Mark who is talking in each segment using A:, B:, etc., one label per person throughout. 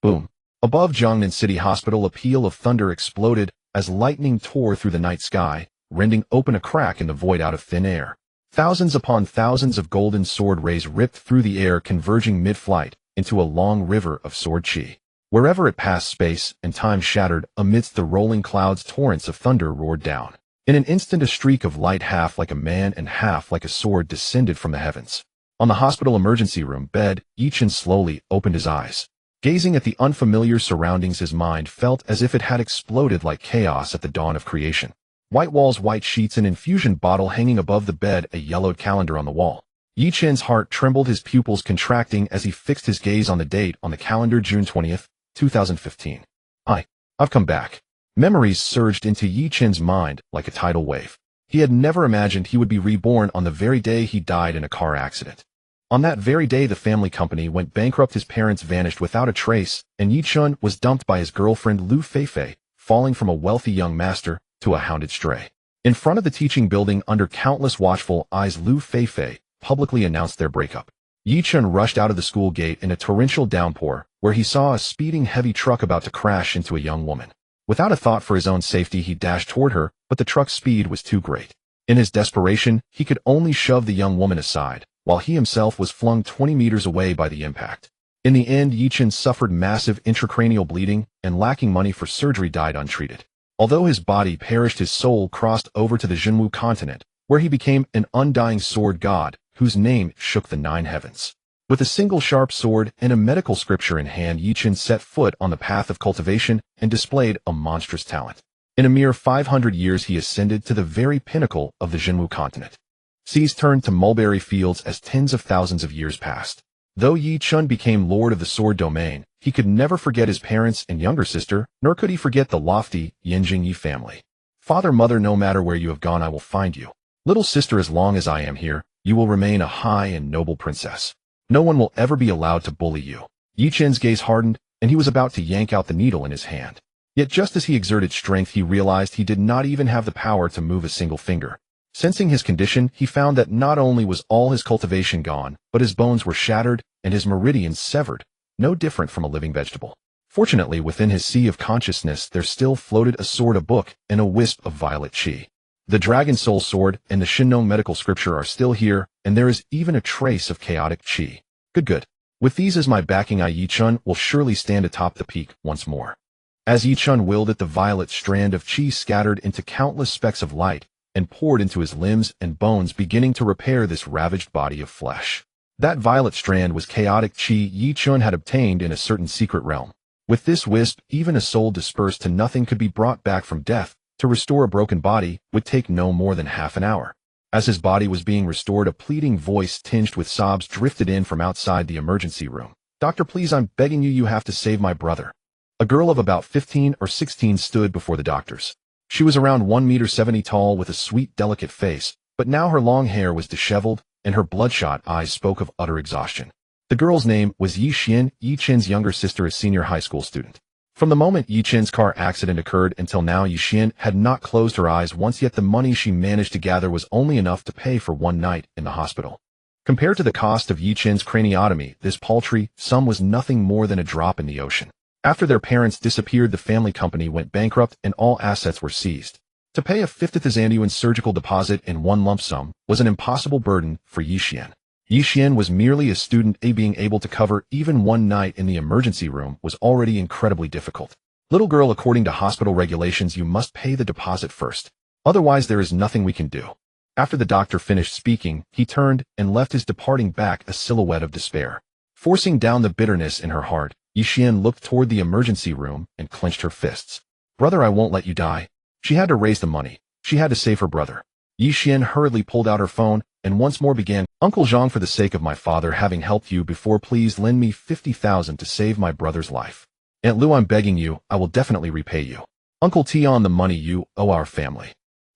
A: Boom. Above Jiangnan City Hospital, a peal of thunder exploded as lightning tore through the night sky, rending open a crack in the void out of thin air. Thousands upon thousands of golden sword rays ripped through the air, converging mid-flight into a long river of sword chi. Wherever it passed, space and time shattered amidst the rolling clouds. Torrents of thunder roared down. In an instant, a streak of light, half like a man and half like a sword, descended from the heavens. On the hospital emergency room bed, Yichen slowly opened his eyes. Gazing at the unfamiliar surroundings, his mind felt as if it had exploded like chaos at the dawn of creation. White walls, white sheets, an infusion bottle hanging above the bed, a yellowed calendar on the wall. Yichen's heart trembled, his pupils contracting as he fixed his gaze on the date on the calendar, June 20th, 2015. I've come back. Memories surged into Yichen's mind like a tidal wave. He had never imagined he would be reborn on the very day he died in a car accident. On that very day, the family company went bankrupt, his parents vanished without a trace, and Yichen was dumped by his girlfriend Lu Feifei, falling from a wealthy young master to a hounded stray. In front of the teaching building, under countless watchful eyes, Lu Feifei publicly announced their breakup. Yichen rushed out of the school gate in a torrential downpour, where he saw a speeding heavy truck about to crash into a young woman. Without a thought for his own safety, he dashed toward her, but the truck's speed was too great. In his desperation, he could only shove the young woman aside, while he himself was flung 20 meters away by the impact. In the end, Yichen suffered massive intracranial bleeding and, lacking money for surgery, died untreated. Although his body perished, his soul crossed over to the Jinwu continent, where he became an undying sword god, whose name shook the 9 heavens. With a single sharp sword and a medical scripture in hand, Yichen set foot on the path of cultivation and displayed a monstrous talent. In a mere 500 years, he ascended to the very pinnacle of the Jinwu continent. Seas turned to mulberry fields as tens of thousands of years passed. Though Yichen became lord of the sword domain, he could never forget his parents and younger sister, nor could he forget the lofty Yanjingyi family. Father, mother, no matter where you have gone, I will find you. Little sister, as long as I am here, you will remain a high and noble princess. No one will ever be allowed to bully you. Yichen's gaze hardened, and he was about to yank out the needle in his hand. Yet just as he exerted strength, he realized he did not even have the power to move a single finger. Sensing his condition, he found that not only was all his cultivation gone, but his bones were shattered and his meridians severed, no different from a living vegetable. Fortunately, within his sea of consciousness, there still floated a sword, a book, and a wisp of violet chi. The Dragon Soul Sword and the Shinnong medical scripture are still here, and there is even a trace of chaotic chi. Good. With these as my backing, Yichen will surely stand atop the peak once more. As Yichen wielded, the violet strand of chi scattered into countless specks of light and poured into his limbs and bones, beginning to repair this ravaged body of flesh. That violet strand was chaotic chi Yichen had obtained in a certain secret realm. With this wisp, even a soul dispersed to nothing could be brought back from death. To restore a broken body would take no more than half an hour. As his body was being restored, a pleading voice tinged with sobs drifted in from outside the emergency room. Doctor, please, I'm begging you, you have to save my brother. A girl of about 15 or 16 stood before the doctors. She was around 1.70 meters tall with a sweet, delicate face, but now her long hair was disheveled and her bloodshot eyes spoke of utter exhaustion. The girl's name was Yichen, Yichen's younger sister, a senior high school student. From the moment Yichen's car accident occurred until now, Yichen had not closed her eyes once, yet the money she managed to gather was only enough to pay for one night in the hospital. Compared to the cost of Yichen's craniotomy, this paltry sum was nothing more than a drop in the ocean. After their parents disappeared, the family company went bankrupt and all assets were seized. To pay a 50th annual surgical deposit in one lump sum was an impossible burden for Yichen. Yichen was merely a student, being able to cover even one night in the emergency room was already incredibly difficult. Little girl, according to hospital regulations, you must pay the deposit first. Otherwise, there is nothing we can do. After the doctor finished speaking, he turned and left his departing back a silhouette of despair. Forcing down the bitterness in her heart, Yichen looked toward the emergency room and clenched her fists. Brother, I won't let you die. She had to raise the money. She had to save her brother. Yichen hurriedly pulled out her phone and once more began, Uncle Zhang, for the sake of my father having helped you before, please lend me 50,000 to save my brother's life. Aunt Lu, I'm begging you, I will definitely repay you. Uncle Tion, the money you owe our family.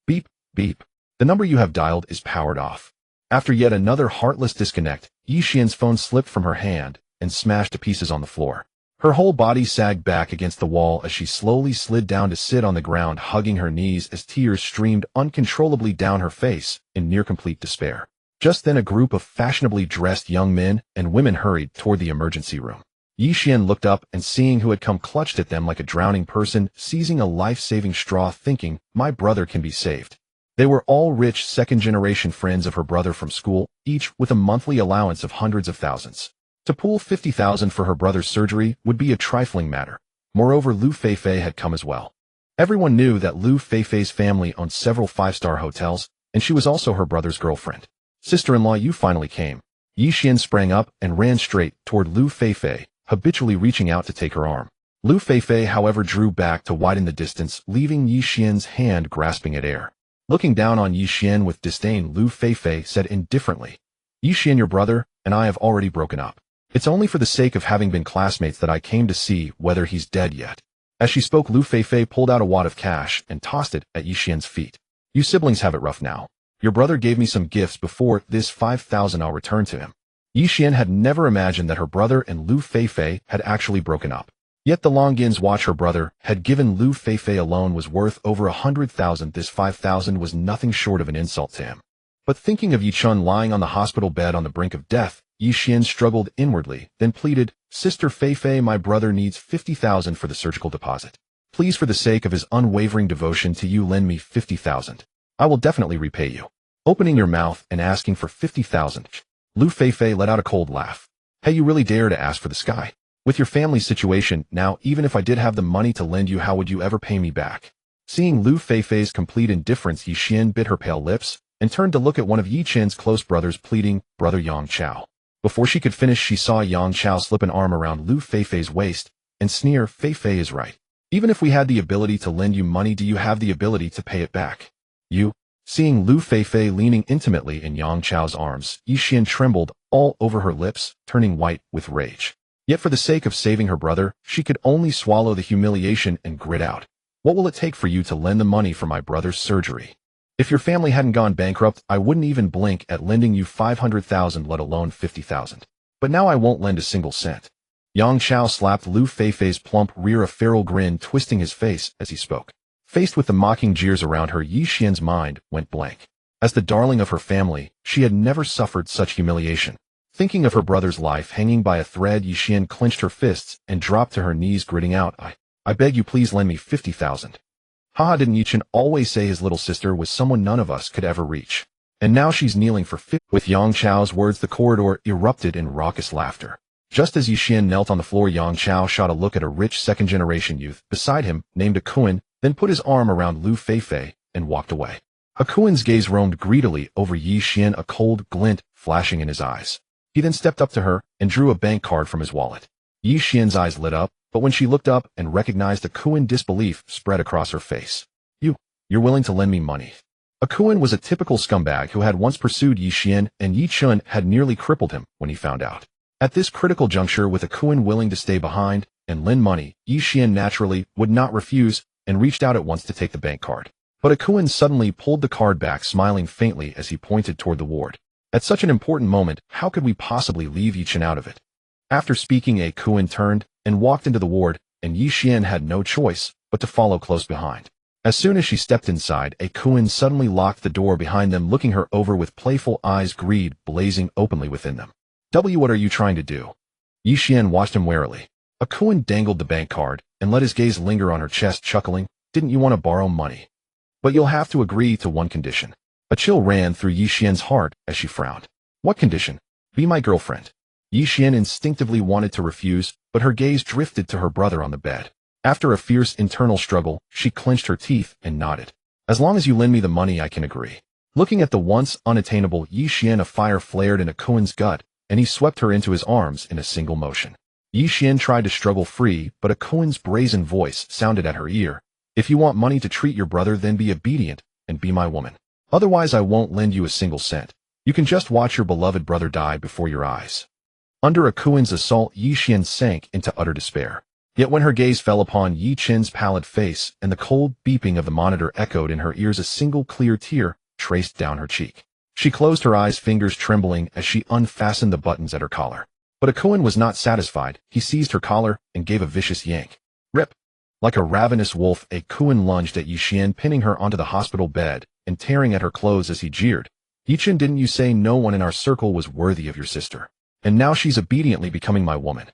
A: Beep, beep. The number you have dialed is powered off. After yet another heartless disconnect, Yichen's phone slipped from her hand and smashed to pieces on the floor. Her whole body sagged back against the wall as she slowly slid down to sit on the ground, hugging her knees as tears streamed uncontrollably down her face in near complete despair. Just then, a group of fashionably dressed young men and women hurried toward the emergency room. Yi Xian looked up and seeing who had come clutched at them like a drowning person, seizing a life-saving straw thinking, my brother can be saved. They were all rich second-generation friends of her brother from school, each with a monthly allowance of hundreds of thousands. To pool 50,000 for her brother's surgery would be a trifling matter. Moreover, Lu Feifei had come as well. Everyone knew that Lu Feifei's family owned several five-star hotels, and she was also her brother's girlfriend. Sister-in-law, you finally came. Yi Xian sprang up and ran straight toward Lu Feifei, habitually reaching out to take her arm. Lu Feifei, however, drew back to widen the distance, leaving Yi Xian's hand grasping at air. Looking down on Yi Xian with disdain, Lu Feifei said indifferently, Yi Xian, your brother and I have already broken up. It's only for the sake of having been classmates that I came to see whether he's dead yet. As she spoke, Lu Feifei pulled out a wad of cash and tossed it at Yi Xian's feet. You siblings have it rough now. Your brother gave me some gifts before, this 5,000 I'll return to him. Yi Xian had never imagined that her brother and Lu Feifei had actually broken up. Yet the Longin's watch her brother had given Lu Feifei alone was worth over 100,000. This 5,000 was nothing short of an insult to him. But thinking of Yi Chun lying on the hospital bed on the brink of death, Yi Xian struggled inwardly, then pleaded, Sister Feifei, my brother needs 50,000 for the surgical deposit. Please, for the sake of his unwavering devotion to you, lend me 50,000. I will definitely repay you. Opening your mouth and asking for 50,000. Lu Feifei let out a cold laugh. Hey, you really dare to ask for the sky? With your family situation now, even if I did have the money to lend you, how would you ever pay me back? Seeing Lu Feifei's complete indifference, Yi Xian bit her pale lips and turned to look at one of Yi Chen's close brothers, pleading, Brother Yang Chao. Before she could finish, she saw Yang Chao slip an arm around Lu Feifei's waist and sneer, Feifei is right. Even if we had the ability to lend you money, do you have the ability to pay it back? You? Seeing Lu Feifei leaning intimately in Yang Chao's arms, Yi Xian trembled all over her lips, turning white with rage. Yet for the sake of saving her brother, she could only swallow the humiliation and grit out. What will it take for you to lend the money for my brother's surgery? If your family hadn't gone bankrupt, I wouldn't even blink at lending you 500,000, let alone 50,000. But now I won't lend a single cent. Yang Chao slapped Lu Feifei's plump rear, a feral grin twisting his face as he spoke. Faced with the mocking jeers around her, Yi Xian's mind went blank. As the darling of her family, she had never suffered such humiliation. Thinking of her brother's life hanging by a thread, Yi Xian clenched her fists and dropped to her knees, gritting out, I beg you, please lend me 50,000. Haha, didn't Yi Chen always say his little sister was someone none of us could ever reach? And now she's kneeling for 50. With Yang Chao's words, the corridor erupted in raucous laughter. Just as Yi Xian knelt on the floor, Yang Chao shot a look at a rich second-generation youth beside him, named Akuan, then put his arm around Lu Feifei and walked away. Akuan's gaze roamed greedily over Yi Xian, a cold glint flashing in his eyes. He then stepped up to her and drew a bank card from his wallet. Yi Xian's eyes lit up, but when she looked up and recognized Akuan, disbelief spread across her face. You're willing to lend me money? Akuan was a typical scumbag who had once pursued Yi Xian, and Yi Chun had nearly crippled him when he found out. At this critical juncture, with Akuan willing to stay behind and lend money, Yi Xian naturally would not refuse and reached out at once to take the bank card. But Akuan suddenly pulled the card back, smiling faintly as he pointed toward the ward. At such an important moment, how could we possibly leave Yi Chen out of it? After speaking, Akuan turned and walked into the ward, and Yi Xian had no choice but to follow close behind. As soon as she stepped inside, Akuan suddenly locked the door behind them, looking her over with playful eyes, greed blazing openly within them. What are you trying to do? Yi Xian watched him warily. Akuan dangled the bank card and let his gaze linger on her chest, chuckling, Didn't you want to borrow money? But you'll have to agree to one condition. A chill ran through Yi Xian's heart as she frowned. What condition? Be my girlfriend. Yi Xian instinctively wanted to refuse, but her gaze drifted to her brother on the bed. After a fierce internal struggle, she clenched her teeth and nodded. As long as you lend me the money, I can agree. Looking at the once unattainable Yi Xian, a fire flared in Akuan's gut, and he swept her into his arms in a single motion. Yi Xian tried to struggle free, but Akuan's brazen voice sounded at her ear. If you want money to treat your brother, then be obedient and be my woman. Otherwise, I won't lend you a single cent. You can just watch your beloved brother die before your eyes. Under Akuan's assault, Yi Xian sank into utter despair. Yet when her gaze fell upon Yi Chen's pallid face and the cold beeping of the monitor echoed in her ears, a single clear tear traced down her cheek. She closed her eyes, fingers trembling as she unfastened the buttons at her collar. But Akuan was not satisfied. He seized her collar and gave a vicious yank. Rip! Like a ravenous wolf, Akuan lunged at Yi Xian, pinning her onto the hospital bed and tearing at her clothes as he jeered. Yi Chen, didn't you say no one in our circle was worthy of your sister? And now she's obediently becoming my woman.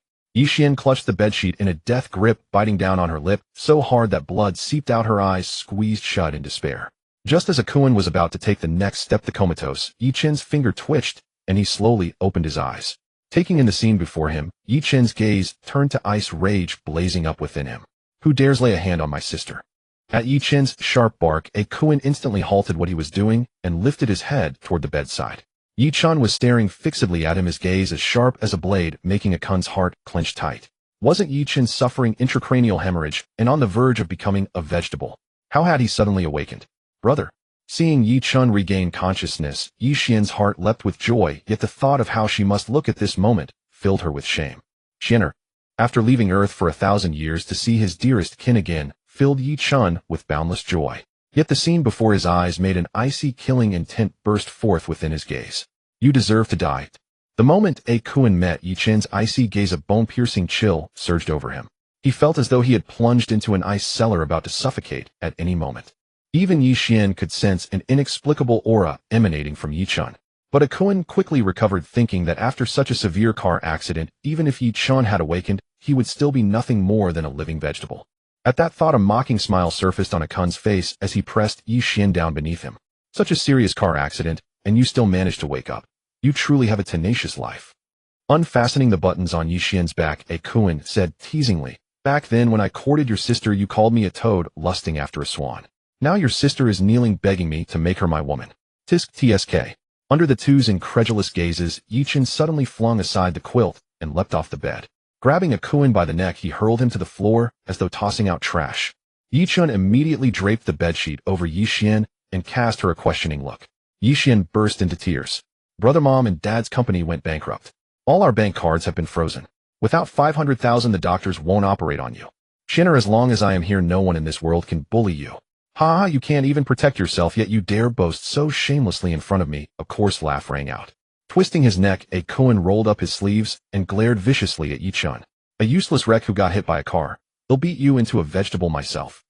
A: Xian clutched the bedsheet in a death grip, biting down on her lip so hard that blood seeped out, her eyes squeezed shut in despair. Just as Akuin was about to take the next step, the comatose, Yichen's finger twitched, and he slowly opened his eyes. Taking in the scene before him, Yichen's gaze turned to ice, rage blazing up within him. Who dares lay a hand on my sister? At Yichen's sharp bark, Akuin instantly halted what he was doing and lifted his head toward the bedside. Yichen was staring fixedly at him, his gaze as sharp as a blade, making Akun's heart clench tight. Wasn't Yichen suffering intracranial hemorrhage and on the verge of becoming a vegetable? How had he suddenly awakened? Brother. Seeing Yichen regain consciousness, Yixian's heart leapt with joy, yet the thought of how she must look at this moment filled her with shame. Xiener, after leaving Earth for 1,000 years to see his dearest kin again, filled Yichen with boundless joy. Yet the scene before his eyes made an icy, killing intent burst forth within his gaze. You deserve to die. The moment Akuin met Yichen's icy gaze, a bone-piercing chill surged over him. He felt as though he had plunged into an ice cellar about to suffocate at any moment. Even Yixian could sense an inexplicable aura emanating from Yichen. But Akuin quickly recovered, thinking that after such a severe car accident, even if Yichen had awakened, he would still be nothing more than a living vegetable. At that thought, a mocking smile surfaced on Akun's face as he pressed Yixian down beneath him. Such a serious car accident, and you still managed to wake up. You truly have a tenacious life. Unfastening the buttons on Yixian's back, Akuin said teasingly, back then when I courted your sister, you called me a toad lusting after a swan. Now your sister is kneeling begging me to make her my woman. Tisk tsk. Under the two's incredulous gazes, Yichen suddenly flung aside the quilt and leapt off the bed. Grabbing Akuin by the neck, he hurled him to the floor as though tossing out trash. Yichen immediately draped the bedsheet over Yixian and cast her a questioning look. Yixian burst into tears. Brother, Mom and Dad's company went bankrupt. All our bank cards have been frozen. Without 500,000, the doctors won't operate on you. Xiener, as long as I am here, no one in this world can bully you. Ha, you can't even protect yourself, yet you dare boast so shamelessly in front of me. A coarse laugh rang out. Twisting his neck, Akuin rolled up his sleeves and glared viciously at Yichen. A useless wreck who got hit by a car. They'll beat you into a vegetable myself.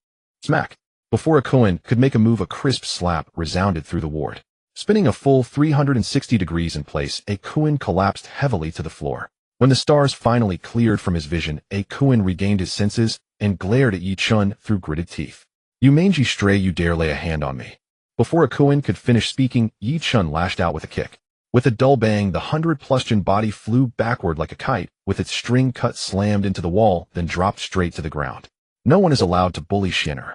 A: Smack. Before Akuin could make a move, a crisp slap resounded through the ward. Spinning a full 360 degrees in place, Akuin collapsed heavily to the floor. When the stars finally cleared from his vision, Akuin regained his senses and glared at Yichen through gritted teeth. You mangy stray, you dare lay a hand on me. Before Akuin could finish speaking, Yichen lashed out with a kick. With a dull bang, the 100-plus-gen body flew backward like a kite, with its string cut slammed into the wall, then dropped straight to the ground. No one is allowed to bully Xiener.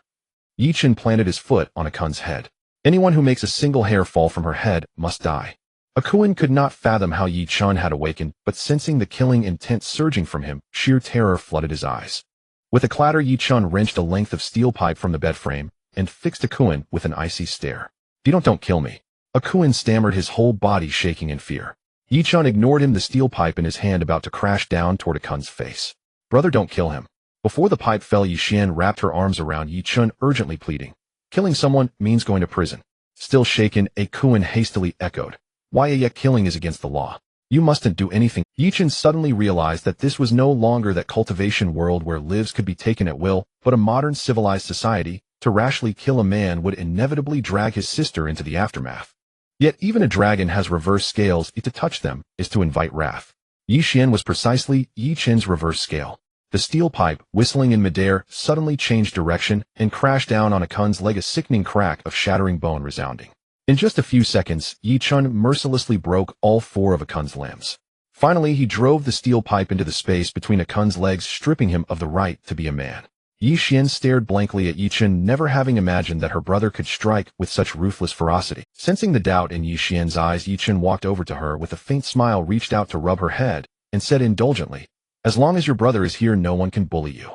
A: Yichen planted his foot on Akun's head. Anyone who makes a single hair fall from her head must die. Akuin could not fathom how Yichen had awakened, but sensing the killing intent surging from him, sheer terror flooded his eyes. With a clatter, Yichen wrenched a length of steel pipe from the bed frame and fixed Akuin with an icy stare. Don't kill me. Akuin stammered, his whole body shaking in fear. Yichen ignored him, the steel pipe in his hand about to crash down toward Akun's face. Brother, don't kill him. Before the pipe fell, Yixian wrapped her arms around Yichen, urgently pleading. Killing someone means going to prison. Still shaken, Akuin hastily echoed. Why, yet killing is against the law. You mustn't do anything. Yichen suddenly realized that this was no longer that cultivation world where lives could be taken at will, but a modern civilized society. To rashly kill a man would inevitably drag his sister into the aftermath. Yet even a dragon has reverse scales, to touch them is to invite wrath. Yixian was precisely Yichen's reverse scale. The steel pipe, whistling in midair, suddenly changed direction and crashed down on Akun's leg, a sickening crack of shattering bone resounding. In just a few seconds, Yichen mercilessly broke all 4 of Akun's limbs. Finally, he drove the steel pipe into the space between Akun's legs, stripping him of the right to be a man. Yixian stared blankly at Yichen, never having imagined that her brother could strike with such ruthless ferocity. Sensing the doubt in Yixian's eyes, Yichen walked over to her with a faint smile, reached out to rub her head, and said indulgently, as long as your brother is here, no one can bully you.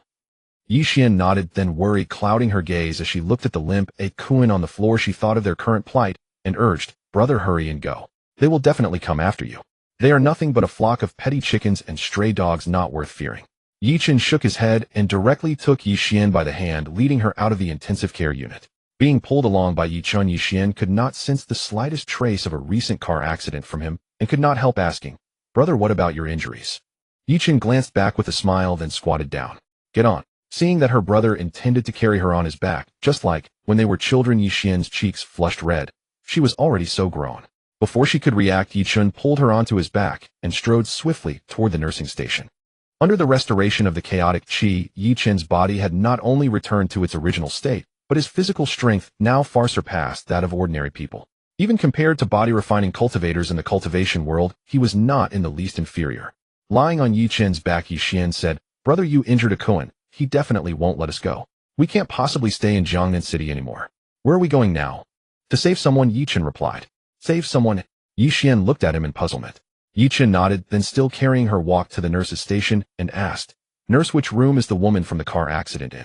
A: Yixian nodded, then worry clouding her gaze as she looked at the limp Akuin on the floor. She thought of their current plight and urged, brother, hurry and go. They will definitely come after you. They are nothing but a flock of petty chickens and stray dogs not worth fearing. Yichen shook his head and directly took Yixian by the hand, leading her out of the intensive care unit. Being pulled along by Yichen, Yixian could not sense the slightest trace of a recent car accident from him and could not help asking, brother, what about your injuries? Yichen glanced back with a smile, then squatted down. Get on. Seeing that her brother intended to carry her on his back, just like when they were children, Yixian's cheeks flushed red. She was already so grown. Before she could react, Yichen pulled her onto his back and strode swiftly toward the nursing station. Under the restoration of the chaotic qi, Yi Chen's body had not only returned to its original state, but his physical strength now far surpassed that of ordinary people. Even compared to body-refining cultivators in the cultivation world, he was not in the least inferior. Lying on Yi Chen's back, Yi Xian said, "Brother, you injured a Kuan. He definitely won't let us go. We can't possibly stay in Jiangnan City anymore. Where are we going now?" "To save someone," Yi Chen replied. "Save someone?" Yi Xian looked at him in puzzlement. Yi Chen nodded, then still carrying her walked to the nurse's station and asked, "Nurse, which room is the woman from the car accident in?"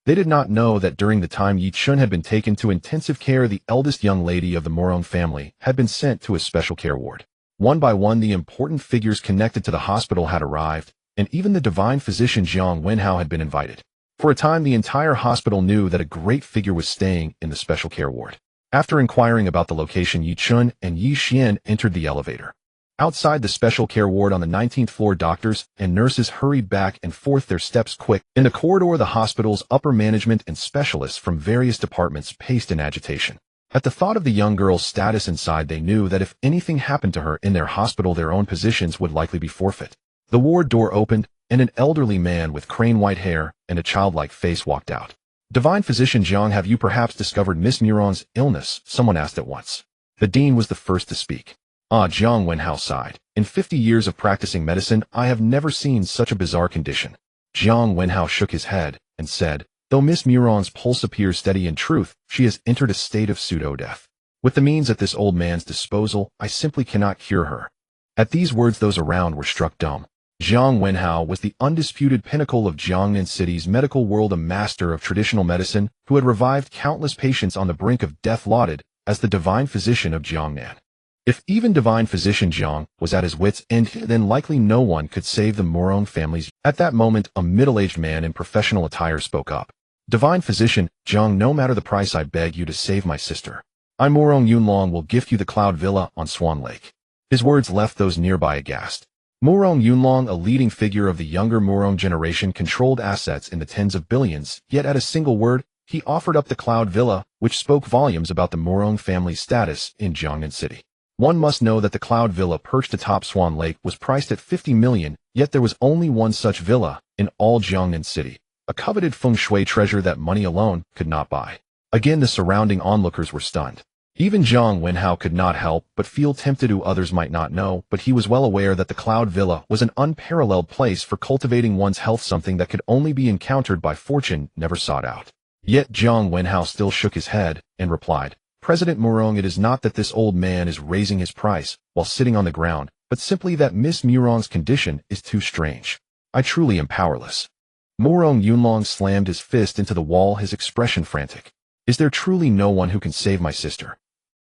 A: They did not know that during the time Yi Chen had been taken to intensive care, the eldest young lady of the Morong family had been sent to a special care ward. One by one, the important figures connected to the hospital had arrived, and even the divine physician Jiang Wenhao had been invited. For a time, the entire hospital knew that a great figure was staying in the special care ward. After inquiring about the location, Yi Chen and Yi Xian entered the elevator. Outside the special care ward on the 19th floor, doctors and nurses hurried back and forth, their steps quick. In the corridor, the hospital's upper management and specialists from various departments paced in agitation. At the thought of the young girl's status inside, they knew that if anything happened to her in their hospital, their own positions would likely be forfeit. The ward door opened, and an elderly man with crane-white hair and a childlike face walked out. "Divine Physician Jiang, have you perhaps discovered Miss Muron's illness?" someone asked at once. The dean was the first to speak. Jiang Wenhao sighed. "In 50 years of practicing medicine, I have never seen such a bizarre condition." Jiang Wenhao shook his head and said, "Though Miss Muron's pulse appears steady, in truth, she has entered a state of pseudo-death. With the means at this old man's disposal, I simply cannot cure her." At these words, those around were struck dumb. Jiang Wenhao was the undisputed pinnacle of Jiangnan City's medical world, a master of traditional medicine who had revived countless patients on the brink of death, lauded as the divine physician of Jiangnan. If even divine physician Jiang was at his wits' end, then likely no one could save the Morong families. At that moment, a middle-aged man in professional attire spoke up. "Divine physician Jiang, no matter the price, I beg you to save my sister. I, Morong Yunlong, will gift you the Cloud Villa on Swan Lake." His words left those nearby aghast. Morong Yunlong, a leading figure of the younger Morong generation, controlled assets in the tens of billions, yet at a single word, he offered up the Cloud Villa, which spoke volumes about the Morong family's status in Jiangnan City. One must know that the Cloud Villa perched atop Swan Lake was priced at 50 million, yet there was only one such villa in all Jiangnan City, a coveted feng shui treasure that money alone could not buy. Again, the surrounding onlookers were stunned. Even Jiang Wenhao could not help but feel tempted. Who others might not know, but he was well aware that the Cloud Villa was an unparalleled place for cultivating one's health, something that could only be encountered by fortune never sought out. Yet Jiang Wenhao still shook his head and replied, "President Morong, it is not that this old man is raising his price while sitting on the ground, but simply that Miss Murong's condition is too strange. I truly am powerless." Morong Yunlong slammed his fist into the wall, his expression frantic. "Is there truly no one who can save my sister?"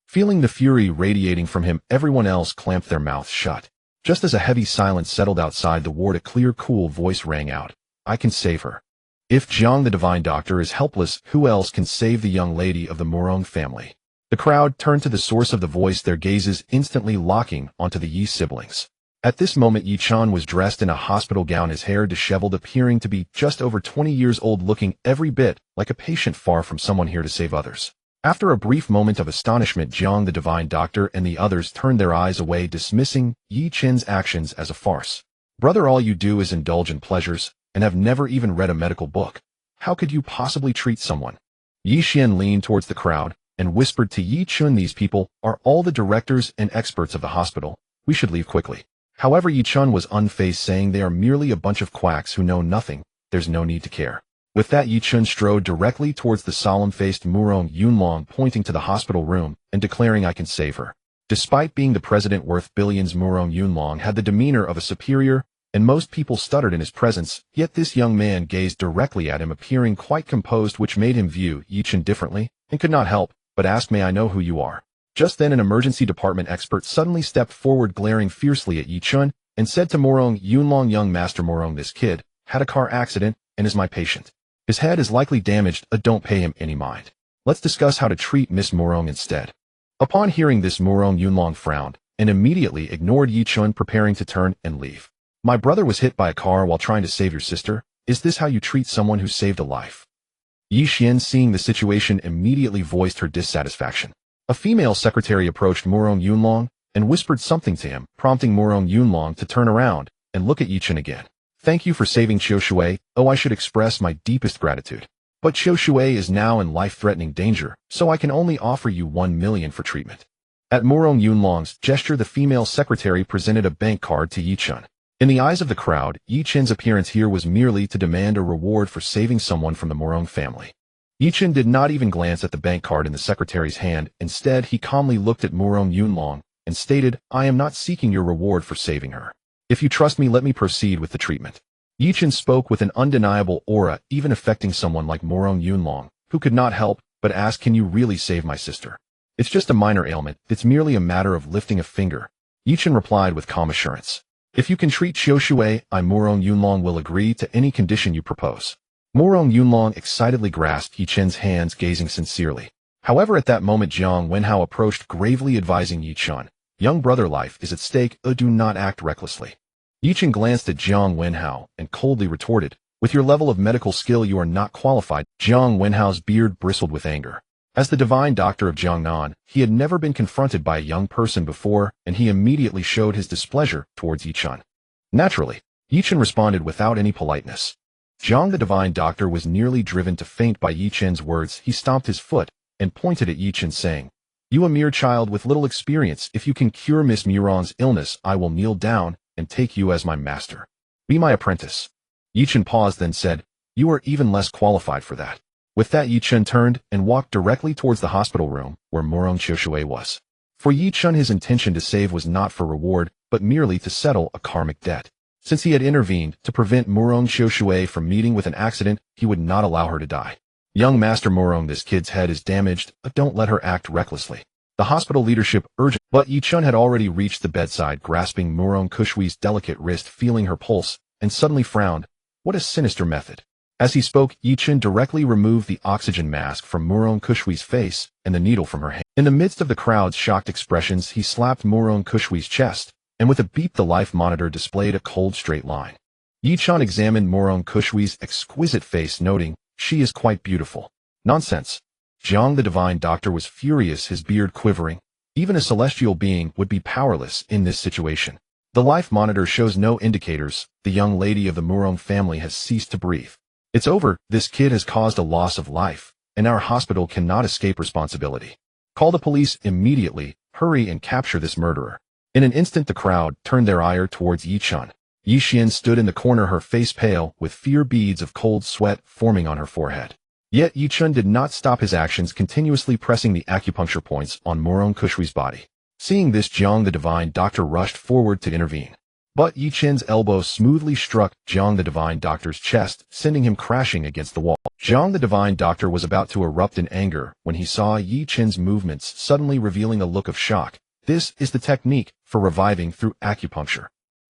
A: Feeling the fury radiating from him, everyone else clamped their mouths shut. Just as a heavy silence settled outside the ward, a clear, cool voice rang out, "I can save her. If Jiang the divine doctor is helpless, who else can save the young lady of the Morong family?" The crowd turned to the source of the voice, their gazes instantly locking onto the Yi siblings. At this moment, Yi Chan was dressed in a hospital gown, his hair disheveled, appearing to be just over 20 years old, looking every bit like a patient, far from someone here to save others. After a brief moment of astonishment, Jiang the divine doctor and the others turned their eyes away, dismissing Yi Chen's actions as a farce. "Brother, all you do is indulge in pleasures, and have never even read a medical book. How could you possibly treat someone?" Yi Xian leaned towards the crowd and whispered to Yi Chun, "These people are all the directors and experts of the hospital. We should leave quickly." However, Yi Chun was unfazed, saying, "They are merely a bunch of quacks who know nothing. There's no need to care." With that, Yi Chun strode directly towards the solemn-faced Morong Yunlong, pointing to the hospital room and declaring, "I can save her." Despite being the president worth billions, Morong Yunlong had the demeanor of a superior, and most people stuttered in his presence, yet this young man gazed directly at him, appearing quite composed, which made him view Yi Chun differently, and could not help but ask, "May I know who you are?" Just then, an emergency department expert suddenly stepped forward, glaring fiercely at Yi Chun, and said to Morong Yunlong, "Young Master Morong, this kid had a car accident and is my patient. His head is likely damaged, don't pay him any mind. Let's discuss how to treat Miss Morong instead." Upon hearing this, Morong Yunlong frowned, and immediately ignored Yi Chun, preparing to turn and leave. "My brother was hit by a car while trying to save your sister. Is this how you treat someone who saved a life?" Yi Xian, seeing the situation, immediately voiced her dissatisfaction. A female secretary approached Morong Yunlong and whispered something to him, prompting Morong Yunlong to turn around and look at Yi Chun again. Thank you for saving Qiu Shui. Oh, I should express my deepest gratitude. But Qiu Shui is now in life-threatening danger, so I can only offer you 1 million for treatment. At Murong Yunlong's gesture, the female secretary presented a bank card to Yi Chun. In the eyes of the crowd, Yi Chun's appearance here was merely to demand a reward for saving someone from the Murong family. Yi Chun did not even glance at the bank card in the secretary's hand. Instead, he calmly looked at Murong Yunlong and stated, I am not seeking your reward for saving her. If you trust me, let me proceed with the treatment. Yi Chun spoke with an undeniable aura, even affecting someone like Murong Yunlong, who could not help but ask, can you really save my sister? It's just a minor ailment. It's merely a matter of lifting a finger. Yi Chun replied with calm assurance. If you can treat Qiu Shui, I, Murong Yunlong, will agree to any condition you propose. Murong Yunlong excitedly grasped Yi Chun's hands, gazing sincerely. However, at that moment, Jiang Wenhao approached, gravely advising Yi Chun, young brother, life is at stake. Do not act recklessly. Yi Chun glanced at Jiang Wenhao and coldly retorted, with your level of medical skill, you are not qualified. Jiang Wenhao's beard bristled with anger. As the divine doctor of Jiangnan, he had never been confronted by a young person before, and he immediately showed his displeasure towards Yi Chun. Naturally, Yi Chun responded without any politeness. Jiang the divine doctor was nearly driven to faint by Yi Chun's words. He stomped his foot and pointed at Yi Chun, saying, you, a mere child with little experience, if you can cure Miss Murong's illness, I will kneel down and take you as my master. Be my apprentice. Yi Chun paused, then said, you are even less qualified for that. With that, Yi Chun turned and walked directly towards the hospital room where Murong Qiu Shui was. For Yi Chun, his intention to save was not for reward, but merely to settle a karmic debt. Since he had intervened to prevent Murong Qiu Shui from meeting with an accident, he would not allow her to die. Young Master Murong, this kid's head is damaged, but don't let her act recklessly. The hospital leadership urged, but Yi Chun had already reached the bedside, grasping Murong Qiu Shui's delicate wrist, feeling her pulse, and suddenly frowned. What a sinister method. As he spoke, Yi Chun directly removed the oxygen mask from Murong Qiu Shui's face and the needle from her hand. In the midst of the crowd's shocked expressions, he slapped Murong Qiu Shui's chest, and with a beep the life monitor displayed a cold straight line. Yi Chun examined Murong Qiu Shui's exquisite face, noting, she is quite beautiful. Nonsense. Jiang the divine doctor was furious, his beard quivering. Even a celestial being would be powerless in this situation. The life monitor shows no indicators. The young lady of the Murong family has ceased to breathe. It's over. This kid has caused a loss of life, and our hospital cannot escape responsibility. Call the police immediately. Hurry and capture this murderer. In an instant, the crowd turned their ire towards Yi Chun. Yi Xian stood in the corner, her face pale, with fear, beads of cold sweat forming on her forehead. Yet Yi Chun did not stop his actions, continuously pressing the acupuncture points on Murong Qiu Shui's body. Seeing this, Jiang the divine doctor rushed forward to intervene. But Yi Chun's elbow smoothly struck Jiang the divine doctor's chest, sending him crashing against the wall. Jiang the divine doctor was about to erupt in anger when he saw Yi Chun's movements, suddenly revealing a look of shock. This is the technique for reviving through acupuncture.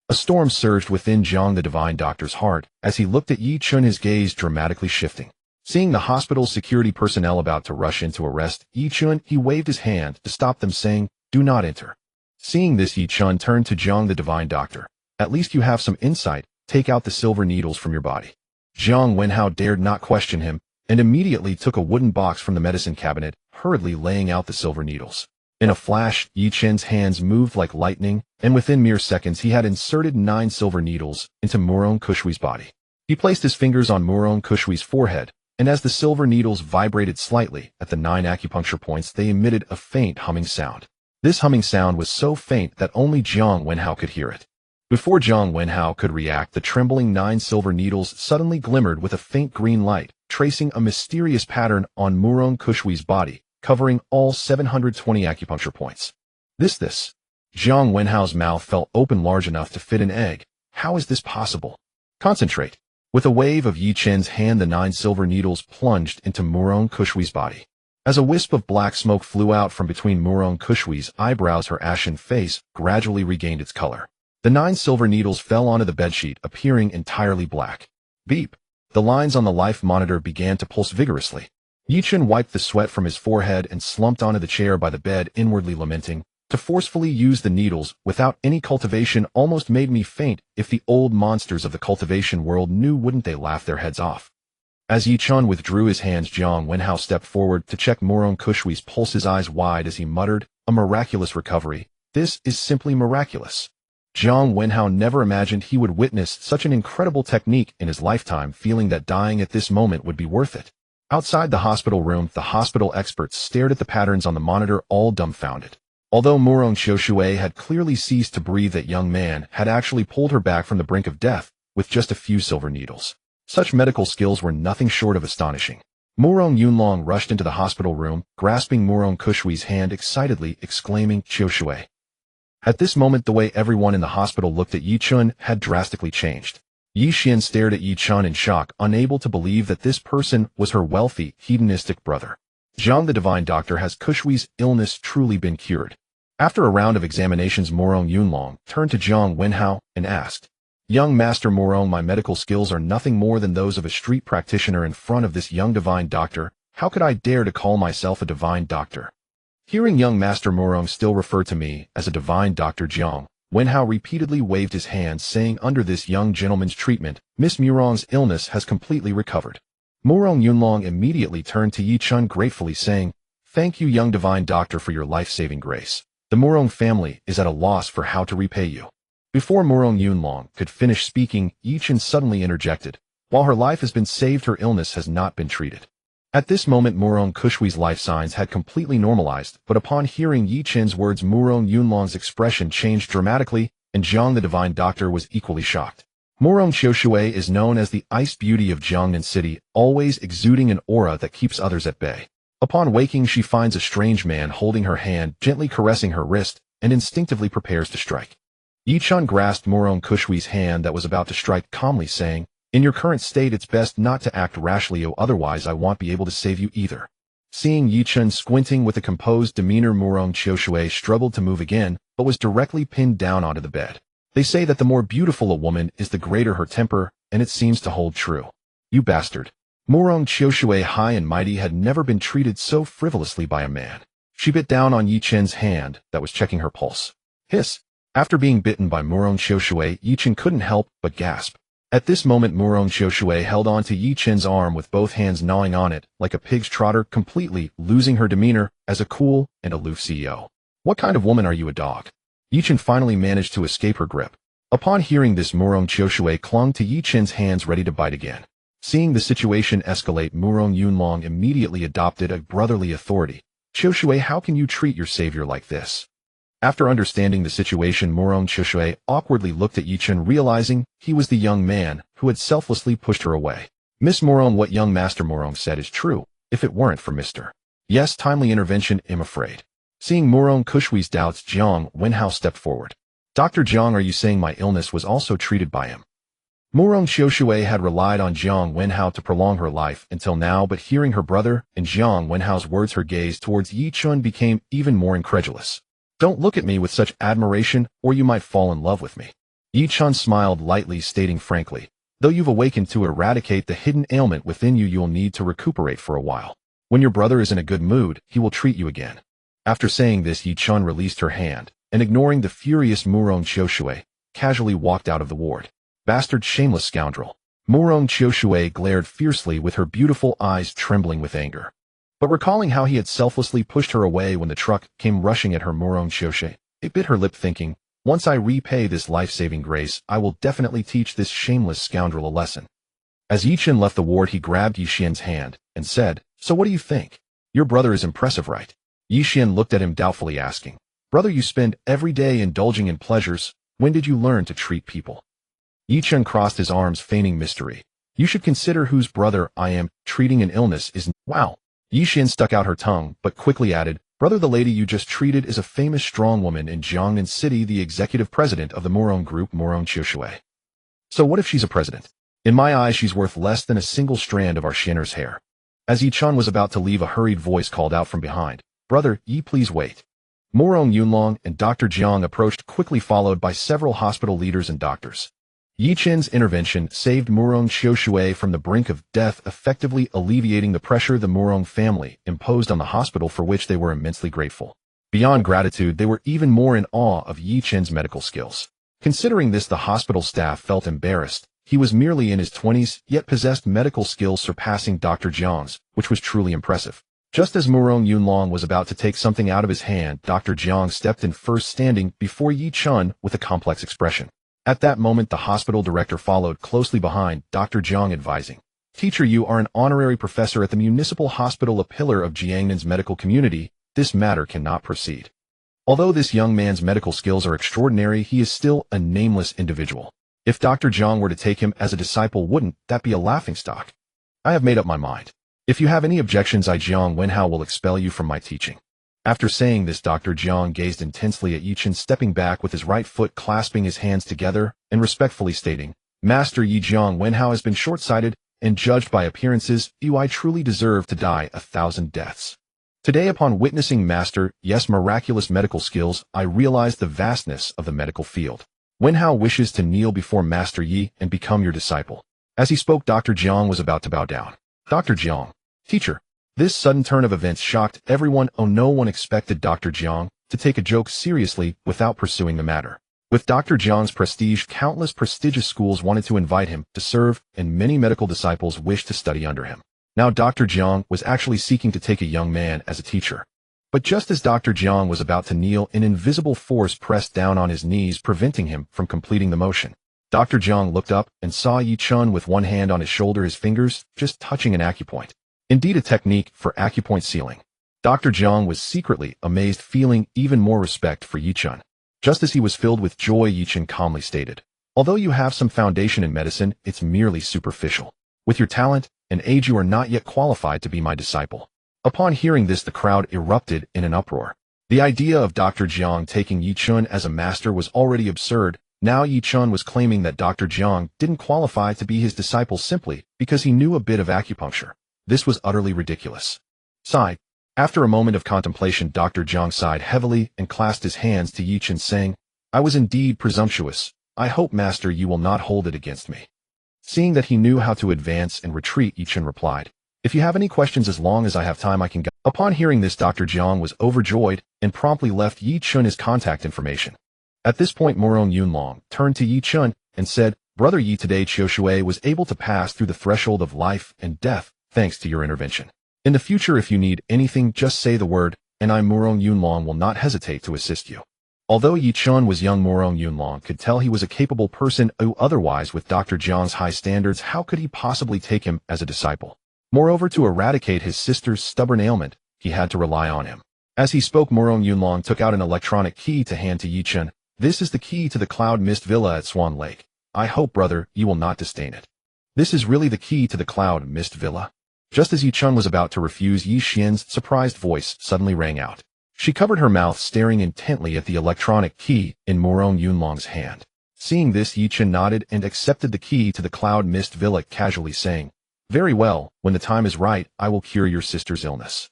A: A storm surged within Jiang the divine doctor's heart as he looked at Yi Chun, his gaze dramatically shifting. Seeing the hospital's security personnel about to rush in to arrest Yi Chun, he waved his hand to stop them, saying, do not enter. Seeing this, Yi Chun turned to Jiang the divine doctor. At least you have some insight. Take out the silver needles from your body. Jiang Wenhao dared not question him, and immediately took a wooden box from the medicine cabinet, hurriedly laying out the silver needles. In a flash, Yi Chun's hands moved like lightning, and within mere seconds he had inserted 9 silver needles into Murong Qiu Shui's body. He placed his fingers on Murong Qiu Shui's forehead, and as the silver needles vibrated slightly at the 9 acupuncture points, they emitted a faint humming sound. This humming sound was so faint that only Jiang Wenhao could hear it. Before Jiang Wenhao could react, the trembling 9 silver needles suddenly glimmered with a faint green light, tracing a mysterious pattern on Murong Qiu Shui's body, covering all 720 acupuncture points. This. Jiang Wenhao's mouth fell open large enough to fit an egg. How is this possible? Concentrate. With a wave of Yi Chun's hand, the 9 silver needles plunged into Murong Qiu Shui's body. As a wisp of black smoke flew out from between Murong Qiu Shui's eyebrows, her ashen face gradually regained its color. The 9 silver needles fell onto the bedsheet, appearing entirely black. Beep. The lines on the life monitor began to pulse vigorously. Yi Chun wiped the sweat from his forehead and slumped onto the chair by the bed, inwardly lamenting. To forcefully use the needles without any cultivation almost made me faint. If the old monsters of the cultivation world knew, wouldn't they laugh their heads off? As Yi Chun withdrew his hands, Jiang Wenhao stepped forward to check Murong Qiu Shui's pulse, his eyes wide as he muttered, a miraculous recovery. This is simply miraculous. Jiang Wenhao never imagined he would witness such an incredible technique in his lifetime, feeling that dying at this moment would be worth it. Outside the hospital room, the hospital experts stared at the patterns on the monitor, all dumbfounded. Although Murong Qiushui had clearly ceased to breathe, that young man had actually pulled her back from the brink of death with just a few silver needles. Such medical skills were nothing short of astonishing. Murong Yunlong rushed into the hospital room, grasping Murong Qiushui's hand excitedly, exclaiming, "Qiushui." At this moment, the way everyone in the hospital looked at Yi Chun had drastically changed. Yi Xian stared at Yi Chun in shock, unable to believe that this person was her wealthy, hedonistic brother. Jiang the divine doctor, has Qiushui's illness truly been cured? After a round of examinations, Murong Yunlong turned to Jiang Wenhao and asked, "Young Master Murong, my medical skills are nothing more than those of a street practitioner in front of this young divine doctor. How could I dare to call myself a divine doctor?" Hearing young Master Murong still refer to me as a divine doctor, Jiang Wenhao repeatedly waved his hand, saying, "Under this young gentleman's treatment, Miss Murong's illness has completely recovered." Murong Yunlong immediately turned to Yi Chun gratefully, saying, "Thank you, young divine doctor, for your life-saving grace. The Murong family is at a loss for how to repay you." Before Murong Yunlong could finish speaking, Yi Chun suddenly interjected, "While her life has been saved, her illness has not been treated." At this moment, Murong Qiushui's life signs had completely normalized, but upon hearing Yi Chun's words, Murong Yunlong's expression changed dramatically, and Jiang the divine doctor was equally shocked. Murong Qiushui is known as the ice beauty of Jiangnan City, always exuding an aura that keeps others at bay. Upon waking, she finds a strange man holding her hand, gently caressing her wrist, and instinctively prepares to strike. Yi Chun grasped Murong Qiushui's hand that was about to strike, calmly saying, "In your current state, it's best not to act rashly, otherwise I won't be able to save you either." Seeing Yi Chun squinting with a composed demeanor, Murong Qiushui struggled to move again, but was directly pinned down onto the bed. They say that the more beautiful a woman is, the greater her temper, and it seems to hold true. "You bastard." Murong Qiushui, high and mighty, had never been treated so frivolously by a man. She bit down on Yi Chun's hand that was checking her pulse. Hiss. After being bitten by Murong Qiushui, Yi Chun couldn't help but gasp. At this moment, Murong Qiushui held on to Yi Chun's arm with both hands, gnawing on it like a pig's trotter, completely losing her demeanor as a cool and aloof CEO. "What kind of woman are you, a dog?" Yi Chun finally managed to escape her grip. Upon hearing this, Murong Qiushui clung to Yi Chun's hands, ready to bite again. Seeing the situation escalate, Murong Yunlong immediately adopted a brotherly authority. "Qiushui, how can you treat your savior like this?" After understanding the situation, Murong Qiushui awkwardly looked at Yi Chun, realizing he was the young man who had selflessly pushed her away. "Miss Murong, what young Master Murong said is true, if it weren't for Mr. Yes, timely intervention, I'm afraid." Seeing Murong Qiushui's doubts, Jiang Wenhao stepped forward. "Dr. Jiang, are you saying my illness was also treated by him?" Murong Qiushui had relied on Jiang Wenhao to prolong her life until now, but hearing her brother and Jiang Wenhao's words, her gaze towards Yi Chun became even more incredulous. "Don't look at me with such admiration, or you might fall in love with me." Yi Chun smiled lightly, stating frankly, "Though you've awakened to eradicate the hidden ailment within you, you'll need to recuperate for a while. When your brother is in a good mood, he will treat you again." After saying this, Yi Chun released her hand, and ignoring the furious Murong Qiushui, casually walked out of the ward. "Bastard, shameless scoundrel." Murong Qiushui glared fiercely, with her beautiful eyes trembling with anger. But recalling how he had selflessly pushed her away when the truck came rushing at her, Murong Qiushui bit her lip, thinking, "Once I repay this life-saving grace, I will definitely teach this shameless scoundrel a lesson." As Yi Chun left the ward, he grabbed Yi Xian's hand and said, "So what do you think? Your brother is impressive, right?" Yi Xian looked at him doubtfully, asking, "Brother, you spend every day indulging in pleasures. When did you learn to treat people?" Yi Chun crossed his arms, feigning mystery. "You should consider whose brother I am. Treating an illness is wow." Yi Xian stuck out her tongue, but quickly added, "Brother, the lady you just treated is a famous strong woman in Jiangnan City, the executive president of the Murong Group, Murong Qiushui. So what if she's a president? In my eyes, she's worth less than a single strand of our Shinner's hair." As Yi Chun was about to leave, a hurried voice called out from behind, "Brother, Yi, please wait." Murong Yunlong and Dr. Jiang approached, quickly followed by several hospital leaders and doctors. Yi Chun's intervention saved Murong Qiushui from the brink of death, effectively alleviating the pressure the Murong family imposed on the hospital, for which they were immensely grateful. Beyond gratitude, they were even more in awe of Yi Chun's medical skills. Considering this, the hospital staff felt embarrassed. He was merely in his 20s, yet possessed medical skills surpassing Dr. Jiang's, which was truly impressive. Just as Murong Yunlong was about to take something out of his hand, Dr. Jiang stepped in first, standing before Yi Chun with a complex expression. At that moment, the hospital director followed closely behind, Dr. Jiang advising, "Teacher, you are an honorary professor at the municipal hospital, a pillar of Jiangnan's medical community. This matter cannot proceed." Although this young man's medical skills are extraordinary, he is still a nameless individual. If Dr. Jiang were to take him as a disciple, wouldn't that be a laughingstock? I have made up my mind. If you have any objections, I, Jiang Wenhao, will expel you from my teaching. After saying this, Dr. Jiang gazed intensely at Yi Chun, stepping back with his right foot, clasping his hands together, and respectfully stating, "Master Yi, Jiang Wenhao has been short-sighted, and judged by appearances, I truly deserve to die 1,000 deaths. Today, upon witnessing Master Yi's miraculous medical skills, I realized the vastness of the medical field. Wenhao wishes to kneel before Master Yi and become your disciple." As he spoke, Dr. Jiang was about to bow down. Dr. Jiang, "Teacher." This sudden turn of events shocked everyone. No one expected Dr. Jiang to take a joke seriously without pursuing the matter. With Dr. Jiang's prestige, countless prestigious schools wanted to invite him to serve, and many medical disciples wished to study under him. Now Dr. Jiang was actually seeking to take a young man as a teacher. But just as Dr. Jiang was about to kneel, an invisible force pressed down on his knees, preventing him from completing the motion. Dr. Jiang looked up and saw Yi Chun with one hand on his shoulder, his fingers just touching an acupoint. Indeed, a technique for acupoint sealing. Dr. Jiang was secretly amazed, feeling even more respect for Yi Chun. Just as he was filled with joy, Yi Chun calmly stated, "Although you have some foundation in medicine, it's merely superficial. With your talent and age, you are not yet qualified to be my disciple." Upon hearing this, the crowd erupted in an uproar. The idea of Dr. Jiang taking Yi Chun as a master was already absurd. Now Yi Chun was claiming that Dr. Jiang didn't qualify to be his disciple simply because he knew a bit of acupuncture. This was utterly ridiculous. Sigh. After a moment of contemplation, Dr. Jiang sighed heavily and clasped his hands to Yi Chun, saying, "I was indeed presumptuous. I hope, Master, you will not hold it against me." Seeing that he knew how to advance and retreat, Yi Chun replied, "If you have any questions, as long as I have time, I can go." Upon hearing this, Dr. Jiang was overjoyed and promptly left Yi Chun his contact information. At this point, Murong Yunlong turned to Yi Chun and said, "Brother Yi, today Qiushui was able to pass through the threshold of life and death thanks to your intervention. In the future, if you need anything, just say the word, and I, Murong Yunlong, will not hesitate to assist you." Although Yi Chun was young, Murong Yunlong could tell he was a capable person. Otherwise, with Dr. Jiang's high standards, how could he possibly take him as a disciple? Moreover, to eradicate his sister's stubborn ailment, he had to rely on him. As he spoke, Murong Yunlong took out an electronic key to hand to Yi Chun. "This is the key to the Cloud Mist Villa at Swan Lake. I hope, brother, you will not disdain it." "This is really the key to the Cloud Mist Villa?" Just as Yi Chun was about to refuse, Yi Xian's surprised voice suddenly rang out. She covered her mouth, staring intently at the electronic key in Murong Yunlong's hand. Seeing this, Yi Chun nodded and accepted the key to the Cloud Mist Villa, casually saying, "Very well, when the time is right, I will cure your sister's illness."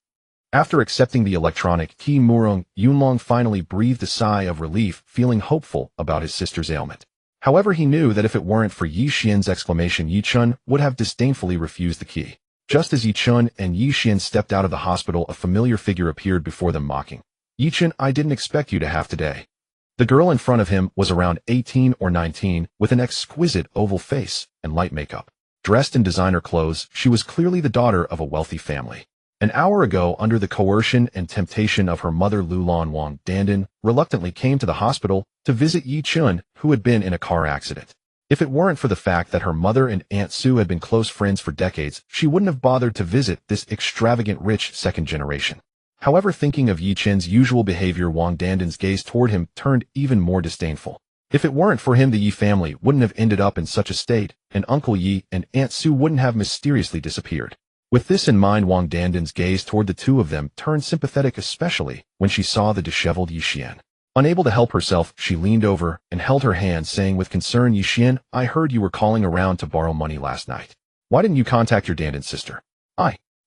A: After accepting the electronic key, Murong Yunlong finally breathed a sigh of relief, feeling hopeful about his sister's ailment. However, he knew that if it weren't for Yi Xian's exclamation, Yi Chun would have disdainfully refused the key. Just as Yi Chun and Yi Xian stepped out of the hospital, a familiar figure appeared before them, mocking, "Yi Chun, I didn't expect you to have today." The girl in front of him was around 18 or 19, with an exquisite oval face and light makeup. Dressed in designer clothes, she was clearly the daughter of a wealthy family. An hour ago, under the coercion and temptation of her mother, Lulan Wang Dandan reluctantly came to the hospital to visit Yi Chun, who had been in a car accident. If it weren't for the fact that her mother and Aunt Sue had been close friends for decades, she wouldn't have bothered to visit this extravagant rich second generation. However, thinking of Yi Chun's usual behavior, Wang Dandan's gaze toward him turned even more disdainful. If it weren't for him, the Yi family wouldn't have ended up in such a state, and Uncle Yi and Aunt Sue wouldn't have mysteriously disappeared. With this in mind, Wang Dandan's gaze toward the two of them turned sympathetic, especially when she saw the disheveled Yi Xian. Unable to help herself, she leaned over and held her hand, saying with concern, "Yi Xian, I heard you were calling around to borrow money last night. Why didn't you contact your Dandan sister?"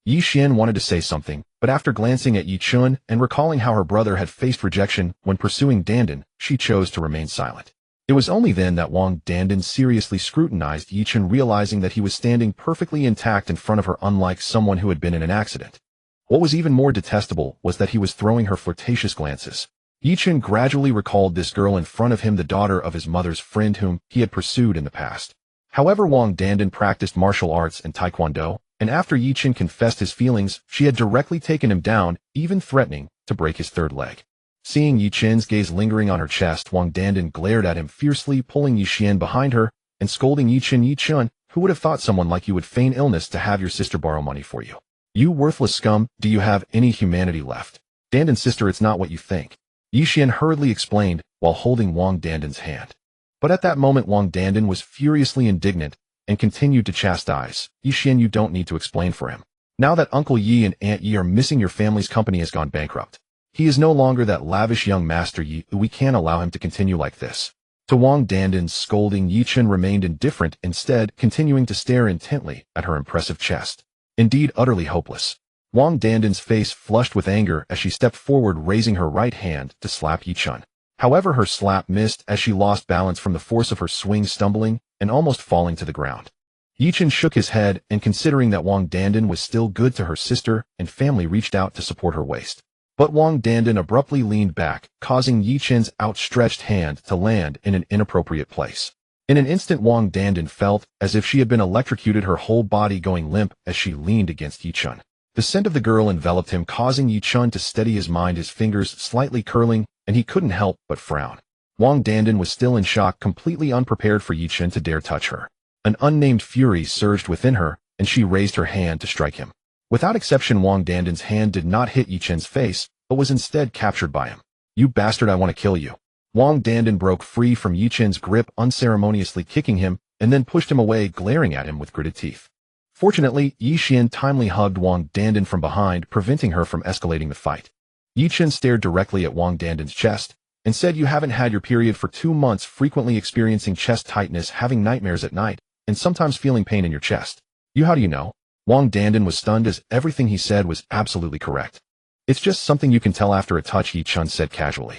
A: Yi Xian wanted to say something, but after glancing at Yi Chun and recalling how her brother had faced rejection when pursuing Dandan, she chose to remain silent. It was only then that Wang Dandan seriously scrutinized Yi Chun, realizing that he was standing perfectly intact in front of her, unlike someone who had been in an accident. What was even more detestable was that he was throwing her flirtatious glances. Yi Chun gradually recalled this girl in front of him, the daughter of his mother's friend whom he had pursued in the past. However, Wang Dandan practiced martial arts and taekwondo, and after Yi Chen confessed his feelings, she had directly taken him down, even threatening to break his third leg. Seeing Yi Chen's gaze lingering on her chest, Wang Dandan glared at him fiercely, pulling Yi Xian behind her and scolding Yi Chen. Yi Chen, who would have thought someone like you would feign illness to have your sister borrow money for you? You worthless scum, do you have any humanity left? Dandan sister, it's not what you think. Yi Xian hurriedly explained while holding Wang Dandan's hand. But at that moment Wang Dandan was furiously indignant and continued to chastise. Yi Xian, you don't need to explain for him. Now that Uncle Yi and Aunt Yi are missing, your family's company has gone bankrupt. He is no longer that lavish young Master Yi. We can't allow him to continue like this. To Wang Dandan's scolding, Yi Chen remained indifferent, instead continuing to stare intently at her impressive chest. Indeed, utterly hopeless. Wang Dandan's face flushed with anger as she stepped forward, raising her right hand to slap Yi Chen. However, her slap missed as she lost balance from the force of her swing, stumbling and almost falling to the ground. Yi Chen shook his head, and considering that Wang Dandan was still good to her sister and family, reached out to support her waist. But Wang Dandan abruptly leaned back, causing Yi Chen's outstretched hand to land in an inappropriate place. In an instant, Wang Dandan felt as if she had been electrocuted, her whole body going limp as she leaned against Yi Chen. The scent of the girl enveloped him, causing Yi Chen to steady his mind, his fingers slightly curling, and he couldn't help but frown. Wang Dandan was still in shock, completely unprepared for Yi Chen to dare touch her. An unnamed fury surged within her, and she raised her hand to strike him. Without exception, Wang Dandan's hand did not hit Yi Chen's face, but was instead captured by him. You bastard, I want to kill you. Wang Dandan broke free from Yi Chen's grip, unceremoniously kicking him, and then pushed him away, glaring at him with gritted teeth. Fortunately, Yi Xian timely hugged Wang Dandan from behind, preventing her from escalating the fight. Yi Chen stared directly at Wang Dandan's chest and said, you haven't had your period for 2 months, frequently experiencing chest tightness, having nightmares at night, and sometimes feeling pain in your chest. How do you know? Wang Dandan was stunned, as everything he said was absolutely correct. It's just something you can tell after a touch, Yi Chen said casually.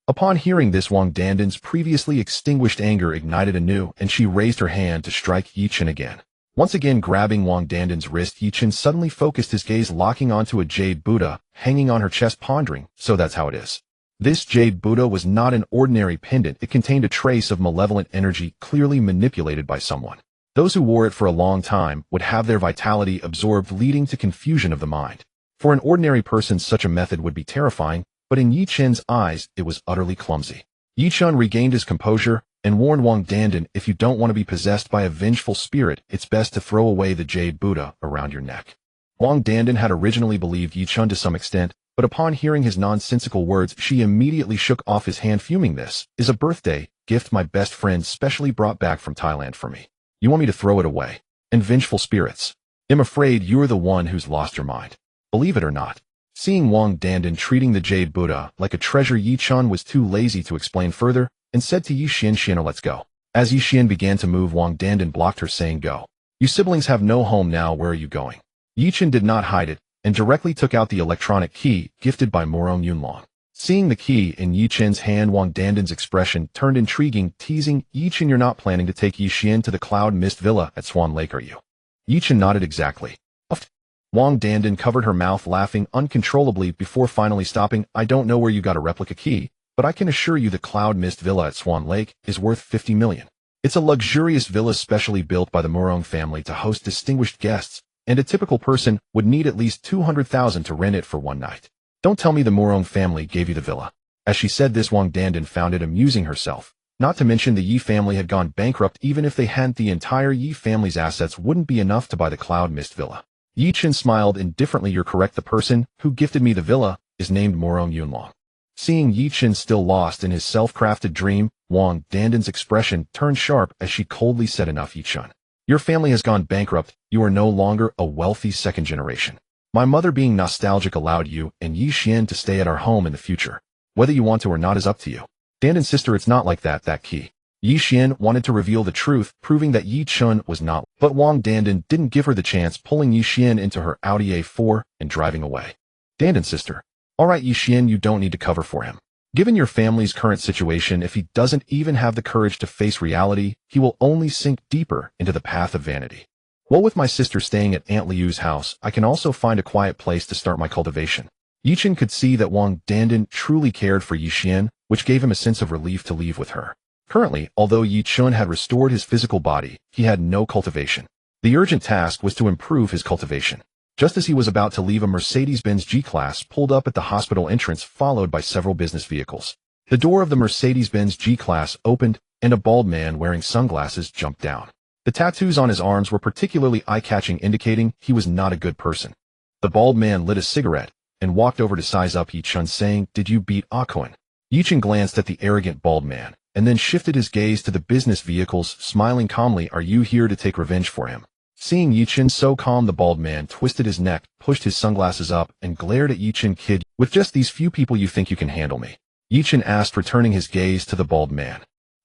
A: Upon hearing this, Wang Dandan's previously extinguished anger ignited anew, and she raised her hand to strike Yi Chen again. Once again grabbing Wang Dandan's wrist, Yi Chen suddenly focused his gaze, locking onto a jade Buddha hanging on her chest, pondering, so that's how it is. This jade Buddha was not an ordinary pendant. It contained a trace of malevolent energy, clearly manipulated by someone. Those who wore it for a long time would have their vitality absorbed, leading to confusion of the mind. For an ordinary person, such a method would be terrifying, but in Yi Chen's eyes, it was utterly clumsy. Yi Chen regained his composure and warned Wang Dandan, if you don't want to be possessed by a vengeful spirit, it's best to throw away the jade Buddha around your neck. Wang Dandan had originally believed Yi Chen to some extent, but upon hearing his nonsensical words, she immediately shook off his hand, fuming. This is a birthday gift my best friend specially brought back from Thailand for me. You want me to throw it away? And vengeful spirits? I'm afraid you're the one who's lost your mind. Believe it or not. Seeing Wang Dandan treating the jade Buddha like a treasure, Yi Chen was too lazy to explain further and said to Yi Xian, let's go. As Yi Xian began to move, Wang Dandan blocked her, saying, go. You siblings have no home now, where are you going? Yi Chen did not hide it and directly took out the electronic key gifted by Morong Yunlong. Seeing the key in Yi Chen's hand, Wang Dandan's expression turned intriguing, teasing, Yi Chen, you're not planning to take Yi Xian to the Cloud Mist Villa at Swan Lake, are you? Yi Chen nodded exactly. Wang Dandan covered her mouth, laughing uncontrollably before finally stopping. I don't know where you got a replica key, but I can assure you the Cloud Mist Villa at Swan Lake is worth 50 million. It's a luxurious villa specially built by the Morong family to host distinguished guests, and a typical person would need at least 200,000 to rent it for one night. Don't tell me the Morong family gave you the villa. As she said this, Wang Dandan found it amusing herself. Not to mention the Yi family had gone bankrupt. Even if they hadn't, the entire Yi family's assets wouldn't be enough to buy the Cloud Mist Villa. Yi Chen smiled indifferently. You're correct. The person who gifted me the villa is named Morong Yunlong. Seeing Yi Chen still lost in his self-crafted dream, Wang Dandan's expression turned sharp as she coldly said, enough, Yi Chen. Your family has gone bankrupt. You are no longer a wealthy second generation. My mother, being nostalgic, allowed you and Yi Xian to stay at our home in the future. Whether you want to or not is up to you. Dandan sister, it's not like that. That key. Yi Xian wanted to reveal the truth, proving that Yi Chen was not, but Wang Dandan didn't give her the chance, pulling Yi Xian into her Audi A4 and driving away. Dandan sister. Alright Yi Xian, you don't need to cover for him. Given your family's current situation, if he doesn't even have the courage to face reality, he will only sink deeper into the path of vanity. Well, with my sister staying at Aunt Liu's house, I can also find a quiet place to start my cultivation. Yi Chen could see that Wang Dandan truly cared for Yi Xian, which gave him a sense of relief to leave with her. Currently, although Yi Chen had restored his physical body, he had no cultivation. The urgent task was to improve his cultivation. Just as he was about to leave, a Mercedes-Benz G-Class pulled up at the hospital entrance, followed by several business vehicles. The door of the Mercedes-Benz G-Class opened, and a bald man wearing sunglasses jumped down. The tattoos on his arms were particularly eye-catching, indicating he was not a good person. The bald man lit a cigarette and walked over to size up Yi-chun, saying, "Did you beat Akun?" Yi-chun glanced at the arrogant bald man, and then shifted his gaze to the business vehicles, smiling calmly. "Are you here to take revenge for him?" Seeing Yi-chun so calm, the bald man twisted his neck, pushed his sunglasses up, and glared at Yi-chun. "Kid, with just these few people you think you can handle me?" Yi-chun asked, returning his gaze to the bald man.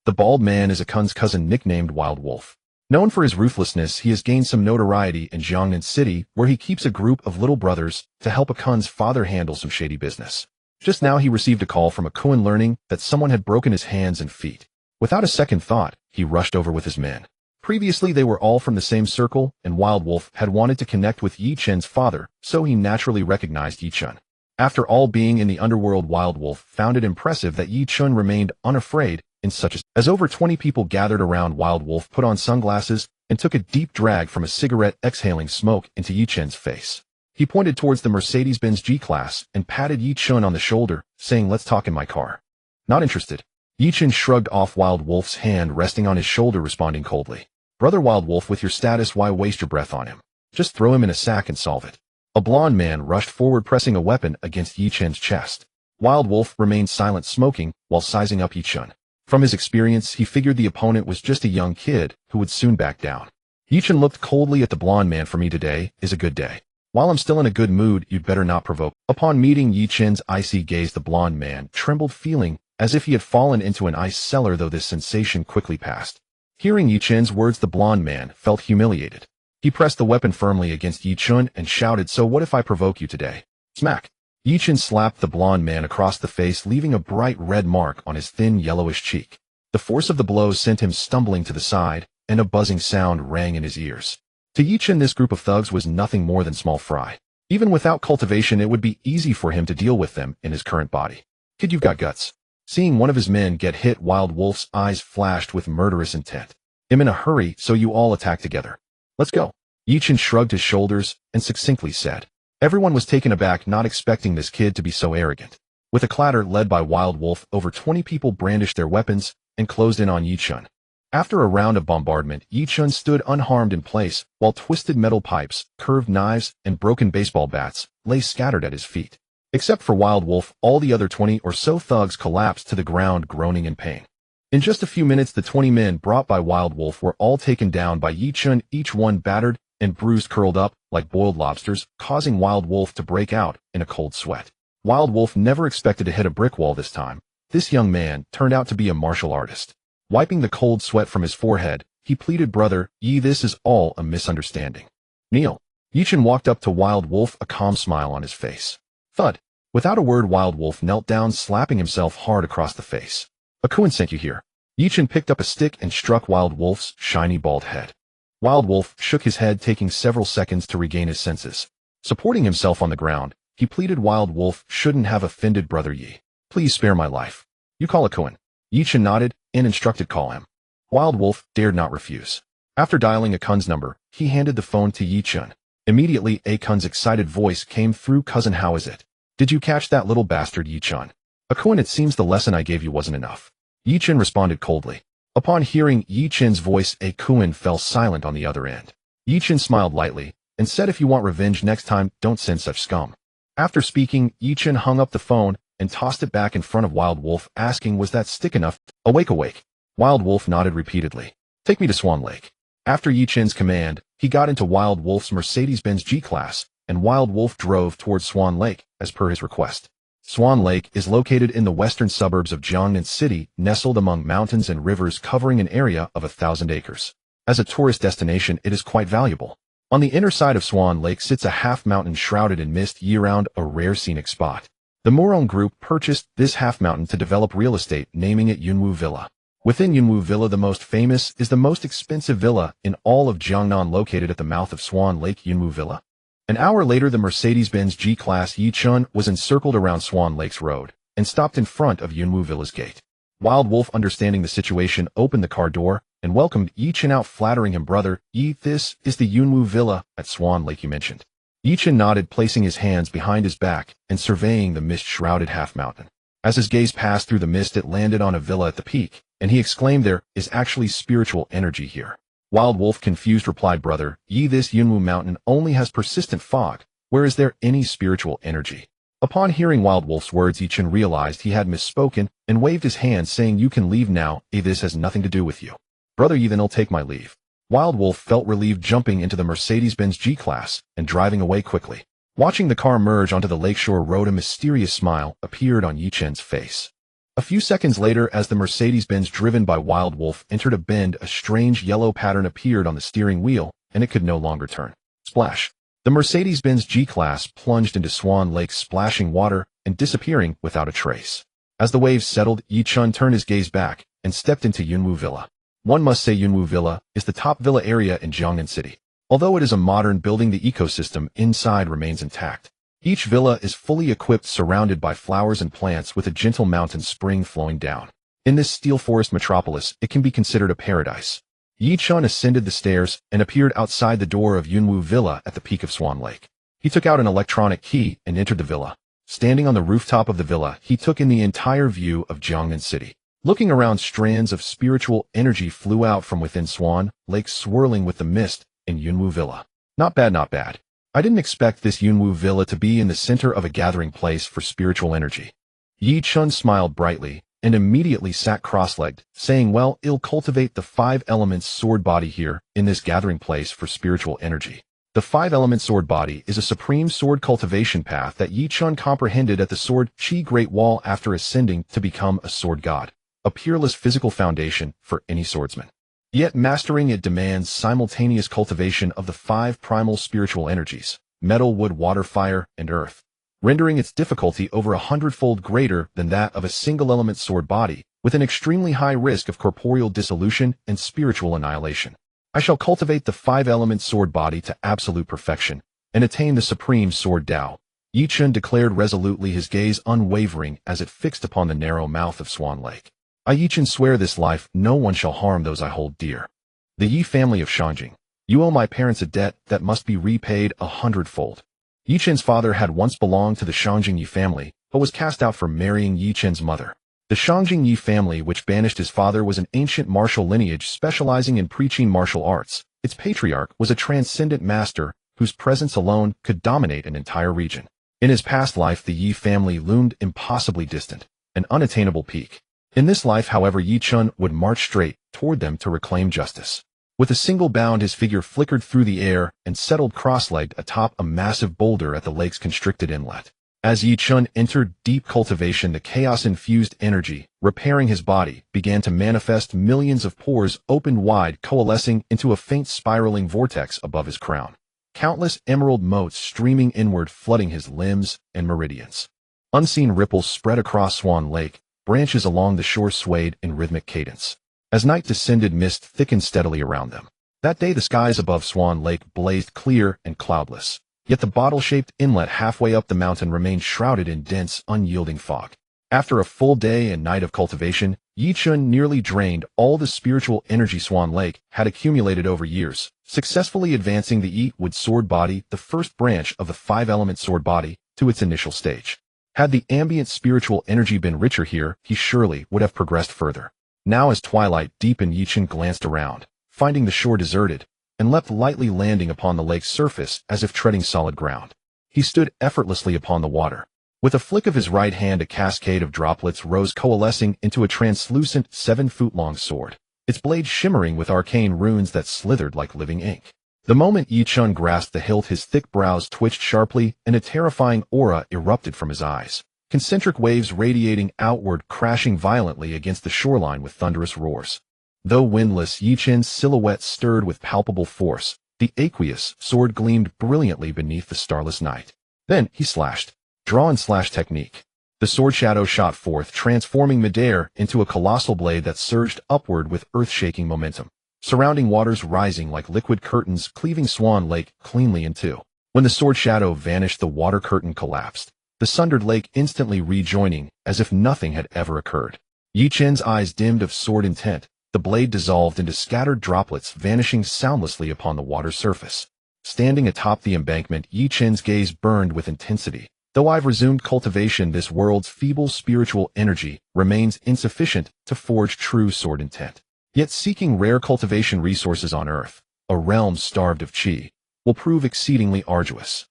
A: The bald man is Akun's cousin, nicknamed Wild Wolf. Known for his ruthlessness, he has gained some notoriety in Jiangnan City, where he keeps a group of little brothers to help Akun's father handle some shady business. Just now he received a call from Akun learning that someone had broken his hands and feet. Without a second thought, he rushed over with his men. Previously they were all from the same circle, and Wild Wolf had wanted to connect with Yi-chun's father, so he naturally recognized Yi-chun. After all being in the underworld, Wild Wolf found it impressive that Yi-chun remained unafraid in such as over 20 people gathered around. Wild Wolf put on sunglasses and took a deep drag from a cigarette, exhaling smoke into Yi-chun's face. He pointed towards the Mercedes-Benz G-Class and patted Yi-chun on the shoulder, saying, "Let's talk in my car." Not interested. Yi-chun shrugged off Wild Wolf's hand, resting on his shoulder, responding coldly, "Brother Wild Wolf, with your status, why waste your breath on him? Just throw him in a sack and solve it." A blond man rushed forward, pressing a weapon against Yi-chun's chest. Wild Wolf remained silent, smoking, while sizing up Yi-chun. From his experience, he figured the opponent was just a young kid who would soon back down. Yi-chun looked coldly at the blond man. "For me, today is a good day. While I'm still in a good mood, you'd better not provoke." Upon meeting Yi-chun's icy gaze, the blond man trembled, feeling as if he had fallen into an ice cellar, though this sensation quickly passed. Hearing Yi-chun's words, the blond man felt humiliated. He pressed the weapon firmly against Yi-chun and shouted, "So what if I provoke you today?" Smack! Yi-chun slapped the blond man across the face, leaving a bright red mark on his thin yellowish cheek. The force of the blow sent him stumbling to the side, and a buzzing sound rang in his ears. To Yi-chun, this group of thugs was nothing more than small fry. Even without cultivation, it would be easy for him to deal with them in his current body. "Kid, you've got guts." Seeing one of his men get hit, Wild Wolf's eyes flashed with murderous intent. "I'm in a hurry, so you all attack together. Let's go." Yi-chun shrugged his shoulders and succinctly said. Everyone was taken aback, not expecting this kid to be so arrogant. With a clatter led by Wild Wolf, over 20 people brandished their weapons and closed in on Yi-chun. After a round of bombardment, Yi-chun stood unharmed in place, while twisted metal pipes, curved knives, and broken baseball bats lay scattered at his feet. Except for Wild Wolf, all the other 20 or so thugs collapsed to the ground, groaning in pain. In just a few minutes, the 20 men brought by Wild Wolf were all taken down by Yi-chun, each one battered and bruised, curled up like boiled lobsters, causing Wild Wolf to break out in a cold sweat. Wild Wolf never expected to hit a brick wall this time. This young man turned out to be a martial artist. Wiping the cold sweat from his forehead, he pleaded, "Brother Yi, this is all a misunderstanding. Kneel." Yi-chun walked up to Wild Wolf, a calm smile on his face. Thud. Without a word, Wild Wolf knelt down, slapping himself hard across the face. "Akun sent you here." Yi-chun picked up a stick and struck Wild Wolf's shiny bald head. Wild Wolf shook his head, taking several seconds to regain his senses. Supporting himself on the ground, he pleaded, "Wild Wolf shouldn't have offended Brother Yi. Please spare my life. You call Akun." Yi-chun nodded and instructed, "Call him." Wild Wolf dared not refuse. After dialing Akun's number, he handed the phone to Yi-chun. Immediately, Akun's excited voice came through. "Cousin, how is it? Did you catch that little bastard, Yi-chun?" "Akun, it seems the lesson I gave you wasn't enough." Yi-chun responded coldly. Upon hearing Yi-chun's voice, Akun fell silent on the other end. Yi-chun smiled lightly and said, "If you want revenge next time, don't send such scum." After speaking, Yi-chun hung up the phone and tossed it back in front of Wild Wolf, asking, "Was that stick enough?" Awake, awake." Wild Wolf nodded repeatedly. "Take me to Swan Lake." After Yi-chun's command, he got into Wild Wolf's Mercedes-Benz G-Class, and Wild Wolf drove towards Swan Lake, as per his request. Swan Lake is located in the western suburbs of Jiangnan City, nestled among mountains and rivers, covering an area of 1,000 acres. As a tourist destination, it is quite valuable. On the inner side of Swan Lake sits a half-mountain shrouded in mist year-round, a rare scenic spot. The Moron Group purchased this half-mountain to develop real estate, naming it Yunwu Villa. Within Yunwu Villa, the most famous is the most expensive villa in all of Jiangnan, located at the mouth of Swan Lake, Yunwu Villa. An hour later, the Mercedes-Benz G-Class Yi-chun was encircled around Swan Lake's road and stopped in front of Yunwu Villa's gate. Wild Wolf, understanding the situation, opened the car door and welcomed Yi Chen out, flattering him. Brother Yi, this is the Yunwu Villa at Swan Lake you mentioned. Yi Chen nodded, placing his hands behind his back and surveying the mist-shrouded half-mountain. As his gaze passed through the mist, it landed on a villa at the peak, and he exclaimed, there is actually spiritual energy here. Wild Wolf, confused, replied, Brother Yi, this Yunwu mountain only has persistent fog. Where is there any spiritual energy? Upon hearing Wild Wolf's words, Yi Chen realized he had misspoken and waved his hand, saying, you can leave now. This has nothing to do with you. Brother Yi, then I'll take my leave. Wild Wolf felt relieved, jumping into the Mercedes-Benz G-Class and driving away quickly. Watching the car merge onto the lakeshore road, a mysterious smile appeared on Yi Chen's face. A few seconds later, as the Mercedes-Benz driven by Wild Wolf entered a bend, a strange yellow pattern appeared on the steering wheel, and it could no longer turn. Splash! The Mercedes-Benz G-Class plunged into Swan Lake, splashing water and disappearing without a trace. As the waves settled, Yi Chen turned his gaze back and stepped into Yunwu Villa. One must say Yunwu Villa is the top villa area in Jiangnan City. Although it is a modern building, the ecosystem inside remains intact. Each villa is fully equipped, surrounded by flowers and plants, with a gentle mountain spring flowing down. In this steel forest metropolis, it can be considered a paradise. Yi Chen ascended the stairs and appeared outside the door of Yunwu Villa at the peak of Swan Lake. He took out an electronic key and entered the villa. Standing on the rooftop of the villa, he took in the entire view of Jiangnan City. Looking around, strands of spiritual energy flew out from within Swan Lake, swirling with the mist in Yunwu Villa. Not bad, not bad. I didn't expect this Yunwu Villa to be in the center of a gathering place for spiritual energy. Yi Chen smiled brightly and immediately sat cross-legged, saying, well, I'll cultivate the 5 elements sword body here in this gathering place for spiritual energy. The 5-element sword body is a supreme sword cultivation path that Yi Chen comprehended at the Sword Chi Great Wall after ascending to become a sword god. A peerless physical foundation for any swordsman. Yet mastering it demands simultaneous cultivation of the 5 primal spiritual energies, metal, wood, water, fire, and earth, rendering its difficulty over 100-fold greater than that of a single-element sword body, with an extremely high risk of corporeal dissolution and spiritual annihilation. I shall cultivate the 5-element sword body to absolute perfection and attain the supreme sword Tao. Yi Chen declared resolutely, his gaze unwavering as it fixed upon the narrow mouth of Swan Lake. I, Yi Chen, swear this life no one shall harm those I hold dear. The Yi family of Shanjing, you owe my parents a debt that must be repaid 100-fold. Yi Chen's father had once belonged to the Shanjing Yi family, but was cast out for marrying Yi Chen's mother. The Shanjing Yi family, which banished his father, was an ancient martial lineage specializing in preaching martial arts. Its patriarch was a transcendent master whose presence alone could dominate an entire region. In his past life, the Yi family loomed impossibly distant, an unattainable peak. In this life, however, Yi Chen would march straight toward them to reclaim justice. With a single bound, his figure flickered through the air and settled cross-legged atop a massive boulder at the lake's constricted inlet. As Yi Chen entered deep cultivation, the chaos-infused energy, repairing his body, began to manifest. Millions of pores opened wide, coalescing into a faint spiraling vortex above his crown. Countless emerald motes streaming inward, flooding his limbs and meridians. Unseen ripples spread across Swan Lake. Branches along the shore swayed in rhythmic cadence. As night descended, mist thickened steadily around them. That day, the skies above Swan Lake blazed clear and cloudless. Yet the bottle-shaped inlet halfway up the mountain remained shrouded in dense, unyielding fog. After a full day and night of cultivation, Yi Chen nearly drained all the spiritual energy Swan Lake had accumulated over years, successfully advancing the Yi Wood sword body, the first branch of the 5-element sword body, to its initial stage. Had the ambient spiritual energy been richer here, he surely would have progressed further. Now, as twilight deepened, Yi Chen glanced around, finding the shore deserted, and leapt lightly, landing upon the lake's surface as if treading solid ground. He stood effortlessly upon the water. With a flick of his right hand, a cascade of droplets rose, coalescing into a translucent 7-foot-long sword, its blade shimmering with arcane runes that slithered like living ink. The moment Yi Chen grasped the hilt, his thick brows twitched sharply, and a terrifying aura erupted from his eyes. Concentric waves radiating outward, crashing violently against the shoreline with thunderous roars. Though windless, Yi Chen's silhouette stirred with palpable force. The aqueous sword gleamed brilliantly beneath the starless night. Then he slashed. Draw and slash technique. The sword shadow shot forth, transforming midair into a colossal blade that surged upward with earth-shaking momentum. Surrounding waters rising like liquid curtains, cleaving Swan Lake cleanly in two. When the sword shadow vanished, the water curtain collapsed, the sundered lake instantly rejoining as if nothing had ever occurred. Yi Chen's eyes dimmed of sword intent, The blade dissolved into scattered droplets, vanishing soundlessly upon the water's surface. Standing atop the embankment, Yi Chen's gaze burned with intensity. Though I've resumed cultivation, this world's feeble spiritual energy remains insufficient to forge true sword intent. Yet seeking rare cultivation resources on Earth, a realm starved of qi, will prove exceedingly arduous.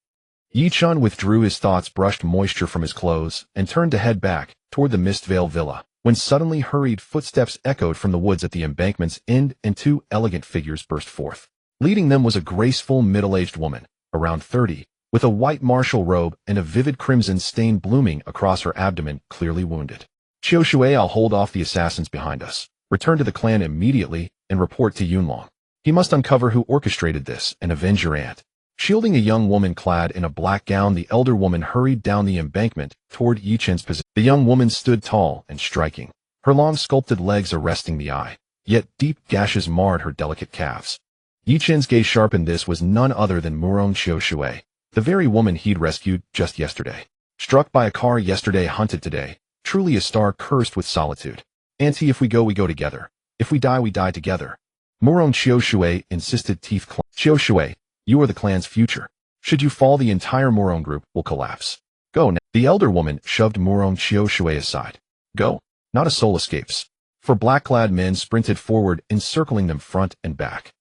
A: Yi Chen withdrew his thoughts, brushed moisture from his clothes, and turned to head back toward the Mistvale Villa, when suddenly hurried footsteps echoed from the woods at the embankment's end and two elegant figures burst forth. Leading them was a graceful middle-aged woman, around 30, with a white martial robe and a vivid crimson stain blooming across her abdomen, clearly wounded. Qiu Shui, I'll hold off the assassins behind us. Return to the clan immediately and report to Yunlong. He must uncover who orchestrated this and avenge your aunt. Shielding a young woman clad in a black gown, the elder woman hurried down the embankment toward Yi Chen's position. The young woman stood tall and striking, her long sculpted legs arresting the eye, yet deep gashes marred her delicate calves. Yi Chen's gaze sharpened. This was none other than Murong Qiu Shui, the very woman he'd rescued just yesterday. Struck by a car yesterday, hunted today, truly a star cursed with solitude. Auntie, if we go together. If we die together. Murong Qiu Shui insisted, teeth clenched. Qiu Shui, you are the clan's future. Should you fall, the entire Murong group will collapse. Go now. The elder woman shoved Murong Qiu Shui aside. Go. Not a soul escapes. For black-clad men sprinted forward, encircling them front and back.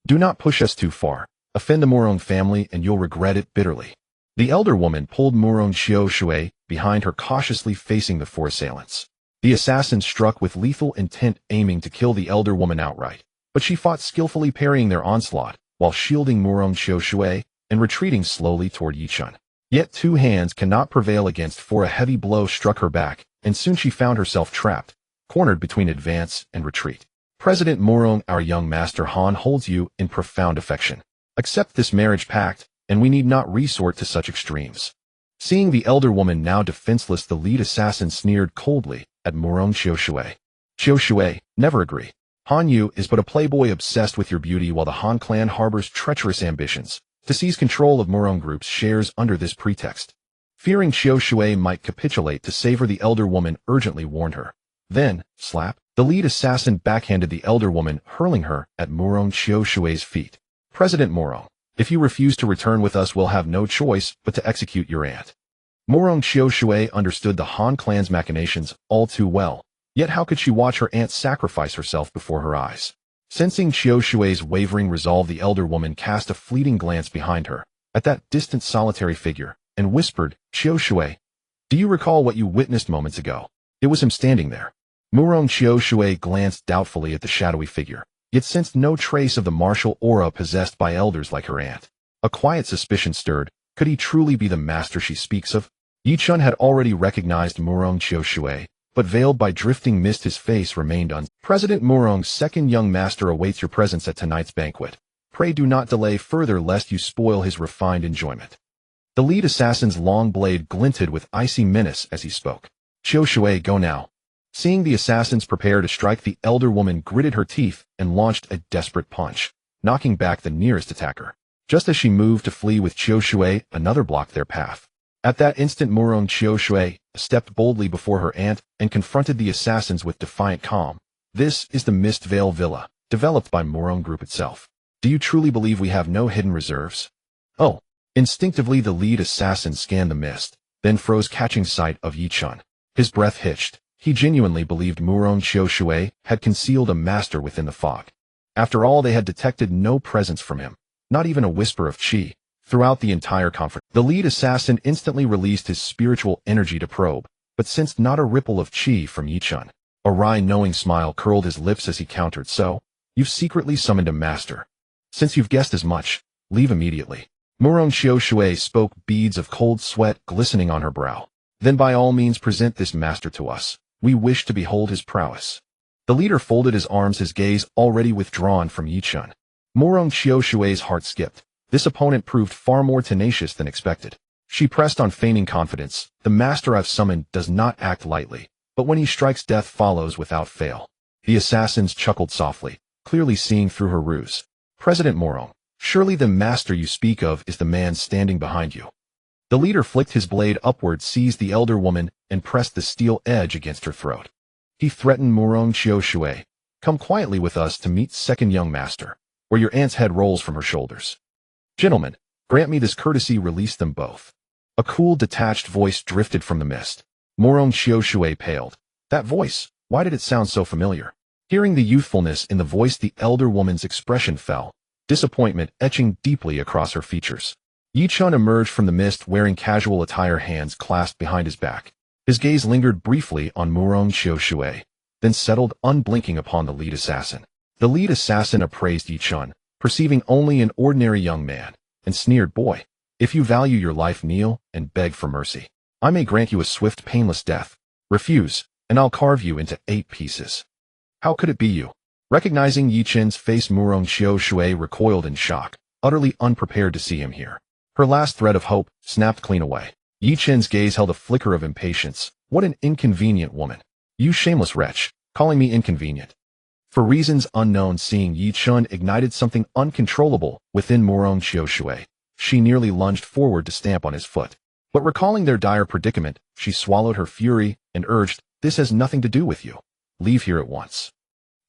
A: Do not push us too far. Offend the Murong family and you'll regret it bitterly. The elder woman pulled Murong Qiu Shui behind her, cautiously facing the four assailants. The assassin struck with lethal intent, aiming to kill the elder woman outright, but she fought skillfully, parrying their onslaught while shielding Murong Qiu Shui and retreating slowly toward Yi Chen. Yet two hands cannot prevail against four. A heavy blow struck her back, and soon she found herself trapped, cornered between advance and retreat. President Murong, our young master Han holds you in profound affection. Accept this marriage pact, and we need not resort to such extremes. Seeing the elder woman now defenseless, the lead assassin sneered coldly at Murong Qiu Shui. Qiu Shui, never agree. Han Yu is but a playboy obsessed with your beauty, while the Han clan harbors treacherous ambitions to seize control of Murong Group's shares under this pretext. Fearing Qiu Shui might capitulate to save her, the elder woman urgently warned her. Then, slap, the lead assassin backhanded the elder woman, hurling her at Murong Qiu Shui's feet. President Murong, if you refuse to return with us, we'll have no choice but to execute your aunt. Murong Qiu Shui understood the Han clan's machinations all too well, yet how could she watch her aunt sacrifice herself before her eyes? Sensing Qiu Shui's wavering resolve, the elder woman cast a fleeting glance behind her, at that distant solitary figure, and whispered, Qiu Shui, do you recall what you witnessed moments ago? It was him standing there. Murong Qiu Shui glanced doubtfully at the shadowy figure, yet sensed no trace of the martial aura possessed by elders like her aunt. A quiet suspicion stirred. Could he truly be the master she speaks of? Yi Chen had already recognized Murong Qiu Shui, but veiled by drifting mist, his face remained unseen. President Murong's second young master awaits your presence at tonight's banquet. Pray do not delay further, lest you spoil his refined enjoyment. The lead assassin's long blade glinted with icy menace as he spoke. Qiu Shui, go now. Seeing the assassins prepare to strike, the elder woman gritted her teeth and launched a desperate punch, knocking back the nearest attacker. Just as she moved to flee with Qiu Shui, another blocked their path. At that instant, Murong Qiu Shui stepped boldly before her aunt and confronted the assassins with defiant calm. This is the Mistvale Villa, developed by Murong Group itself. Do you truly believe we have no hidden reserves? Oh. Instinctively, the lead assassin scanned the mist, then froze, catching sight of Yi Chen. His breath hitched. He genuinely believed Murong Qiu Shui had concealed a master within the fog. After all, they had detected no presence from him, not even a whisper of qi, throughout the entire conference. The lead assassin instantly released his spiritual energy to probe, but sensed not a ripple of qi from Yi Chen. A wry, knowing smile curled his lips as he countered, so, you've secretly summoned a master. Since you've guessed as much, leave immediately. Murong Qiu Shui spoke, beads of cold sweat glistening on her brow. Then by all means present this master to us. We wish to behold his prowess. The leader folded his arms, his gaze already withdrawn from Yi Chen. Murong Qiu Shui's heart skipped. This opponent proved far more tenacious than expected. She pressed on, feigning confidence. The master I've summoned does not act lightly, but when he strikes, death follows without fail. The assassins chuckled softly, clearly seeing through her ruse. President Murong, surely the master you speak of is the man standing behind you. The leader flicked his blade upward, seized the elder woman, and pressed the steel edge against her throat. He threatened Murong Qiu Shui. Come quietly with us to meet second young master, where your aunt's head rolls from her shoulders. Gentlemen, grant me this courtesy, release them both. A cool, detached voice drifted from the mist. Morong Xiaoshui paled. That voice, why did it sound so familiar? Hearing the youthfulness in the voice, the elder woman's expression fell, disappointment etching deeply across her features. Yi Chun emerged from the mist wearing casual attire, hands clasped behind his back. His gaze lingered briefly on Morong Xiaoshui, then settled unblinking upon the lead assassin. The lead assassin appraised Yi Chun, perceiving only an ordinary young man, and sneered, "Boy, if you value your life, kneel and beg for mercy. I may grant you a swift, painless death. Refuse, and I'll carve you into 8 pieces." How could it be you? Recognizing Yi Chun's face, Morong Xiaoshui recoiled in shock, utterly unprepared to see him here. Her last thread of hope snapped clean away. Yi Chun's gaze held a flicker of impatience. What an inconvenient woman. You shameless wretch, calling me inconvenient. For reasons unknown, seeing Yi Chun ignited something uncontrollable within Morong Xiaoshui. She nearly lunged forward to stamp on his foot. But recalling their dire predicament, she swallowed her fury and urged, "This has nothing to do with you. Leave here at once.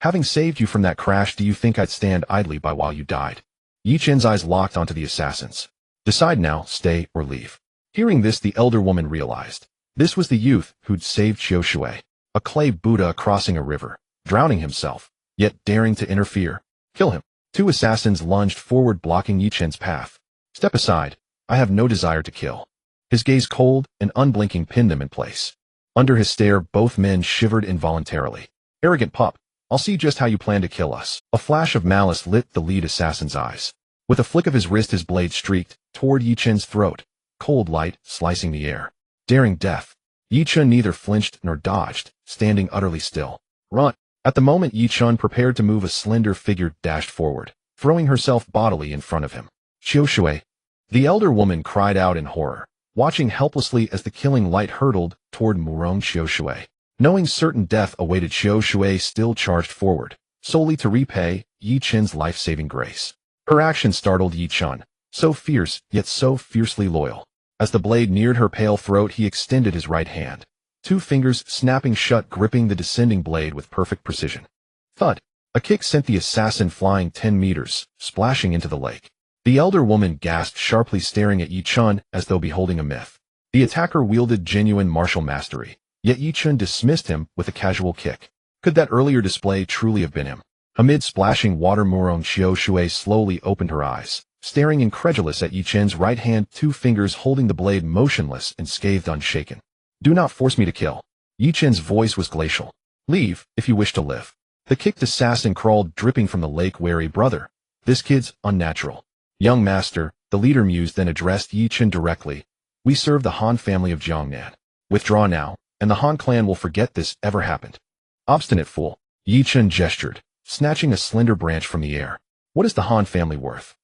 A: Having saved you from that crash, do you think I'd stand idly by while you died?" Yi Chun's eyes locked onto the assassins. Decide now, stay or leave. Hearing this, the elder woman realized. This was the youth who'd saved Xiaoshui, a clay Buddha crossing a river, drowning himself, yet daring to interfere. Kill him. 2 assassins lunged forward, blocking Yi Chun's path. Step aside. I have no desire to kill. His gaze cold and unblinking pinned them in place. Under his stare, both men shivered involuntarily. Arrogant pup, I'll see just how you plan to kill us. A flash of malice lit the lead assassin's eyes. With a flick of his wrist, his blade streaked toward Yi Chun's throat, cold light slicing the air. Daring death. Yi Chun neither flinched nor dodged, standing utterly still. Run! At the moment Yi Chun prepared to move, a slender figure dashed forward, throwing herself bodily in front of him. Xiaoshui! The elder woman cried out in horror, watching helplessly as the killing light hurtled toward Morong Xiaoshui. Knowing certain death awaited, Xiaoshui still charged forward, solely to repay Yi Chun's life-saving grace. Her action startled Yi Chun, so fierce yet so fiercely loyal. As the blade neared her pale throat, he extended his right hand, 2 fingers snapping shut, gripping the descending blade with perfect precision. Thud! A kick sent the assassin flying 10 meters, splashing into the lake. The elder woman gasped sharply, staring at Yi Chun as though beholding a myth. The attacker wielded genuine martial mastery, yet Yi Chun dismissed him with a casual kick. Could that earlier display truly have been him? Amid splashing water, Morong Xiaoshui slowly opened her eyes, staring incredulous at Yi Chun's right hand, 2 fingers holding the blade motionless and scathed unshaken. Do not force me to kill. Yi Chun's voice was glacial. Leave, if you wish to live. The kicked assassin crawled dripping from the lake, wary brother. This kid's unnatural. Young master, the leader mused, then addressed Yi Chun directly. We serve the Han family of Jiangnan. Withdraw now, and the Han clan will forget this ever happened. Obstinate fool. Yi Chun gestured, snatching a slender branch from the air. What is the Han family worth?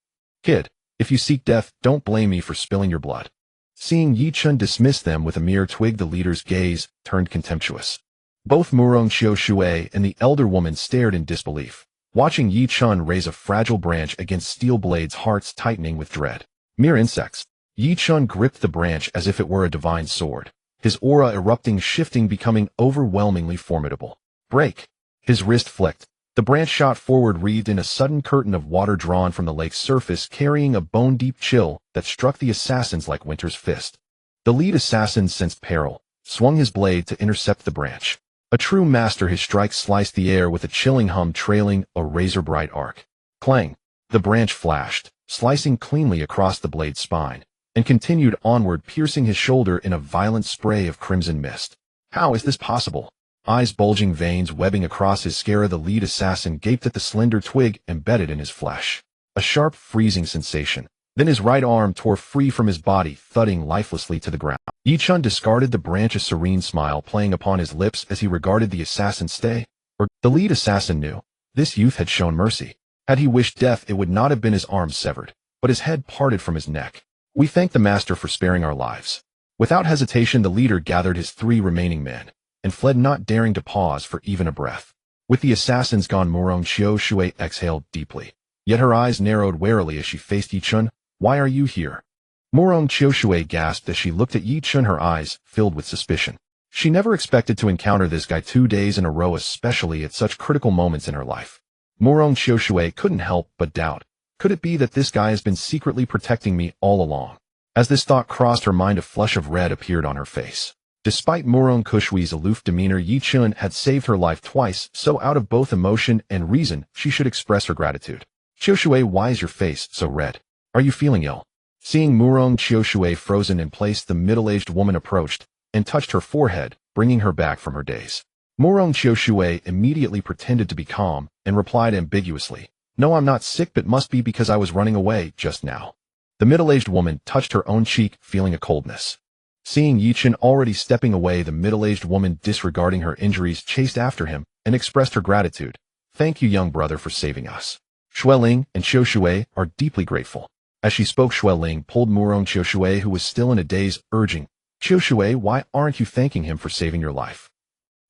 A: Kid, if you seek death, don't blame me for spilling your blood. Seeing Yi Chun dismiss them with a mere twig, the leader's gaze turned contemptuous. Both Morong Xiaoshui and the elder woman stared in disbelief, watching Yi Chun raise a fragile branch against steel blades, hearts tightening with dread. Mere insects. Yi Chun gripped the branch as if it were a divine sword, his aura erupting, shifting, becoming overwhelmingly formidable. Break! His wrist flicked. The branch shot forward, wreathed in a sudden curtain of water drawn from the lake's surface, carrying a bone-deep chill that struck the assassins like winter's fist. The lead assassin sensed peril, swung his blade to intercept the branch. A true master, his strike sliced the air with a chilling hum, trailing a razor-bright arc. Clang! The branch flashed, slicing cleanly across the blade's spine, and continued onward, piercing his shoulder in a violent spray of crimson mist. How is this possible? Eyes bulging, veins webbing across his sclera, the lead assassin gaped at the slender twig embedded in his flesh. A sharp, freezing sensation. Then his right arm tore free from his body, thudding lifelessly to the ground. Yi Chun discarded the branch, a serene smile playing upon his lips as he regarded the assassin. Stay? Or the lead assassin knew. This youth had shown mercy. Had he wished death, it would not have been his arms severed, but his head parted from his neck. We thank the master for sparing our lives. Without hesitation, the leader gathered his 3 remaining men and fled, not daring to pause for even a breath. With the assassins gone, Morong Xiaoshui exhaled deeply, yet her eyes narrowed warily as she faced Yi Chun. Why are you here? Morong Xiaoshui gasped as she looked at Yi Chun, her eyes filled with suspicion. She never expected to encounter this guy 2 days in a row, especially at such critical moments in her life. Murong Qiushui couldn't help but doubt. Could it be that this guy has been secretly protecting me all along? As this thought crossed her mind, a flush of red appeared on her face. Despite Murong Qiushui's aloof demeanor, Yi Chun had saved her life twice, so out of both emotion and reason, she should express her gratitude. Qiushui, why is your face so red? Are you feeling ill? Seeing Murong Qiushui frozen in place, the middle-aged woman approached and touched her forehead, bringing her back from her daze. Murong Qiushui immediately pretended to be calm and replied ambiguously, "No, I'm not sick, but must be because I was running away just now." The middle-aged woman touched her own cheek, feeling a coldness. Seeing Yi Chun already stepping away, the middle-aged woman, disregarding her injuries, chased after him and expressed her gratitude. "Thank you, young brother, for saving us. Xueling and Qiushui are deeply grateful." As she spoke, Xueling pulled Murong Qiushui, who was still in a daze, urging, "Qiushui, why aren't you thanking him for saving your life?"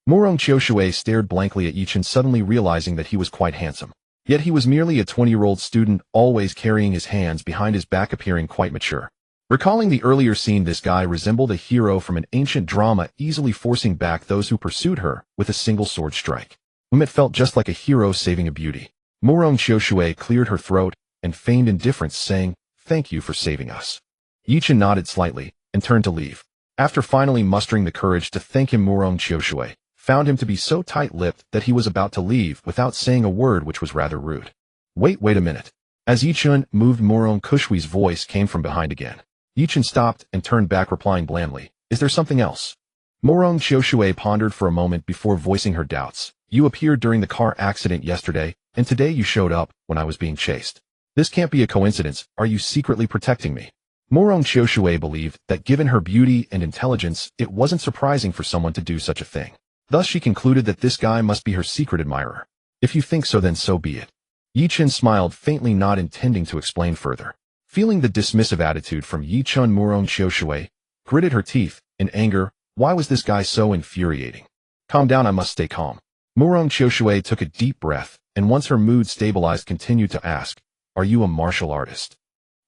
A: Murong Qiushui stared blankly at Yi Chun, suddenly realizing that he was quite handsome. Yet he was merely a 20-year-old student, always carrying his hands behind his back, appearing quite mature. Recalling the earlier scene, this guy resembled a hero from an ancient drama, easily forcing back those who pursued her with a single sword strike. It felt just like a hero saving a beauty. Murong Qiushui cleared her throat and feigned indifference, saying, "Thank you for saving us." Yi Chun nodded slightly and turned to leave. After finally mustering the courage to thank him, Murong Qiushui found him to be so tight-lipped that he was about to leave without saying a word, which was rather rude. Wait a minute." As Yi Chun moved, Murong Qiushui's voice came from behind again. Yi Chun stopped and turned back, replying blandly, "Is there something else?" Murong Qiushui pondered for a moment before voicing her doubts. "You appeared during the car accident yesterday, and today you showed up when I was being chased. This can't be a coincidence. Are you secretly protecting me?" Murong Qiushui believed that given her beauty and intelligence, it wasn't surprising for someone to do such a thing. Thus she concluded that this guy must be her secret admirer. "If you think so, then so be it." Yi Chun smiled faintly, not intending to explain further. Feeling the dismissive attitude from Yi Chun, Murong Qiushui gritted her teeth in anger. Why was this guy so infuriating? "Calm down, I must stay calm." Murong Qiushui took a deep breath, and once her mood stabilized, continued to ask, "Are you a martial artist?"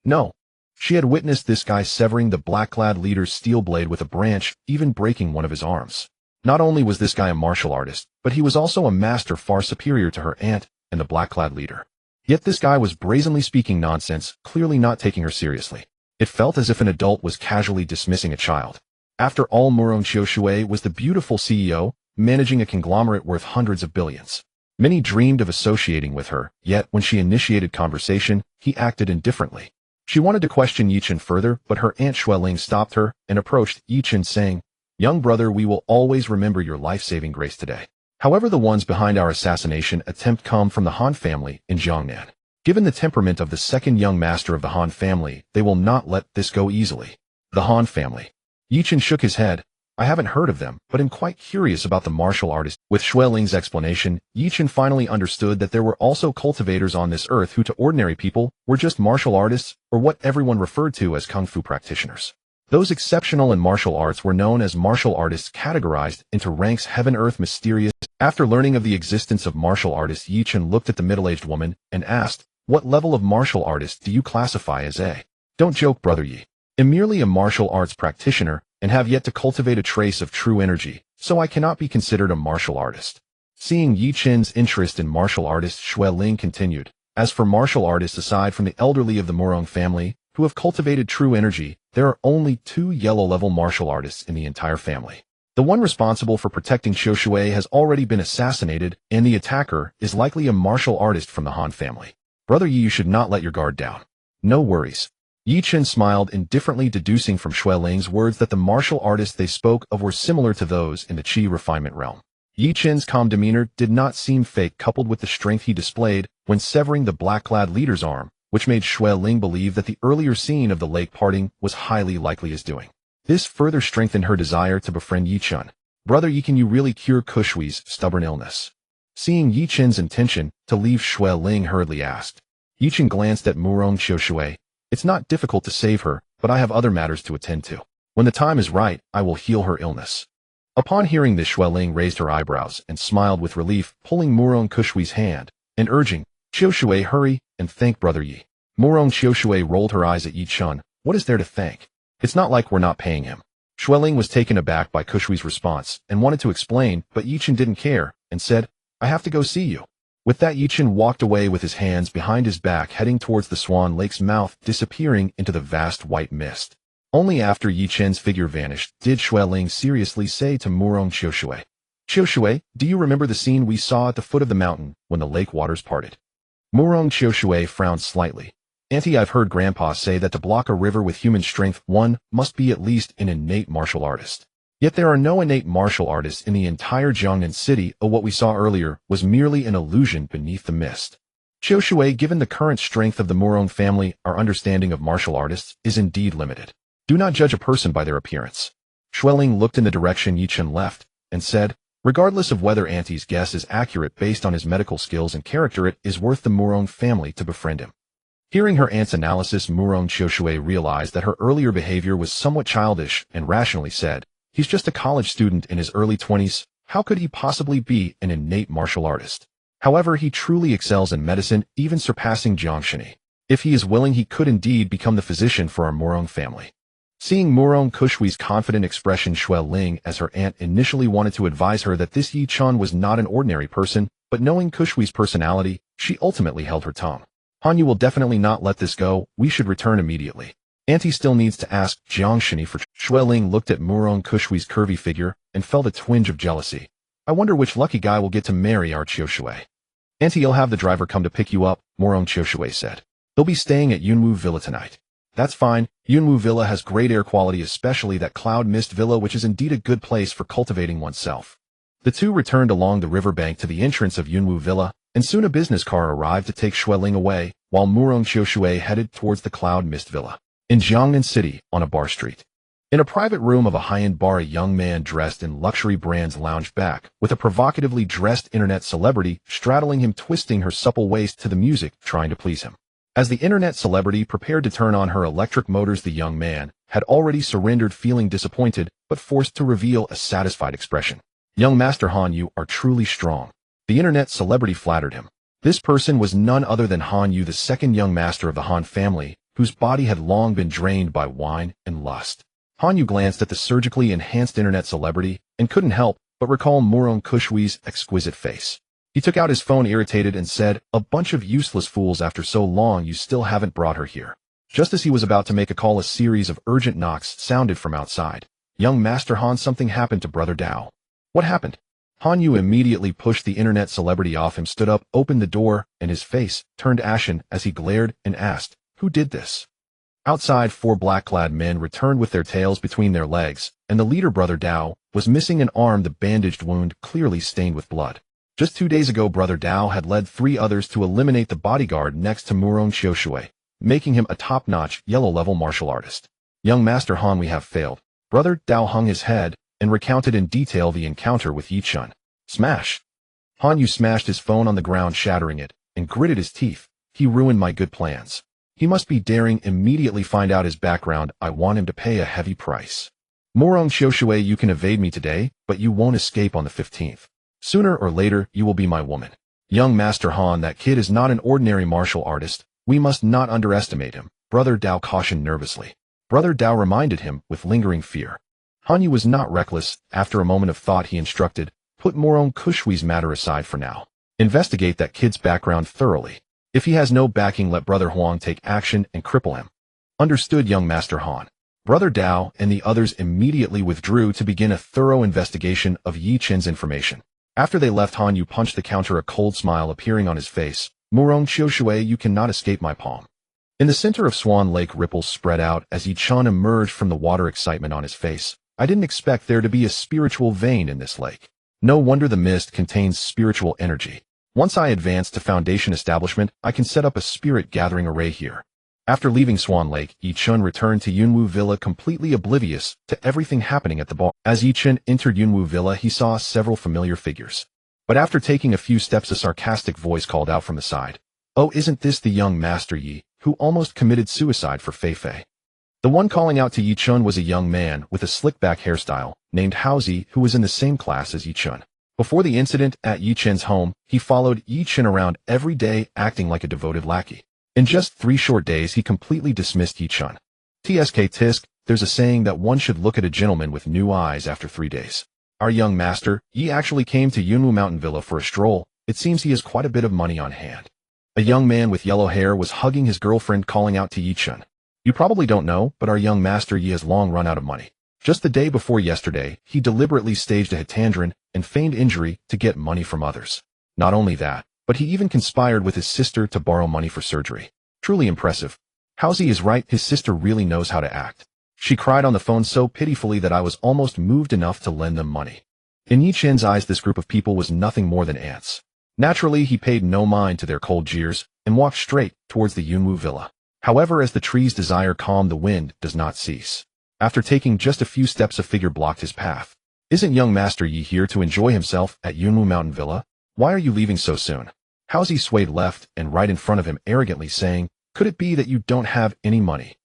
A: No. She had witnessed this guy severing the black-clad leader's steel blade with a branch, even breaking one of his arms. Not only was this guy a martial artist, but he was also a master far superior to her aunt and the black-clad leader. Yet this guy was brazenly speaking nonsense, clearly not taking her seriously. It felt as if an adult was casually dismissing a child. After all, Murong Qiushui was the beautiful CEO, managing a conglomerate worth hundreds of billions. Many dreamed of associating with her, yet when she initiated conversation, he acted indifferently. She wanted to question Yi Chun further, but her Aunt Xueling stopped her and approached Yi Chun, saying, "Young brother, we will always remember your life-saving grace today. However, the ones behind our assassination attempt come from the Han family in Jiangnan. Given the temperament of the second young master of the Han family, they will not let this go easily." The Han family. Yi Chun shook his head. "I haven't heard of them, but am quite curious about the martial artist." With Xueling's explanation, Yi Chun finally understood that there were also cultivators on this earth who to ordinary people were just martial artists, or what everyone referred to as kung fu practitioners. Those exceptional in martial arts were known as martial artists, categorized into ranks heaven-earth mysterious. After learning of the existence of martial artists, Yi Chun looked at the middle-aged woman and asked, "What level of martial artist do you classify as a?" "Don't joke, brother Yi. I'm merely a martial arts practitioner and have yet to cultivate a trace of true energy, so I cannot be considered a martial artist." Seeing Yi Chun's interest in martial artists, Xueling continued, "As for martial artists, aside from the elderly of the Murong family, who have cultivated true energy, there are only 2 yellow-level martial artists in the entire family. The one responsible for protecting Qiushui has already been assassinated, and the attacker is likely a martial artist from the Han family. Brother Yi, you should not let your guard down." "No worries." Yi Chun smiled indifferently, deducing from Xueling's words that the martial artists they spoke of were similar to those in the Qi refinement realm. Yi Chun's calm demeanor did not seem fake, coupled with the strength he displayed when severing the black-clad leader's arm, which made Xueling believe that the earlier scene of the lake parting was highly likely his doing. This further strengthened her desire to befriend Yi Chun. "Brother Yi, can you really cure Qiushui's stubborn illness?" Seeing Yi Chun's intention to leave, Xueling hurriedly asked. Yi Chun glanced at Murong Qiushui. "It's not difficult to save her, but I have other matters to attend to. When the time is right, I will heal her illness." Upon hearing this, Xueling raised her eyebrows and smiled with relief, pulling Murong Qiushui's hand and urging, "Qiushui, hurry and thank brother Yi." Murong Qiushui rolled her eyes at Yi Chun. "What is there to thank? It's not like we're not paying him." Xueling was taken aback by Kushui's response and wanted to explain, but Yichen didn't care and said, "I have to go see you." With that, Yichen walked away with his hands behind his back, heading towards the Swan Lake's mouth, disappearing into the vast white mist. Only after Yichen's figure vanished did Xueling seriously say to Murong Qiushui, "Qiushui, do you remember the scene we saw at the foot of the mountain when the lake waters parted?" Murong Qiushui frowned slightly. "Auntie, I've heard Grandpa say that to block a river with human strength, one must be at least an innate martial artist. Yet there are no innate martial artists in the entire Jiangnan city. What we saw earlier was merely an illusion beneath the mist." Qiushui, given the current strength of the Murong family, our understanding of martial artists is indeed limited. Do not judge a person by their appearance. Xueling looked in the direction Yichen left and said, "Regardless of whether Auntie's guess is accurate based on his medical skills and character, it is worth the Murong family to befriend him." Hearing her aunt's analysis, Murong Qiushui realized that her earlier behavior was somewhat childish and rationally said, "He's just a college student in his early 20s. How could he possibly be an innate martial artist? However, he truly excels in medicine, even surpassing Jiang Shini. If he is willing, he could indeed become the physician for our Murong family." Seeing Murong Kushui's confident expression, Xueling, as her aunt, initially wanted to advise her that this Yichen was not an ordinary person, but knowing Kushui's personality, she ultimately held her tongue. "Han, you will definitely not let this go. We should return immediately. Auntie still needs to ask Jiang Shini for." Xueling looked at Murong Kushui's curvy figure and felt a twinge of jealousy. "I wonder which lucky guy will get to marry our Qiushui." "Auntie, you'll have the driver come to pick you up," Murong Qiushui said. "They'll be staying at Yunwu Villa tonight." "That's fine. Yunwu Villa has great air quality, especially that Cloud Mist Villa, which is indeed a good place for cultivating oneself." The two returned along the riverbank to the entrance of Yunwu Villa, and soon a business car arrived to take Xueling away, while Murong Qiushui headed towards the Cloud Mist Villa. In Jiangnan City, on a bar street. In a private room of a high-end bar, a young man dressed in luxury brands lounged back, with a provocatively dressed internet celebrity straddling him, twisting her supple waist to the music, trying to please him. As the internet celebrity prepared to turn on her electric motors, the young man had already surrendered, feeling disappointed, but forced to reveal a satisfied expression. "Young Master Han, you are truly strong." The internet celebrity flattered him. This person was none other than Han Yu, the second young master of the Han family, whose body had long been drained by wine and lust. Han Yu glanced at the surgically enhanced internet celebrity and couldn't help but recall Murong Kushui's exquisite face. He took out his phone, irritated, and said, "A bunch of useless fools. After so long, you still haven't brought her here." Just as he was about to make a call, a series of urgent knocks sounded from outside. "Young Master Han, something happened to Brother Dao." "What happened?" Han Yu immediately pushed the internet celebrity off him, stood up, opened the door, and his face turned ashen as he glared and asked, "Who did this?" Outside, 4 black-clad men returned with their tails between their legs, and the leader, Brother Dao, was missing an arm, the bandaged wound clearly stained with blood. Just 2 days ago, Brother Dao had led 3 others to eliminate the bodyguard next to Murong Qiushui, making him a top-notch, yellow-level martial artist. "Young Master Han, we have failed." Brother Dao hung his head and recounted in detail the encounter with Yichen. "Smash!" Han Yu smashed his phone on the ground, shattering it, and gritted his teeth. "He ruined my good plans. He must be daring. Immediately find out his background. I want him to pay a heavy price." "Murong Qiushui, you can evade me today, but you won't escape on the 15th. Sooner or later, you will be my woman." "Young Master Han, that kid is not an ordinary martial artist. We must not underestimate him," Brother Dao cautioned nervously. Brother Dao reminded him with lingering fear. Han Yu was not reckless. After a moment of thought, he instructed, "Put Murong Kushui's matter aside for now. Investigate that kid's background thoroughly. If he has no backing, let Brother Huang take action and cripple him." "Understood, Young Master Han." Brother Dao and the others immediately withdrew to begin a thorough investigation of Yichen's information. After they left, Han Yu punched the counter, a cold smile appearing on his face. "Murong Qiushui, you cannot escape my palm." In the center of Swan Lake, ripples spread out as Yichen emerged from the water, excitement on his face. "I didn't expect there to be a spiritual vein in this lake. No wonder the mist contains spiritual energy. Once I advance to Foundation Establishment, I can set up a spirit gathering array here." After leaving Swan Lake, Yichen returned to Yunwu Villa, completely oblivious to everything happening at the bar. As Yichen entered Yunwu Villa, he saw several familiar figures. But after taking a few steps, a sarcastic voice called out from the side, "Oh, isn't this the young Master Yi, who almost committed suicide for Fei Fei?" The one calling out to Yichen was a young man with a slick-back hairstyle, named Haozi, who was in the same class as Yichen. Before the incident at Yichen's home, he followed Yichen around every day, acting like a devoted lackey. In just 3 short days, he completely dismissed Yichen. Tsk tisk, there's a saying that one should look at a gentleman with new eyes after 3 days. Our young master, Yi actually came to Yunwu Mountain Villa for a stroll. It seems he has quite a bit of money on hand. A young man with yellow hair was hugging his girlfriend, calling out to Yi Chun. You probably don't know, but our young master Yi has long run out of money. Just the day before yesterday, he deliberately staged a hitandron and feigned injury to get money from others. Not only that, but he even conspired with his sister to borrow money for surgery. Truly impressive. Housie is right, his sister really knows how to act. She cried on the phone so pitifully that I was almost moved enough to lend them money. In Yi Chen's eyes, this group of people was nothing more than ants. Naturally, he paid no mind to their cold jeers and walked straight towards the Yunwu villa. However, as the tree's desire calmed, the wind does not cease. After taking just a few steps, a figure blocked his path. Isn't young Master Yi here to enjoy himself at Yunwu Mountain Villa? Why are you leaving so soon? Housie swayed left and right in front of him, arrogantly saying, Could it be that you don't have any money?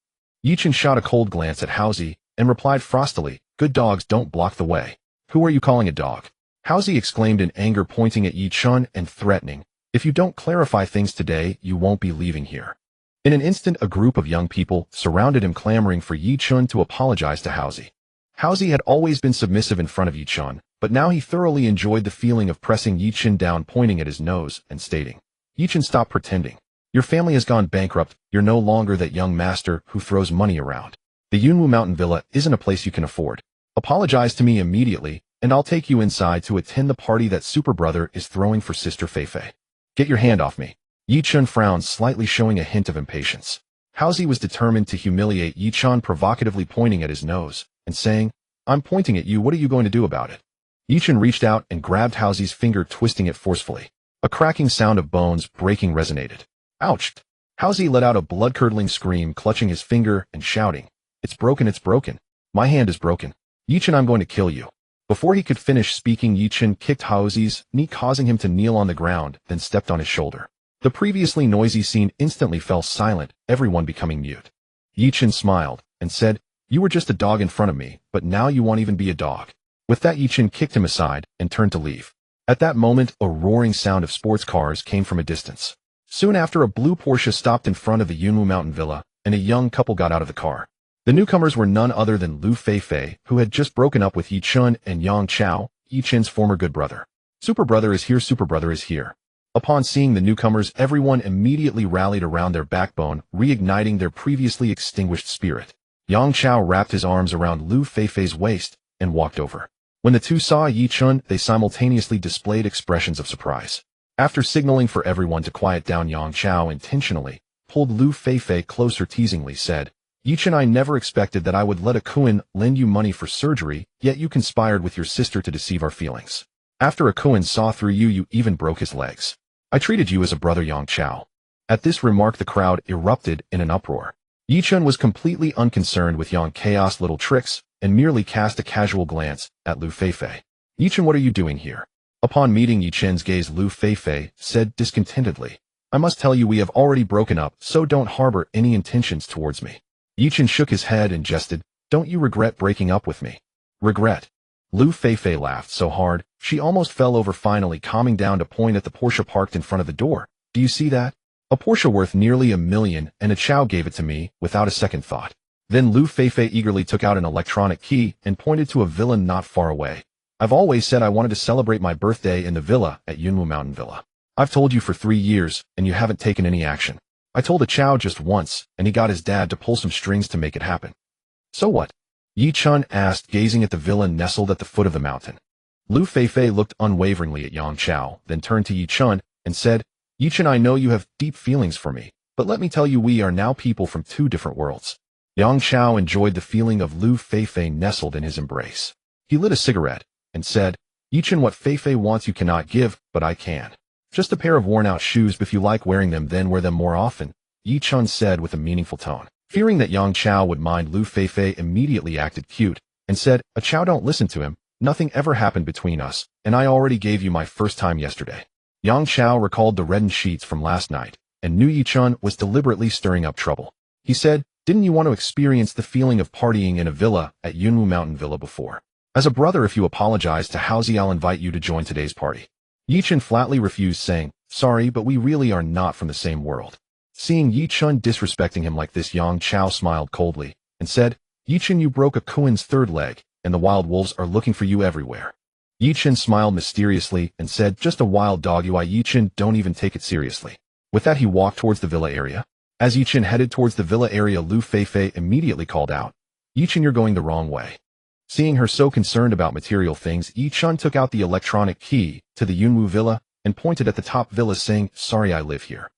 A: Yi Chen shot a cold glance at Housie and replied frostily, Good dogs don't block the way. Who are you calling a dog? Housie exclaimed in anger, pointing at Yi Chun and threatening, If you don't clarify things today, you won't be leaving here. In an instant, a group of young people surrounded him, clamoring for Yi Chun to apologize to Housie. Housie had always been submissive in front of Yi Chun, but now he thoroughly enjoyed the feeling of pressing Yi Chun down, pointing at his nose and stating, Yi Chun, stop pretending. Your family has gone bankrupt. You're no longer that young master who throws money around. The Yunwu Mountain Villa isn't a place you can afford. Apologize to me immediately, and I'll take you inside to attend the party that Super Brother is throwing for Sister Feifei. Get your hand off me. Yi Chun frowned, slightly showing a hint of impatience. Housie was determined to humiliate Yi Chun, provocatively pointing at his nose and saying, I'm pointing at you, what are you going to do about it? Yi Chun reached out and grabbed Housie's finger, twisting it forcefully. A cracking sound of bones breaking resonated. Ouch! Housie let out a blood-curdling scream, clutching his finger and shouting, It's broken, it's broken. My hand is broken. Yi Chun, I'm going to kill you. Before he could finish speaking, Yi Chun kicked Housie's knee, causing him to kneel on the ground, then stepped on his shoulder. The previously noisy scene instantly fell silent, everyone becoming mute. Yi Chun smiled and said, You were just a dog in front of me, but now you won't even be a dog. With that, Yi Chun kicked him aside and turned to leave. At that moment, a roaring sound of sports cars came from a distance. Soon after, a blue Porsche stopped in front of the Yunwu Mountain Villa, and a young couple got out of the car. The newcomers were none other than Lu Feifei, who had just broken up with Yi Chun, and Yang Chao, Yi Chen's former good brother. Super Brother is here, Super Brother is here. Upon seeing the newcomers, everyone immediately rallied around their backbone, reigniting their previously extinguished spirit. Yang Chao wrapped his arms around Lu Feifei's waist and walked over. When the two saw Yi Chun, they simultaneously displayed expressions of surprise. After signaling for everyone to quiet down, Yang Chao intentionally pulled Lu Feifei closer, teasingly said, Yi Chun, I never expected that I would let a Kuan lend you money for surgery, yet you conspired with your sister to deceive our feelings. After a Kuan saw through you, you even broke his legs. I treated you as a brother, Yang Chao. At this remark, the crowd erupted in an uproar. Yi Chun was completely unconcerned with Yang Chaos' little tricks and merely cast a casual glance at Lu Feifei. Yi Chun, what are you doing here? Upon meeting Yi Chun's gaze, Lu Feifei said discontentedly, I must tell you, we have already broken up, so don't harbor any intentions towards me. Yi Chun shook his head and jested, Don't you regret breaking up with me? Regret? Lu Feifei laughed so hard, she almost fell over, finally calming down to point at the Porsche parked in front of the door. Do you see that? A Porsche worth nearly $1 million, and a Chow gave it to me without a second thought. Then Lu Feifei eagerly took out an electronic key and pointed to a villa not far away. I've always said I wanted to celebrate my birthday in the villa at Yunwu Mountain Villa. I've told you for 3 years, and you haven't taken any action. I told a Chow just once, and he got his dad to pull some strings to make it happen. So what? Yi Chun asked, gazing at the villa nestled at the foot of the mountain. Lu Feifei looked unwaveringly at Yang Chao, then turned to Yi Chun and said, Yi Chun, I know you have deep feelings for me, but let me tell you, we are now people from 2 different worlds. Yang Chao enjoyed the feeling of Lu Feifei nestled in his embrace. He lit a cigarette and said, Yi Chun, what Feifei wants you cannot give, but I can. Just a pair of worn-out shoes, if you like wearing them, then wear them more often, Yi Chun said with a meaningful tone. Fearing that Yang Chao would mind, Lu Feifei immediately acted cute and said, A Chow, don't listen to him. Nothing ever happened between us, and I already gave you my first time yesterday. Yang Chao recalled the reddened sheets from last night, and knew Yi Chun was deliberately stirring up trouble. He said, Didn't you want to experience the feeling of partying in a villa at Yunwu Mountain Villa before? As a brother, if you apologize to Housie, I'll invite you to join today's party. Yi Chun flatly refused, saying, Sorry, but we really are not from the same world. Seeing Yi Chun disrespecting him like this, Yang Chao smiled coldly and said, Yichen, you broke a Kuin's third leg, and the wild wolves are looking for you everywhere. Yichen smiled mysteriously and said, just a wild dog you. Yichen, don't even take it seriously. With that he walked towards the villa area. As Yichen headed towards the villa area, Lu Feifei immediately called out, Yichen, you're going the wrong way. Seeing her so concerned about material things, Yichen took out the electronic key to the Yunwu villa and pointed at the top villa saying, sorry, I live here.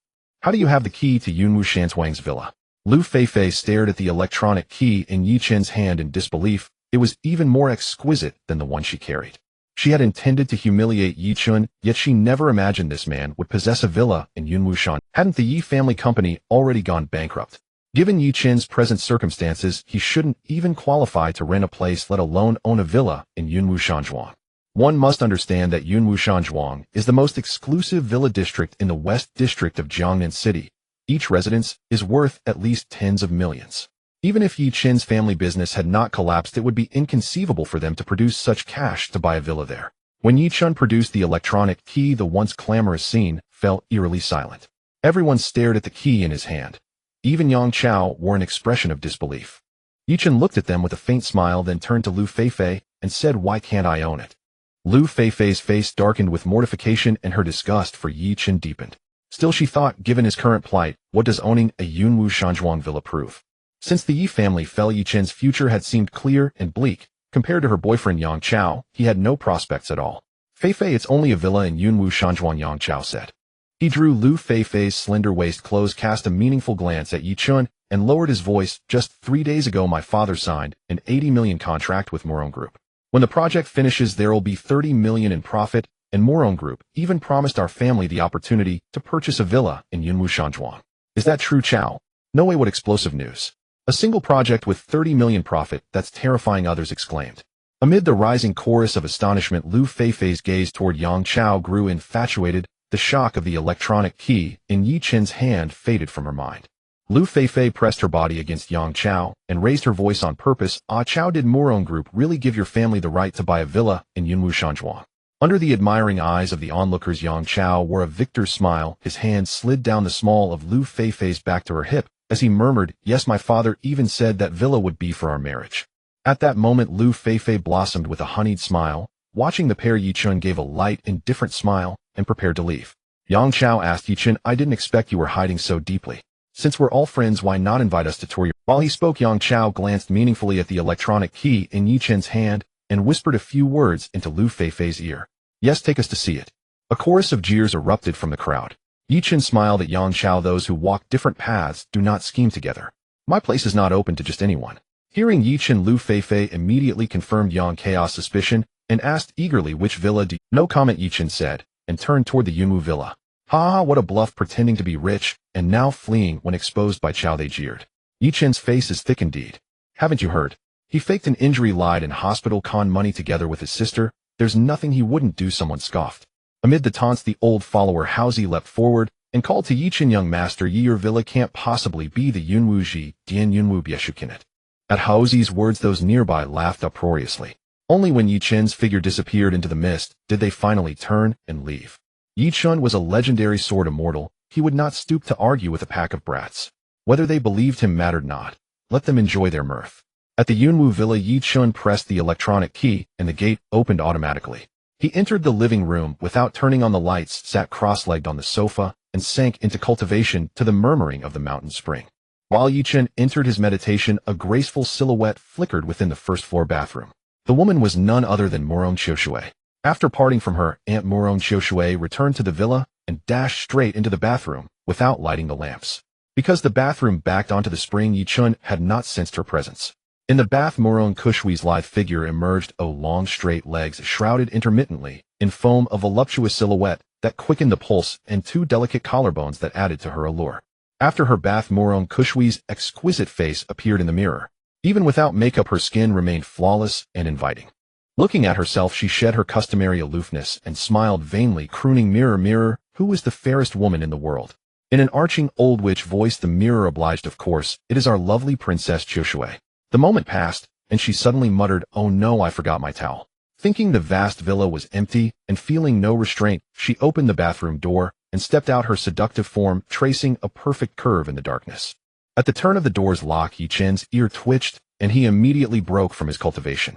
A: How do you have the key to Yunwu Shantuang's villa? Lu Feifei stared at the electronic key in Yichen's hand in disbelief. It was even more exquisite than the one she carried. She had intended to humiliate Yichen, yet she never imagined this man would possess a villa in Yunwu Shan. Hadn't the Yi family company already gone bankrupt? Given Yichen's present circumstances, he shouldn't even qualify to rent a place, let alone own a villa in Yunwu Shanzhuang. One must understand that Yunwu Shanzhuang is the most exclusive villa district in the West District of Jiangnan City. Each residence is worth at least tens of millions. Even if Yichen's family business had not collapsed, it would be inconceivable for them to produce such cash to buy a villa there. When Yichen produced the electronic key, the once clamorous scene fell eerily silent. Everyone stared at the key in his hand. Even Yang Chao wore an expression of disbelief. Yichen looked at them with a faint smile, then turned to Lu Feifei and said, why can't I own it? Lu Feifei's face darkened with mortification and her disgust for Yichen deepened. Still, she thought, given his current plight, what does owning a Yunwu Shanzhuang villa prove? Since the Yi family fell, Yichen's future had seemed clear and bleak. Compared to her boyfriend Yang Chao, he had no prospects at all. Feifei, it's only a villa in Yunwu Shanzhuang, Yang Chao said. He drew Lu Feifei's slender waist close, cast a meaningful glance at Yichen, and lowered his voice. Just 3 days ago, my father signed an 80 million contract with Morone Group. When the project finishes, there will be 30 million in profit, and Morone Group even promised our family the opportunity to purchase a villa in Yunwu Shanzhuang. Is that true, Chao? No way, what explosive news. A single project with 30 million profit, that's terrifying, others exclaimed. Amid the rising chorus of astonishment, Lu Feifei's gaze toward Yang Chao grew infatuated. The shock of the electronic key in Yichen's hand faded from her mind. Lu Feifei pressed her body against Yang Chao and raised her voice on purpose. Ah, Chao, did Morone Group really give your family the right to buy a villa in Yunwu Shanzhuang? Under the admiring eyes of the onlookers, Yang Chao wore a victor's smile. His hand slid down the small of Lu Feifei's back to her hip as he murmured, yes, my father even said that villa would be for our marriage. At that moment, Lu Feifei blossomed with a honeyed smile. Watching the pair, Yichen gave a light, indifferent smile and prepared to leave. Yang Chao asked Yichen, I didn't expect you were hiding so deeply. Since we're all friends, why not invite us to tour your... While he spoke, Yang Chao glanced meaningfully at the electronic key in Yichen's hand and whispered a few words into Lu Feifei's ear. Yes, take us to see it. A chorus of jeers erupted from the crowd. Yichen smiled at Yang Chao. Those who walk different paths do not scheme together. My place is not open to just anyone. Hearing Yichen, Lu Feifei immediately confirmed Yang Chao's suspicion and asked eagerly, which villa do you... No comment, Yichen said, and turned toward the Yunwu villa. Ha ha, what a bluff, pretending to be rich and now fleeing when exposed by Chao, they jeered. Yichen's face is thick indeed. Haven't you heard? He faked an injury, lied in hospital, conned money together with his sister. There's nothing he wouldn't do, someone scoffed. Amid the taunts, the old follower Haozi leapt forward and called to Yichen, young master, your villa can't possibly be the Yunwu Ji, Dian Yunwu Bieshukinet. At Haozi's words, those nearby laughed uproariously. Only when Yichen's figure disappeared into the mist did they finally turn and leave. Yichen was a legendary sword immortal. He would not stoop to argue with a pack of brats. Whether they believed him mattered not. Let them enjoy their mirth. At the Yunwu villa, Yichen pressed the electronic key and the gate opened automatically. He entered the living room without turning on the lights, sat cross-legged on the sofa, and sank into cultivation to the murmuring of the mountain spring. While Yichen entered his meditation, a graceful silhouette flickered within the first-floor bathroom. The woman was none other than Morone Qiushui. After parting from her aunt, Morone Qiushui returned to the villa and dashed straight into the bathroom without lighting the lamps. Because the bathroom backed onto the spring, Yichen had not sensed her presence. In the bath, Morone Qiushui's lithe figure emerged, long straight legs shrouded intermittently in foam, a voluptuous silhouette that quickened the pulse, and 2 delicate collarbones that added to her allure. After her bath, Morone Qiushui's exquisite face appeared in the mirror. Even without makeup, her skin remained flawless and inviting. Looking at herself, she shed her customary aloofness and smiled vainly, crooning, mirror, mirror, who is the fairest woman in the world? In an arching old witch voice, the mirror obliged, of course, it is our lovely Princess Qiushui. The moment passed, and she suddenly muttered, oh no, I forgot my towel. Thinking the vast villa was empty and feeling no restraint, she opened the bathroom door and stepped out, her seductive form tracing a perfect curve in the darkness. At the turn of the door's lock, Yichen's ear twitched and he immediately broke from his cultivation.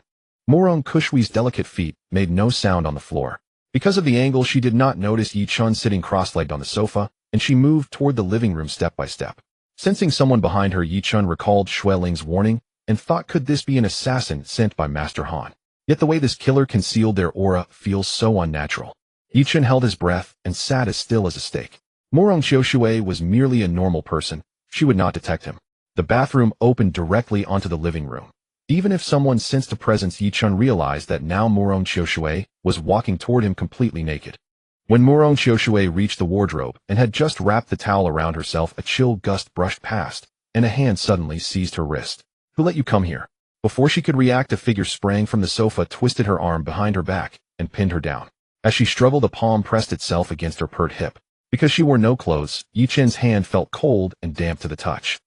A: Morong Kushwi's delicate feet made no sound on the floor. Because of the angle, she did not notice Yi Chun sitting cross-legged on the sofa, and she moved toward the living room step by step. Sensing someone behind her, Yi Chun recalled Shui Ling's warning and thought, could this be an assassin sent by Master Han? Yet the way this killer concealed their aura feels so unnatural. Yi Chun held his breath and sat as still as a stake. Morong Xiaoshui was merely a normal person. She would not detect him. The bathroom opened directly onto the living room. Even if someone sensed a presence, Yi Chun realized that now Morong Xiaoshui was walking toward him completely naked. When Morong Xiaoshui reached the wardrobe and had just wrapped the towel around herself, a chill gust brushed past, and a hand suddenly seized her wrist. Who let you come here? Before she could react, a figure sprang from the sofa, twisted her arm behind her back, and pinned her down. As she struggled, a palm pressed itself against her pert hip. Because she wore no clothes, Yi Chun's hand felt cold and damp to the touch.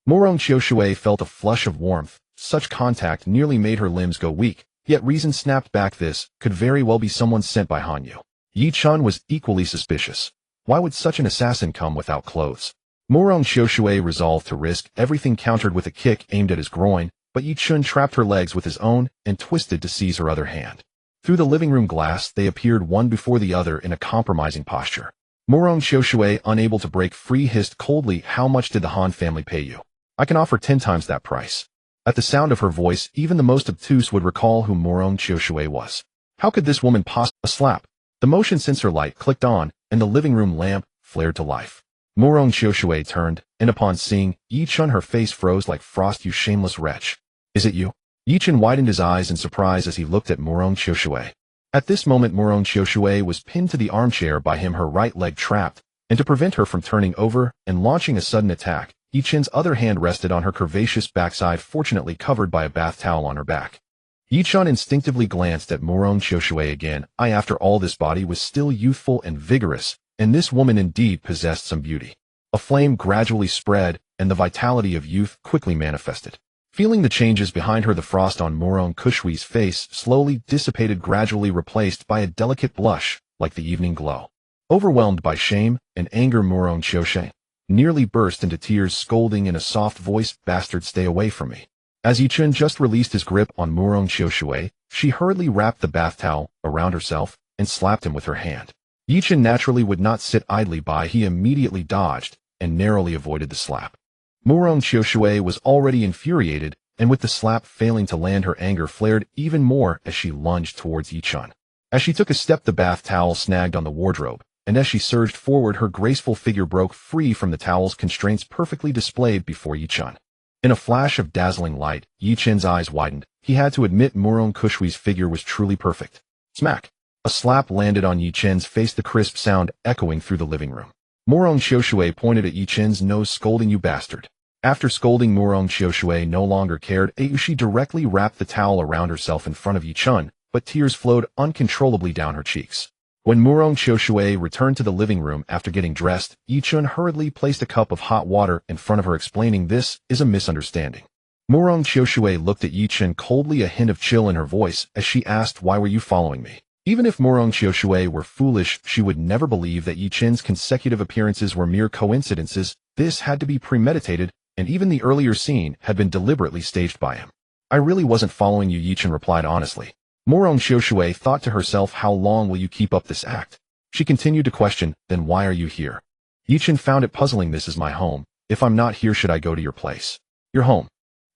A: Morong Xiaoshui felt a flush of warmth. Such contact nearly made her limbs go weak, yet reason snapped back. This could very well be someone sent by Han Yu. Yi Chun was equally suspicious. Why would such an assassin come without clothes? Morong Xiaoshui resolved to risk everything, countered with a kick aimed at his groin, but Yi Chun trapped her legs with his own and twisted to seize her other hand. Through the living room glass, they appeared one before the other in a compromising posture. Morong Xiaoshui, unable to break free, hissed coldly, "How much did the Han family pay you? I can offer 10 times that price." At the sound of her voice, even the most obtuse would recall who Morong Xiaoshui was. How could this woman possibly? A slap. The motion sensor light clicked on, and the living room lamp flared to life. Morong Xiaoshui turned, and upon seeing Yi Chun, her face froze like frost. "You shameless wretch. Is it you?" Yi Chun widened his eyes in surprise as he looked at Morong Xiaoshui. At this moment, Morong Xiaoshui was pinned to the armchair by him, her right leg trapped, and to prevent her from turning over and launching a sudden attack, Yi Chun's other hand rested on her curvaceous backside, fortunately covered by a bath towel on her back. Yi Chun instinctively glanced at Morong Xiaoshui again. After all, this body was still youthful and vigorous, and this woman indeed possessed some beauty. A flame gradually spread, and the vitality of youth quickly manifested. Feeling the changes behind her, the frost on Morong Kushwi's face slowly dissipated, gradually replaced by a delicate blush, like the evening glow. Overwhelmed by shame and anger, Morong Xiaoshui nearly burst into tears, scolding in a soft voice, "Bastard, stay away from me." As Yi Chun just released his grip on Morong Xiaoshui, she hurriedly wrapped the bath towel around herself and slapped him with her hand. Yi Chun naturally would not sit idly by. He immediately dodged and narrowly avoided the slap. Morong Xiaoshui was already infuriated, and with the slap failing to land, her anger flared even more as she lunged towards Yi Chun. As she took a step, the bath towel snagged on the wardrobe, and as she surged forward, her graceful figure broke free from the towel's constraints, perfectly displayed before Yi Chun. In a flash of dazzling light, Yi Chun's eyes widened. He had to admit Morong Kushwi's figure was truly perfect. Smack! A slap landed on Yi Chun's face, the crisp sound echoing through the living room. Morong Xiaoshui pointed at Yi Chun's nose, scolding, "You bastard." After scolding, Morong Xiaoshui no longer cared. She directly wrapped the towel around herself in front of Yi Chun, but tears flowed uncontrollably down her cheeks. When Morong Xiaoshui returned to the living room after getting dressed, Yi Chun hurriedly placed a cup of hot water in front of her, explaining, "This is a misunderstanding." Morong Xiaoshui looked at Yi Chun coldly, a hint of chill in her voice, as she asked, "Why were you following me?" Even if Morong Xiaoshui were foolish, she would never believe that Yi Chun's consecutive appearances were mere coincidences. This had to be premeditated, and even the earlier scene had been deliberately staged by him. "I really wasn't following you," Yi Chun replied honestly. Morong Xiaoshui thought to herself, how long will you keep up this act? She continued to question, "Then why are you here?" Yi Chun found it puzzling. "This is my home. If I'm not here, should I go to your place?" "Your home."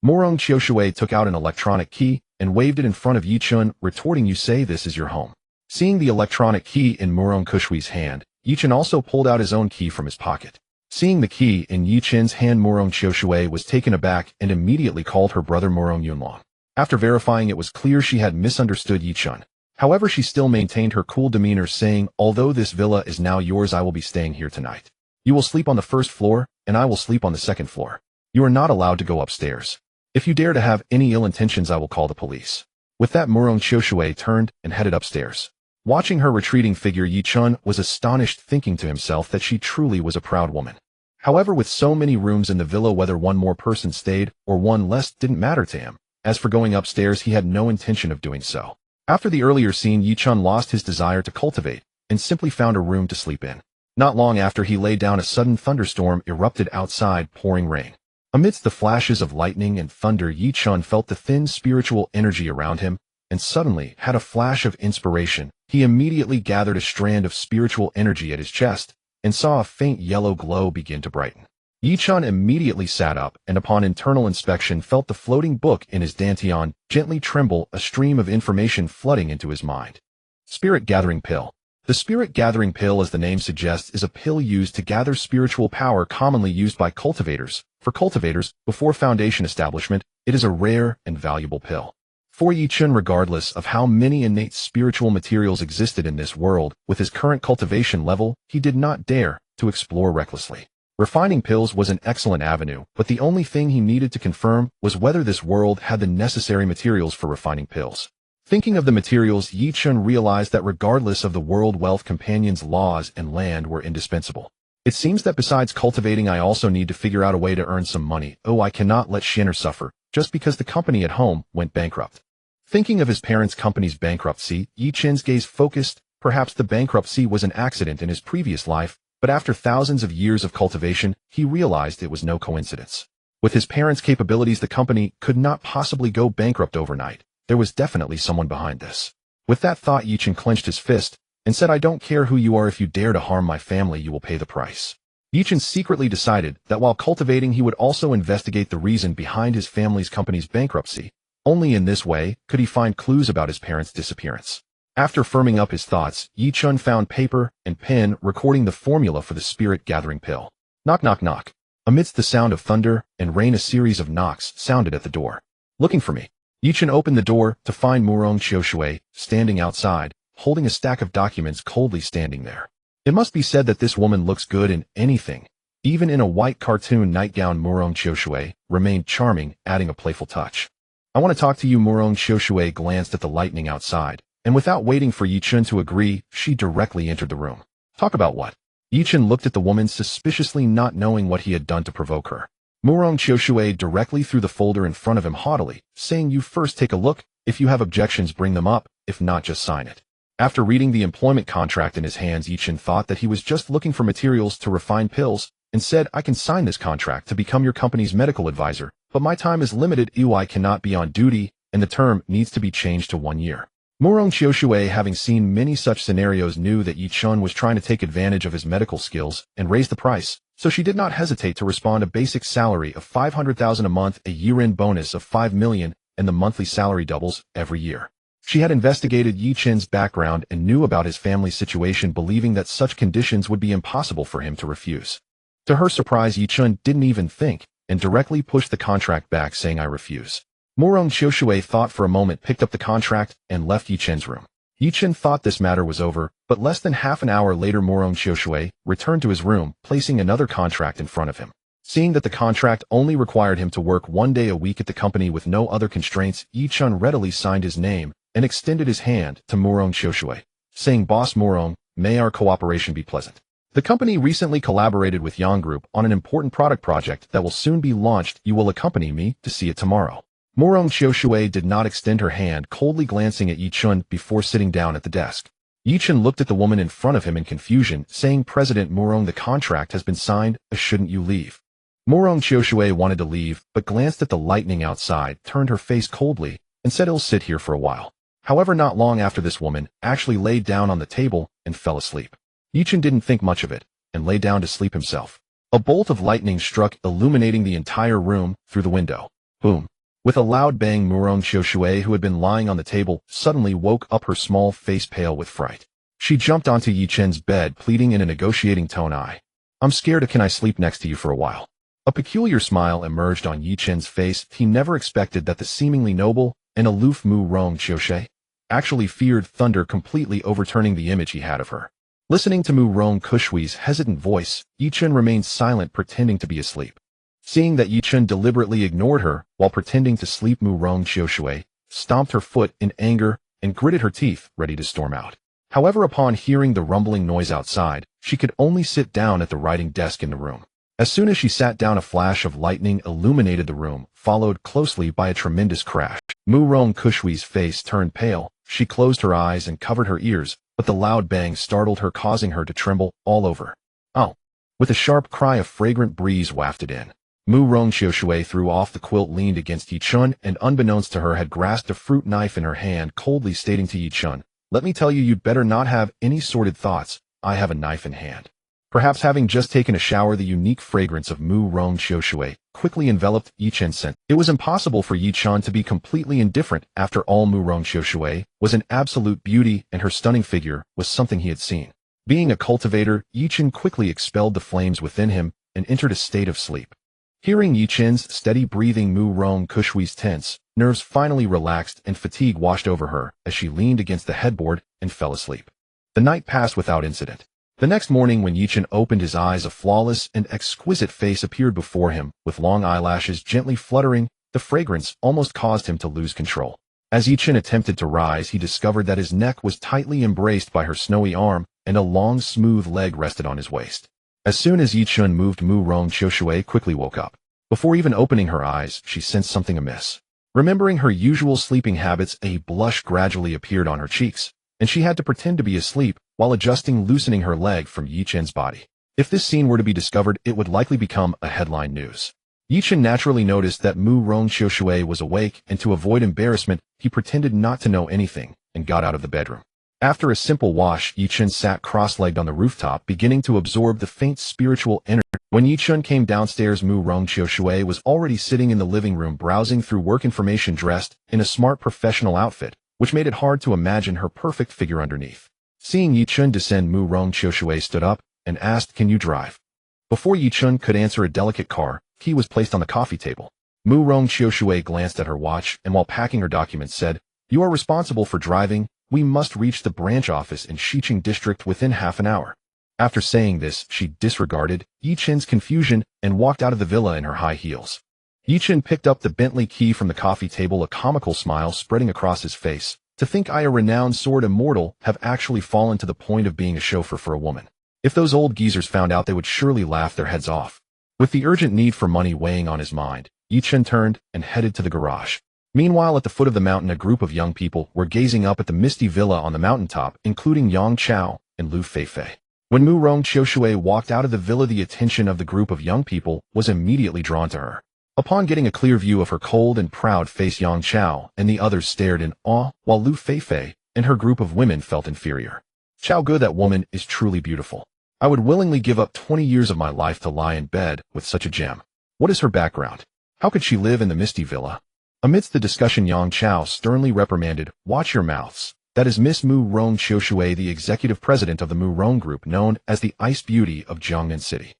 A: Morong Xiaoshui took out an electronic key and waved it in front of Yi Chun, retorting, "You say this is your home?" Seeing the electronic key in Morong Kushwi's hand, Yi Chun also pulled out his own key from his pocket. Seeing the key in Yi Chun's hand, Morong Xiaoshui was taken aback and immediately called her brother Morong Yunlong. After verifying, it was clear she had misunderstood Yi Chun. However, she still maintained her cool demeanor, saying, "Although this villa is now yours, I will be staying here tonight. You will sleep on the first floor, and I will sleep on the second floor. You are not allowed to go upstairs. If you dare to have any ill intentions, I will call the police." With that, Morong Xiaoshui turned and headed upstairs. Watching her retreating figure, Yi Chun was astonished, thinking to himself that she truly was a proud woman. However, with so many rooms in the villa, whether one more person stayed or one less didn't matter to him. As for going upstairs, he had no intention of doing so. After the earlier scene, Yi Chun lost his desire to cultivate and simply found a room to sleep in. Not long after he lay down, a sudden thunderstorm erupted outside, pouring rain. Amidst the flashes of lightning and thunder, Yi Chun felt the thin spiritual energy around him, and suddenly had a flash of inspiration. He immediately gathered a strand of spiritual energy at his chest, and saw a faint yellow glow begin to brighten. Yi Chun immediately sat up, and upon internal inspection felt the floating book in his dantian gently tremble, a stream of information flooding into his mind. Spirit Gathering Pill. The Spirit Gathering Pill, as the name suggests, is a pill used to gather spiritual power, commonly used by cultivators. For cultivators, before foundation establishment, it is a rare and valuable pill. For Yi Chun, regardless of how many innate spiritual materials existed in this world, with his current cultivation level, he did not dare to explore recklessly. Refining pills was an excellent avenue, but the only thing he needed to confirm was whether this world had the necessary materials for refining pills. Thinking of the materials, Yi Chun realized that regardless of the world, wealth, companions, laws, and land were indispensable. It seems that besides cultivating, I also need to figure out a way to earn some money. Oh, I cannot let Shinner suffer, just because the company at home went bankrupt. Thinking of his parents' company's bankruptcy, Yi Chun's gaze focused. Perhaps the bankruptcy was an accident in his previous life, but after thousands of years of cultivation, he realized it was no coincidence. With his parents' capabilities, the company could not possibly go bankrupt overnight. There was definitely someone behind this. With that thought, Yi Chun clenched his fist and said, I don't care who you are. If you dare to harm my family, you will pay the price. Yi Chun secretly decided that while cultivating, he would also investigate the reason behind his family's company's bankruptcy. Only in this way could he find clues about his parents' disappearance. After firming up his thoughts, Yi Chun found paper and pen, recording the formula for the Spirit Gathering Pill. Knock, knock, knock. Amidst the sound of thunder and rain, a series of knocks sounded at the door. Looking for me. Yi Chun opened the door to find Murong Qiushui standing outside, holding a stack of documents, coldly standing there. It must be said that this woman looks good in anything. Even in a white cartoon nightgown, Murong Qiushui remained charming, adding a playful touch. I want to talk to you. Murong Qiushui glanced at the lightning outside, and without waiting for Yi Chun to agree, she directly entered the room. Talk about what? Yi Chun looked at the woman suspiciously, not knowing what he had done to provoke her. Murong Qiushui directly threw the folder in front of him haughtily, saying, you first take a look. If you have objections, bring them up. If not, just sign it. After reading the employment contract in his hands, Yi Chun thought that he was just looking for materials to refine pills, and said, I can sign this contract to become your company's medical advisor, but my time is limited. I cannot be on duty, and the term needs to be changed to 1 year. Murong Qiushui, having seen many such scenarios, knew that Yi Chun was trying to take advantage of his medical skills and raise the price, so she did not hesitate to respond. A basic salary of 500,000 a month, a year-end bonus of 5 million, and the monthly salary doubles every year. She had investigated Yi Chun's background and knew about his family's situation, believing that such conditions would be impossible for him to refuse. To her surprise, Yi Chun didn't even think, and directly pushed the contract back, saying, I refuse. Murong Qiushui thought for a moment, picked up the contract, and left Yi Chun's room. Yi Chun thought this matter was over, but less than half an hour later, Murong Qiushui returned to his room, placing another contract in front of him. Seeing that the contract only required him to work 1 day a week at the company with no other constraints, Yi Chun readily signed his name and extended his hand to Murong Qiushui, saying, Boss Murong, may our cooperation be pleasant. The company recently collaborated with Yang Group on an important product project that will soon be launched. You will accompany me to see it tomorrow. Murong Qiushui did not extend her hand, coldly glancing at Yi Chun before sitting down at the desk. Yi Chun looked at the woman in front of him in confusion, saying, President Murong, the contract has been signed. Shouldn't you leave? Murong Qiushui wanted to leave, but glanced at the lightning outside, turned her face coldly, and said, I'll sit here for a while. However, not long after, this woman actually laid down on the table and fell asleep. Yi Chun didn't think much of it, and lay down to sleep himself. A bolt of lightning struck, illuminating the entire room through the window. Boom. With a loud bang, Murong Qiushui, who had been lying on the table, suddenly woke up, her small face pale with fright. She jumped onto Yi Chun's bed, pleading in a negotiating tone, I'm scared. Can I sleep next to you for a while? A peculiar smile emerged on Yi Chun's face. He never expected that the seemingly noble and aloof Murong Qiushui actually feared thunder, completely overturning the image he had of her. Listening to Murong Qiushui's hesitant voice, Yi Chun remained silent, pretending to be asleep. Seeing that Yi Chun deliberately ignored her while pretending to sleep, Murong Qiushui stomped her foot in anger and gritted her teeth, ready to storm out. However, upon hearing the rumbling noise outside, she could only sit down at the writing desk in the room. As soon as she sat down, a flash of lightning illuminated the room, followed closely by a tremendous crash. Murong Qiushui's face turned pale. She closed her eyes and covered her ears, but the loud bang startled her, causing her to tremble all over. Oh! With a sharp cry, a fragrant breeze wafted in. Mu Rong Xiaoshui threw off the quilt, leaned against Yi Chun, and unbeknownst to her had grasped a fruit knife in her hand, coldly stating to Yi Chun, "Let me tell you, you'd better not have any sordid thoughts. I have a knife in hand." Perhaps having just taken a shower, the unique fragrance of Mu Rong Xiaoshui quickly enveloped Yi Chun's scent. It was impossible for Yi Chun to be completely indifferent. After all, Mu Rong Xiaoshui was an absolute beauty, and her stunning figure was something he had seen. Being a cultivator, Yi Chun quickly expelled the flames within him and entered a state of sleep. Hearing Yi Chun's steady breathing, Mu Rong Xiaoshui's tense nerves finally relaxed and fatigue washed over her as she leaned against the headboard and fell asleep. The night passed without incident. The next morning, when Yi Chun opened his eyes, a flawless and exquisite face appeared before him, with long eyelashes gently fluttering. The fragrance almost caused him to lose control. As Yi Chun attempted to rise, he discovered that his neck was tightly embraced by her snowy arm, and a long, smooth leg rested on his waist. As soon as Yi Chun moved, Mu Rong Xiaoshui quickly woke up. Before even opening her eyes, she sensed something amiss. Remembering her usual sleeping habits, a blush gradually appeared on her cheeks, and she had to pretend to be asleep while loosening her leg from Yi Chun's body. If this scene were to be discovered, it would likely become a headline news. Yi Chun naturally noticed that Mu Rong Xiaoshui was awake, and to avoid embarrassment, he pretended not to know anything and got out of the bedroom. After a simple wash, Yi Chun sat cross-legged on the rooftop, beginning to absorb the faint spiritual energy. When Yi Chun came downstairs, Mu Rong Xiaoshui was already sitting in the living room browsing through work information, dressed in a smart professional outfit, which made it hard to imagine her perfect figure underneath. Seeing Yi Chun descend, Mu Rong Xiaoshui stood up and asked, "Can you drive?" Before Yi Chun could answer, a delicate car key was placed on the coffee table. Mu Rong Xiaoshui glanced at her watch and, while packing her documents, said, "You are responsible for driving. We must reach the branch office in Xiqing district within half an hour." After saying this, she disregarded Yi Chun's confusion and walked out of the villa in her high heels. Yi Chun picked up the Bentley key from the coffee table, a comical smile spreading across his face. To think I, a renowned sword immortal, have actually fallen to the point of being a chauffeur for a woman. If those old geezers found out, they would surely laugh their heads off. With the urgent need for money weighing on his mind, Yi Chun turned and headed to the garage. Meanwhile, at the foot of the mountain, a group of young people were gazing up at the misty villa on the mountaintop, including Yang Chao and Lu Feifei. When Mu Rong Xiaoshui walked out of the villa, the attention of the group of young people was immediately drawn to her. Upon getting a clear view of her cold and proud face, Yang Chao and the others stared in awe, while Lu Feifei and her group of women felt inferior. "Chao Gu, that woman is truly beautiful. I would willingly give up 20 years of my life to lie in bed with such a gem. What is her background? How could she live in the misty villa?" Amidst the discussion, Yang Chao sternly reprimanded, "Watch your mouths. That is Miss Mu Rong Xiaoshui, the executive president of the Mu Rong Group, known as the Ice Beauty of Jiangnan City."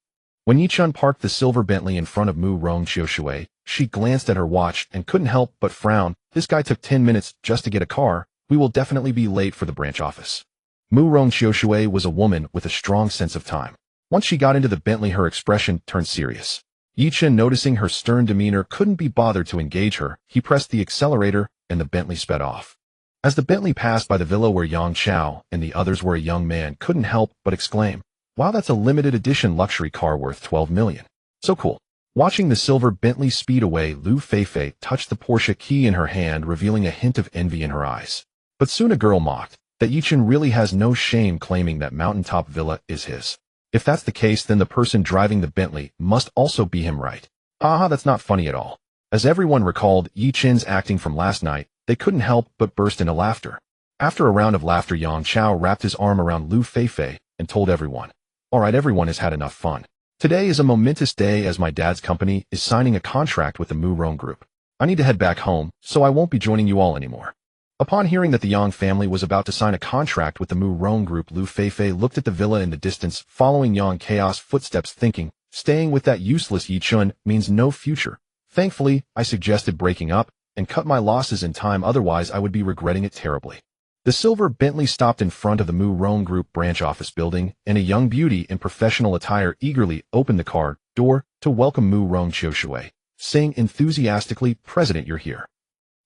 A: When Yi Chun parked the silver Bentley in front of Mu Rong Xiaoshui, she glanced at her watch and couldn't help but frown. "This guy took 10 minutes just to get a car. We will definitely be late for the branch office." Mu Rong Xiaoshui was a woman with a strong sense of time. Once she got into the Bentley, her expression turned serious. Yi Chun, noticing her stern demeanor, couldn't be bothered to engage her. He pressed the accelerator and the Bentley sped off. As the Bentley passed by the villa where Yang Chao and the others were, a young man couldn't help but exclaim, "Wow, that's a limited edition luxury car worth 12 million. So cool." Watching the silver Bentley speed away, Lu Feifei touched the Porsche key in her hand, revealing a hint of envy in her eyes. But soon a girl mocked that Yi Chun really has no shame claiming that mountaintop villa is his. If that's the case, then the person driving the Bentley must also be him, right? Haha, that's not funny at all. As everyone recalled Yi Chun's acting from last night, they couldn't help but burst into laughter. After a round of laughter, Yang Chao wrapped his arm around Lu Feifei and told everyone, "Alright, everyone has had enough fun. Today is a momentous day, as my dad's company is signing a contract with the Mu Rong Group. I need to head back home, so I won't be joining you all anymore." Upon hearing that the Yang family was about to sign a contract with the Mu Rong Group, Lu Feifei looked at the villa in the distance, following Yang Chaos' footsteps, thinking, "Staying with that useless Yi Chun means no future. Thankfully, I suggested breaking up and cut my losses in time, otherwise I would be regretting it terribly." The silver Bentley stopped in front of the Mu Rong Group branch office building, and a young beauty in professional attire eagerly opened the car door to welcome Mu Rong Xiaoshui, saying enthusiastically, "President, you're here."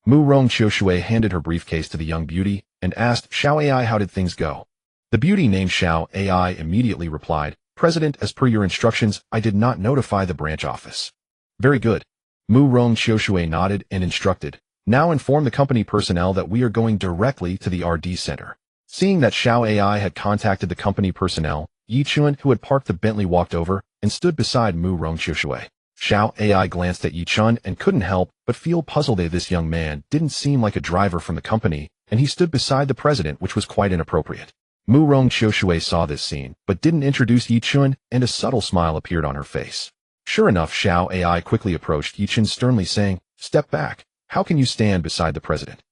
A: Mu Rong Xiaoshui handed her briefcase to the young beauty and asked, "Xiao AI, how did things go?" The beauty, named Xiao AI, immediately replied, "President, as per your instructions, I did not notify the branch office." "Very good." Mu Rong Xiaoshui nodded and instructed, "Now inform the company personnel that we are going directly to the RD center." Seeing that Xiao AI had contacted the company personnel, Yi Chun, who had parked the Bentley, walked over and stood beside Mu Rong Xiaoshui. Xiao AI glanced at Yi Chun and couldn't help but feel puzzled that this young man didn't seem like a driver from the company, and he stood beside the president, which was quite inappropriate. Mu Rong Qiushui saw this scene, but didn't introduce Yi Chun, and a subtle smile appeared on her face. Sure enough, Xiao AI quickly approached Yi Chun sternly saying, "Step back. How can you stand beside the president?"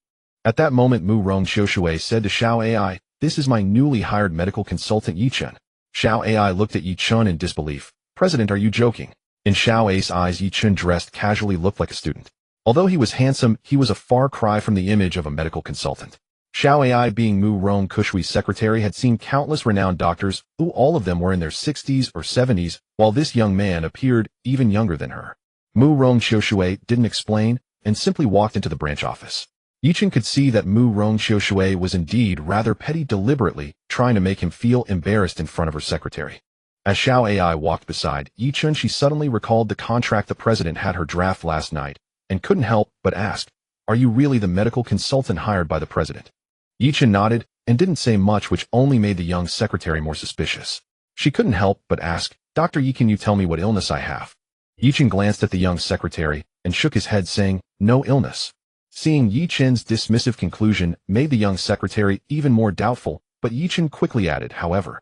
A: At that moment, Mu Rong Qiushui said to Xiao AI, "This is my newly hired medical consultant Yi Chun." Xiao AI looked at Yi Chun in disbelief. "President, are you joking?" In Xiao Ai's eyes, Yi Chun dressed casually looked like a student. Although he was handsome, he was a far cry from the image of a medical consultant. Xiao AI, being Mu Rong Qiushui's secretary, had seen countless renowned doctors, who all of them were in their 60s or 70s, while this young man appeared even younger than her. Mu Rong Qiushui didn't explain, and simply walked into the branch office. Yi Chun could see that Mu Rong Qiushui was indeed rather petty, deliberately trying to make him feel embarrassed in front of her secretary. As Xiao AI walked beside Yi Chun, she suddenly recalled the contract the president had her draft last night, and couldn't help but ask, "Are you really the medical consultant hired by the president?" Yi Chun nodded, and didn't say much, which only made the young secretary more suspicious. She couldn't help but ask, "Dr. Yi, can you tell me what illness I have?" Yi Chun glanced at the young secretary, and shook his head saying, "No illness." Seeing Yi Chun's dismissive conclusion made the young secretary even more doubtful, but Yi Chun quickly added, "However."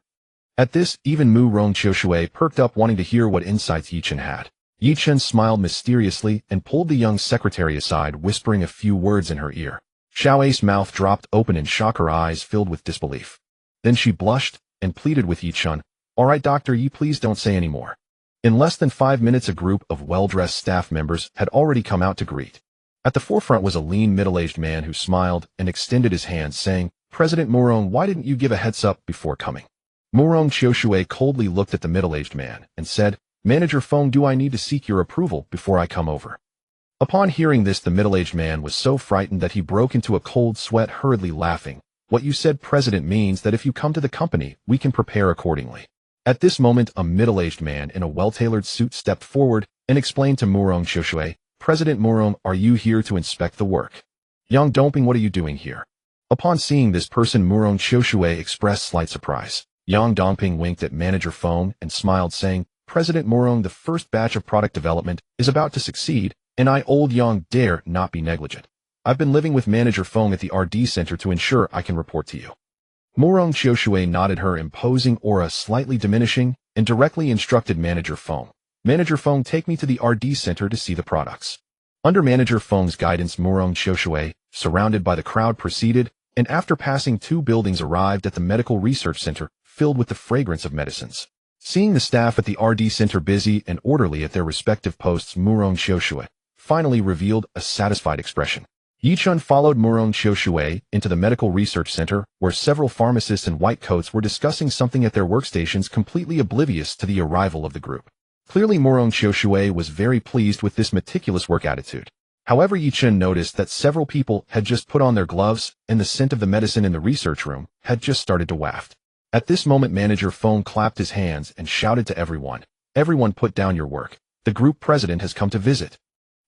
A: At this, even Mu Rong Qiushui perked up, wanting to hear what insights Yi Chun had. Yi Chun smiled mysteriously and pulled the young secretary aside, whispering a few words in her ear. Xiao Ai's mouth dropped open in shock, her eyes filled with disbelief. Then she blushed and pleaded with Yi Chun, "All right, Dr. Yi, please don't say any more." In less than 5 minutes, a group of well-dressed staff members had already come out to greet. At the forefront was a lean, middle-aged man who smiled and extended his hand, saying, "President Murong, why didn't you give a heads up before coming?" Murong Qiushui coldly looked at the middle-aged man and said, "Manager Feng, do I need to seek your approval before I come over?" Upon hearing this, the middle-aged man was so frightened that he broke into a cold sweat, hurriedly laughing. "What you said, President, means that if you come to the company, we can prepare accordingly." At this moment, a middle-aged man in a well-tailored suit stepped forward and explained to Murong Qiushui, "President Murong, are you here to inspect the work?" "Yang Dongping, what are you doing here?" Upon seeing this person, Murong Qiushui expressed slight surprise. Yang Dongping winked at Manager Feng and smiled, saying, "President Murong, the first batch of product development is about to succeed, and I, Old Yang, dare not be negligent. I've been living with Manager Feng at the RD Center to ensure I can report to you." Murong Qiushui nodded, her imposing aura slightly diminishing, and directly instructed Manager Feng, "Manager Feng, take me to the RD Center to see the products." Under Manager Feng's guidance, Murong Qiushui, surrounded by the crowd, proceeded, and after passing 2 buildings, arrived at the Medical Research Center, filled with the fragrance of medicines. Seeing the staff at the RD Center busy and orderly at their respective posts, Murong Qiushui finally revealed a satisfied expression. Yi Chun followed Murong Qiushui into the Medical Research Center, where several pharmacists in white coats were discussing something at their workstations, completely oblivious to the arrival of the group. Clearly, Murong Qiushui was very pleased with this meticulous work attitude. However, Yi Chun noticed that several people had just put on their gloves, and the scent of the medicine in the research room had just started to waft. At this moment, Manager Feng clapped his hands and shouted to everyone, "Everyone put down your work. The group president has come to visit."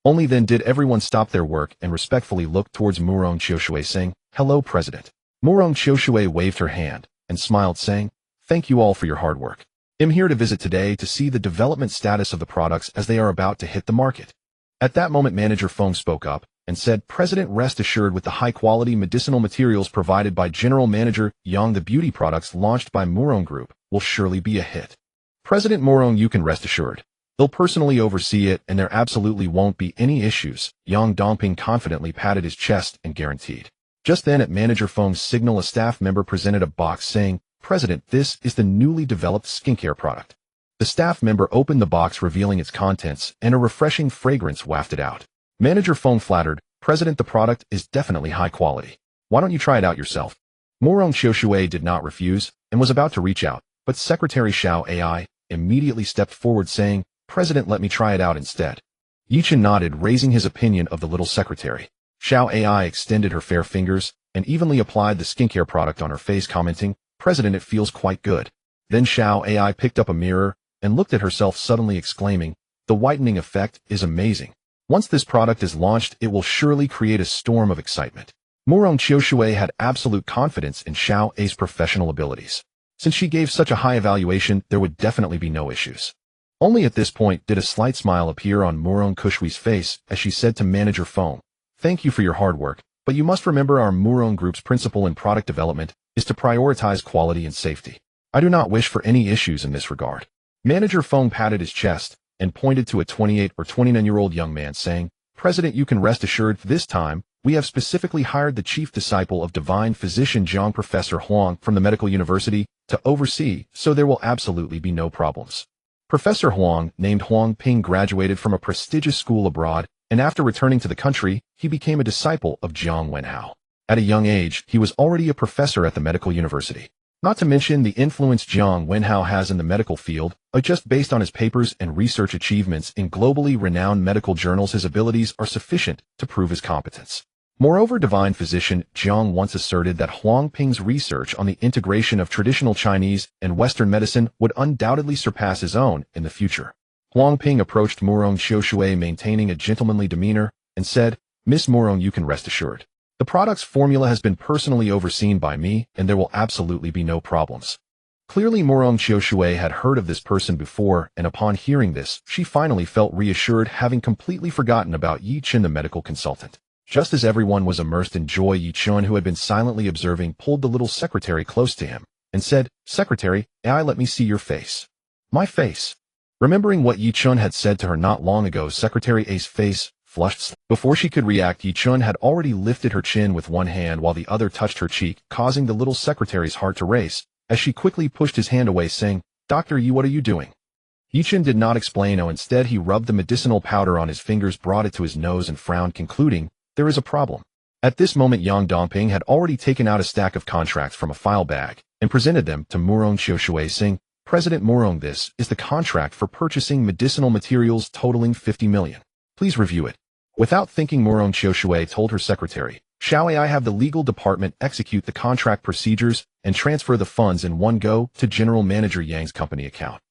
A: Only then did everyone stop their work and respectfully look towards Murong Qiushui, saying, "Hello, President." Murong Qiushui waved her hand and smiled, saying, "Thank you all for your hard work. I'm here to visit today to see the development status of the products as they are about to hit the market." At that moment, Manager Feng spoke up and said, "President, rest assured, with the high-quality medicinal materials provided by General Manager Yang, the beauty products launched by Murong Group will surely be a hit. President Murong, you can rest assured. They'll personally oversee it, and there absolutely won't be any issues." Yang Dongping confidently patted his chest and guaranteed. Just then, at Manager Feng's signal, a staff member presented a box saying, "President, this is the newly developed skincare product." The staff member opened the box, revealing its contents, and a refreshing fragrance wafted out. Manager Feng flattered, "President, the product is definitely high quality. Why don't you try it out yourself?" Murong Qiushui did not refuse and was about to reach out, but Secretary Xiao AI immediately stepped forward, saying, "President, let me try it out instead." Yi Chun nodded, raising his opinion of the little secretary. Xiao AI extended her fair fingers and evenly applied the skincare product on her face, commenting, "President, it feels quite good." Then Xiao AI picked up a mirror and looked at herself, suddenly exclaiming, "The whitening effect is amazing. Once this product is launched, it will surely create a storm of excitement." Murong Qiushui had absolute confidence in Xiao Ai's professional abilities. Since she gave such a high evaluation, there would definitely be no issues. Only at this point did a slight smile appear on Murong Kushui's face as she said to manager Feng, "Thank you for your hard work, but you must remember our Murong Group's principle in product development is to prioritize quality and safety. I do not wish for any issues in this regard." Manager Feng patted his chest and pointed to a 28 or 29-year-old young man saying, "President, you can rest assured this time, we have specifically hired the chief disciple of divine physician Zhang Professor Huang from the medical university to oversee, so there will absolutely be no problems." Professor Huang, named Huang Ping, graduated from a prestigious school abroad, and after returning to the country, he became a disciple of Jiang Wenhao. At a young age, he was already a professor at the medical university. Not to mention the influence Jiang Wenhao has in the medical field, just based on his papers and research achievements in globally renowned medical journals, his abilities are sufficient to prove his competence. Moreover, divine physician Jiang once asserted that Huang Ping's research on the integration of traditional Chinese and Western medicine would undoubtedly surpass his own in the future. Huang Ping approached Murong Qiushui maintaining a gentlemanly demeanor and said, "Miss Murong, you can rest assured. The product's formula has been personally overseen by me, and there will absolutely be no problems." Clearly, Murong Qiushui had heard of this person before, and upon hearing this, she finally felt reassured, having completely forgotten about Yi Chen, the medical consultant. Just as everyone was immersed in joy, Yi Chen, who had been silently observing, pulled the little secretary close to him and said, "Secretary, let me see your face." "My face?" Remembering what Yi Chen had said to her not long ago, Secretary A's face flushed. Before she could react, Yi Chen had already lifted her chin with one hand while the other touched her cheek, causing the little secretary's heart to race, as she quickly pushed his hand away, saying, "Dr. Yi, what are you doing?" Yi Chen did not explain. Instead, he rubbed the medicinal powder on his fingers, brought it to his nose, and frowned, concluding, "There is a problem." At this moment, Yang Dongping had already taken out a stack of contracts from a file bag and presented them to Murong Qiushui, saying, "President Murong, this is the contract for purchasing medicinal materials totaling 50 million. Please review it." Without thinking, Murong Qiushui told her secretary, "Shall I have the legal department execute the contract procedures and transfer the funds in one go to General Manager Yang's company account?"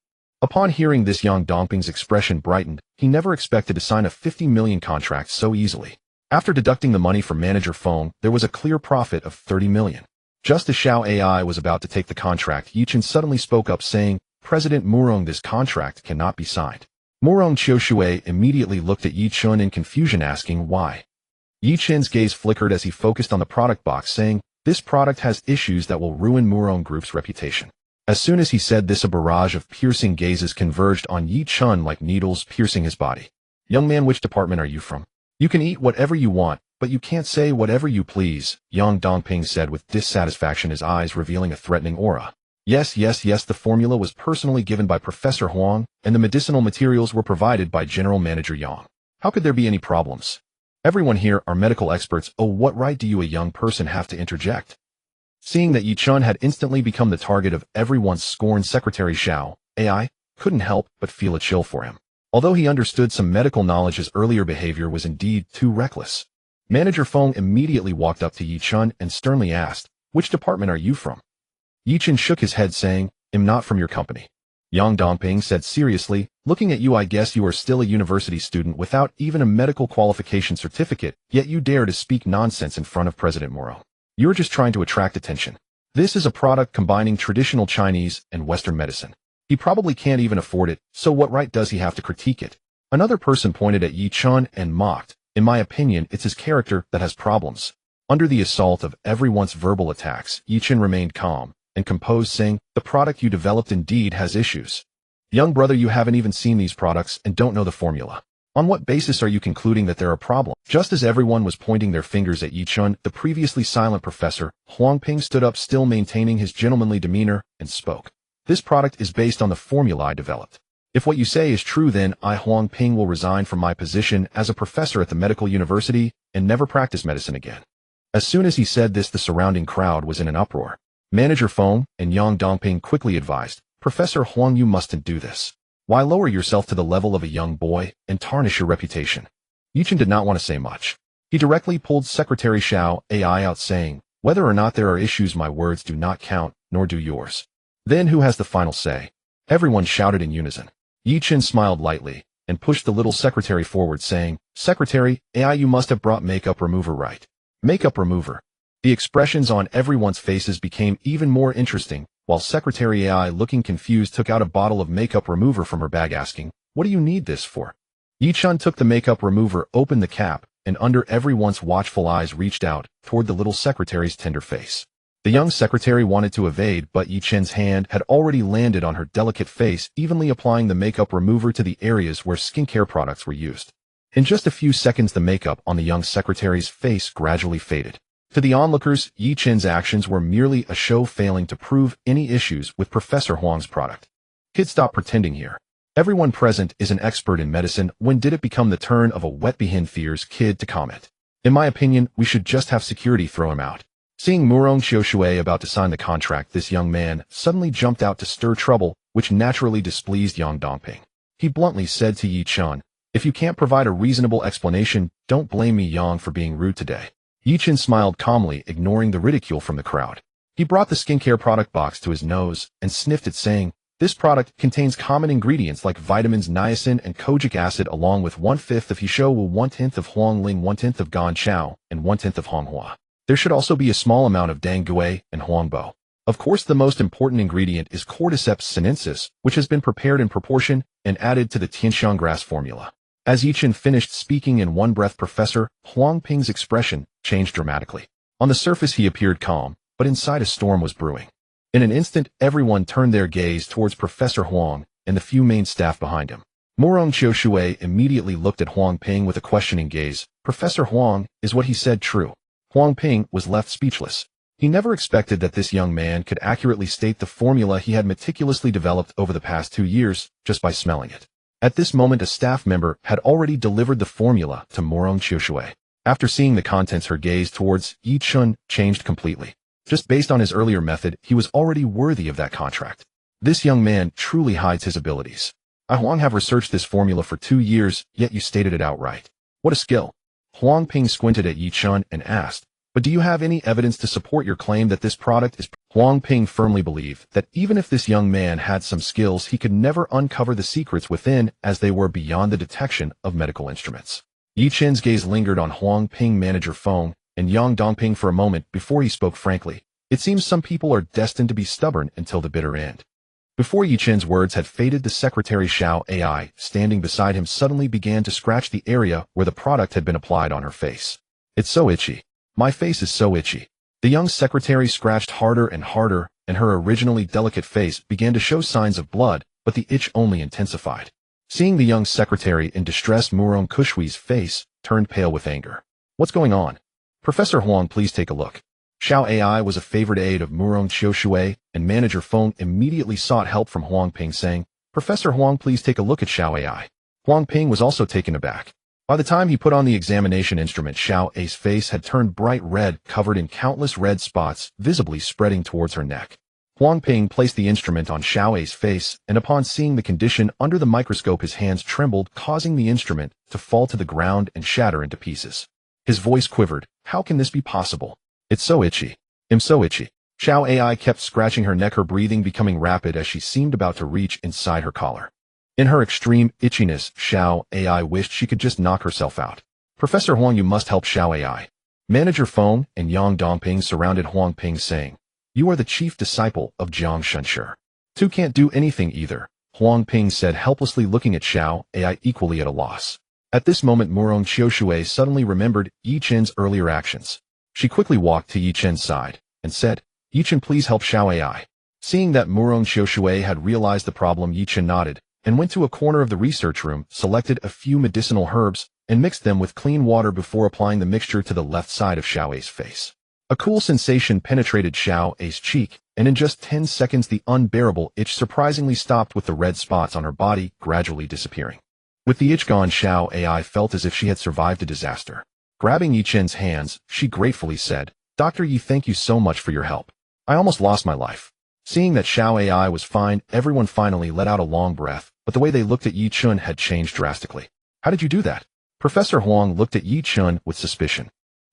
A: Upon hearing this, Yang Dongping's expression brightened. He never expected to sign a 50 million contract so easily. After deducting the money from Manager Feng, there was a clear profit of 30 million. Just as Xiao Ai was about to take the contract, Yi Chen suddenly spoke up, saying, "President Murong, this contract cannot be signed." Murong Qiushui immediately looked at Yi Chen in confusion, asking why. Yi Chen's gaze flickered as he focused on the product box, saying, "This product has issues that will ruin Murong Group's reputation." As soon as he said this, a barrage of piercing gazes converged on Yi Chen like needles piercing his body. "Young man, which department are you from? You can eat whatever you want, but you can't say whatever you please," Yang Dongping said with dissatisfaction, his eyes revealing a threatening aura. Yes, the formula was personally given by Professor Huang, and the medicinal materials were provided by General Manager Yang. How could there be any problems? Everyone here are medical experts. Oh, what right do you, a young person, have to interject? Seeing that Yi Chen had instantly become the target of everyone's scorn, Secretary Xiao Ai couldn't help but feel a chill for him. Although he understood some medical knowledge, his earlier behavior was indeed too reckless. Manager Feng immediately walked up to Yi Chen and sternly asked, "Which department are you from?" Yi Chen shook his head, saying, "I'm not from your company." Yang Dongping said seriously, "Looking at you, I guess you are still a university student without even a medical qualification certificate, yet you dare to speak nonsense in front of President Murong. You're just trying to attract attention. This is a product combining traditional Chinese and Western medicine. He probably can't even afford it, so what right does he have to critique it?" Another person pointed at Yi Chen and mocked, "In my opinion, it's his character that has problems." Under the assault of everyone's verbal attacks, Yi Chen remained calm and composed, saying, "The product you developed indeed has issues. Young brother, you haven't even seen these products and don't know the formula. On what basis are you concluding that there are problems?" Just as everyone was pointing their fingers at Yi Chen, the previously silent Professor Huang Ping stood up, still maintaining his gentlemanly demeanor, and spoke. "This product is based on the formula I developed. If what you say is true, then I, Huang Ping, will resign from my position as a professor at the medical university and never practice medicine again." As soon as he said this, the surrounding crowd was in an uproar. Manager Feng and Yang Dongping quickly advised, "Professor Huang, you mustn't do this. Why lower yourself to the level of a young boy and tarnish your reputation?" Yi Chen did not want to say much. He directly pulled Secretary Xiao Ai out, saying, "Whether or not there are issues, my words do not count, nor do yours. Then who has the final say?" Everyone shouted in unison. Yi Chen smiled lightly and pushed the little secretary forward, saying, "Secretary Ai, you must have brought makeup remover, right?" "Makeup remover?" The expressions on everyone's faces became even more interesting, while Secretary AI, looking confused, took out a bottle of makeup remover from her bag asking, "What do you need this for?" Yi-chun took the makeup remover, opened the cap, and under everyone's watchful eyes reached out toward the little secretary's tender face. The young secretary wanted to evade, but Yi-chun's hand had already landed on her delicate face, evenly applying the makeup remover to the areas where skincare products were used. In just a few seconds, the makeup on the young secretary's face gradually faded. To the onlookers, Yi-chun's actions were merely a show failing to prove any issues with Professor Huang's product. "Kid, stop pretending here. Everyone present is an expert in medicine. When did it become the turn of a wet-behind fears kid to comment? In my opinion, we should just have security throw him out." Seeing Murong Xiaoshui about to sign the contract, this young man suddenly jumped out to stir trouble, which naturally displeased Yang Dongping. He bluntly said to Yi-chun, "If you can't provide a reasonable explanation, don't blame me, Yang, for being rude today." Yi-chun smiled calmly, ignoring the ridicule from the crowd. He brought the skincare product box to his nose and sniffed it, saying, "This product contains common ingredients like vitamins niacin and kojic acid, along with 1/5 of Hishou Wu, 1/10 of Huang Ling, 1/10 of Gan Chao, and 1/10 of Honghua. There should also be a small amount of Dang Gui and Huangbo. Of course, the most important ingredient is Cordyceps sinensis, which has been prepared in proportion and added to the Tianxiang grass formula." As Yi-chun finished speaking in one breath, Professor Huang Ping's expression changed dramatically. On the surface, he appeared calm, but inside a storm was brewing. In an instant, everyone turned their gaze towards Professor Huang and the few main staff behind him. Murong Xiaoshui immediately looked at Huang Ping with a questioning gaze. "Professor Huang, is what he said true?" Huang Ping was left speechless. He never expected that this young man could accurately state the formula he had meticulously developed over the past 2 years just by smelling it. At this moment, a staff member had already delivered the formula to Murong Xiaoshui. After seeing the contents, her gaze towards Yi-chun changed completely. Just based on his earlier method, he was already worthy of that contract. This young man truly hides his abilities. "I, Huang, have researched this formula for 2 years, yet you stated it outright. What a skill." Huang Ping squinted at Yi-chun and asked, "But do you have any evidence to support your claim that this product is—" Huang Ping firmly believed that even if this young man had some skills, he could never uncover the secrets within, as they were beyond the detection of medical instruments. Yi-chun's gaze lingered on Huang Ping manager Feng and Yang Dongping for a moment before he spoke frankly. "It seems some people are destined to be stubborn until the bitter end." Before Yi-chun's words had faded, the secretary Xiao AI, standing beside him, suddenly began to scratch the area where the product had been applied on her face. "It's so itchy. My face is so itchy." The young secretary scratched harder and harder, and her originally delicate face began to show signs of blood, but the itch only intensified. Seeing the young secretary in distress, Murong Kushui's face turned pale with anger. "What's going on? Professor Huang, please take a look." Xiao AI was a favorite aide of Murong Xiaoshui, and manager Feng immediately sought help from Huang Ping, saying, "Professor Huang, please take a look at Xiao AI." Huang Ping was also taken aback. By the time he put on the examination instrument, Xiao Ai's face had turned bright red, covered in countless red spots, visibly spreading towards her neck. Huang Ping placed the instrument on Xiao Ai's face, and upon seeing the condition under the microscope, his hands trembled, causing the instrument to fall to the ground and shatter into pieces. His voice quivered. "How can this be possible? It's so itchy. I'm so itchy." Xiao AI kept scratching her neck, her breathing becoming rapid as she seemed about to reach inside her collar. In her extreme itchiness, Xiao AI wished she could just knock herself out. "Professor Huang, you must help Xiao AI." Manager Feng and Yang Dongping surrounded Huang Ping, saying, "You are the chief disciple of Jiang Shenshi. Two can't do anything either," Huang Ping said helplessly, looking at Xiao AI equally at a loss. At this moment, Murong Xiaoshui suddenly remembered Yi-chun's earlier actions. She quickly walked to Yi-chun's side and said, "Yi-chun, please help Xiao AI." Seeing that Murong Xiaoshui had realized the problem, Yi-chun nodded and went to a corner of the research room, selected a few medicinal herbs, and mixed them with clean water before applying the mixture to the left side of Xiao Ai's face. A cool sensation penetrated Xiao Ai's cheek, and in just 10 seconds the unbearable itch surprisingly stopped, with the red spots on her body gradually disappearing. With the itch gone, Xiao AI felt as if she had survived a disaster. Grabbing Yi-chun's hands, she gratefully said, "Dr. Yi, thank you so much for your help. I almost lost my life." Seeing that Xiao AI was fine, everyone finally let out a long breath, but the way they looked at Yi-chun had changed drastically. "How did you do that?" Professor Huang looked at Yi-chun with suspicion.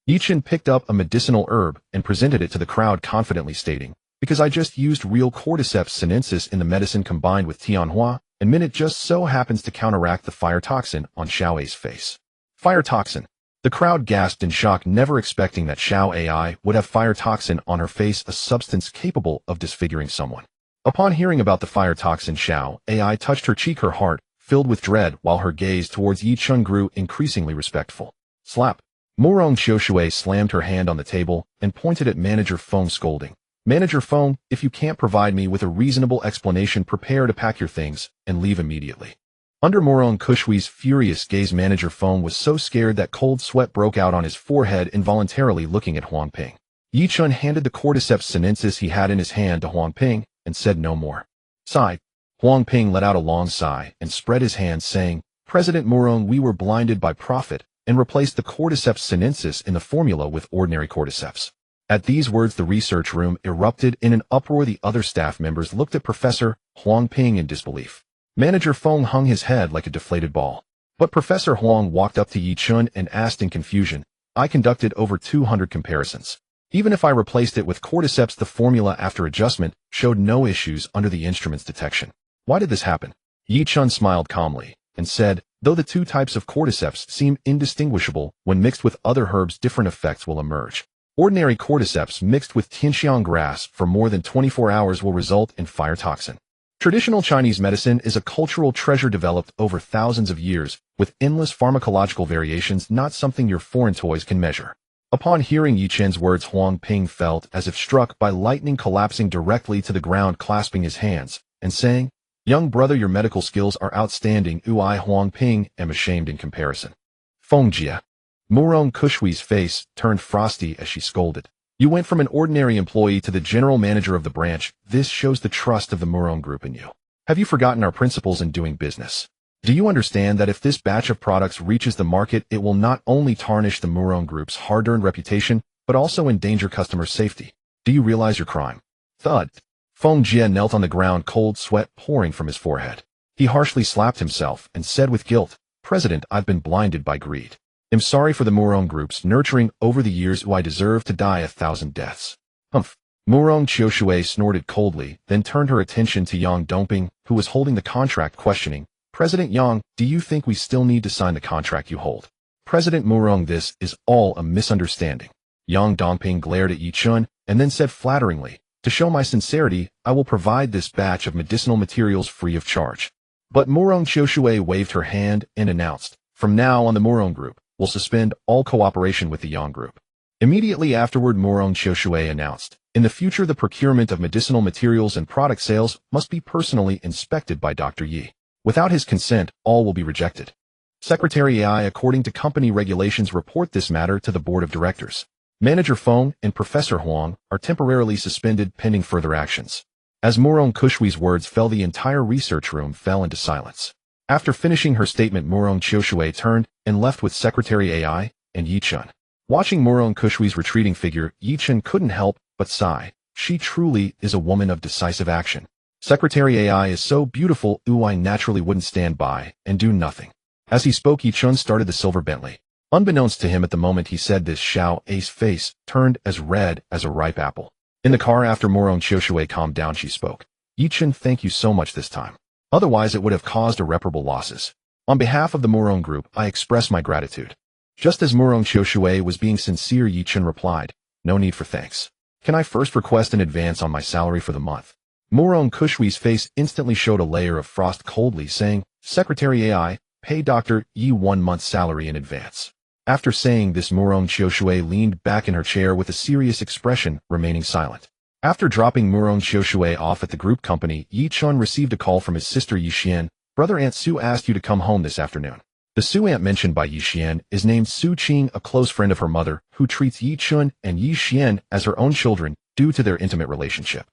A: Yi-chun picked up a medicinal herb and presented it to the crowd, confidently stating, "Because I just used real Cordyceps sinensis in the medicine combined with Tianhua, and it just so happens to counteract the fire toxin on Xiao Ai's face." Fire toxin. The crowd gasped in shock, never expecting that Xiao AI would have fire toxin on her face, a substance capable of disfiguring someone. Upon hearing about the fire toxin, Xiao AI touched her cheek, her heart filled with dread, while her gaze towards Yi Chun grew increasingly respectful. Slap. Murong Xiaoshui slammed her hand on the table and pointed at Manager Feng, scolding. Manager Feng, if you can't provide me with a reasonable explanation, prepare to pack your things and leave immediately. Under Murong Kushui's furious gaze, Manager Feng was so scared that cold sweat broke out on his forehead, involuntarily looking at Huang Ping. Yi Chun handed the cordyceps sinensis he had in his hand to Huang Ping and said no more. Sigh. Huang Ping let out a long sigh and spread his hands, saying, President Murong, we were blinded by profit and replaced the cordyceps sinensis in the formula with ordinary cordyceps. At these words, the research room erupted in an uproar. The other staff members looked at Professor Huang Ping in disbelief. Manager Feng hung his head like a deflated ball. But Professor Huang walked up to Yi Chun and asked in confusion, I conducted over 200 comparisons. Even if I replaced it with cordyceps, the formula after adjustment showed no issues under the instrument's detection. Why did this happen? Yi Chun smiled calmly and said, though the two types of cordyceps seem indistinguishable, when mixed with other herbs, different effects will emerge. Ordinary cordyceps mixed with tianxiang grass for more than 24 hours will result in fire toxin. Traditional Chinese medicine is a cultural treasure developed over thousands of years, with endless pharmacological variations, not something your foreign toys can measure. Upon hearing Yi Chun's words, Huang Ping felt as if struck by lightning, collapsing directly to the ground, clasping his hands and saying, Young brother, your medical skills are outstanding. I, Huang Ping, am ashamed in comparison. Fengjie. Murong Kushui's face turned frosty as she scolded. You went from an ordinary employee to the general manager of the branch. This shows the trust of the Murong Group in you. Have you forgotten our principles in doing business? Do you understand that if this batch of products reaches the market, it will not only tarnish the Murong Group's hard-earned reputation, but also endanger customer safety? Do you realize your crime? Thud. Feng Jie knelt on the ground, cold sweat pouring from his forehead. He harshly slapped himself and said with guilt, President, I've been blinded by greed. I'm sorry for the Murong Group's nurturing over the years. I deserve to die 1,000 deaths. Humph. Murong Qiushui snorted coldly, then turned her attention to Yang Dongping, who was holding the contract, questioning, President Yang, do you think we still need to sign the contract you hold? President Murong, this is all a misunderstanding. Yang Dongping glared at Yi Chun and then said flatteringly, to show my sincerity, I will provide this batch of medicinal materials free of charge. But Murong Qiushui waved her hand and announced, from now on the Murong Group will suspend all cooperation with the Yang Group. Immediately afterward, Murong Qiushui announced, in the future the procurement of medicinal materials and product sales must be personally inspected by Dr. Yi. Without his consent, all will be rejected. Secretary AI, according to company regulations, report this matter to the board of directors. Manager Feng and Professor Huang are temporarily suspended pending further actions. As Murong Kushui's words fell, the entire research room fell into silence. After finishing her statement, Murong Qiushui turned and left with Secretary AI and Yi Chun. Watching Murong Kushui's retreating figure, Yi Chun couldn't help but sigh. She truly is a woman of decisive action. Secretary AI is so beautiful, I naturally wouldn't stand by and do nothing. As he spoke, Yi Chun started the silver Bentley. Unbeknownst to him at the moment he said this, Xiao A's face turned as red as a ripe apple. In the car after Murong Qiushui calmed down, she spoke. Yi Chun, thank you so much this time. Otherwise it would have caused irreparable losses. On behalf of the Murong Group, I express my gratitude. Just as Murong Qiushui was being sincere, Yi Chun replied, no need for thanks. Can I first request an advance on my salary for the month? Murong Kushui's face instantly showed a layer of frost, coldly saying, Secretary AI, pay Dr. Yi 1 month's salary in advance. After saying this, Murong Qiushui leaned back in her chair with a serious expression, remaining silent. After dropping Murong Qiushui off at the group company, Yi Chun received a call from his sister Yi Xian. Brother Aunt Su asked you to come home this afternoon. The Su aunt mentioned by Yi Xian is named Su Qing, a close friend of her mother, who treats Yi Chun and Yi Xian as her own children due to their intimate relationship.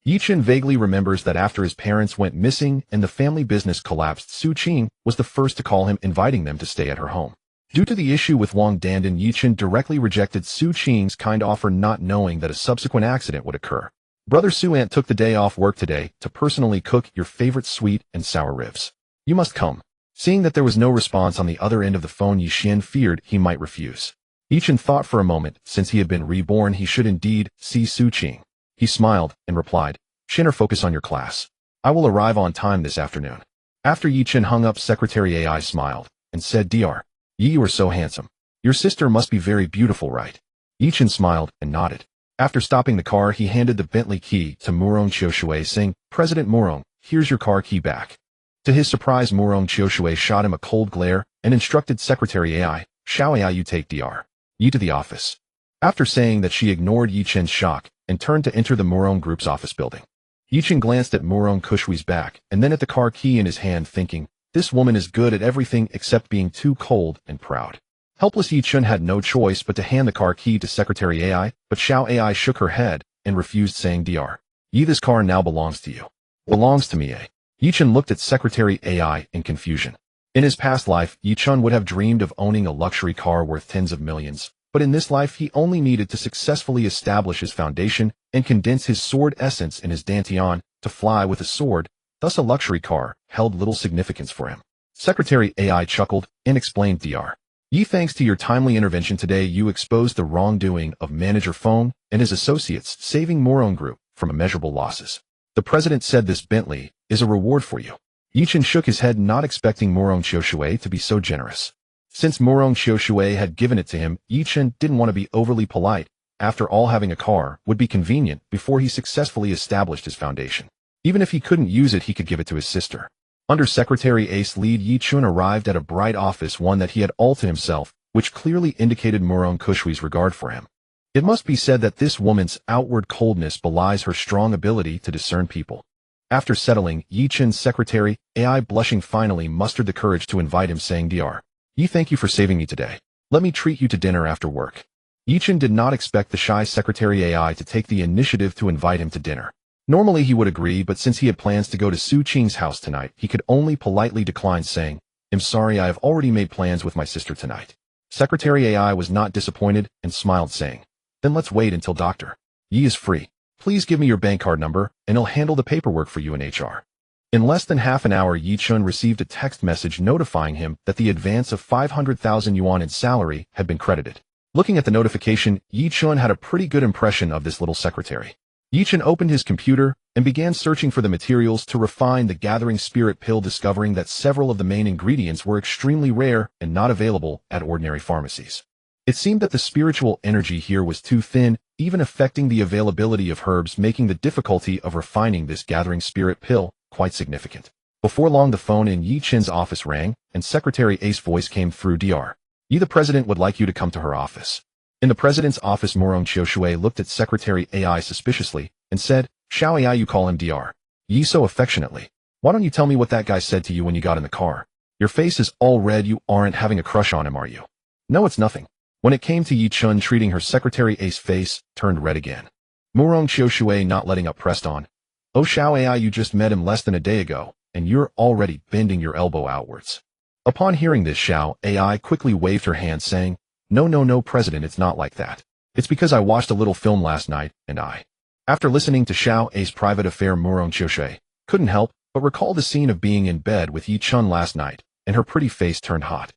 A: Yi Chun vaguely remembers that after his parents went missing and the family business collapsed, Su Qing was the first to call him, inviting them to stay at her home. Due to the issue with Wang Dandan, Yi Chun directly rejected Su Qing's kind offer, not knowing that a subsequent accident would occur. Brother Su aunt took the day off work today to personally cook your favorite sweet and sour ribs. You must come. Seeing that there was no response on the other end of the phone, Yi Xian feared he might refuse. Yi Chun thought for a moment, since he had been reborn, he should indeed see Su Qing. He smiled and replied, Shinner, focus on your class. I will arrive on time this afternoon. After Yi Chun hung up, Secretary AI smiled and said, Dr. Yi, you are so handsome. Your sister must be very beautiful, right? Yichen smiled and nodded. After stopping the car, he handed the Bentley key to Murong Qiushui, saying, President Murong, here's your car key back. To his surprise, Murong Qiushui shot him a cold glare and instructed Secretary AI, Shao AI, you take Dr. Yi to the office. After saying that, she ignored Yichen's shock and turned to enter the Murong Group's office building. Yichen glanced at Murong Qiushui's back and then at the car key in his hand, thinking, this woman is good at everything except being too cold and proud. Helpless Yichen had no choice but to hand the car key to Secretary AI, but Shao AI shook her head and refused, saying, Dr. Yi, this car now belongs to you. Belongs to me, eh? Yichen looked at Secretary AI in confusion. In his past life, Yichen would have dreamed of owning a luxury car worth tens of millions, but in this life he only needed to successfully establish his foundation and condense his sword essence in his dantian to fly with a sword, thus a luxury car held little significance for him. Secretary AI chuckled and explained, Dr. Yi, thanks to your timely intervention today, you exposed the wrongdoing of Manager Feng and his associates, saving Murong Group from immeasurable losses. The president said this Bentley is a reward for you. Yichen shook his head, not expecting Murong Qiushui to be so generous. Since Murong Qiushui had given it to him, Yichen didn't want to be overly polite. After all, having a car would be convenient before he successfully established his foundation. Even if he couldn't use it, he could give it to his sister. Under Secretary A's lead, Yichen arrived at a bright office, one that he had all to himself, which clearly indicated Murong Qiushui's regard for him. It must be said that this woman's outward coldness belies her strong ability to discern people. After settling, Yichen's Secretary AI, blushing, finally mustered the courage to invite him, saying, Dr. Yi, thank you for saving me today. Let me treat you to dinner after work. Yichen did not expect the shy Secretary AI to take the initiative to invite him to dinner. Normally he would agree, but since he had plans to go to Su Qing's house tonight, he could only politely decline, saying, I'm sorry, I have already made plans with my sister tonight. Secretary AI was not disappointed and smiled, saying, then let's wait until Dr. Yi is free. Please give me your bank card number, and he'll handle the paperwork for you in HR. In less than half an hour, Yichen received a text message notifying him that the advance of 500,000 yuan in salary had been credited. Looking at the notification, Yichen had a pretty good impression of this little secretary. Yichen opened his computer and began searching for the materials to refine the gathering spirit pill, discovering that several of the main ingredients were extremely rare and not available at ordinary pharmacies. It seemed that the spiritual energy here was too thin, even affecting the availability of herbs, making the difficulty of refining this gathering spirit pill quite significant. Before long, the phone in Yichen's office rang, and Secretary A's voice came through. Dr. Yi, the president would like you to come to her office. In the president's office, Murong Qiushui looked at Secretary AI suspiciously and said, Shao AI, you call him Dr. Yi so affectionately. Why don't you tell me what that guy said to you when you got in the car? Your face is all red. You aren't having a crush on him, are you? No, it's nothing. When it came to Yichen treating her, Secretary A's face turned red again. Murong Qiushui, not letting up, pressed on. Oh, Shao AI, you just met him less than a day ago, and you're already bending your elbow outwards. Upon hearing this, Shao AI quickly waved her hand, saying, No, President, it's not like that. It's because I watched a little film last night, and After listening to Shao A's private affair, Murong Qiushui couldn't help but recall the scene of being in bed with Yichen last night, and her pretty face turned hot.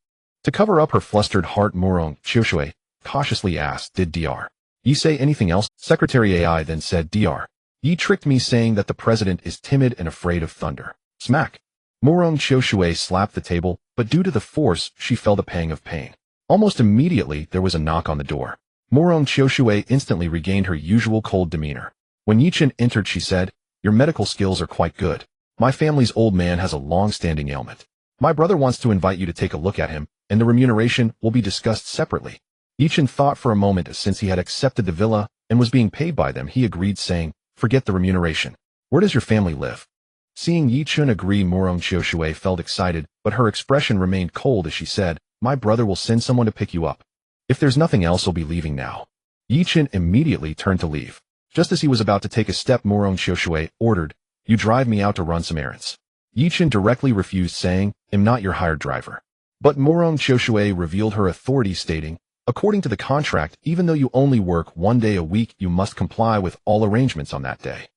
A: To cover up her flustered heart, Murong Qiushui cautiously asked, Did Dr. Yi say anything else? Secretary AI then said, Dr. Yi tricked me, saying that the president is timid and afraid of thunder. Smack! Murong Qiushui slapped the table, but due to the force, she felt a pang of pain. Almost immediately, there was a knock on the door. Murong Qiushui instantly regained her usual cold demeanor. When Yichen entered, she said, Your medical skills are quite good. My family's old man has a long-standing ailment. My brother wants to invite you to take a look at him, and the remuneration will be discussed separately. Yichen thought for a moment. Since he had accepted the villa and was being paid by them, he agreed, saying, Forget the remuneration. Where does your family live? Seeing Yichen agree, Murong Qiushui felt excited, but her expression remained cold as she said, My brother will send someone to pick you up. If there's nothing else, I'll be leaving now. Yichen immediately turned to leave. Just as he was about to take a step, Murong Qiushui ordered, You drive me out to run some errands. Yichen directly refused, saying, I'm not your hired driver. But Murong Qiushui revealed her authority, stating, According to the contract, even though you only work 1 day a week, you must comply with all arrangements on that day.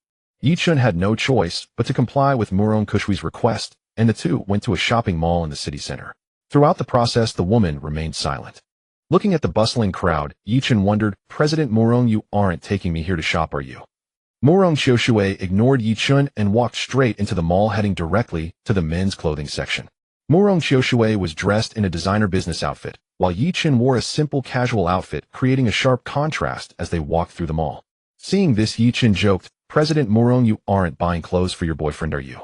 A: Yichen had no choice but to comply with Murong Qiushui's request, and the two went to a shopping mall in the city center. Throughout the process, the woman remained silent. Looking at the bustling crowd, Yichen wondered, President Murong, you aren't taking me here to shop, are you? Murong Qiushui ignored Yichen and walked straight into the mall, heading directly to the men's clothing section. Murong Qiushui was dressed in a designer business outfit, while Yi Chen wore a simple casual outfit, creating a sharp contrast as they walked through the mall. Seeing this, Yi Chen joked, "President Morong, you aren't buying clothes for your boyfriend, are you?"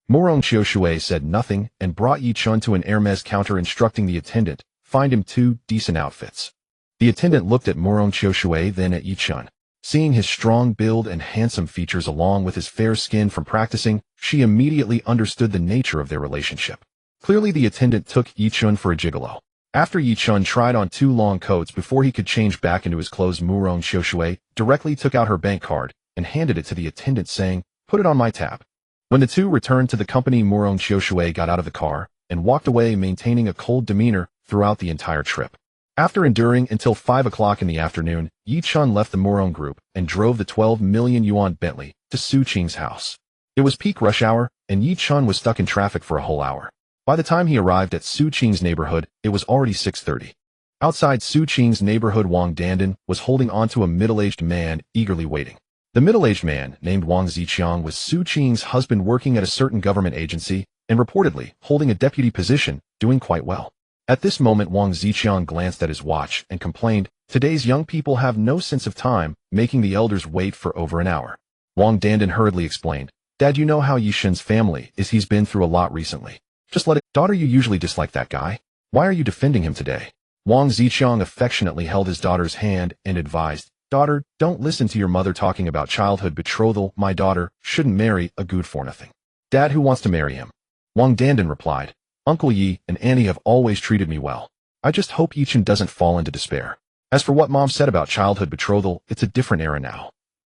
A: Morong Xiaoshui said nothing and brought Yi Chen to an Hermes counter, instructing the attendant, "Find him 2 decent outfits." The attendant looked at Morong Xiaoshui, then at Yi Chen. Seeing his strong build and handsome features along with his fair skin from practicing, she immediately understood the nature of their relationship. Clearly the attendant took Yi Chen for a gigolo. After Yi Chen tried on 2 long coats before he could change back into his clothes, Morong Xiaoshui directly took out her bank card and handed it to the attendant, saying, "Put it on my tab." When the two returned to the company, Morong Xiaoshui got out of the car and walked away, maintaining a cold demeanor throughout the entire trip. After enduring until 5 o'clock in the afternoon, Yi Chen left the Morong group and drove the 12 million yuan Bentley to Su Qing's house. It was peak rush hour, and Yi Chen was stuck in traffic for a whole hour. By the time he arrived at Su Qing's neighborhood, it was already 6:30. Outside Su Qing's neighborhood, Wang Dandan was holding onto a middle-aged man, eagerly waiting. The middle-aged man, named Wang Ziqiang, was Su Qing's husband, working at a certain government agency, and reportedly holding a deputy position, doing quite well. At this moment, Wang Ziqiang glanced at his watch and complained, "Today's young people have no sense of time, making the elders wait for over an hour." Wang Dandan hurriedly explained, "Dad, you know how Yi Shen's family is. He's been through a lot recently. Just let it." "Daughter, you usually dislike that guy. Why are you defending him today?" Wang Ziqiang affectionately held his daughter's hand and advised, "Daughter, don't listen to your mother talking about childhood betrothal. My daughter shouldn't marry a good for nothing." "Dad, who wants to marry him?" Wang Dandan replied, "Uncle Yi and Annie have always treated me well. I just hope Yi Chen doesn't fall into despair. As for what Mom said about childhood betrothal, it's a different era now."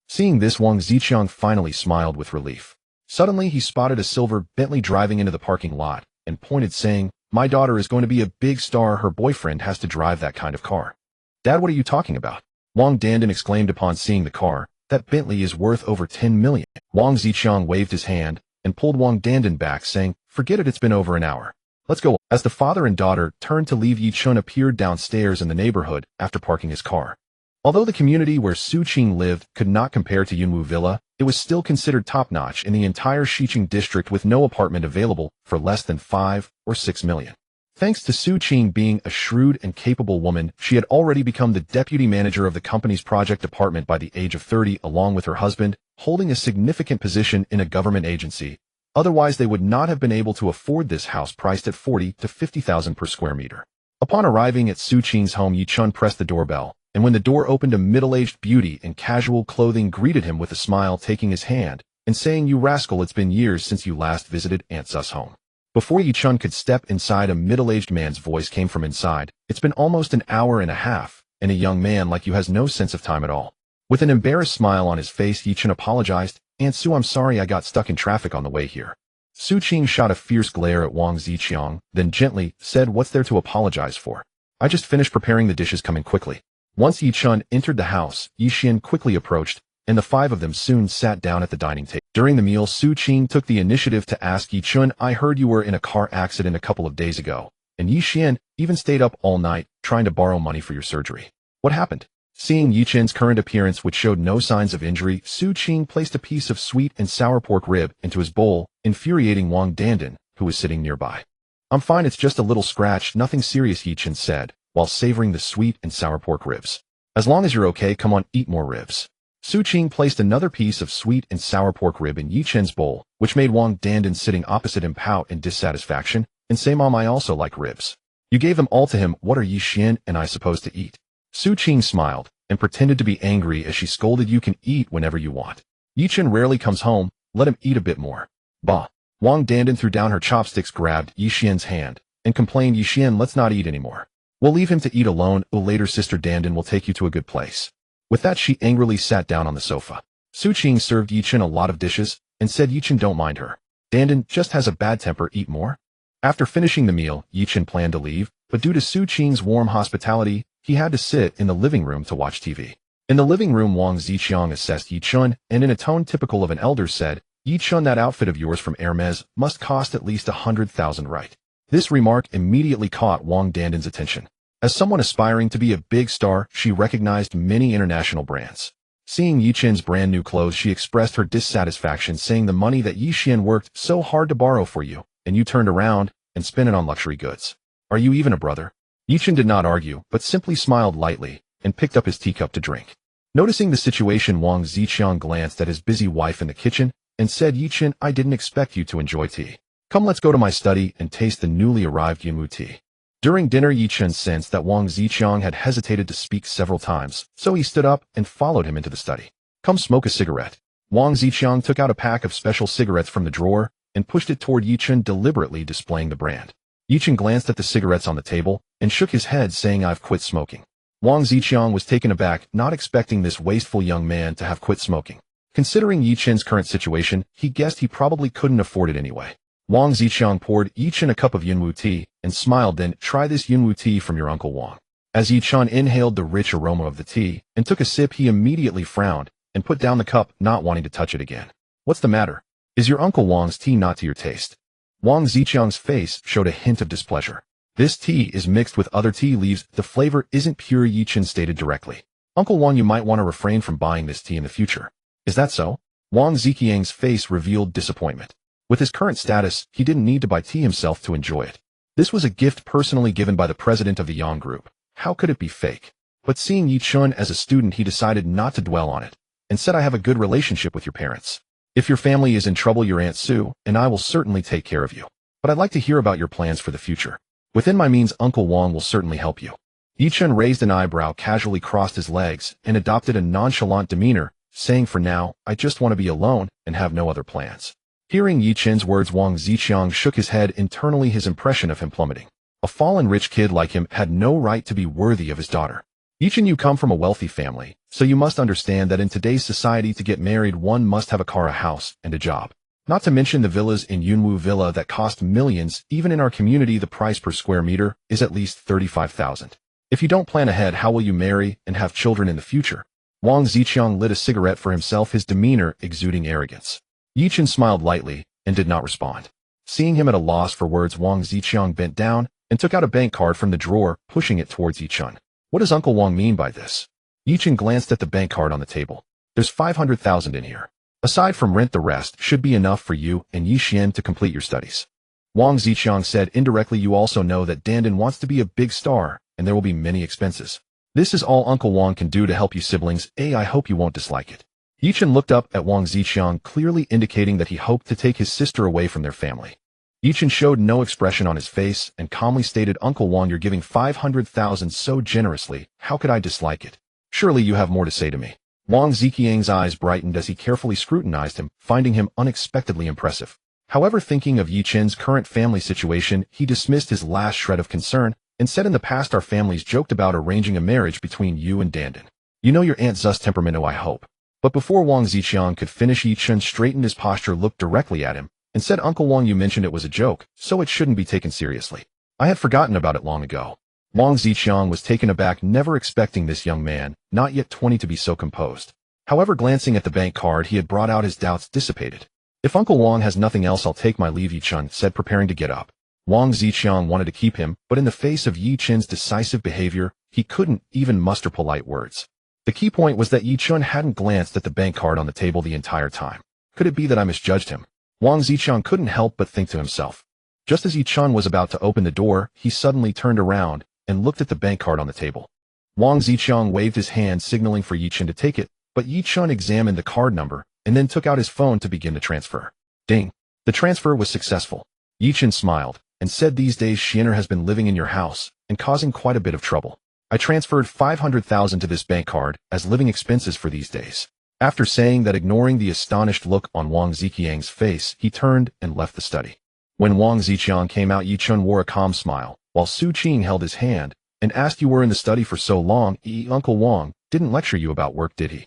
A: Seeing this, Wang Ziqiang finally smiled with relief. Suddenly, he spotted a silver Bentley driving into the parking lot and pointed, saying, "My daughter is going to be a big star. Her boyfriend has to drive that kind of car." "Dad, what are you talking about?" Wang Dandan exclaimed upon seeing the car. "That Bentley is worth over 10 million. Wang Ziqiang waved his hand and pulled Wang Dandan back, saying, "Forget it, it's been over an hour. Let's go." As the father and daughter turned to leave, Yi Chen appeared downstairs in the neighborhood after parking his car. Although the community where Su Qing lived could not compare to Yunwu Villa, it was still considered top-notch in the entire Xiqing district, with no apartment available for less than 5 or 6 million. Thanks to Su Qing being a shrewd and capable woman, she had already become the deputy manager of the company's project department by the age of 30, along with her husband, holding a significant position in a government agency. Otherwise, they would not have been able to afford this house priced at 40 to 50,000 per square meter. Upon arriving at Su Qing's home, Yi Chen pressed the doorbell, and when the door opened, a middle-aged beauty in casual clothing greeted him with a smile, taking his hand and saying, "You rascal, it's been years since you last visited Aunt Su's home." Before Yi Chen could step inside, a middle-aged man's voice came from inside. "It's been almost an hour and a half, and a young man like you has no sense of time at all." With an embarrassed smile on his face, Yi Chen apologized, "Aunt Su, I'm sorry I got stuck in traffic on the way here." Su Qing shot a fierce glare at Wang Ziqiang, then gently said, "What's there to apologize for? I just finished preparing the dishes, coming quickly." Once Yi Chen entered the house, Yi Xian quickly approached, and the 5 of them soon sat down at the dining table. During the meal, Su Qing took the initiative to ask Yi Chen, "I heard you were in a car accident a couple of days ago, and Yi Xian even stayed up all night trying to borrow money for your surgery. What happened?" Seeing Yi Chen's current appearance, which showed no signs of injury, Su Qing placed a piece of sweet and sour pork rib into his bowl, infuriating Wang Dandan, who was sitting nearby. "I'm fine, it's just a little scratch, nothing serious," Yi Chen said, while savoring the sweet and sour pork ribs. "As long as you're okay, come on, eat more ribs." Su Qing placed another piece of sweet and sour pork rib in Yi Chen's bowl, which made Wang Dandan, sitting opposite him, pout in dissatisfaction and say, "Mom, I also like ribs. You gave them all to him, what are Yi Xian and I supposed to eat?" Su Qing smiled and pretended to be angry as she scolded, "You can eat whenever you want. Yi Chen rarely comes home, let him eat a bit more." "Bah." Wang Dandan threw down her chopsticks, grabbed Yi Xian's hand, and complained, "Yi Xian, let's not eat anymore. We'll leave him to eat alone. Later, Sister Dandan will take you to a good place." With that, she angrily sat down on the sofa. Su Qing served Yi Chen a lot of dishes and said Yi Chen don't mind her. "Dandan just has a bad temper, eat more." After finishing the meal, Yi Chen planned to leave, but due to Su Qing's warm hospitality, he had to sit in the living room to watch TV. In the living room, Wang Ziqiang assessed Yi Chen and in a tone typical of an elder said, "Yi Chen, that outfit of yours from Hermes must cost at least 100,000, right?" This remark immediately caught Wang Dandan's attention. As someone aspiring to be a big star, she recognized many international brands. Seeing Yi Chen's brand new clothes, she expressed her dissatisfaction, saying, "The money that Yi Xian worked so hard to borrow for you, and you turned around and spent it on luxury goods. Are you even a brother?" Yichen did not argue, but simply smiled lightly and picked up his teacup to drink. Noticing the situation, Wang Ziqiang glanced at his busy wife in the kitchen and said, Yichen, I didn't expect you to enjoy tea. Come, let's go to my study and taste the newly arrived Yunwu tea. During dinner, Yichen sensed that Wang Ziqiang had hesitated to speak several times, so he stood up and followed him into the study. Come smoke a cigarette. Wang Ziqiang took out a pack of special cigarettes from the drawer and pushed it toward Yichen, deliberately displaying the brand. Yichen glanced at the cigarettes on the table and shook his head, saying, I've quit smoking. Wang Ziqiang was taken aback, not expecting this wasteful young man to have quit smoking. Considering Yichen's current situation, he guessed he probably couldn't afford it anyway. Wang Ziqiang poured Yichen a cup of Yunwu tea and smiled, then, try this Yunwu tea from your Uncle Wang. As Yichen inhaled the rich aroma of the tea and took a sip, he immediately frowned and put down the cup, not wanting to touch it again. What's the matter? Is your Uncle Wang's tea not to your taste? Wang Ziqiang's face showed a hint of displeasure. This tea is mixed with other tea leaves. The flavor isn't pure, Yichen stated directly. Uncle Wang, you might want to refrain from buying this tea in the future. Is that so? Wang Ziqiang's face revealed disappointment. With his current status, he didn't need to buy tea himself to enjoy it. This was a gift personally given by the president of the Yang Group. How could it be fake? But seeing Yichen as a student, he decided not to dwell on it and said, I have a good relationship with your parents. If your family is in trouble, your Aunt Sue and I will certainly take care of you. But I'd like to hear about your plans for the future. Within my means, Uncle Wang will certainly help you. Yichen raised an eyebrow, casually crossed his legs, and adopted a nonchalant demeanor, saying, for now, I just want to be alone and have no other plans. Hearing Yichen's words, Wang Ziqiang shook his head, internally his impression of him plummeting. A fallen rich kid like him had no right to be worthy of his daughter. Yichen, you come from a wealthy family, so you must understand that in today's society, to get married, one must have a car, a house, and a job. Not to mention the villas in Yunwu Villa that cost millions. Even in our community, the price per square meter is at least 35,000. If you don't plan ahead, how will you marry and have children in the future? Wang Ziqiang lit a cigarette for himself, his demeanor exuding arrogance. Yichen smiled lightly and did not respond. Seeing him at a loss for words, Wang Ziqiang bent down and took out a bank card from the drawer, pushing it towards Yichen. What does Uncle Wang mean by this? Yichen glanced at the bank card on the table. There's 500,000 in here. Aside from rent, the rest should be enough for you and Yichen to complete your studies. Wang Ziqiang said indirectly, you also know that Dandan wants to be a big star, and there will be many expenses. This is all Uncle Wang can do to help you siblings. I hope you won't dislike it. Yichen looked up at Wang Ziqiang, clearly indicating that he hoped to take his sister away from their family. Yichen showed no expression on his face and calmly stated, Uncle Wang, you're giving 500,000 so generously. How could I dislike it? Surely you have more to say to me. Wang Ziqiang's eyes brightened as he carefully scrutinized him, finding him unexpectedly impressive. However, thinking of Yichen's current family situation, he dismissed his last shred of concern and said, in the past our families joked about arranging a marriage between you and Dandan. You know your Aunt Zu's temperament, I hope. But before Wang Ziqiang could finish, Yichen straightened his posture, looked directly at him, and said, Uncle Wang, you mentioned it was a joke, so it shouldn't be taken seriously. I had forgotten about it long ago. Wang Ziqiang was taken aback, never expecting this young man, not yet 20, to be so composed. However, glancing at the bank card he had brought out, his doubts dissipated. If Uncle Wang has nothing else, I'll take my leave, Yichen said, preparing to get up. Wang Ziqiang wanted to keep him, but in the face of Yichen's decisive behavior, he couldn't even muster polite words. The key point was that Yichen hadn't glanced at the bank card on the table the entire time. Could it be that I misjudged him? Wang Ziqiang couldn't help but think to himself. Just as Yichen was about to open the door, he suddenly turned around and looked at the bank card on the table. Wang Ziqiang waved his hand, signaling for Yichen to take it, but Yichen examined the card number and then took out his phone to begin the transfer. Ding! The transfer was successful. Yichen smiled and said, these days Xianer has been living in your house and causing quite a bit of trouble. I transferred 500,000 to this bank card as living expenses for these days. After saying that, ignoring the astonished look on Wang Ziqiang's face, he turned and left the study. When Wang Ziqiang came out, Yichen wore a calm smile, while Su Qing held his hand and asked, you were in the study for so long, Uncle Wang didn't lecture you about work, did he?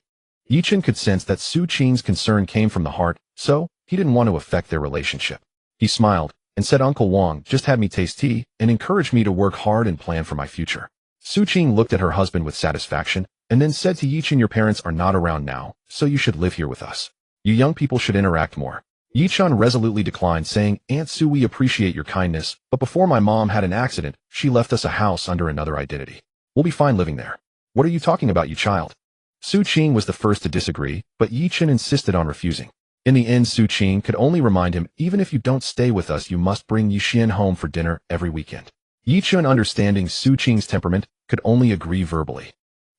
A: Yichen could sense that Su Qing's concern came from the heart, so he didn't want to affect their relationship. He smiled and said, Uncle Wang just had me taste tea and encouraged me to work hard and plan for my future. Su Qing looked at her husband with satisfaction and then said to Yichen, your parents are not around now, so you should live here with us. You young people should interact more. Yichen resolutely declined, saying, Aunt Su, we appreciate your kindness, but before my mom had an accident, she left us a house under another identity. We'll be fine living there. What are you talking about, you child? Su Qing was the first to disagree, but Yichen insisted on refusing. In the end, Su Qing could only remind him, even if you don't stay with us, you must bring Yichen home for dinner every weekend. Yi Chun, understanding Su Qing's temperament, could only agree verbally.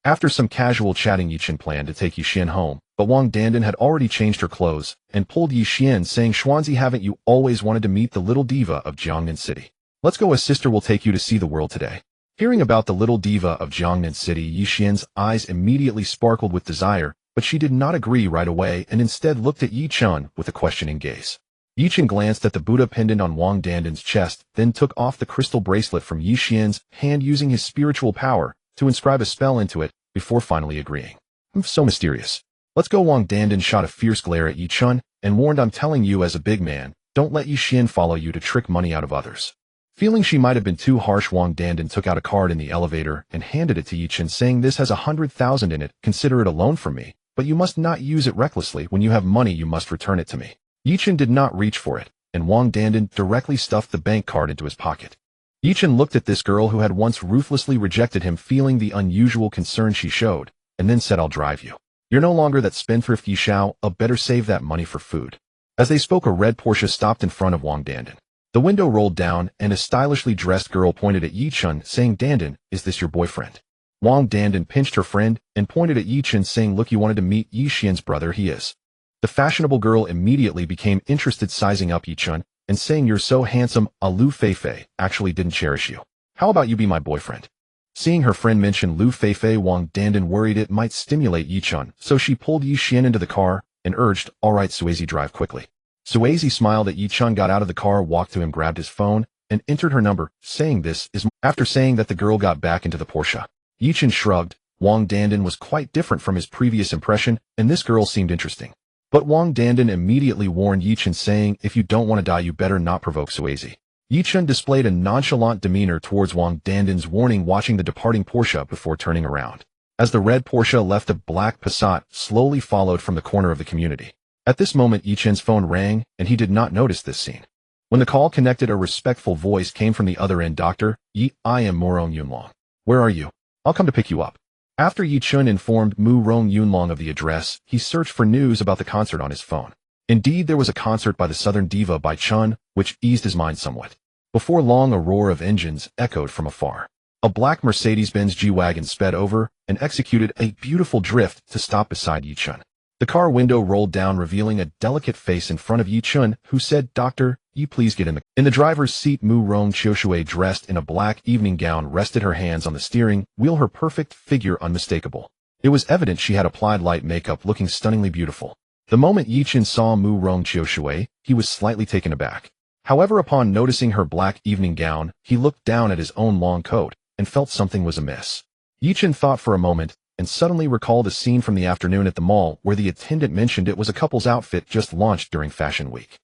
A: After some casual chatting, Yi Chun planned to take Yi Xian home, but Wang Dandan had already changed her clothes and pulled Yi Xian, saying, "Xuanzi, haven't you always wanted to meet the little diva of Jiangnan City? Let's go, a sister will take you to see the world today." Hearing about the little diva of Jiangnan City, Yi Xian's eyes immediately sparkled with desire, but she did not agree right away and instead looked at Yi Chun with a questioning gaze. Yi Chun glanced at the Buddha pendant on Wang Dandan's chest, then took off the crystal bracelet from Yi Xian's hand using his spiritual power to inscribe a spell into it before finally agreeing. So mysterious. Let's go. Wang Dandan shot a fierce glare at Yi Chun and warned, "I'm telling you as a big man, don't let Yi Xian follow you to trick money out of others." Feeling she might have been too harsh, Wang Dandan took out a card in the elevator and handed it to Yi Chun, saying, "This has 100,000 in it, consider it a loan from me, but you must not use it recklessly. When you have money, you must return it to me." Yi Chun did not reach for it, and Wang Dandan directly stuffed the bank card into his pocket. Yi Chun looked at this girl who had once ruthlessly rejected him, feeling the unusual concern she showed, and then said, "I'll drive you. You're no longer that spendthrift Yi Xiao, better save that money for food." As they spoke, a red Porsche stopped in front of Wang Dandan. The window rolled down, and a stylishly dressed girl pointed at Yi Chun, saying, "Dandan, is this your boyfriend?" Wang Dandan pinched her friend and pointed at Yi Chun, saying, "Look, you wanted to meet Yi Xian's brother, he is." The fashionable girl immediately became interested, sizing up Yi Chun and saying, "You're so handsome, Lu Feifei actually didn't cherish you. How about you be my boyfriend?" Seeing her friend mention Lu Feifei, Wang Dandan worried it might stimulate Yi Chun, so she pulled Yi Xian into the car and urged, "All right, Suazi, drive quickly." Suazi smiled at Yi Chun, got out of the car, walked to him, grabbed his phone, and entered her number, saying, "This is..." After saying that, the girl got back into the Porsche. Yi Chun shrugged. Wang Dandan was quite different from his previous impression, and this girl seemed interesting. But Wang Dandan immediately warned Yi Chun, saying, "If you don't want to die, you better not provoke Suazi." Yi Chun displayed a nonchalant demeanor towards Wang Dandan's warning, watching the departing Porsche before turning around. As the red Porsche left, a black Passat slowly followed from the corner of the community. At this moment, Yi Chun's phone rang, and he did not notice this scene. When the call connected, a respectful voice came from the other end. "Doctor, Yi, I am Murong Yunlong. Where are you? I'll come to pick you up." After Yi Chun informed Murong Yunlong of the address, he searched for news about the concert on his phone. Indeed, there was a concert by the Southern Diva by Chun, which eased his mind somewhat. Before long, a roar of engines echoed from afar. A black Mercedes-Benz G-Wagon sped over and executed a beautiful drift to stop beside Yi Chun. The car window rolled down, revealing a delicate face in front of Yi Chun, who said, "Doctor, you please get in the..." In the driver's seat, Murong Qiushui, dressed in a black evening gown, rested her hands on the steering wheel, her perfect figure unmistakable. It was evident she had applied light makeup, looking stunningly beautiful. The moment Yi Chun saw Murong Qiushui, he was slightly taken aback. However, upon noticing her black evening gown, he looked down at his own long coat and felt something was amiss. Yi Chun thought for a moment, and suddenly recalled a scene from the afternoon at the mall where the attendant mentioned it was a couple's outfit just launched during Fashion Week.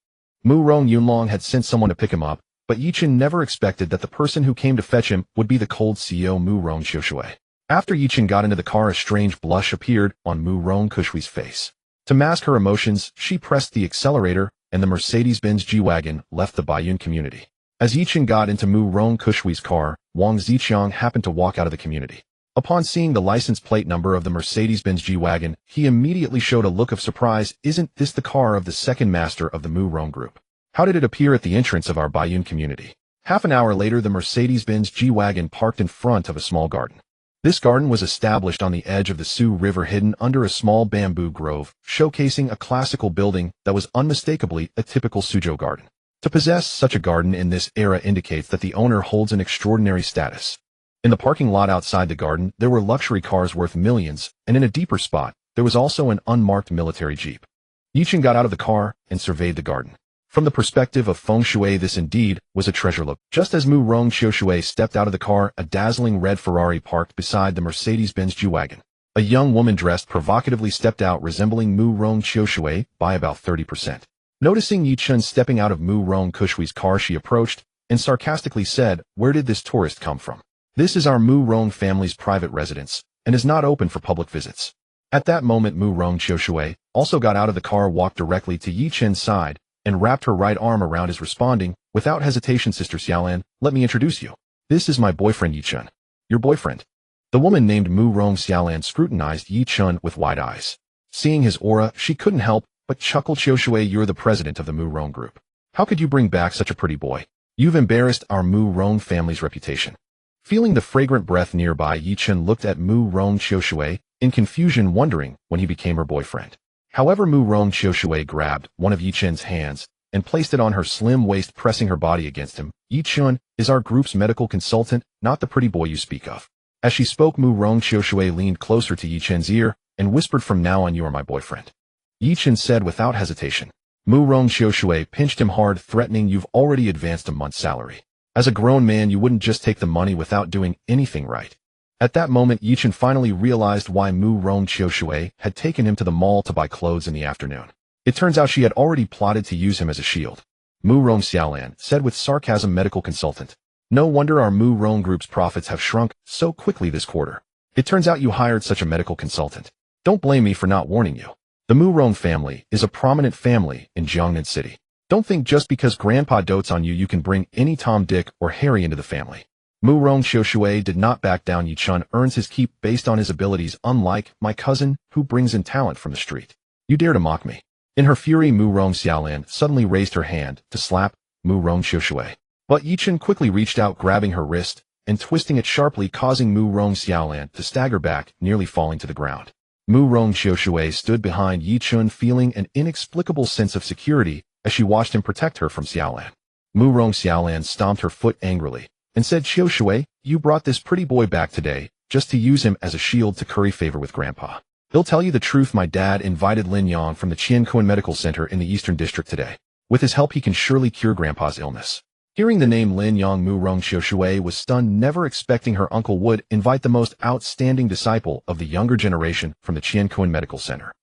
A: Murong Yunlong had sent someone to pick him up, but Yi Chun never expected that the person who came to fetch him would be the cold CEO Murong Qiushui. After Yi Chun got into the car, a strange blush appeared on Murong Qiushui's face. To mask her emotions, she pressed the accelerator, and the Mercedes-Benz G-Wagon left the Baiyun community. As Yi Chun got into Murong Qiushui's car, Wang Ziqiang happened to walk out of the community. Upon seeing the license plate number of the Mercedes-Benz G-Wagon, he immediately showed a look of surprise. "Isn't this the car of the second master of the Murong Group? How did it appear at the entrance of our Baiyun community?" Half an hour later, the Mercedes-Benz G-Wagon parked in front of a small garden. This garden was established on the edge of the Sioux River, hidden under a small bamboo grove, showcasing a classical building that was unmistakably a typical Suzhou garden. To possess such a garden in this era indicates that the owner holds an extraordinary status. In the parking lot outside the garden, there were luxury cars worth millions, and in a deeper spot, there was also an unmarked military jeep. Yi Chun got out of the car and surveyed the garden. From the perspective of feng shui, this indeed was a treasure look. Just as Murong Qiushui stepped out of the car, a dazzling red Ferrari parked beside the Mercedes-Benz G-Wagon. A young woman dressed provocatively stepped out, resembling Murong Qiushui by about 30%. Noticing Yi Chun stepping out of Murong Qiushui's car, she approached and sarcastically said, "Where did this tourist come from? This is our Murong family's private residence and is not open for public visits." At that moment, Murong Qiushui also got out of the car, walked directly to Yi Chun's side, and wrapped her right arm around his, responding, "Without hesitation, Sister Xiaolan, let me introduce you. This is my boyfriend Yi Chun." "Your boyfriend?" The woman named Murong Xiaolan scrutinized Yi Chun with wide eyes. Seeing his aura, she couldn't help but chuckle. "Qiushui, you're the president of the Murong Group. How could you bring back such a pretty boy?" You've embarrassed our Mu Rong family's reputation. Feeling the fragrant breath nearby, Yi Chen looked at Mu Rong Xiaoshui in confusion, wondering when he became her boyfriend. However, Mu Rong Xiaoshui grabbed one of Yi Chen's hands and placed it on her slim waist, pressing her body against him. Yi Chen is our group's medical consultant, not the pretty boy you speak of. As she spoke, Mu Rong Xiaoshui leaned closer to Yi Chen's ear and whispered, "From now on, you are my boyfriend," Yi Chen said without hesitation. Mu Rong Xiaoshui pinched him hard, threatening, "You've already advanced a month's salary. As a grown man, you wouldn't just take the money without doing anything right." At that moment, Yi Chen finally realized why Mu Rong Xiaoshui had taken him to the mall to buy clothes in the afternoon. It turns out she had already plotted to use him as a shield. Mu Rong Xiaolan said with sarcasm, "Medical consultant. No wonder our Mu Rong group's profits have shrunk so quickly this quarter. It turns out you hired such a medical consultant. Don't blame me for not warning you. The Mu Rong family is a prominent family in Jiangnan City. Don't think just because grandpa dotes on you, you can bring any Tom, Dick, or Harry into the family." Mu Rong Xiaoshui did not back down. Yi Chen earns his keep based on his abilities, unlike my cousin, who brings in talent from the street. You dare to mock me? In her fury, Mu Rong Xiaolan suddenly raised her hand to slap Mu Rong Xiaoshui. But Yi Chen quickly reached out, grabbing her wrist and twisting it sharply, causing Mu Rong Xiaolan to stagger back, nearly falling to the ground. Mu Rong Xiaoshui stood behind Yi Chen, feeling an inexplicable sense of security as she watched him protect her from Xiaolan. Mu Rong Xiaolan stomped her foot angrily and said, "Xiaoshui, you brought this pretty boy back today just to use him as a shield to curry favor with grandpa. He'll tell you the truth. My dad invited Lin Yang from the Qianquan Medical Center in the Eastern District today. With his help, he can surely cure grandpa's illness." Hearing the name Lin Yang, Mu Rong Xiaoshui was stunned, never expecting her uncle would invite the most outstanding disciple of the younger generation from the Qianquan Medical Center.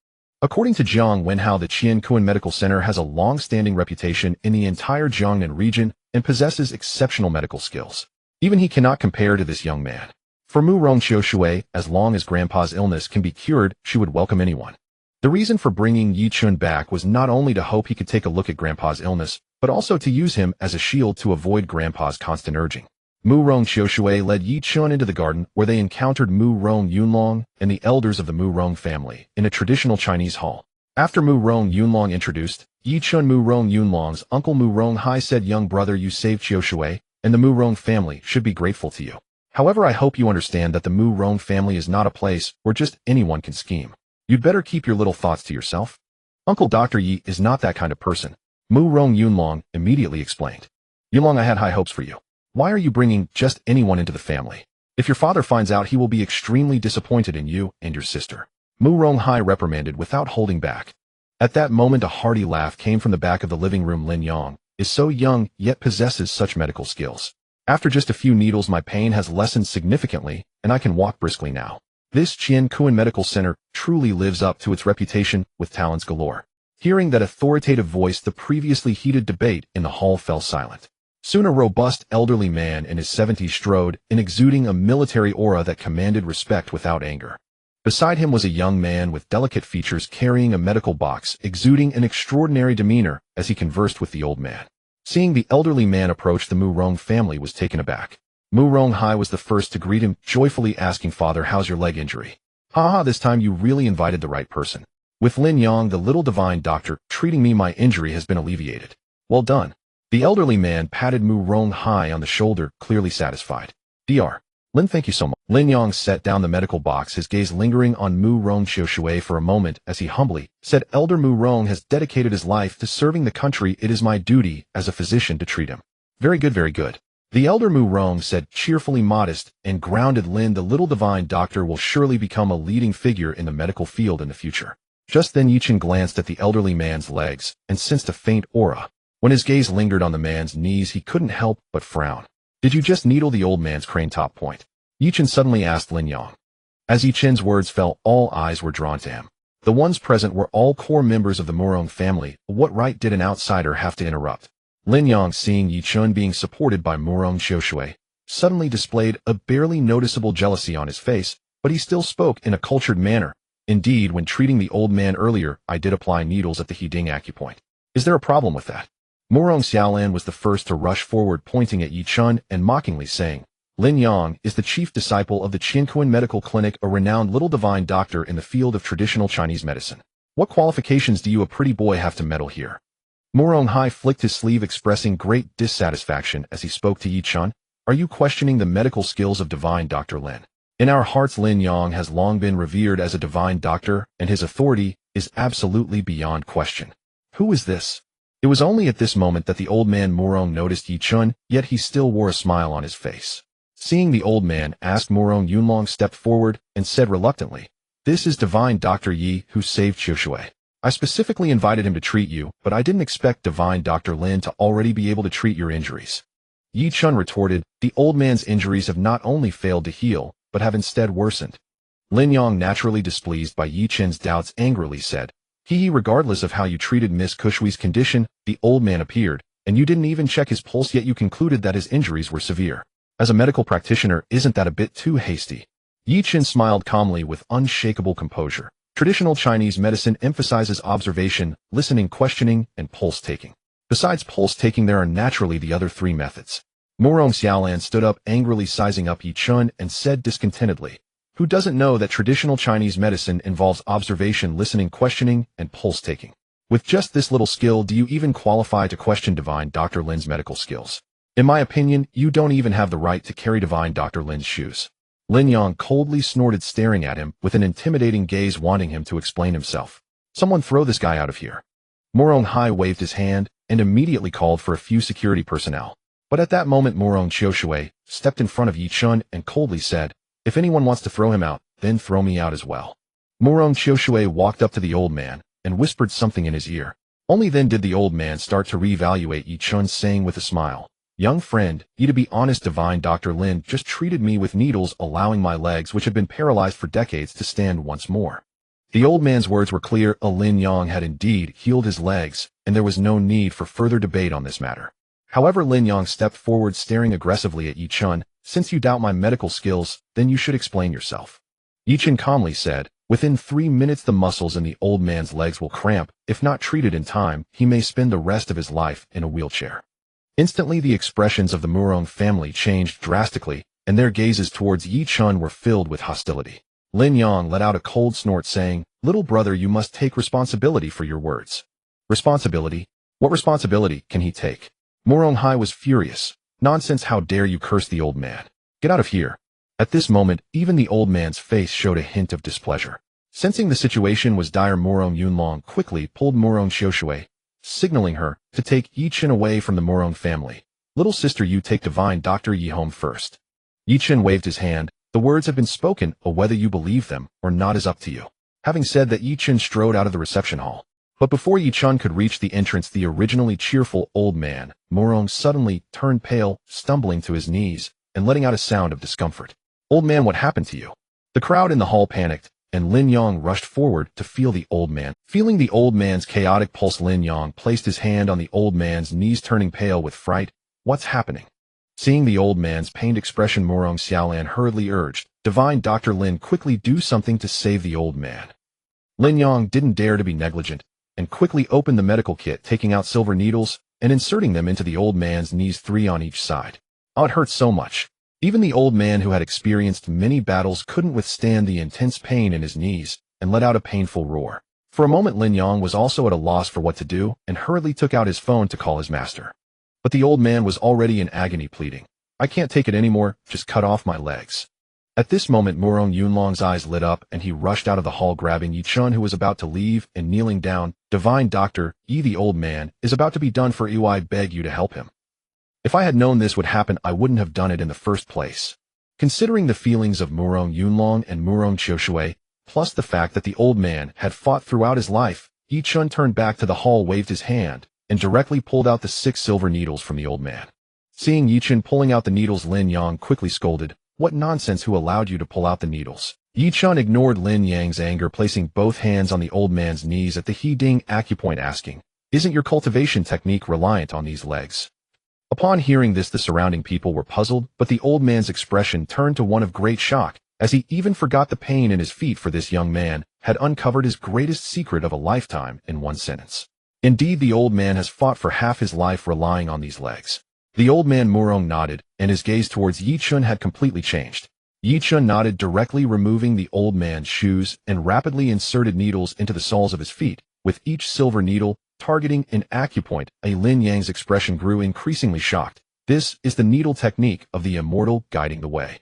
A: According to Jiang Wenhao, the Qianquan Medical Center has a long-standing reputation in the entire Jiangnan region and possesses exceptional medical skills. Even he cannot compare to this young man. For Mu Rong Xiaoshui, as long as grandpa's illness can be cured, she would welcome anyone. The reason for bringing Yi Chen back was not only to hope he could take a look at grandpa's illness, but also to use him as a shield to avoid grandpa's constant urging. Mu Rong Xiaoshui led Yi Chen into the garden, where they encountered Mu Rong Yunlong and the elders of the Mu Rong family in a traditional Chinese hall. After Mu Rong Yunlong introduced Yi Chen, Mu Rong Yunlong's uncle Mu Rong Hai said, "Young brother, you saved Xiaoshui, and the Mu Rong family should be grateful to you. However, I hope you understand that the Mu Rong family is not a place where just anyone can scheme. You'd better keep your little thoughts to yourself. Uncle Dr. Yi is not that kind of person," Mu Rong Yunlong immediately explained. "Yunlong, I had high hopes for you. Why are you bringing just anyone into the family? If your father finds out, he will be extremely disappointed in you and your sister," Mu Rong Hai reprimanded without holding back. At that moment, a hearty laugh came from the back of the living room. "Lin Yang is so young, yet possesses such medical skills. After just a few needles, my pain has lessened significantly, and I can walk briskly now. This Qianquan Medical Center truly lives up to its reputation with talents galore." Hearing that authoritative voice, the previously heated debate in the hall fell silent. Soon a robust elderly man in his 70s strode in, exuding a military aura that commanded respect without anger. Beside him was a young man with delicate features carrying a medical box, exuding an extraordinary demeanor as he conversed with the old man. Seeing the elderly man approach, the Mu Rong family was taken aback. Mu Rong Hai was the first to greet him, joyfully asking, "Father, how's your leg injury?" "Haha, this time you really invited the right person. With Lin Yang, the little divine doctor, treating me, my injury has been alleviated." "Well done." The elderly man patted Mu Rong Hai on the shoulder, clearly satisfied. "Dr. Lin, thank you so much." Lin Yang set down the medical box, his gaze lingering on Mu Rong Xiaoshui for a moment as he humbly said, "Elder Mu Rong has dedicated his life to serving the country. It is my duty as a physician to treat him." "Very good, very good." The elder Mu Rong said, cheerfully modest and grounded. "Lin, the little divine doctor will surely become a leading figure in the medical field in the future." Just then Yi Chen glanced at the elderly man's legs and sensed a faint aura. When his gaze lingered on the man's knees, he couldn't help but frown. "Did you just needle the old man's crane top point?" Yi Chen suddenly asked Lin Yang. As Yi Chen's words fell, all eyes were drawn to him. The ones present were all core members of the Mu Rong family. What right did an outsider have to interrupt? Lin Yang, seeing Yi Chen being supported by Mu Rong Xiaoshui, suddenly displayed a barely noticeable jealousy on his face, but he still spoke in a cultured manner. "Indeed, when treating the old man earlier, I did apply needles at the Heding acupoint. Is there a problem with that?" Mu Rong Xiaolan was the first to rush forward, pointing at Yi Chen and mockingly saying, "Lin Yang is the chief disciple of the Qianquan Medical Clinic, a renowned little divine doctor in the field of traditional Chinese medicine. What qualifications do you, a pretty boy, have to meddle here?" Morong Hai flicked his sleeve, expressing great dissatisfaction as he spoke to Yi Chun. Are you questioning the medical skills of divine Dr. Lin? In our hearts, Lin Yang has long been revered as a divine doctor, and his authority is absolutely beyond question. Who is this? It was only at this moment that the old man Morong noticed Yi Chun, yet he still wore a smile on his face. Seeing the old man, asked Morong Yunlong stepped forward and said reluctantly, "This is divine Dr. Yi who saved Qiushui. I specifically invited him to treat you, but I didn't expect divine Dr. Lin to already be able to treat your injuries." Yi Chun retorted, "The old man's injuries have not only failed to heal, but have instead worsened." Lin Yang, naturally displeased by Yi Chun's doubts, angrily said, Regardless of how you treated Miss Qiushui's condition, the old man appeared, and you didn't even check his pulse, yet you concluded that his injuries were severe. As a medical practitioner, isn't that a bit too hasty?" Yi Chun smiled calmly with unshakable composure. Traditional Chinese medicine emphasizes observation, listening, questioning, and pulse-taking. Besides pulse-taking, there are naturally the other three methods. Morong Xiaolan stood up, angrily sizing up Yi Chun, and said discontentedly, "Who doesn't know that traditional Chinese medicine involves observation, listening, questioning, and pulse-taking? With just this little skill, do you even qualify to question divine Dr. Lin's medical skills? In my opinion, you don't even have the right to carry divine Dr. Lin's shoes." Lin Yang coldly snorted, staring at him with an intimidating gaze, wanting him to explain himself. "Someone throw this guy out of here." Morong Hai waved his hand and immediately called for a few security personnel. But at that moment, Morong Qiushui stepped in front of Yi Chun and coldly said, "If anyone wants to throw him out, then throw me out as well." Morong Qiushui walked up to the old man and whispered something in his ear. Only then did the old man start to reevaluate Yi Chun, saying with a smile, "Young friend, to be honest, divine Dr. Lin just treated me with needles, allowing my legs, which had been paralyzed for decades, to stand once more." The old man's words were clear. Lin Yang had indeed healed his legs, and there was no need for further debate on this matter. However, Lin Yang stepped forward, staring aggressively at Yi Chun. "Since you doubt my medical skills, then you should explain yourself." Yi Chun calmly said, "Within 3 minutes the muscles in the old man's legs will cramp. If not treated in time, he may spend the rest of his life in a wheelchair." Instantly, the expressions of the Morong family changed drastically, and their gazes towards Yi Chun were filled with hostility. Lin Yang let out a cold snort, saying, "Little brother, you must take responsibility for your words." "Responsibility? What responsibility can he take?" Morong Hai was furious. "Nonsense, how dare you curse the old man? Get out of here." At this moment, even the old man's face showed a hint of displeasure. Sensing the situation was dire, Morong Yunlong quickly pulled Morong Qiushui, signaling her to take Yi Chun away from the Morong family. "Little sister, you take divine Dr. Yi home first." Yi Chun waved his hand. "The words have been spoken, whether you believe them or not is up to you." Having said that, Yi Chun strode out of the reception hall. But before Yi Chun could reach the entrance, the originally cheerful old man, Morong, suddenly turned pale, stumbling to his knees and letting out a sound of discomfort. "Old man, what happened to you?" The crowd in the hall panicked, and Lin Yang rushed forward to feel the old man. Feeling the old man's chaotic pulse, Lin Yang placed his hand on the old man's knees, turning pale with fright. "What's happening?" Seeing the old man's pained expression, Morong Xiaolan hurriedly urged, "Divine Dr. Lin, quickly do something to save the old man." Lin Yang didn't dare to be negligent, and quickly opened the medical kit, taking out silver needles and inserting them into the old man's knees, 3 on each side. "Oh, it hurts so much." Even the old man, who had experienced many battles, couldn't withstand the intense pain in his knees and let out a painful roar. For a moment, Lin Yang was also at a loss for what to do and hurriedly took out his phone to call his master. But the old man was already in agony, pleading, "I can't take it anymore, just cut off my legs." At this moment, Morong Yunlong's eyes lit up and he rushed out of the hall, grabbing Yi Chun, who was about to leave, and kneeling down. "Divine Doctor Yi, the old man is about to be done for you. I beg you to help him." "If I had known this would happen, I wouldn't have done it in the first place." Considering the feelings of Morong Yunlong and Morong Qiushui, plus the fact that the old man had fought throughout his life, Yi Chun turned back to the hall, waved his hand, and directly pulled out the 6 silver needles from the old man. Seeing Yi Chun pulling out the needles, Lin Yang quickly scolded, "What nonsense, who allowed you to pull out the needles?" Yi Chun ignored Lin Yang's anger, placing both hands on the old man's knees at the He-Ding acupoint, asking, "Isn't your cultivation technique reliant on these legs?" Upon hearing this, the surrounding people were puzzled, but the old man's expression turned to one of great shock, as he even forgot the pain in his feet, for this young man had uncovered his greatest secret of a lifetime in one sentence. Indeed, the old man has fought for half his life relying on these legs. The old man Morong nodded, and his gaze towards Yi Chun had completely changed. Yi Chun nodded, directly removing the old man's shoes and rapidly inserted needles into the soles of his feet. With each silver needle, targeting an acupoint. Lin Yang's expression grew increasingly shocked. This is the needle technique of the Immortal guiding the way.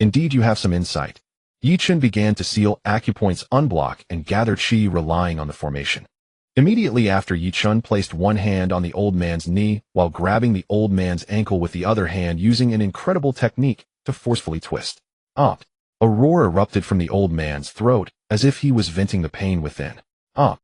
A: Indeed, you have some insight. Yi Chen began to seal acupoints unblock and gather qi relying on the formation. Immediately after, Yi Chen placed one hand on the old man's knee while grabbing the old man's ankle with the other hand using an incredible technique to forcefully twist. Up. A roar erupted from the old man's throat as if he was venting the pain within.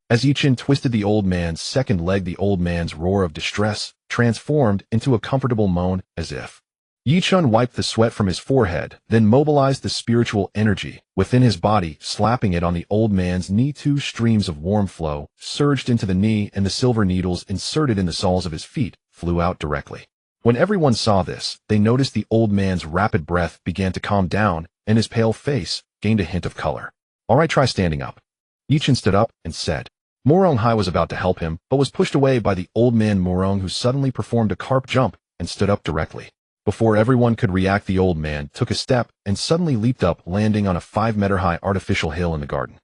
A: As Yi Chen twisted the old man's second leg, the old man's roar of distress transformed into a comfortable moan as if. Yi Chen wiped the sweat from his forehead, then mobilized the spiritual energy within his body, slapping it on the old man's knee. 2 streams of warm flow surged into the knee, and the silver needles inserted in the soles of his feet flew out directly. When everyone saw this, they noticed the old man's rapid breath began to calm down, and his pale face gained a hint of color. All right, try standing up. Yi Chen stood up and said. Murong Hai was about to help him, but was pushed away by the old man Murong, who suddenly performed a carp jump and stood up directly. Before everyone could react, the old man took a step and suddenly leaped up, landing on a 5-meter-high artificial hill in the garden.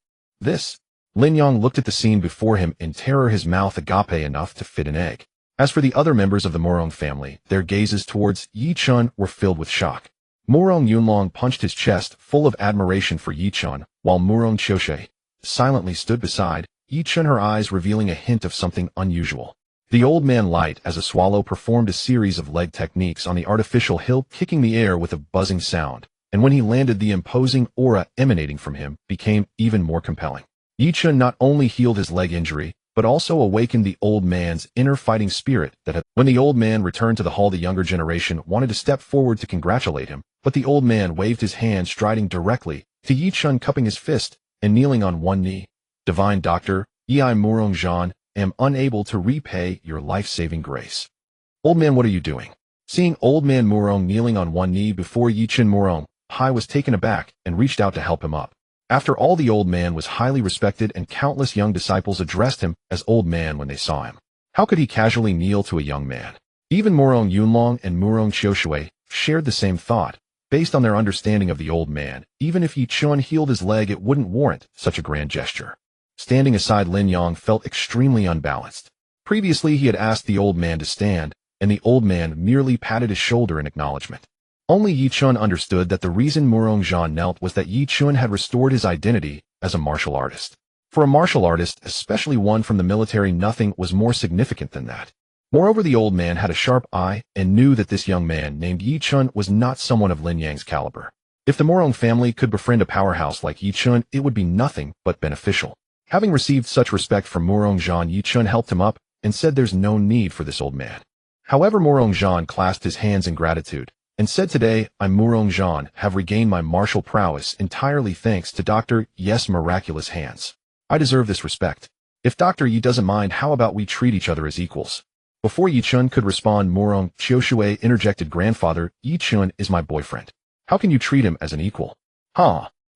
A: Lin Yang looked at the scene before him in terror, his mouth agape enough to fit an egg. As for the other members of the Murong family, their gazes towards Yi Chen were filled with shock. Murong Yunlong punched his chest, full of admiration for Yi Chen, while Murong Qiushui silently stood beside Yi Chen, her eyes revealing a hint of something unusual. The old man, light as a swallow, performed a series of leg techniques on the artificial hill, kicking the air with a buzzing sound, and when he landed, the imposing aura emanating from him became even more compelling. Yi Chen not only healed his leg injury, but also awakened the old man's inner fighting spirit that had. When the old man returned to the hall, the younger generation wanted to step forward to congratulate him, but the old man waved his hand, striding directly to Yi Chen, cupping his fist and kneeling on one knee. Divine Doctor, Yi Murong Zhan, am unable to repay your life-saving grace. Old man, what are you doing? Seeing old man Murong kneeling on one knee before Yi Chen, Murong Hai was taken aback and reached out to help him up. After all, the old man was highly respected, and countless young disciples addressed him as old man when they saw him. How could he casually kneel to a young man? Even Murong Yunlong and Murong Qiushui shared the same thought. Based on their understanding of the old man, even if Yi Chen healed his leg, it wouldn't warrant such a grand gesture. Standing aside, Lin Yang felt extremely unbalanced. Previously, he had asked the old man to stand, and the old man merely patted his shoulder in acknowledgement. Only Yi Chen understood that the reason Murong Zhan knelt was that Yi Chen had restored his identity as a martial artist. For a martial artist, especially one from the military, nothing was more significant than that. Moreover, the old man had a sharp eye and knew that this young man named Yi Chen was not someone of Lin Yang's caliber. If the Murong family could befriend a powerhouse like Yi Chen, it would be nothing but beneficial. Having received such respect from Murong Zhan, Yi Chen helped him up and said there's no need for this old man. However, Murong Zhan clasped his hands in gratitude and said, today, I, Murong Zhan, have regained my martial prowess entirely thanks to Dr. Yi's miraculous hands. I deserve this respect. If Dr. Yi doesn't mind, how about we treat each other as equals? Before Yi Chen could respond, Murong Qiushui interjected, grandfather, Yi Chen is my boyfriend. How can you treat him as an equal?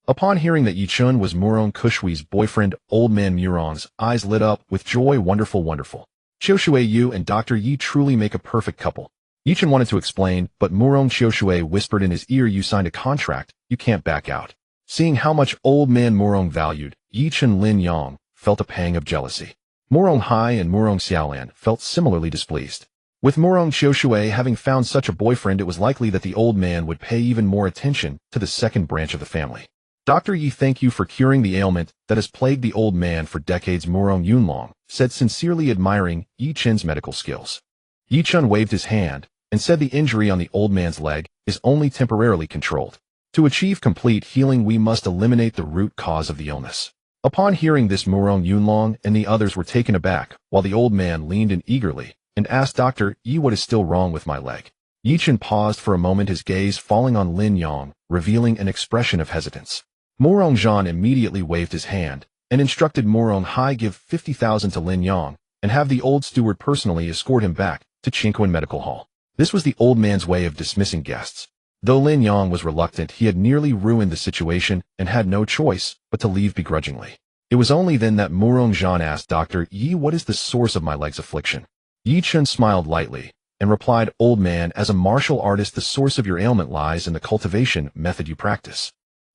A: Upon hearing that Yi Chen was Murong Qiushui's boyfriend, old man Murong's eyes lit up with joy. Wonderful, wonderful. Qiushui, you and Dr. Yi truly make a perfect couple. Yi Chen wanted to explain, but Murong Qiushui whispered in his ear, you signed a contract, you can't back out. Seeing how much old man Murong valued Yi Chen, Lin Yang felt a pang of jealousy. Murong Hai and Murong Xiaolan felt similarly displeased. With Murong Qiushui having found such a boyfriend, it was likely that the old man would pay even more attention to the second branch of the family. Dr. Yi, thank you for curing the ailment that has plagued the old man for decades, Murong Yunlong said, sincerely admiring Yi Chen's medical skills. Yi Chen waved his hand and said the injury on the old man's leg is only temporarily controlled. To achieve complete healing, we must eliminate the root cause of the illness. Upon hearing this, Murong Yunlong and the others were taken aback, while the old man leaned in eagerly and asked Dr. Yi, what is still wrong with my leg? Yi Chen paused for a moment, his gaze falling on Lin Yang, revealing an expression of hesitance. Murong Zhan immediately waved his hand and instructed Murong Hai, give 50,000 to Lin Yang and have the old steward personally escort him back to Qingquan Medical Hall. This was the old man's way of dismissing guests. Though Lin Yang was reluctant, he had nearly ruined the situation and had no choice but to leave begrudgingly. It was only then that Murong Zhan asked Dr. Yi, what is the source of my leg's affliction? Yi Chen smiled lightly and replied, old man, as a martial artist, the source of your ailment lies in the cultivation method you practice.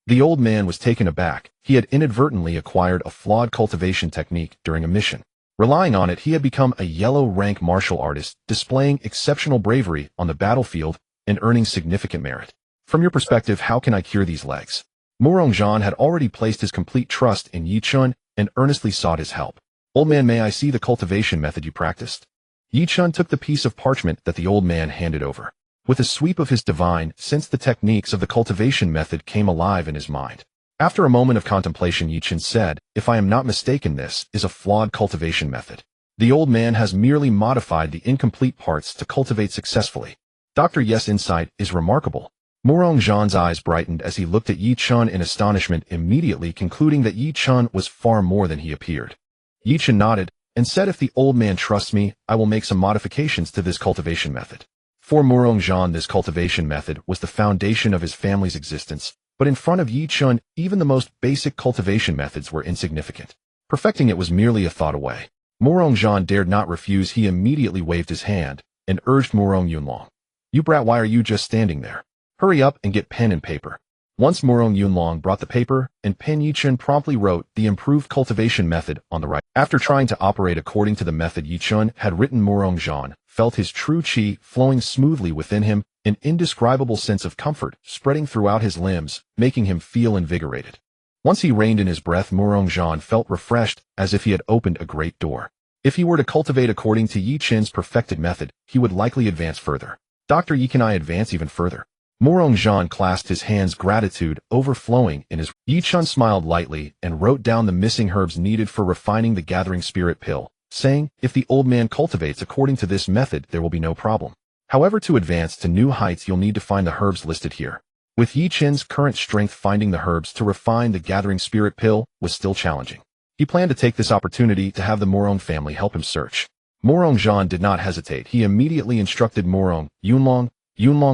A: The old man was taken aback. He had inadvertently acquired a flawed cultivation technique during a mission. Relying on it, he had become a yellow-rank martial artist, displaying exceptional bravery on the battlefield and earning significant merit. From your perspective, how can I cure these legs? Murongzhan had already placed his complete trust in Yi Chun and earnestly sought his help. Old man, may I see the cultivation method you practiced? Yi Chun took the piece of parchment that the old man handed over. With a sweep of his divine sense, the techniques of the cultivation method came alive in his mind. After a moment of contemplation, Yi Chun said, "If I am not mistaken, this is a flawed cultivation method. The old man has merely modified the incomplete parts to cultivate successfully." Dr. Yes' insight is remarkable. Murongzhan's eyes brightened as he looked at Yi Chun in astonishment, immediately concluding that Yi Chun was far more than he appeared. Yi Chun nodded and said, "If the old man trusts me, I will make some modifications to this cultivation method." For Murongzhan, this cultivation method was the foundation of his family's existence, but in front of Yi Chun, even the most basic cultivation methods were insignificant. Perfecting it was merely a thought away. Murongzhan dared not refuse. He immediately waved his hand and urged Murong Yunlong, "You brat, why are you just standing there? Hurry up and get pen and paper." Once Murong Yunlong brought the paper and pen, Yi Chun promptly wrote the improved cultivation method on the right. After trying to operate according to the method Yi Chun had written, Murongzhan felt his true qi flowing smoothly within him, an indescribable sense of comfort spreading throughout his limbs, making him feel invigorated. Once he reined in his breath, Murongzhan felt refreshed, as if he had opened a great door. If he were to cultivate according to Yi Chun's perfected method, he would likely advance further. "Dr. Yi, can I advance even further?" Murongzhan clasped his hands, gratitude overflowing in his. Yi Chun smiled lightly and wrote down the missing herbs needed for refining the gathering spirit pill, saying, "If the old man cultivates according to this method, there will be no problem. However, to advance to new heights, you'll need to find the herbs listed here." With Yi Chun's current strength, finding the herbs to refine the gathering spirit pill was still challenging. He planned to take this opportunity to have the Murong family help him search. Murongzhan did not hesitate. He immediately instructed Murong Yunlong,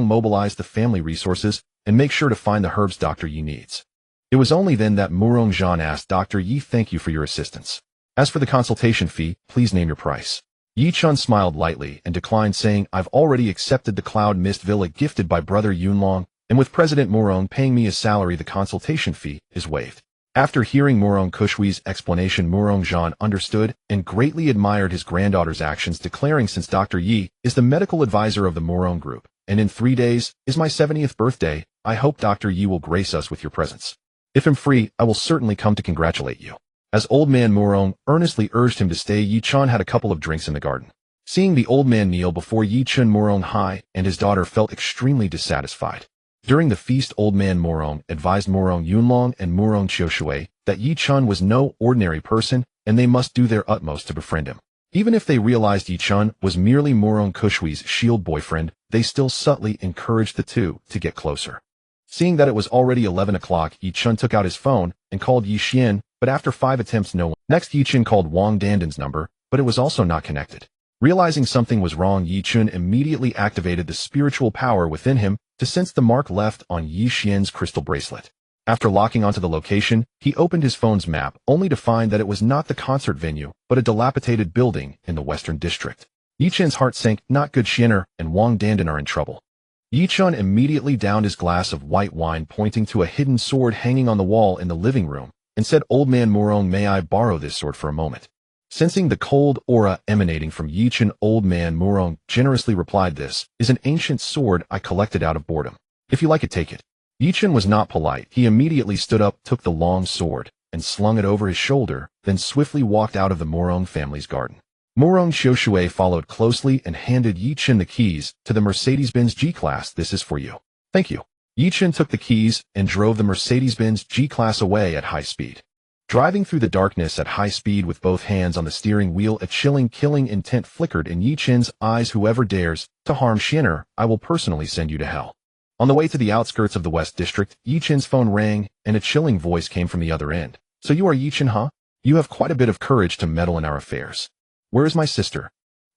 A: mobilize the family resources and make sure to find the herbs Dr. Yi needs. It was only then that Murongzhan asked, "Dr. Yi, thank you for your assistance. As for the consultation fee, please name your price." Yi Chun smiled lightly and declined, saying, "I've already accepted the Cloud Mist Villa gifted by Brother Yunlong, and with President Murong paying me a salary, the consultation fee is waived." After hearing Murong Kushwi's explanation, Murongzhan understood and greatly admired his granddaughter's actions, declaring, "Since Dr. Yi is the medical advisor of the Murong group, and in 3 days is my 70th birthday, I hope Dr. Yi will grace us with your presence. If I'm free, I will certainly come to congratulate you." As old man Murong earnestly urged him to stay, Yi Chun had a couple of drinks in the garden. Seeing the old man kneel before Yi Chun, Murong Hai and his daughter felt extremely dissatisfied. During the feast, old man Murong advised Murong Yunlong and Murong Qiushui that Yi Chun was no ordinary person and they must do their utmost to befriend him. Even if they realized Yi Chun was merely Murong Kushwi's shield boyfriend, they still subtly encouraged the two to get closer. Seeing that it was already 11 o'clock, Yi Chun took out his phone and called Yi Xian, but after 5 attempts, no one. Next, Yi Chun called Wang Dandan's number, but it was also not connected. Realizing something was wrong, Yi Chun immediately activated the spiritual power within him to sense the mark left on Yi Xian's crystal bracelet. After locking onto the location, he opened his phone's map, only to find that it was not the concert venue, but a dilapidated building in the Western District. Yi Chun's heart sank. Not good. Xianer and Wang Dandan are in trouble. Yi Chun immediately downed his glass of white wine, pointing to a hidden sword hanging on the wall in the living room, and said, "Old man Murong, may I borrow this sword for a moment?" Sensing the cold aura emanating from Yi Chun, old man Murong generously replied, "This is an ancient sword I collected out of boredom. If you like it, take it." Yi Chun was not polite. He immediately stood up, took the long sword, and slung it over his shoulder, then swiftly walked out of the Murong family's garden. Murong Qiushui followed closely and handed Yi Chun the keys to the Mercedes-Benz G-Class. "This is for you." "Thank you." Yi Chun took the keys and drove the Mercedes-Benz G-Class away at high speed. Driving through the darkness at high speed with both hands on the steering wheel, a chilling, killing intent flickered in Yi Chun's eyes. "Whoever dares to harm Xianer, I will personally send you to hell." On the way to the outskirts of the West District, Yi Chun's phone rang, and a chilling voice came from the other end. "So you are Yi Chun, huh? You have quite a bit of courage to meddle in our affairs. Where is my sister?"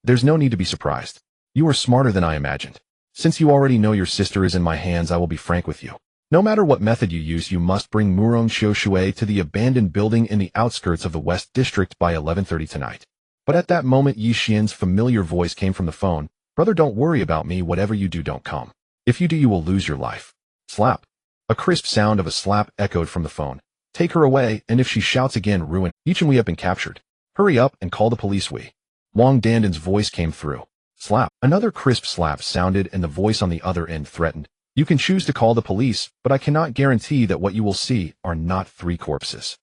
A: "There's no need to be surprised. You are smarter than I imagined. Since you already know your sister is in my hands, I will be frank with you. No matter what method you use, you must bring Murong Qiushui to the abandoned building in the outskirts of the West District by 11:30 tonight." But at that moment, Yi Xian's familiar voice came from the phone. "Brother, don't worry about me. Whatever you do, don't come. If you do, you will lose your life." Slap. A crisp sound of a slap echoed from the phone. "Take her away, and if she shouts again, ruin." Yi Chun, we have been captured. Hurry up and call the police. Wang Danden's voice came through. Slap. Another crisp slap sounded and the voice on the other end threatened. You can choose to call the police, but I cannot guarantee that what you will see are not 3 corpses.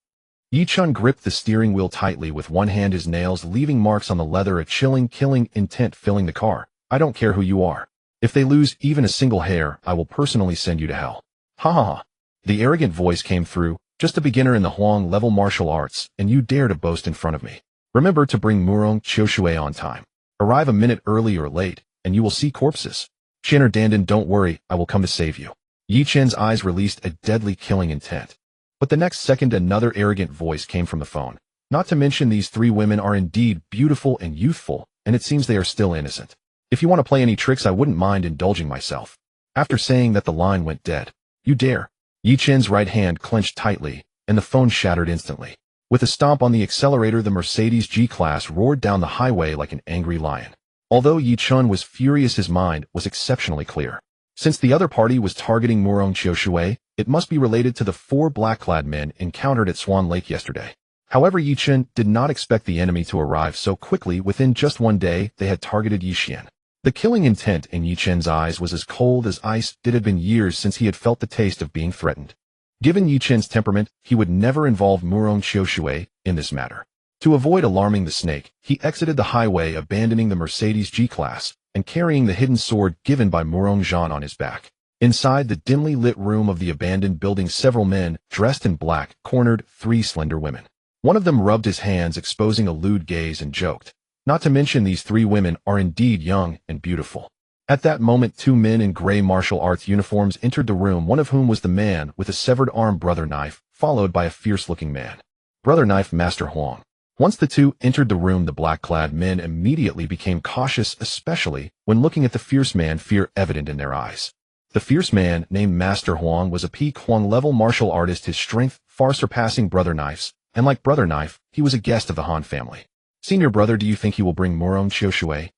A: Yi Chun gripped the steering wheel tightly with one hand, his nails leaving marks on the leather, a chilling, killing intent filling the car. I don't care who you are. If they lose even a single hair, I will personally send you to hell. Ha ha ha. The arrogant voice came through. Just a beginner in the Huang level martial arts, and you dare to boast in front of me. Remember to bring Murong Qiushui on time. Arrive a minute early or late, and you will see corpses. Shinner Dandan, don't worry, I will come to save you. Yi Chen's eyes released a deadly killing intent. But the next second another arrogant voice came from the phone. Not to mention these 3 women are indeed beautiful and youthful, and it seems they are still innocent. If you want to play any tricks, I wouldn't mind indulging myself. After saying that, the line went dead. You dare. Yi Chen's right hand clenched tightly, and the phone shattered instantly. With a stomp on the accelerator, the Mercedes G-Class roared down the highway like an angry lion. Although Yi Chun was furious, his mind was exceptionally clear. Since the other party was targeting Murong Qiushui, it must be related to the 4 black-clad men encountered at Swan Lake yesterday. However, Yi Chun did not expect the enemy to arrive so quickly. Within just one day, they had targeted Yi Xian. The killing intent in Yi Chen's eyes was as cold as ice. It had been years since he had felt the taste of being threatened. Given Yi Chen's temperament, he would never involve Murong Qiushui in this matter. To avoid alarming the snake, he exited the highway, abandoning the Mercedes G-Class and carrying the hidden sword given by Murong Zhan on his back. Inside the dimly lit room of the abandoned building, several men, dressed in black, cornered 3 slender women. One of them rubbed his hands, exposing a lewd gaze, and joked. Not to mention these 3 women are indeed young and beautiful. At that moment 2 men in gray martial arts uniforms entered the room, one of whom was the man with a severed arm, Brother Knife, followed by a fierce-looking man. Brother Knife, Master Huang. Once the 2 entered the room, the black-clad men immediately became cautious, especially when looking at the fierce man, fear evident in their eyes. The fierce man, named Master Huang, was a peak Huang-level martial artist, his strength far surpassing Brother Knife's, and like Brother Knife, he was a guest of the Han family. Senior brother, do you think he will bring Murong Qiushui?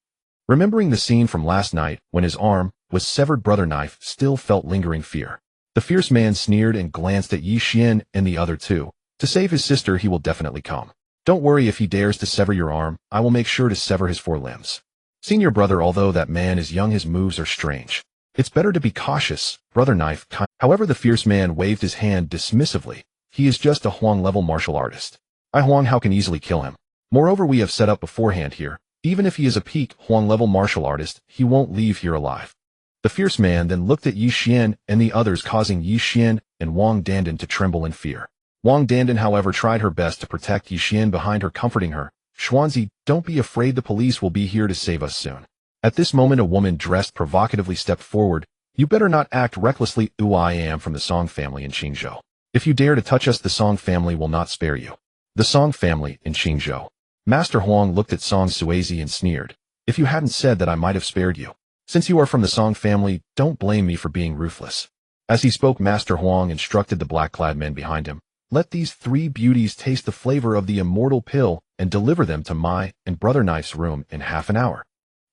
A: Remembering the scene from last night, when his arm was severed, Brother Knife still felt lingering fear. The fierce man sneered and glanced at Yi Xian and the other 2. To save his sister, he will definitely come. Don't worry, if he dares to sever your arm, I will make sure to sever his 4 limbs. Senior brother, although that man is young, his moves are strange. It's better to be cautious, Brother Knife. However, the fierce man waved his hand dismissively. He is just a Huang-level martial artist. Huang, how can easily kill him? Moreover, we have set up beforehand here. Even if he is a peak Huang-level martial artist, he won't leave here alive. The fierce man then looked at Yi Xian and the others, causing Yi Xian and Wang Dandan to tremble in fear. Wang Dandan, however, tried her best to protect Yi Xian behind her, comforting her. Xuanzi, don't be afraid, the police will be here to save us soon. At this moment, a woman dressed provocatively stepped forward. You better not act recklessly. I am from the Song family in Qingzhou. If you dare to touch us, the Song family will not spare you. The Song family in Qingzhou. Master Huang looked at Song Suizi and sneered. If you hadn't said that, I might have spared you. Since you are from the Song family, don't blame me for being ruthless. As he spoke, Master Huang instructed the black-clad men behind him. Let these 3 beauties taste the flavor of the immortal pill and deliver them to my and Brother Knife's room in half an hour.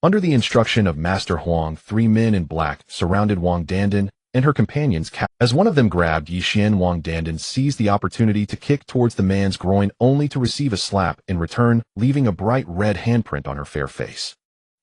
A: Under the instruction of Master Huang, 3 men in black surrounded Wang Dandan and her companions. As one of them grabbed Yi Xian, Wang Dandan seized the opportunity to kick towards the man's groin, only to receive a slap in return, leaving a bright red handprint on her fair face.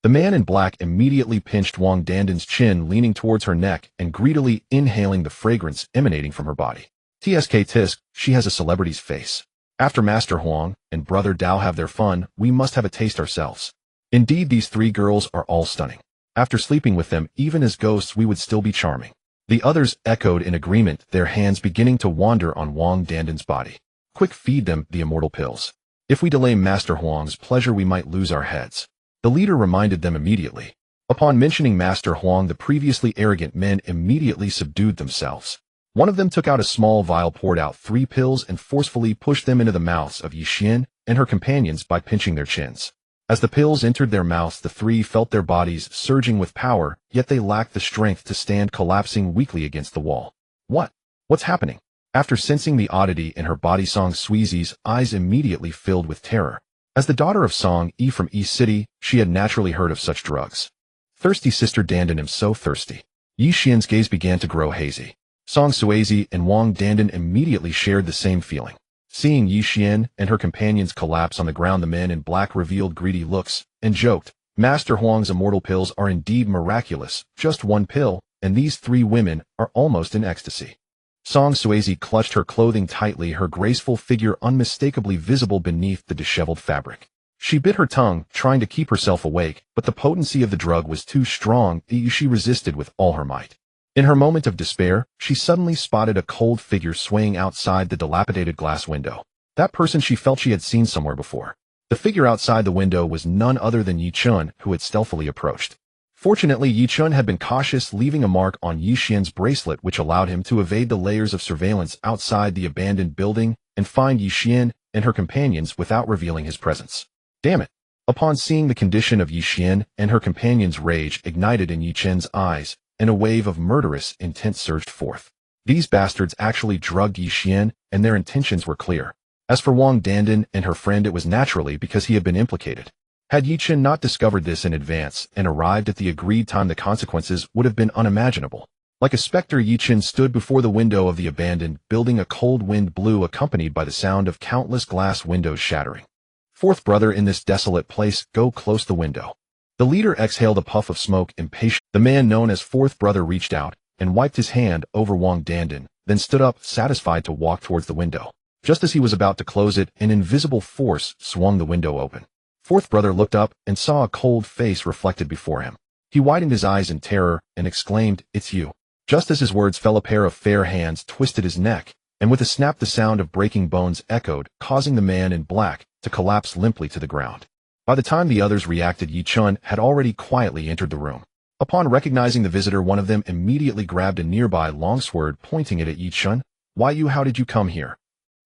A: The man in black immediately pinched Wang Dandan's chin, leaning towards her neck and greedily inhaling the fragrance emanating from her body. Tsk tisk, she has a celebrity's face. After Master Huang and Brother Dao have their fun, we must have a taste ourselves. Indeed, these 3 girls are all stunning. After sleeping with them, even as ghosts, we would still be charming. The others echoed in agreement, their hands beginning to wander on Wang Dandan's body. Quick, feed them the immortal pills. If we delay Master Huang's pleasure, we might lose our heads. The leader reminded them immediately. Upon mentioning Master Huang, the previously arrogant men immediately subdued themselves. One of them took out a small vial, poured out 3 pills, and forcefully pushed them into the mouths of Yi Xian and her companions by pinching their chins. As the pills entered their mouths, the 3 felt their bodies surging with power, yet they lacked the strength to stand, collapsing weakly against the wall. What's happening? After sensing the oddity in her body, Song Suizi's eyes immediately filled with terror. As the daughter of Song Yi from East City, she had naturally heard of such drugs. Thirsty Sister Dandan, am so thirsty. Yi Xian's gaze began to grow hazy. Song Suizi and Wang Dandan immediately shared the same feeling. Seeing Yi Xian and her companions collapse on the ground, the men in black revealed greedy looks and joked, Master Huang's immortal pills are indeed miraculous, just one pill, and these three women are almost in ecstasy. Song Suizi clutched her clothing tightly, her graceful figure unmistakably visible beneath the disheveled fabric. She bit her tongue, trying to keep herself awake, but the potency of the drug was too strong, she resisted with all her might. In her moment of despair, she suddenly spotted a cold figure swaying outside the dilapidated glass window. That person she felt she had seen somewhere before. The figure outside the window was none other than Yi Chun, who had stealthily approached. Fortunately, Yi Chun had been cautious, leaving a mark on Yi Xian's bracelet which allowed him to evade the layers of surveillance outside the abandoned building and find Yi Xian and her companions without revealing his presence. Damn it! Upon seeing the condition of Yi Xian and her companions, rage ignited in Yi Chen's eyes, and a wave of murderous intent surged forth. These bastards actually drugged Yi Xian, and their intentions were clear. As for Wang Dandan and her friend, it was naturally because he had been implicated. Had Yi Chen not discovered this in advance and arrived at the agreed time, the consequences would have been unimaginable. Like a specter, Yi Chen stood before the window of the abandoned building. A cold wind blew, accompanied by the sound of countless glass windows shattering. Fourth brother, in this desolate place, go close the window. The leader exhaled a puff of smoke, impatient. The man known as Fourth Brother reached out and wiped his hand over Wang Dandan, then stood up, satisfied, to walk towards the window. Just as he was about to close it, an invisible force swung the window open. Fourth Brother looked up and saw a cold face reflected before him. He widened his eyes in terror and exclaimed, "It's you." Just as his words fell, a pair of fair hands twisted his neck, and with a snap the sound of breaking bones echoed, causing the man in black to collapse limply to the ground. By the time the others reacted, Yi Chun had already quietly entered the room. Upon recognizing the visitor, one of them immediately grabbed a nearby longsword, pointing it at Yi Chun. "Why you? How did you come here?"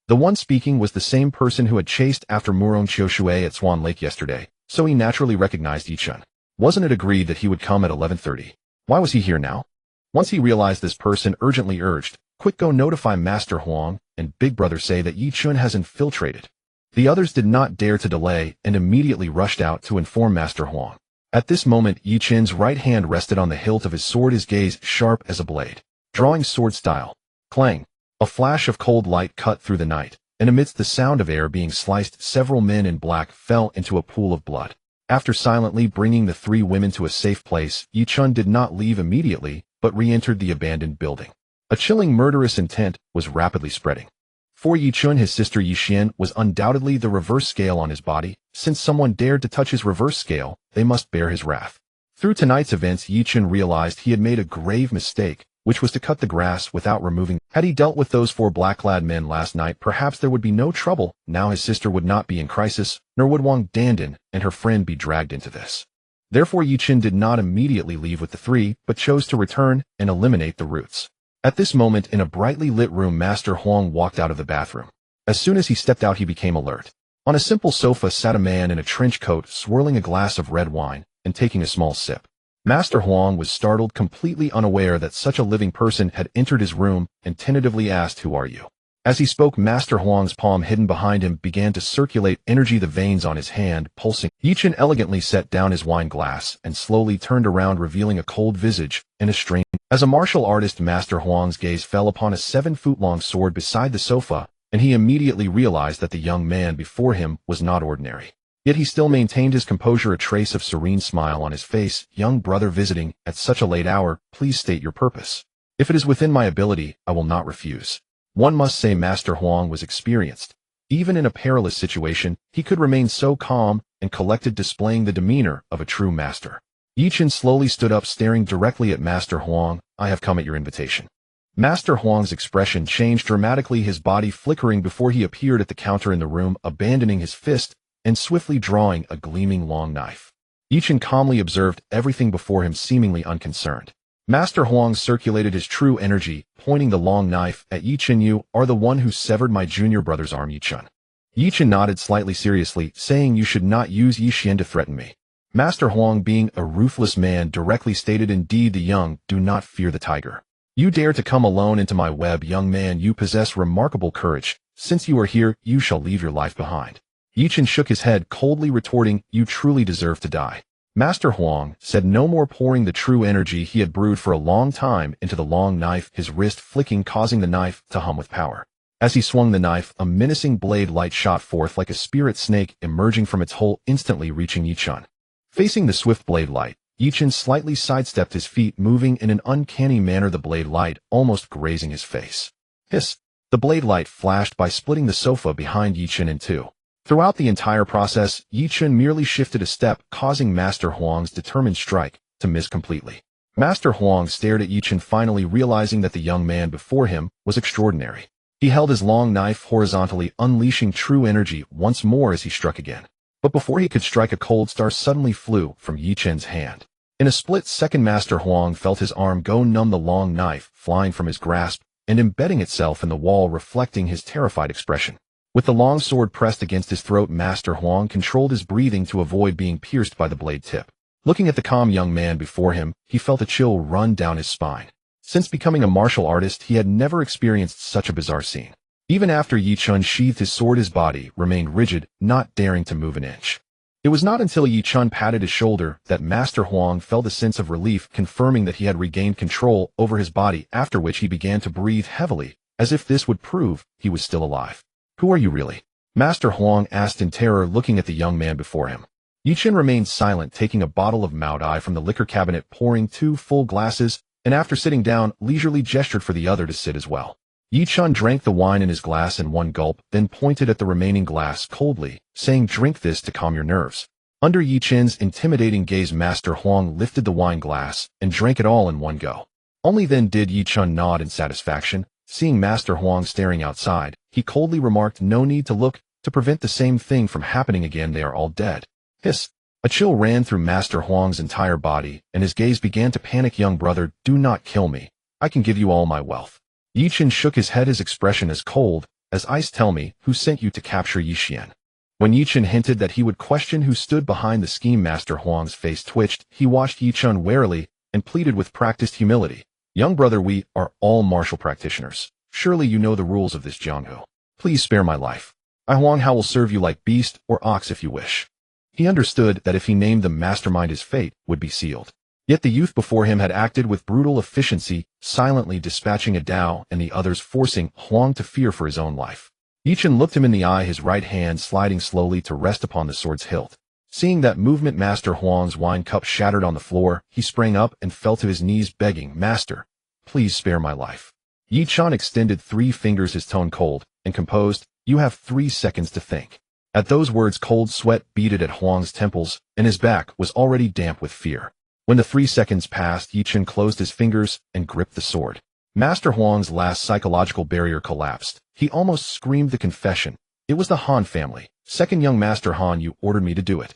A: The one speaking was the same person who had chased after Muron Qiushui at Swan Lake yesterday, so he naturally recognized Yi Chun. Wasn't it agreed that he would come at 11:30? Why was he here now? Once he realized this person urgently urged, "Quick, go notify Master Huang and Big Brother, say that Yi Chun has infiltrated." The others did not dare to delay and immediately rushed out to inform Master Huang. At this moment, Yi Chen's right hand rested on the hilt of his sword, his gaze sharp as a blade. Drawing sword style. Clang. A flash of cold light cut through the night, and amidst the sound of air being sliced, several men in black fell into a pool of blood. After silently bringing the three women to a safe place, Yi Chun did not leave immediately, but re-entered the abandoned building. A chilling murderous intent was rapidly spreading. For Yi Chun, his sister Yi Xian was undoubtedly the reverse scale on his body. Since someone dared to touch his reverse scale, they must bear his wrath. Through tonight's events, Yi Chun realized he had made a grave mistake, which was to cut the grass without removing. Had he dealt with those four black-clad men last night, perhaps there would be no trouble. Now his sister would not be in crisis, nor would Wang Dandan and her friend be dragged into this. Therefore, Yi Chun did not immediately leave with the three, but chose to return and eliminate the roots. At this moment, in a brightly lit room, Master Huang walked out of the bathroom. As soon as he stepped out, he became alert. On a simple sofa sat a man in a trench coat, swirling a glass of red wine and taking a small sip. Master Huang was startled, completely unaware that such a living person had entered his room, and tentatively asked, "Who are you?" As he spoke, Master Huang's palm hidden behind him began to circulate energy, the veins on his hand pulsing. Yi Chun elegantly set down his wine glass and slowly turned around, revealing a cold visage and a strange. As a martial artist, Master Huang's gaze fell upon a 7-foot-long sword beside the sofa, and he immediately realized that the young man before him was not ordinary. Yet he still maintained his composure, a trace of serene smile on his face. "Young brother visiting at such a late hour, please state your purpose." "If it is within my ability, I will not refuse." One must say Master Huang was experienced. Even in a perilous situation, he could remain so calm and collected, displaying the demeanor of a true master. Yi Chun slowly stood up, staring directly at Master Huang. "I have come at your invitation." Master Huang's expression changed dramatically, his body flickering before he appeared at the counter in the room, abandoning his fist and swiftly drawing a gleaming long knife. Yi Chun calmly observed everything before him, seemingly unconcerned. Master Huang circulated his true energy, pointing the long knife at Yi Chun. "You are the one who severed my junior brother's arm, Yi Chun." Yi Chun nodded slightly seriously, saying, "You should not use Yi Xian to threaten me." Master Huang, being a ruthless man, directly stated, "Indeed, the young do not fear the tiger. You dare to come alone into my web, young man. You possess remarkable courage. Since you are here, you shall leave your life behind." Yi Chun shook his head, coldly retorting, "You truly deserve to die." Master Huang said no more, pouring the true energy he had brewed for a long time into the long knife, his wrist flicking, causing the knife to hum with power. As he swung the knife, a menacing blade light shot forth like a spirit snake emerging from its hole, instantly reaching Yichun. Facing the swift blade light, Yichun slightly sidestepped, his feet moving in an uncanny manner, the blade light almost grazing his face. Hiss! The blade light flashed by, splitting the sofa behind Yichun in two. Throughout the entire process, Yichun merely shifted a step, causing Master Huang's determined strike to miss completely. Master Huang stared at Yichun, finally realizing that the young man before him was extraordinary. He held his long knife horizontally, unleashing true energy once more as he struck again. But before he could strike, a cold star suddenly flew from Yichun's hand. In a split second, Master Huang felt his arm go numb, the long knife flying from his grasp and embedding itself in the wall, reflecting his terrified expression. With the long sword pressed against his throat, Master Huang controlled his breathing to avoid being pierced by the blade tip. Looking at the calm young man before him, he felt a chill run down his spine. Since becoming a martial artist, he had never experienced such a bizarre scene. Even after Yichun sheathed his sword, his body remained rigid, not daring to move an inch. It was not until Yichun patted his shoulder that Master Huang felt a sense of relief, confirming that he had regained control over his body, after which he began to breathe heavily, as if this would prove he was still alive. "Who are you really?" Master Huang asked in terror, looking at the young man before him. Yichun remained silent, taking a bottle of Maodai from the liquor cabinet, pouring 2 full glasses, and after sitting down, leisurely gestured for the other to sit as well. Yichun drank the wine in his glass in one gulp, then pointed at the remaining glass coldly, saying, "Drink this to calm your nerves." Under Yichun's intimidating gaze, Master Huang lifted the wine glass and drank it all in one go. Only then did Yichun nod in satisfaction. Seeing Master Huang staring outside, he coldly remarked, "No need to look, to prevent the same thing from happening again. They are all dead." Hiss! A chill ran through Master Huang's entire body, and his gaze began to panic. "Young brother, do not kill me. I can give you all my wealth." Yichun shook his head, his expression as cold as ice. "Tell me, who sent you to capture Yixian?" When Yichun hinted that he would question who stood behind the scheme, Master Huang's face twitched. He watched Yichun warily and pleaded with practiced humility, "Young brother, we are all martial practitioners. Surely you know the rules of this Jianghu. Please spare my life. I Huang Hao will serve you like beast or ox if you wish." He understood that if he named the mastermind, his fate would be sealed. Yet the youth before him had acted with brutal efficiency, silently dispatching a Dao and the others, forcing Huang to fear for his own life. Yichun looked him in the eye, his right hand sliding slowly to rest upon the sword's hilt. Seeing that movement, Master Huang's wine cup shattered on the floor. He sprang up and fell to his knees, begging, "Master, please spare my life." Yichun extended 3 fingers, his tone cold and composed, "You have 3 seconds to think." At those words, cold sweat beaded at Huang's temples, and his back was already damp with fear. When the 3 seconds passed, Yichun closed his fingers and gripped the sword. Master Huang's last psychological barrier collapsed. He almost screamed the confession. "It was the Han family. Second young Master Han, you ordered me to do it."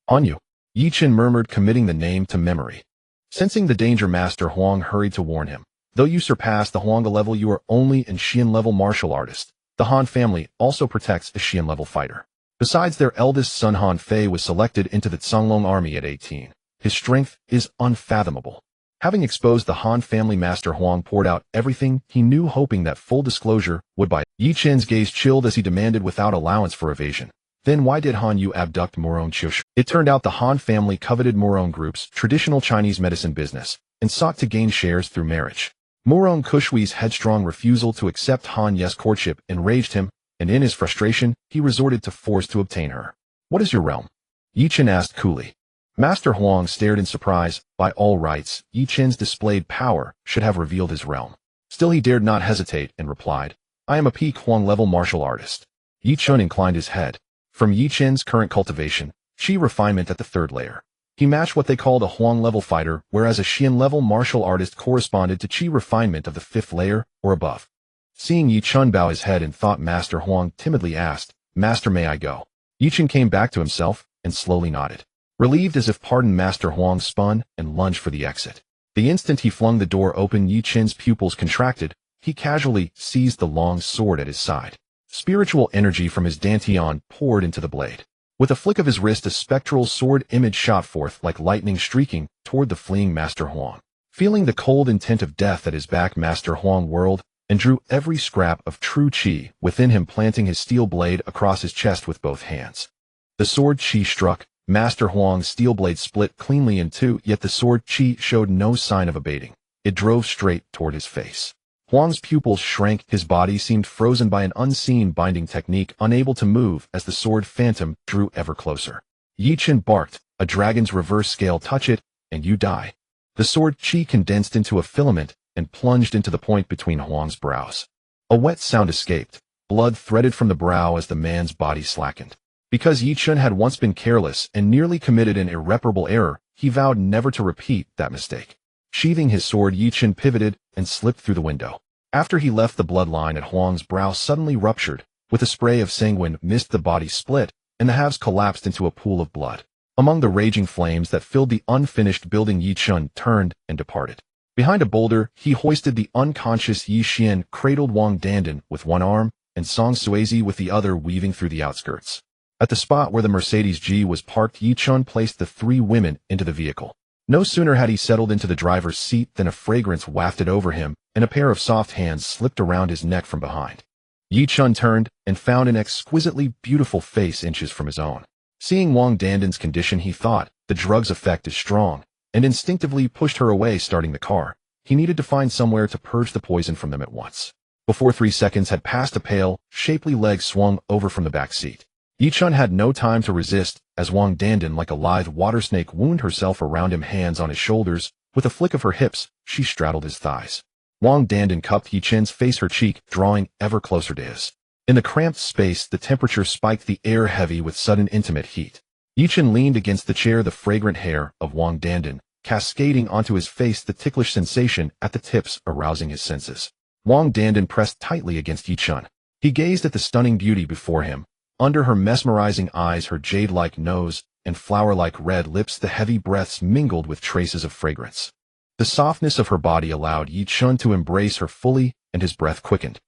A: "On you," Yichun murmured, committing the name to memory. Sensing the danger, Master Huang hurried to warn him. "Though you surpass the Huanga level, you are only an Xian level martial artist. The Han family also protects a Xian level fighter. Besides, their eldest son Han Fei was selected into the Zhonglong army at 18. His strength is unfathomable." Having exposed the Han family, Master Huang poured out everything he knew, hoping that full disclosure would buy. Yichun's gaze chilled as he demanded without allowance for evasion, "Then why did Han Yu abduct Morong Qiush?" It turned out the Han family coveted Morong Group's traditional Chinese medicine business and sought to gain shares through marriage. Morong Kushui's headstrong refusal to accept Han Ye's courtship enraged him, and in his frustration, he resorted to force to obtain her. "What is your realm?" Yichun asked coolly. Master Huang stared in surprise. By all rights, Yichun's displayed power should have revealed his realm. Still, he dared not hesitate and replied, "I am a peak Huang-level martial artist." Yichun inclined his head. From Yichun's current cultivation, Qi refinement at the 3rd layer, he matched what they called a Huang-level fighter, whereas a Xian-level martial artist corresponded to Qi refinement of the 5th layer or above. Seeing Yichun bow his head in thought, Master Huang timidly asked, "Master, may I go?" Yichun came back to himself and slowly nodded. Relieved as if pardoned, Master Huang spun and lunged for the exit. The instant he flung the door open, Yichun's pupils contracted. He casually seized the long sword at his side. Spiritual energy from his dantian poured into the blade. With a flick of his wrist, a spectral sword image shot forth like lightning, streaking toward the fleeing Master Huang. Feeling the cold intent of death at his back, Master Huang whirled and drew every scrap of true Qi within him, planting his steel blade across his chest with both hands. The sword Qi struck. Master Huang's steel blade split cleanly in two, yet the sword Qi showed no sign of abating. It drove straight toward his face. Huang's pupils shrank, his body seemed frozen by an unseen binding technique, unable to move as the sword phantom drew ever closer. Yi Chen barked, a dragon's reverse scale, touch it, and you die. The sword chi condensed into a filament and plunged into the point between Huang's brows. A wet sound escaped, blood threaded from the brow as the man's body slackened. Because Yi Chen had once been careless and nearly committed an irreparable error, he vowed never to repeat that mistake. Sheathing his sword, Yi Chen pivoted and slipped through the window. After he left, the bloodline at Huang's brow suddenly ruptured, with a spray of sanguine mist. The body split, and the halves collapsed into a pool of blood. Among the raging flames that filled the unfinished building, Yi Chen turned and departed. Behind a boulder, he hoisted the unconscious Yi Xian, cradled Wang Dandan with one arm, and Song Suizi with the other, weaving through the outskirts. At the spot where the Mercedes G was parked, Yi Chen placed the three women into the vehicle. No sooner had he settled into the driver's seat than a fragrance wafted over him, and a pair of soft hands slipped around his neck from behind. Yi Chen turned and found an exquisitely beautiful face inches from his own. Seeing Wang Dandan's condition, he thought, the drug's effect is strong, and instinctively pushed her away, starting the car. He needed to find somewhere to purge the poison from them at once. Before 3 seconds had passed, a pale, shapely leg swung over from the back seat. Yi Chen had no time to resist, as Wang Dandan, like a lithe water snake, wound herself around him, hands on his shoulders. With a flick of her hips, she straddled his thighs. Wang Dandan cupped Yi Chen's face, her cheek drawing ever closer to his. In the cramped space, the temperature spiked, the air heavy with sudden intimate heat. Yi Chen leaned against the chair, the fragrant hair of Wang Dandan cascading onto his face, the ticklish sensation at the tips arousing his senses. Wang Dandan pressed tightly against Yi Chen. He gazed at the stunning beauty before him. Under her mesmerizing eyes, her jade-like nose, and flower-like red lips, the heavy breaths mingled with traces of fragrance. The softness of her body allowed Yi Chen to embrace her fully, and his breath quickened.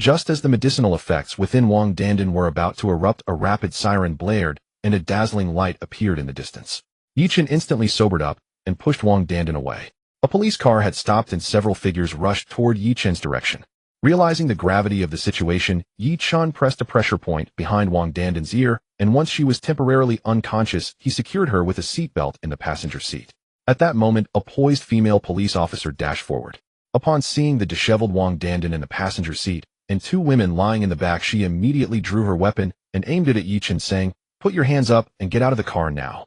A: Just as the medicinal effects within Wang Dandan were about to erupt, a rapid siren blared, and a dazzling light appeared in the distance. Yi Chen instantly sobered up and pushed Wang Dandan away. A police car had stopped, and several figures rushed toward Yi Chen's direction. Realizing the gravity of the situation, Yi Chen pressed a pressure point behind Wang Dandan's ear, and once she was temporarily unconscious, he secured her with a seatbelt in the passenger seat. At that moment, a poised female police officer dashed forward. Upon seeing the disheveled Wang Dandan in the passenger seat, and 2 women lying in the back, she immediately drew her weapon and aimed it at Yi Chen, saying, "Put your hands up and get out of the car now."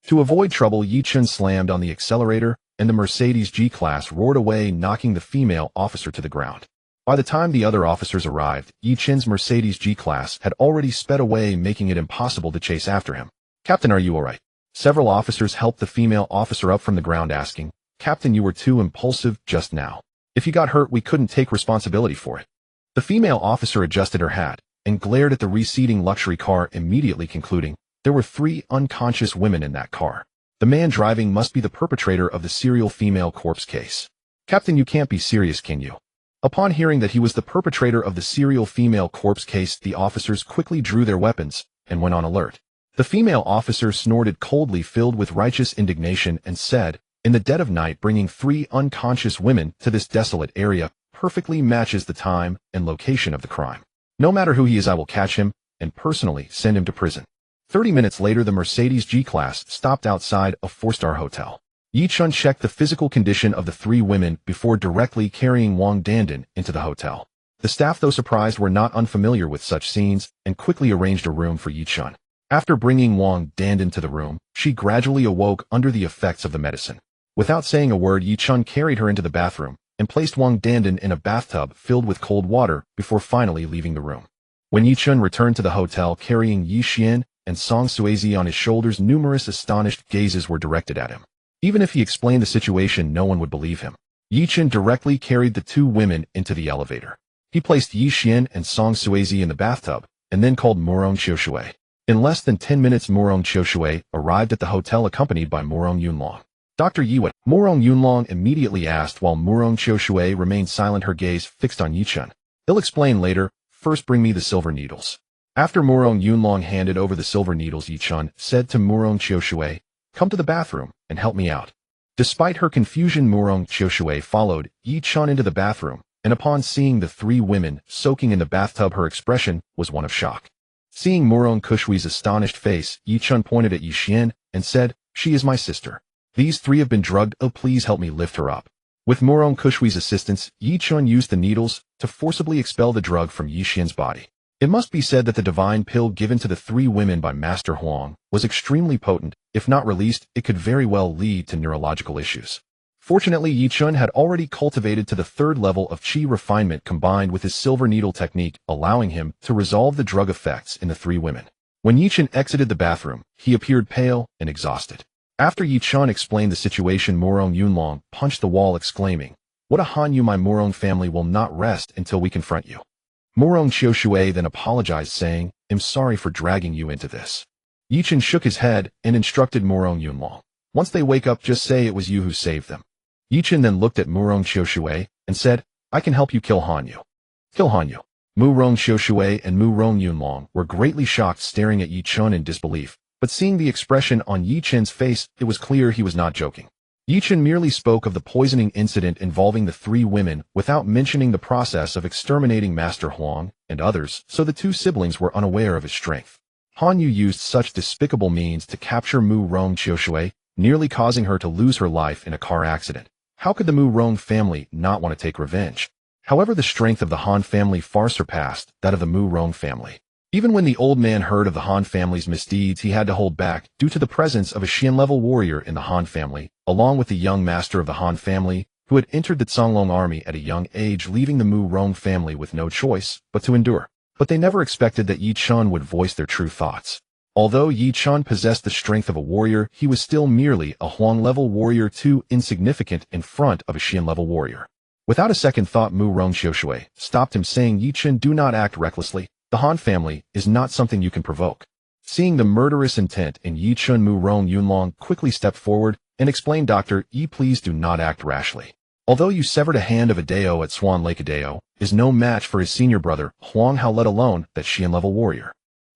A: To avoid trouble, Yi Chen slammed on the accelerator, and the Mercedes G-Class roared away, knocking the female officer to the ground. By the time the other officers arrived, Yi Chen's Mercedes G-Class had already sped away, making it impossible to chase after him. "Captain, are you all right?" Several officers helped the female officer up from the ground, asking, "Captain, you were too impulsive just now. If you got hurt, we couldn't take responsibility for it." The female officer adjusted her hat and glared at the receding luxury car, immediately concluding, there were 3 unconscious women in that car. The man driving must be the perpetrator of the serial female corpse case. "Captain, you can't be serious, can you?" Upon hearing that he was the perpetrator of the serial female corpse case, the officers quickly drew their weapons and went on alert. The female officer snorted coldly, filled with righteous indignation, and said, "In the dead of night, bringing 3 unconscious women to this desolate area perfectly matches the time and location of the crime. No matter who he is, I will catch him and personally send him to prison." 30 minutes later, the Mercedes G-Class stopped outside a 4-star hotel. Yi Chen checked the physical condition of the 3 women before directly carrying Wang Dandan into the hotel. The staff, though surprised, were not unfamiliar with such scenes and quickly arranged a room for Yi Chen. After bringing Wang Dandan to the room, she gradually awoke under the effects of the medicine. Without saying a word, Yi Chen carried her into the bathroom and placed Wang Dandan in a bathtub filled with cold water before finally leaving the room. When Yi Chen returned to the hotel carrying Yi Xian and Song Suizi on his shoulders, numerous astonished gazes were directed at him. Even if he explained the situation, no one would believe him. Yi Chen directly carried the 2 women into the elevator. He placed Yi Xian and Song Suizi in the bathtub, and then called Murong Qiushui. In less than 10 minutes, Murong Qiushui arrived at the hotel accompanied by Murong Yunlong. "Dr. Yi, what?" Murong Yunlong immediately asked, while Murong Qiushui remained silent, her gaze fixed on Yi Chen. "He'll explain later. First, bring me the silver needles." After Murong Yunlong handed over the silver needles, Yi Chen said to Murong Qiushui, "Come to the bathroom and help me out." Despite her confusion, Murong Qiushui followed Yi Chen into the bathroom, and upon seeing the 3 women soaking in the bathtub, her expression was one of shock. Seeing Murong Qiushui's astonished face, Yi Chen pointed at Yi Xian and said, "She is my sister. These 3 have been drugged. Oh, please help me lift her up." With Murong Kushui's assistance, Yi Chun used the needles to forcibly expel the drug from Yi Xian's body. It must be said that the divine pill given to the three women by Master Huang was extremely potent. If not released, it could very well lead to neurological issues. Fortunately, Yi Chun had already cultivated to the third level of qi refinement combined with his silver needle technique, allowing him to resolve the drug effects in the three women. When Yi Chun exited the bathroom, he appeared pale and exhausted. After Yi Chun explained the situation, Murong Yunlong punched the wall, exclaiming, "What a Han Yu, my Murong family will not rest until we confront you." Murong Qiushui then apologized, saying, "I'm sorry for dragging you into this." Yi Chun shook his head and instructed Murong Yunlong, "Once they wake up, just say it was you who saved them." Yi Chun then looked at Murong Qiushui and said, "I can help you kill Han Yu." Kill Han Yu. Murong Qiushui and Murong Yunlong were greatly shocked, staring at Yi Chun in disbelief, but seeing the expression on Yi Chun's face, it was clear he was not joking. Yi Chun merely spoke of the poisoning incident involving the three women without mentioning the process of exterminating Master Huang and others, so the two siblings were unaware of his strength. Han Yu used such despicable means to capture Murong Qiushui, nearly causing her to lose her life in a car accident. How could the Murong family not want to take revenge? However, the strength of the Han family far surpassed that of the Murong family. Even when the old man heard of the Han family's misdeeds, he had to hold back due to the presence of a Xian-level warrior in the Han family, along with the young master of the Han family, who had entered the Zonglong army at a young age, leaving the Murong family with no choice but to endure. But they never expected that Yi Chun would voice their true thoughts. Although Yi Chun possessed the strength of a warrior, he was still merely a Huang-level warrior, too insignificant in front of a Xian-level warrior. Without a second thought, Murong Qiushui stopped him, saying, "Yi Chun, do not act recklessly. The Han family is not something you can provoke." Seeing the murderous intent in Yi Chun, Murong Yunlong quickly stepped forward and explained, "Dr. Yi, please do not act rashly. Although you severed a hand of a Dao at Swan Lake, a Dao is no match for his senior brother, Huang Hao, let alone that Xian-level warrior."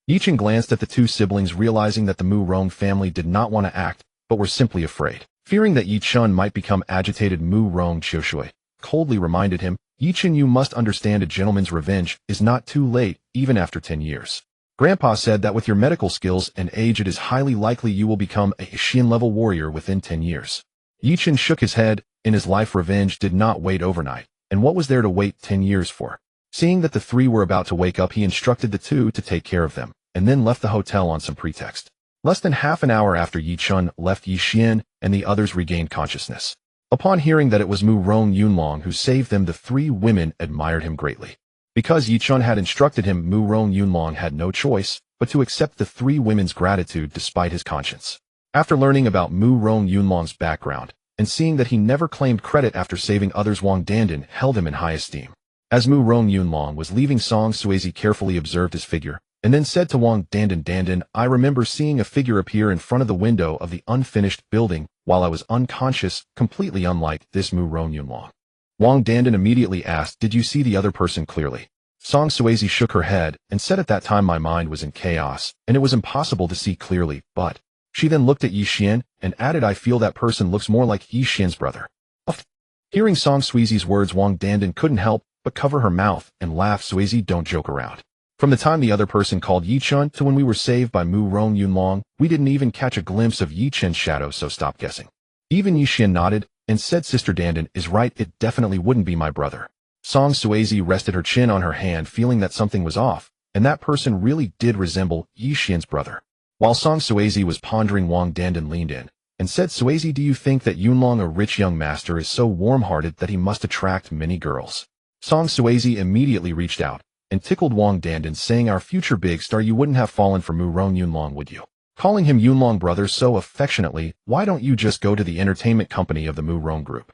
A: Yi Chun glanced at the two siblings, realizing that the Murong family did not want to act, but were simply afraid. Fearing that Yi Chun might become agitated, Murong Qiushui coldly reminded him, "Yi Chun, you must understand, a gentleman's revenge is not too late, even after 10 years. Grandpa said that with your medical skills and age, it is highly likely you will become a Xian-level warrior within 10 years. Yi Chun shook his head. In his life, revenge did not wait overnight, and what was there to wait 10 years for? Seeing that the three were about to wake up, he instructed the two to take care of them, and then left the hotel on some pretext. Less than half an hour after Yi Chun left, Yi Xian and the others regained consciousness. Upon hearing that it was Murong Yunlong who saved them, the three women admired him greatly. Because Yi Chun had instructed him, Murong Yunlong had no choice but to accept the three women's gratitude despite his conscience. After learning about Murong Yunlong's background, and seeing that he never claimed credit after saving others, Wang Dandan held him in high esteem. As Murong Yunlong was leaving, Song Suizi carefully observed his figure, and then said to Wang Dandan, "Dandan, I remember seeing a figure appear in front of the window of the unfinished building while I was unconscious, completely unlike this Murong Yunlong." Wang Dandan immediately asked, "Did you see the other person clearly?" Song Suizi shook her head and said, "At that time my mind was in chaos, and it was impossible to see clearly, but..." She then looked at Yi Xian and added, "I feel that person looks more like Yi Xian's brother." Hearing Song Suizi's words, Wang Dandan couldn't help but cover her mouth and laugh. "Suizi, don't joke around. From the time the other person called Yi Chun to when we were saved by Murong Yunlong, we didn't even catch a glimpse of Yi Chun's shadow, so stop guessing." Even Yi Xian nodded and said, "Sister Dandan is right, it definitely wouldn't be my brother." Song Suizi rested her chin on her hand, feeling that something was off, and that person really did resemble Yi Xian's brother. While Song Suizi was pondering, Wang Dandan leaned in and said, "Suizi, do you think that Yunlong, a rich young master, is so warm-hearted that he must attract many girls?" Song Suizi immediately reached out and tickled Wang Dandan, saying, "Our future big star, you wouldn't have fallen for Murong Yunlong, would you? Calling him Yunlong brother so affectionately, why don't you just go to the entertainment company of the Murong group?"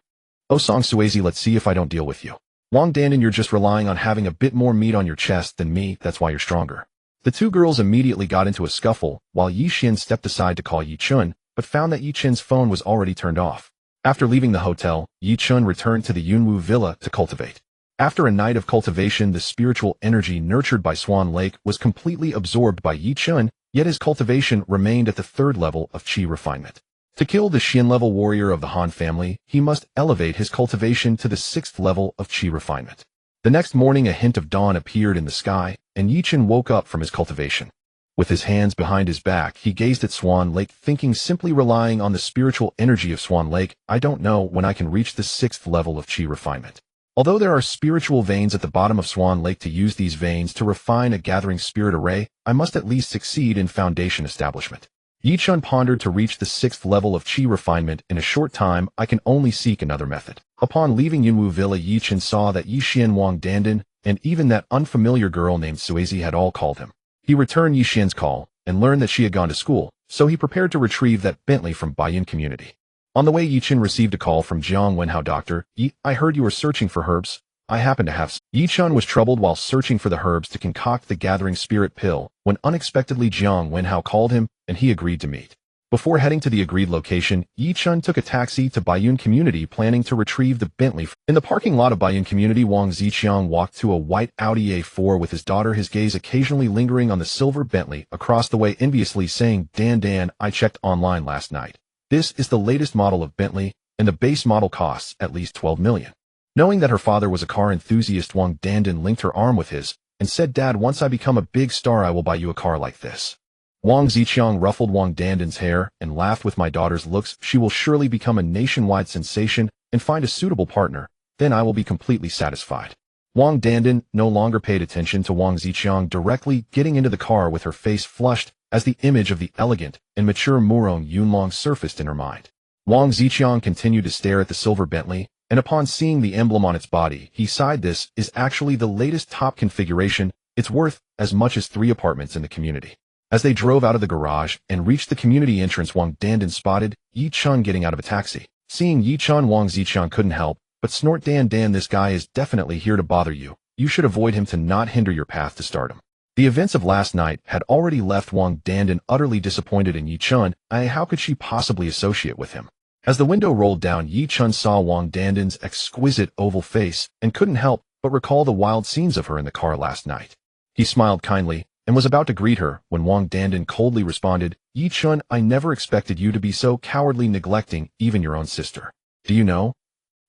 A: "Oh, Song Suizi, let's see if I don't deal with you. Wang Dandan, you're just relying on having a bit more meat on your chest than me, that's why you're stronger." The two girls immediately got into a scuffle, while Yi Xian stepped aside to call Yi Chun, but found that Yi Chun's phone was already turned off. After leaving the hotel, Yi Chun returned to the Yunwu villa to cultivate. After a night of cultivation, the spiritual energy nurtured by Swan Lake was completely absorbed by Yi Chun, yet his cultivation remained at the third level of qi refinement. To kill the Xian-level warrior of the Han family, he must elevate his cultivation to the sixth level of qi refinement. The next morning, a hint of dawn appeared in the sky, and Yi Chun woke up from his cultivation. With his hands behind his back, he gazed at Swan Lake, thinking, simply relying on the spiritual energy of Swan Lake, I don't know when I can reach the 6th level of chi refinement. Although there are spiritual veins at the bottom of Swan Lake, to use these veins to refine a gathering spirit array, I must at least succeed in foundation establishment. Yichun pondered, to reach the 6th level of chi refinement in a short time, I can only seek another method. Upon leaving Yunwu Villa, Yichun saw that Yixian Wang Dandan and even that unfamiliar girl named Suezi had all called him. He returned Yixian's call and learned that she had gone to school, so he prepared to retrieve that Bentley from Baiyun community. On the way, Yichun received a call from Jiang Wenhao. Doctor, I heard you were searching for herbs. I happen to have some. Yichun was troubled while searching for the herbs to concoct the gathering spirit pill, when unexpectedly Jiang Wenhao called him, and he agreed to meet. Before heading to the agreed location, Yichun took a taxi to Baiyun community, planning to retrieve the Bentley. In the parking lot of Baiyun community, Wang Ziqiang walked to a white Audi A4 with his daughter, his gaze occasionally lingering on the silver Bentley across the way, enviously saying, Dan, I checked online last night. This is the latest model of Bentley, and the base model costs at least 12 million. Knowing that her father was a car enthusiast, Wang Dandan linked her arm with his and said, Dad, once I become a big star, I will buy you a car like this. Wang Ziqiang ruffled Wang Dandan's hair and laughed, with my daughter's looks, she will surely become a nationwide sensation and find a suitable partner, then I will be completely satisfied. Wang Dandan no longer paid attention to Wang Ziqiang, directly getting into the car with her face flushed as the image of the elegant and mature Murong Yunlong surfaced in her mind. Wang Ziqiang continued to stare at the silver Bentley, and upon seeing the emblem on its body, he sighed. This is actually the latest top configuration. It's worth as much as 3 apartments in the community. As they drove out of the garage and reached the community entrance, Wang Dandan spotted Yichun getting out of a taxi. Seeing Yichun, Wang Ziqiang couldn't help but snort, Dan, this guy is definitely here to bother you. You should avoid him to not hinder your path to stardom. The events of last night had already left Wang Dandan utterly disappointed in Yichun. How could she possibly associate with him? As the window rolled down, Yichun saw Wang Dandan's exquisite oval face and couldn't help but recall the wild scenes of her in the car last night. He smiled kindly and was about to greet her when Wang Dandan coldly responded, Yichun, I never expected you to be so cowardly, neglecting even your own sister. Do you know?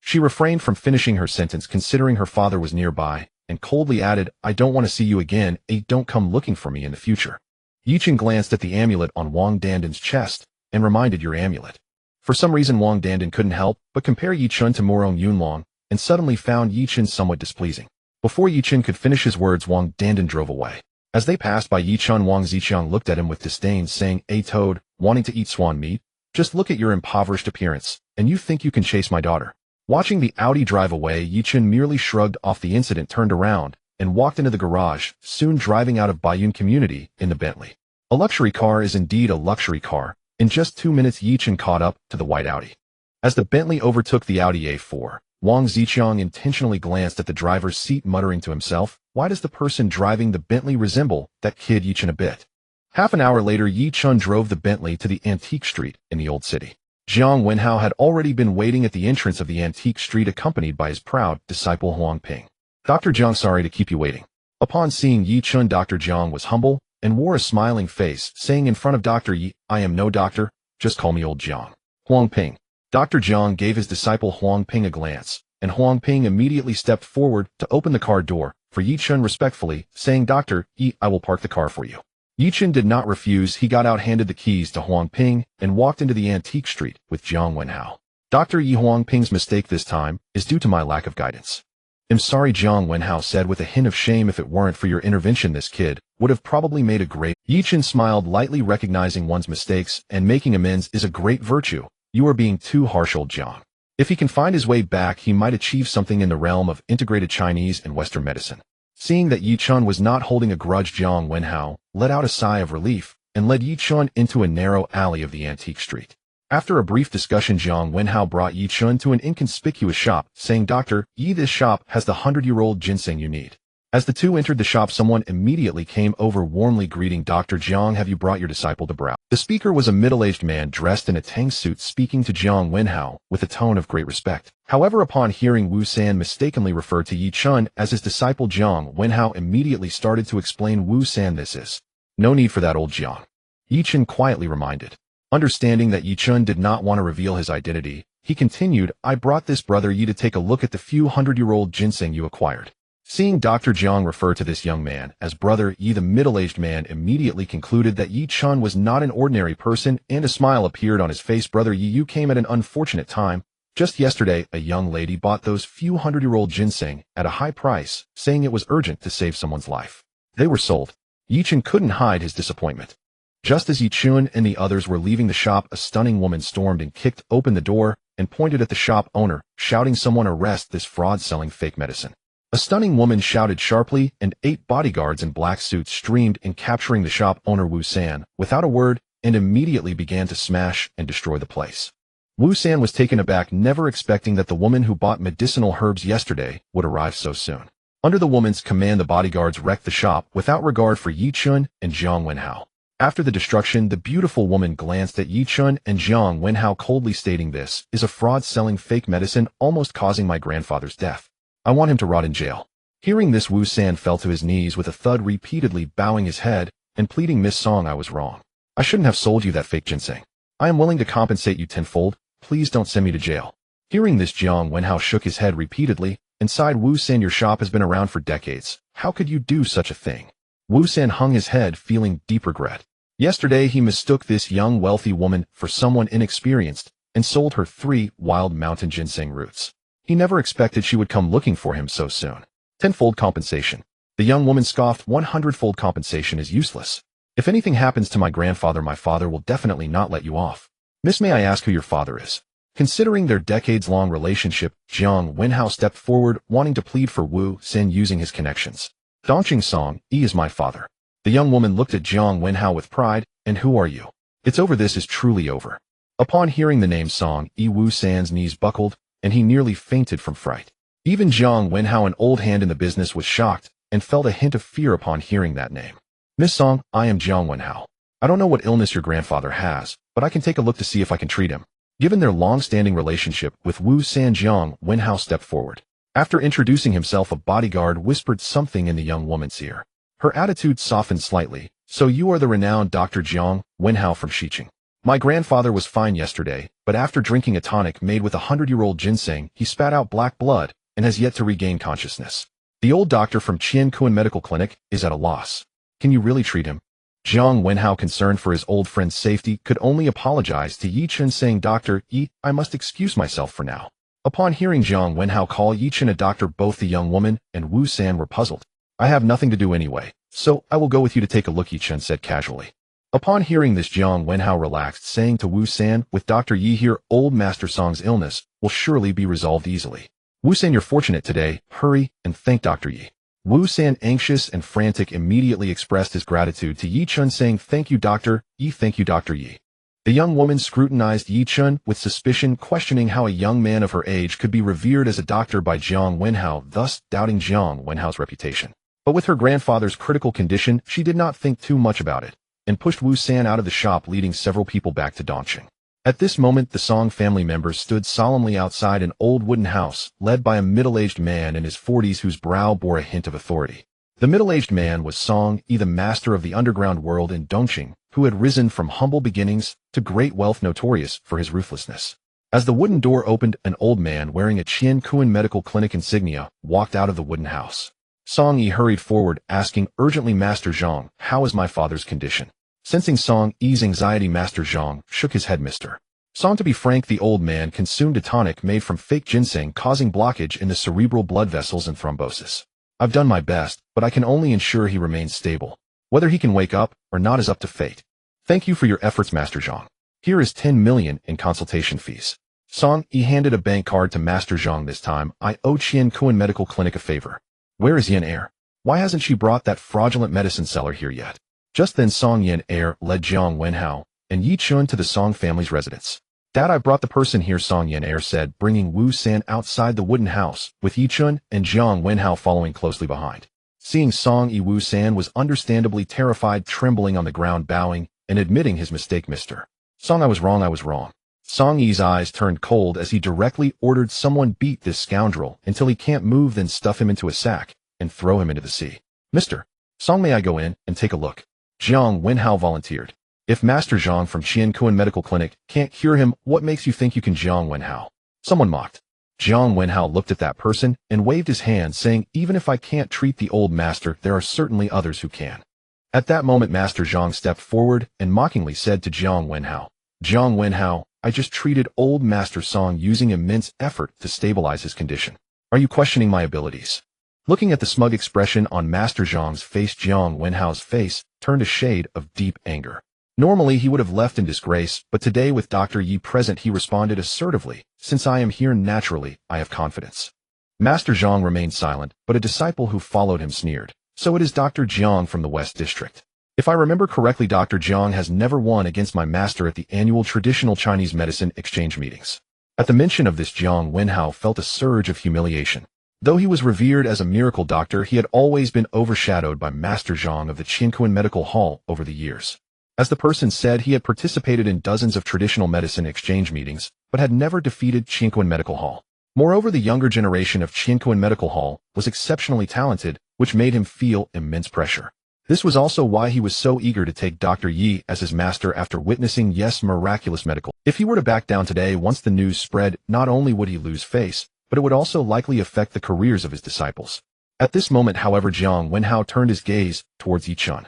A: She refrained from finishing her sentence, considering her father was nearby, and coldly added, I don't want to see you again. Don't come looking for me in the future. Yichun glanced at the amulet on Wang Dandan's chest and reminded, your amulet. For some reason, Wang Dandan couldn't help but compare Yichun to Murong Yunlong, and suddenly found Yichun somewhat displeasing. Before Yichun could finish his words, Wang Dandan drove away. As they passed by Yichun, Wang Ziqiang looked at him with disdain, saying, toad, wanting to eat swan meat? Just look at your impoverished appearance, and you think you can chase my daughter. Watching the Audi drive away, Yichun merely shrugged off the incident, turned around, and walked into the garage, soon driving out of Baiyun community in the Bentley. A luxury car is indeed a luxury car. In just 2 minutes, Yichun caught up to the white Audi. As the Bentley overtook the Audi A4, Wang Ziqiang intentionally glanced at the driver's seat, muttering to himself, why does the person driving the Bentley resemble that kid Yichun a bit? Half an hour later, Yichun drove the Bentley to the antique street in the old city. Jiang Wenhao had already been waiting at the entrance of the antique street, accompanied by his proud disciple Huang Ping. Dr. Jiang, sorry to keep you waiting. Upon seeing Yichun, Dr. Jiang was humble and wore a smiling face, saying in front of Dr. Yi, I am no doctor, just call me old Jiang. Huang Ping. Dr. Jiang gave his disciple Huang Ping a glance, and Huang Ping immediately stepped forward to open the car door for Yichun respectfully, saying, Dr. Yi, I will park the car for you. Yichun did not refuse. He got out, handed the keys to Huang Ping, and walked into the antique street with Jiang Wenhao. Dr. Yi, Huang Ping's mistake this time is due to my lack of guidance. I'm sorry, Jiang Wenhao said with a hint of shame. If it weren't for your intervention, this kid would have probably made a great... Yichun smiled lightly, recognizing one's mistakes and making amends is a great virtue. You are being too harsh, old Jiang. If he can find his way back, he might achieve something in the realm of integrated Chinese and Western medicine. Seeing that Yichun was not holding a grudge, Jiang Wenhao let out a sigh of relief and led Yichun into a narrow alley of the antique street. After a brief discussion, Jiang Wenhao brought Yichun to an inconspicuous shop, saying, Dr. Yi, this shop has the 100-year-old ginseng you need. As the two entered the shop, someone immediately came over, warmly greeting Dr. Jiang. Have you brought your disciple to brow? The speaker was a middle-aged man dressed in a tang suit, speaking to Jiang Wenhao with a tone of great respect. However, upon hearing Wu San mistakenly refer to Yichun as his disciple, Jiang Wenhao immediately started to explain. Wu San, this is no need for that, old Jiang. Yichun quietly reminded. Understanding that Yichun did not want to reveal his identity, he continued, I brought this brother Yi to take a look at the few 100-year-old ginseng you acquired. Seeing Dr. Jiang refer to this young man as Brother Yi, the middle-aged man immediately concluded that Yi Chun was not an ordinary person, and a smile appeared on his face. Brother Yi, you came at an unfortunate time. Just yesterday, a young lady bought those few hundred-year-old ginseng at a high price, saying it was urgent to save someone's life. They were sold. Yi Chun couldn't hide his disappointment. Just as Yi Chun and the others were leaving the shop, a stunning woman stormed and kicked open the door and pointed at the shop owner, shouting, "Someone arrest this fraud selling fake medicine." A stunning woman shouted sharply, and 8 bodyguards in black suits streamed in, capturing the shop owner Wu San without a word, and immediately began to smash and destroy the place. Wu San was taken aback, never expecting that the woman who bought medicinal herbs yesterday would arrive so soon. Under the woman's command, the bodyguards wrecked the shop without regard for Yi Chun and Jiang Wenhao. After the destruction, the beautiful woman glanced at Yi Chun and Jiang Wenhao coldly, stating, "This is a fraud selling fake medicine, almost causing my grandfather's death. I want him to rot in jail." Hearing this, Wu San fell to his knees with a thud, repeatedly bowing his head and pleading, "Miss Song, I was wrong. I shouldn't have sold you that fake ginseng. I am willing to compensate you tenfold. Please don't send me to jail." Hearing this, Jiang Wenhao shook his head repeatedly and sighed, "Wu San, your shop has been around for decades. How could you do such a thing?" Wu San hung his head, feeling deep regret. Yesterday, he mistook this young wealthy woman for someone inexperienced and sold her 3 wild mountain ginseng roots. He never expected she would come looking for him so soon. Tenfold compensation. The young woman scoffed. 100-fold compensation is useless. If anything happens to my grandfather, my father will definitely not let you off. Miss, may I ask who your father is? Considering their decades-long relationship, Jiang Wenhao stepped forward, wanting to plead for Wu San using his connections. Dongqing Song, Yi is my father. The young woman looked at Jiang Wenhao with pride. "And who are you?" "It's over. This is truly over." Upon hearing the name Song Yi, Wu San's knees buckled, and he nearly fainted from fright. Even Jiang Wenhao, an old hand in the business, was shocked and felt a hint of fear upon hearing that name. "Miss Song, I am Jiang Wenhao. I don't know what illness your grandfather has, but I can take a look to see if I can treat him." Given their long-standing relationship with Wu San, Jiang Wenhao stepped forward. After introducing himself, a bodyguard whispered something in the young woman's ear. Her attitude softened slightly. "So you are the renowned Dr. Jiang Wenhao from Xiqing. My grandfather was fine yesterday, but after drinking a tonic made with 100-year-old ginseng, he spat out black blood and has yet to regain consciousness. The old doctor from Qian Kuan Medical Clinic is at a loss. Can you really treat him?" Jiang Wenhao, concerned for his old friend's safety, could only apologize to Yi Chun, saying, "Dr. Yi, I must excuse myself for now." Upon hearing Jiang Wenhao call Yi Chun a doctor, both the young woman and Wu San were puzzled. "I have nothing to do anyway, so I will go with you to take a look," Yi Chun said casually. Upon hearing this, Jiang Wenhao relaxed, saying to Wu San, "With Dr. Yi here, old Master Song's illness will surely be resolved easily. Wu San, you're fortunate today. Hurry and thank Dr. Yi." Wu San, anxious and frantic, immediately expressed his gratitude to Yi Chun, saying, "Thank you, Dr. Yi. Thank you, Dr. Yi." The young woman scrutinized Yi Chun with suspicion, questioning how a young man of her age could be revered as a doctor by Jiang Wenhao, thus doubting Jiang Wenhao's reputation. But with her grandfather's critical condition, she did not think too much about it, and pushed Wu San out of the shop, leading several people back to Dongqing. At this moment, the Song family members stood solemnly outside an old wooden house, led by a middle-aged man in his 40s whose brow bore a hint of authority. The middle-aged man was Song Yi, the master of the underground world in Dongqing, who had risen from humble beginnings to great wealth, notorious for his ruthlessness. As the wooden door opened, an old man wearing a Qian Kuan Medical Clinic insignia walked out of the wooden house. Song Yi hurried forward, asking urgently, "Master Zhang, how is my father's condition?" Sensing Song Yi's anxiety, Master Zhang shook his head. "Mr. Song, to be frank, the old man consumed a tonic made from fake ginseng, causing blockage in the cerebral blood vessels and thrombosis. I've done my best, but I can only ensure he remains stable. Whether he can wake up or not is up to fate. Thank you for your efforts, Master Zhang. Here is 10 million in consultation fees." Song Yi handed a bank card to Master Zhang. "This time, I owe Qian Kuan Medical Clinic a favor. Where is Yan Heir? Why hasn't she brought that fraudulent medicine seller here yet?" Just then, Song Yan Heir led Jiang Wenhao and Yi Chun to the Song family's residence. "Dad, I brought the person here," Song Yan Heir said, bringing Wu San outside the wooden house, with Yi Chun and Jiang Wenhao following closely behind. Seeing Song Yi, Wu San was understandably terrified, trembling on the ground, bowing and admitting his mistake. "Mr. Song, I was wrong. Song Yi's eyes turned cold as he directly ordered someone beat this scoundrel until he can't move, then stuff him into a sack and throw him into the sea. "Mr. Song, may I go in and take a look?" Jiang Wenhao volunteered. "If Master Zhang from Qian Kuan Medical Clinic can't cure him, what makes you think you can?" Jiang Wenhao. Someone mocked. Jiang Wenhao looked at that person and waved his hand, saying, even if I can't treat the old master, there are certainly others who can. At that moment, Master Zhang stepped forward and mockingly said to Jiang Wenhao, I just treated old Master Song using immense effort to stabilize his condition. Are you questioning my abilities? Looking at the smug expression on Master Zhang's face, Jiang Wenhao's face turned a shade of deep anger. Normally, he would have left in disgrace, but today with Dr. Yi present, he responded assertively, since I am here naturally, I have confidence. Master Zhang remained silent, but a disciple who followed him sneered. So it is Dr. Jiang from the West District. If I remember correctly, Dr. Jiang has never won against my master at the annual traditional Chinese medicine exchange meetings. At the mention of this, Jiang Wenhao felt a surge of humiliation. Though he was revered as a miracle doctor, he had always been overshadowed by Master Zhang of the Qinkuan Medical Hall over the years. As the person said, he had participated in dozens of traditional medicine exchange meetings, but had never defeated Qinkuan Medical Hall. Moreover, the younger generation of Qinkuan Medical Hall was exceptionally talented, which made him feel immense pressure. This was also why he was so eager to take Dr. Yi as his master after witnessing miraculous medical. If he were to back down today once the news spread, not only would he lose face, but it would also likely affect the careers of his disciples. At this moment, however, Jiang Wenhao turned his gaze towards Yichun.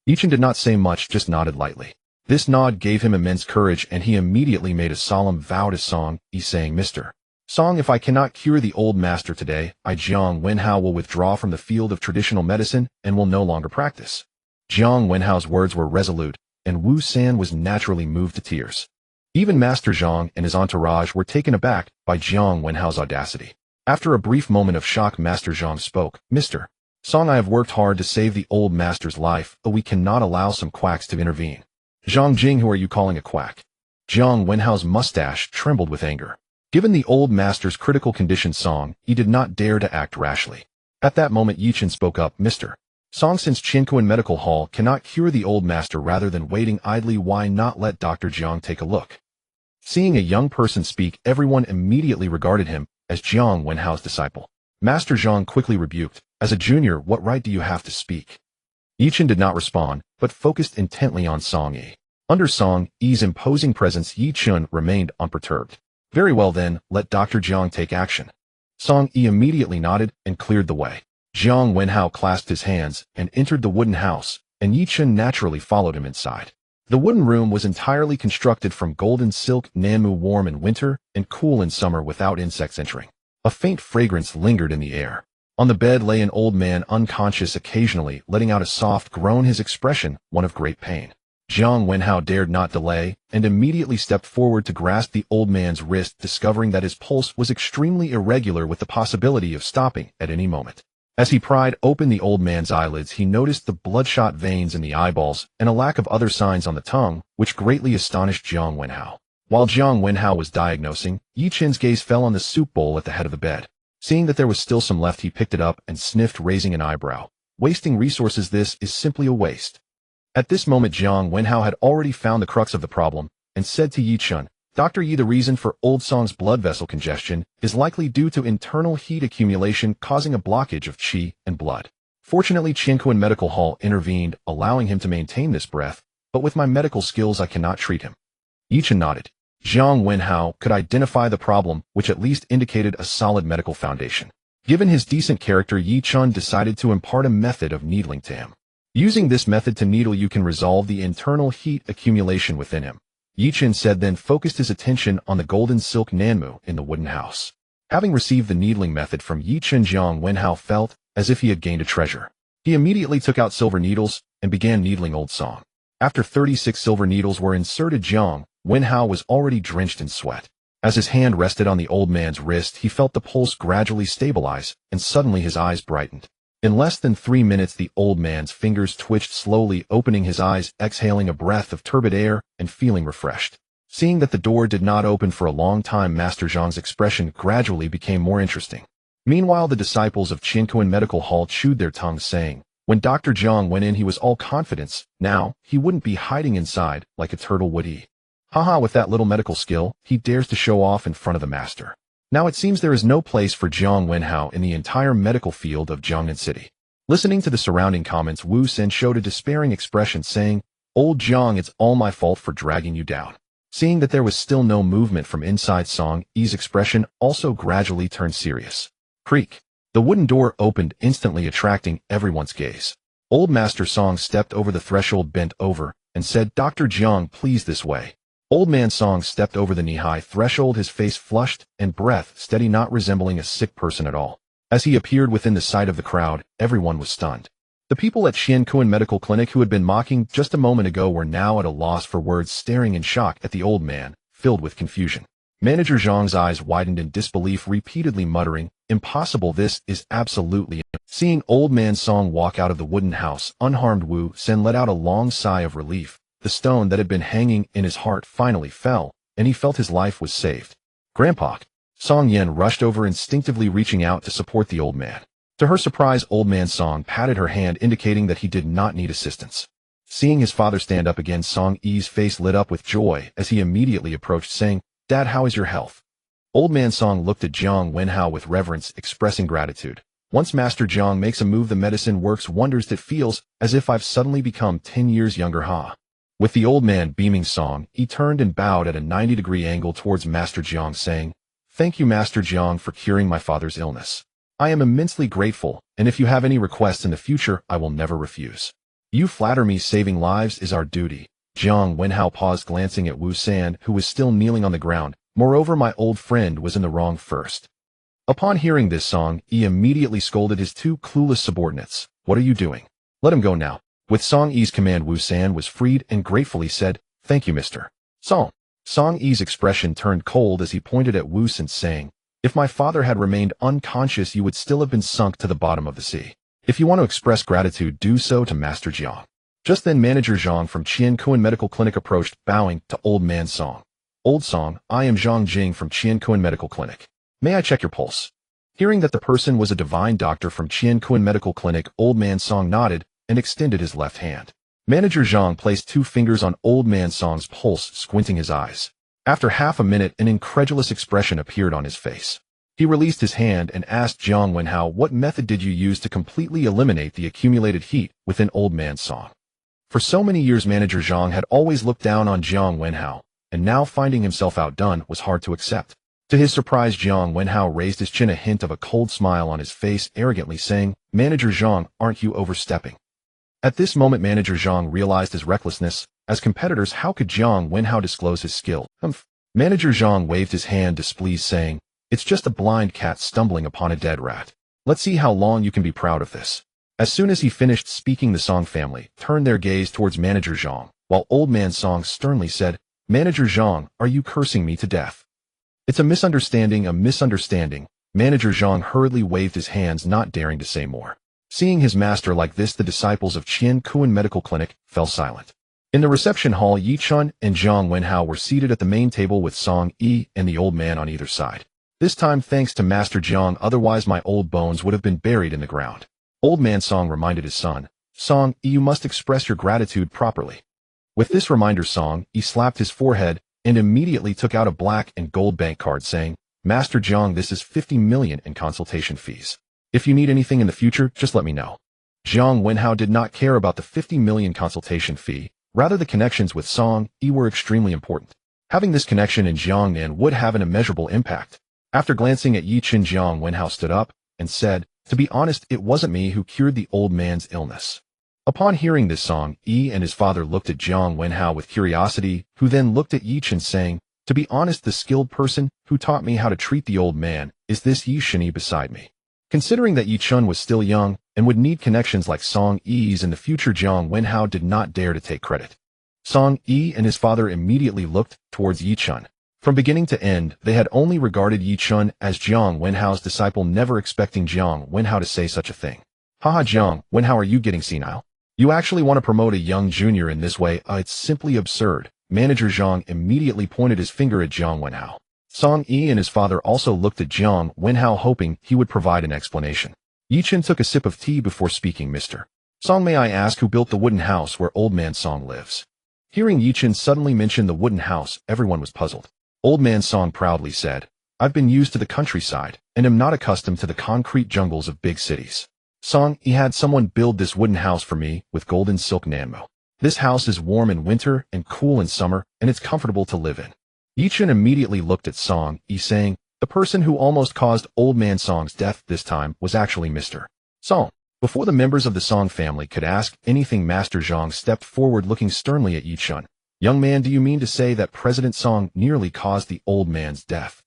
A: Yichun did not say much, just nodded lightly. This nod gave him immense courage, and he immediately made a solemn vow to Song Yi, saying, Mr. Song, if I cannot cure the old master today, I, Jiang Wenhao, will withdraw from the field of traditional medicine and will no longer practice. Jiang Wenhao's words were resolute, and Wu San was naturally moved to tears. Even Master Zhang and his entourage were taken aback by Jiang Wenhao's audacity. After a brief moment of shock, Master Zhang spoke, Mr. Song, I have worked hard to save the old master's life, but we cannot allow some quacks to intervene. Zhang Jing, who are you calling a quack? Jiang Wenhao's mustache trembled with anger. Given the old master's critical condition, Song, he did not dare to act rashly. At that moment, Yichun spoke up, Mr. Song, since Qinkuan Medical Hall cannot cure the old master, rather than waiting idly, why not let Dr. Jiang take a look? Seeing a young person speak, everyone immediately regarded him as Jiang Wenhao's disciple. Master Zhang quickly rebuked, as a junior, what right do you have to speak? Yichun did not respond, but focused intently on Song Yi. Under Song Yi's imposing presence, Yichun remained unperturbed. Very well then, let Dr. Jiang take action. Song Yi immediately nodded and cleared the way. Jiang Wenhao clasped his hands and entered the wooden house, and Yichun naturally followed him inside. The wooden room was entirely constructed from golden silk, Nanmu, warm in winter and cool in summer without insects entering. A faint fragrance lingered in the air. On the bed lay an old man, unconscious, occasionally letting out a soft groan, his expression one of great pain. Jiang Wenhao dared not delay, and immediately stepped forward to grasp the old man's wrist, discovering that his pulse was extremely irregular, with the possibility of stopping at any moment. As he pried open the old man's eyelids, he noticed the bloodshot veins in the eyeballs and a lack of other signs on the tongue, which greatly astonished Jiang Wenhao. While Jiang Wenhao was diagnosing, Yichun's gaze fell on the soup bowl at the head of the bed. Seeing that there was still some left, he picked it up and sniffed, raising an eyebrow. Wasting resources, this is simply a waste. At this moment, Jiang Wenhao had already found the crux of the problem and said to Yichun, Dr. Yi, the reason for old Song's blood vessel congestion is likely due to internal heat accumulation causing a blockage of qi and blood. Fortunately, Qinkuan Medical Hall intervened, allowing him to maintain this breath, but with my medical skills I cannot treat him. Yichun nodded. Jiang Wenhao could identify the problem, which at least indicated a solid medical foundation. Given his decent character, Yichun decided to impart a method of needling to him. Using this method to needle, you can resolve the internal heat accumulation within him. Yichun said, then focused his attention on the golden silk Nanmu in the wooden house. Having received the needling method from Yichun, Jiang Wenhao felt as if he had gained a treasure. He immediately took out silver needles and began needling old Song. After 36 silver needles were inserted, Jiang Wenhao was already drenched in sweat. As his hand rested on the old man's wrist, he felt the pulse gradually stabilize, and suddenly his eyes brightened. In less than 3 minutes, the old man's fingers twitched slowly, opening his eyes, exhaling a breath of turbid air, and feeling refreshed. Seeing that the door did not open for a long time, Master Zhang's expression gradually became more interesting. Meanwhile, the disciples of Qinkuan Medical Hall chewed their tongues, saying, when Dr. Jiang went in, he was all confidence. Now, he wouldn't be hiding inside like a turtle, would he? Haha, with that little medical skill, he dares to show off in front of the master. Now it seems there is no place for Jiang Wenhao in the entire medical field of Jiangnan City. Listening to the surrounding comments, Wu Sen showed a despairing expression, saying, Old Jiang, it's all my fault for dragging you down. Seeing that there was still no movement from inside, Song Yi's expression also gradually turned serious. Creak. The wooden door opened, instantly attracting everyone's gaze. Old Master Song stepped over the threshold, bent over, and said, "Dr. Jiang, please, this way." Old Man Song stepped over the knee-high threshold, his face flushed and breath steady, not resembling a sick person at all. As he appeared within the sight of the crowd, everyone was stunned. The people at Qiankuan Medical Clinic who had been mocking just a moment ago were now at a loss for words, staring in shock at the old man, filled with confusion. Manager Zhang's eyes widened in disbelief, repeatedly muttering, "Impossible, this is absolutely..." Seeing Old Man Song walk out of the wooden house unharmed, Wu Sen let out a long sigh of relief. The stone that had been hanging in his heart finally fell, and he felt his life was saved. "Grandpa!" Song Yen rushed over, instinctively reaching out to support the old man. To her surprise, Old Man Song patted her hand, indicating that he did not need assistance. Seeing his father stand up again, Song Yi's face lit up with joy as he immediately approached, saying, "Dad, how is your health?" Old Man Song looked at Jiang Wenhao with reverence, expressing gratitude. "Once Master Jiang makes a move, the medicine works wonders. It feels as if I've suddenly become 10 years younger, huh?" With the old man beaming, Song Yi turned and bowed at a 90-degree angle towards Master Jiang, saying, "Thank you, Master Jiang, for curing my father's illness. I am immensely grateful, and if you have any requests in the future, I will never refuse." "You flatter me. Saving lives is our duty." Jiang Wenhao paused, glancing at Wu San, who was still kneeling on the ground. "Moreover, my old friend was in the wrong first." Upon hearing this, Song Yi immediately scolded his two clueless subordinates. "What are you doing? Let him go now." With Song Yi's command, Wu San was freed and gratefully said, "Thank you, Mr. Song." Song Yi's expression turned cold as he pointed at Wu San, saying, "If my father had remained unconscious, you would still have been sunk to the bottom of the sea. If you want to express gratitude, do so to Master Jiang." Just then, Manager Zhang from Qiankuan Medical Clinic approached, bowing to Old Man Song. "Old Song, I am Zhang Jing from Qiankuan Medical Clinic. May I check your pulse?" Hearing that the person was a divine doctor from Qiankuan Medical Clinic, Old Man Song nodded and extended his left hand. Manager Zhang placed 2 fingers on Old Man Song's pulse, squinting his eyes. After half a minute, an incredulous expression appeared on his face. He released his hand and asked Jiang Wenhao, "What method did you use to completely eliminate the accumulated heat within Old Man Song?" For so many years, Manager Zhang had always looked down on Jiang Wenhao, and now finding himself outdone was hard to accept. To his surprise, Jiang Wenhao raised his chin, a hint of a cold smile on his face, arrogantly saying, "Manager Zhang, aren't you overstepping?" At this moment, Manager Zhang realized his recklessness. As competitors, how could Jiang Wenhao disclose his skill? Manager Zhang waved his hand, displeased, saying, "It's just a blind cat stumbling upon a dead rat. Let's see how long you can be proud of this." As soon as he finished speaking, the Song family turned their gaze towards Manager Zhang, while Old Man Song sternly said, "Manager Zhang, are you cursing me to death?" "It's a misunderstanding, a misunderstanding." Manager Zhang hurriedly waved his hands, not daring to say more. Seeing his master like this, the disciples of Qiankuan Medical Clinic fell silent. In the reception hall, Yi Chun and Jiang Wenhao were seated at the main table with Song Yi and the old man on either side. "This time, thanks to Master Jiang, otherwise my old bones would have been buried in the ground." Old Man Song reminded his son, "Song Yi, you must express your gratitude properly." With this reminder, Song Yi slapped his forehead and immediately took out a black and gold bank card, saying, "Master Jiang, this is 50 million in consultation fees. If you need anything in the future, just let me know." Jiang Wenhao did not care about the 50 million consultation fee. Rather, the connections with Song Yi were extremely important. Having this connection in Jiangnan would have an immeasurable impact. After glancing at Yi Qin, Jiang Wenhao stood up and said, "To be honest, it wasn't me who cured the old man's illness." Upon hearing this, Song Yi and his father looked at Jiang Wenhao with curiosity, who then looked at Yi Qin, saying, "To be honest, the skilled person who taught me how to treat the old man is this Yi Shini beside me." Considering that Yi Chun was still young and would need connections like Song Yi's in the future, Jiang Wenhao did not dare to take credit. Song Yi and his father immediately looked towards Yi Chun. From beginning to end, they had only regarded Yi Chun as Jiang Wenhao's disciple, never expecting Jiang Wenhao to say such a thing. "Haha, Jiang Wenhao, are you getting senile? You actually want to promote a young junior in this way? It's simply absurd." Manager Zhang immediately pointed his finger at Jiang Wenhao. Song Yi and his father also looked at Jiang Wenhao, hoping he would provide an explanation. Yi Chen took a sip of tea before speaking. "Mr. Song, may I ask who built the wooden house where Old Man Song lives?" Hearing Yi Chen suddenly mention the wooden house, everyone was puzzled. Old Man Song proudly said, "I've been used to the countryside and am not accustomed to the concrete jungles of big cities. Song Yi had someone build this wooden house for me with golden silk nanmo. This house is warm in winter and cool in summer, and it's comfortable to live in. Yichen immediately looked at Song Yi, saying, the person who almost caused Old Man Song's death this time was actually Mr. Song. Before the members of the Song family could ask anything, Master Zhang stepped forward looking sternly at Yichen. Young man, do you mean to say that President Song nearly caused the old man's death?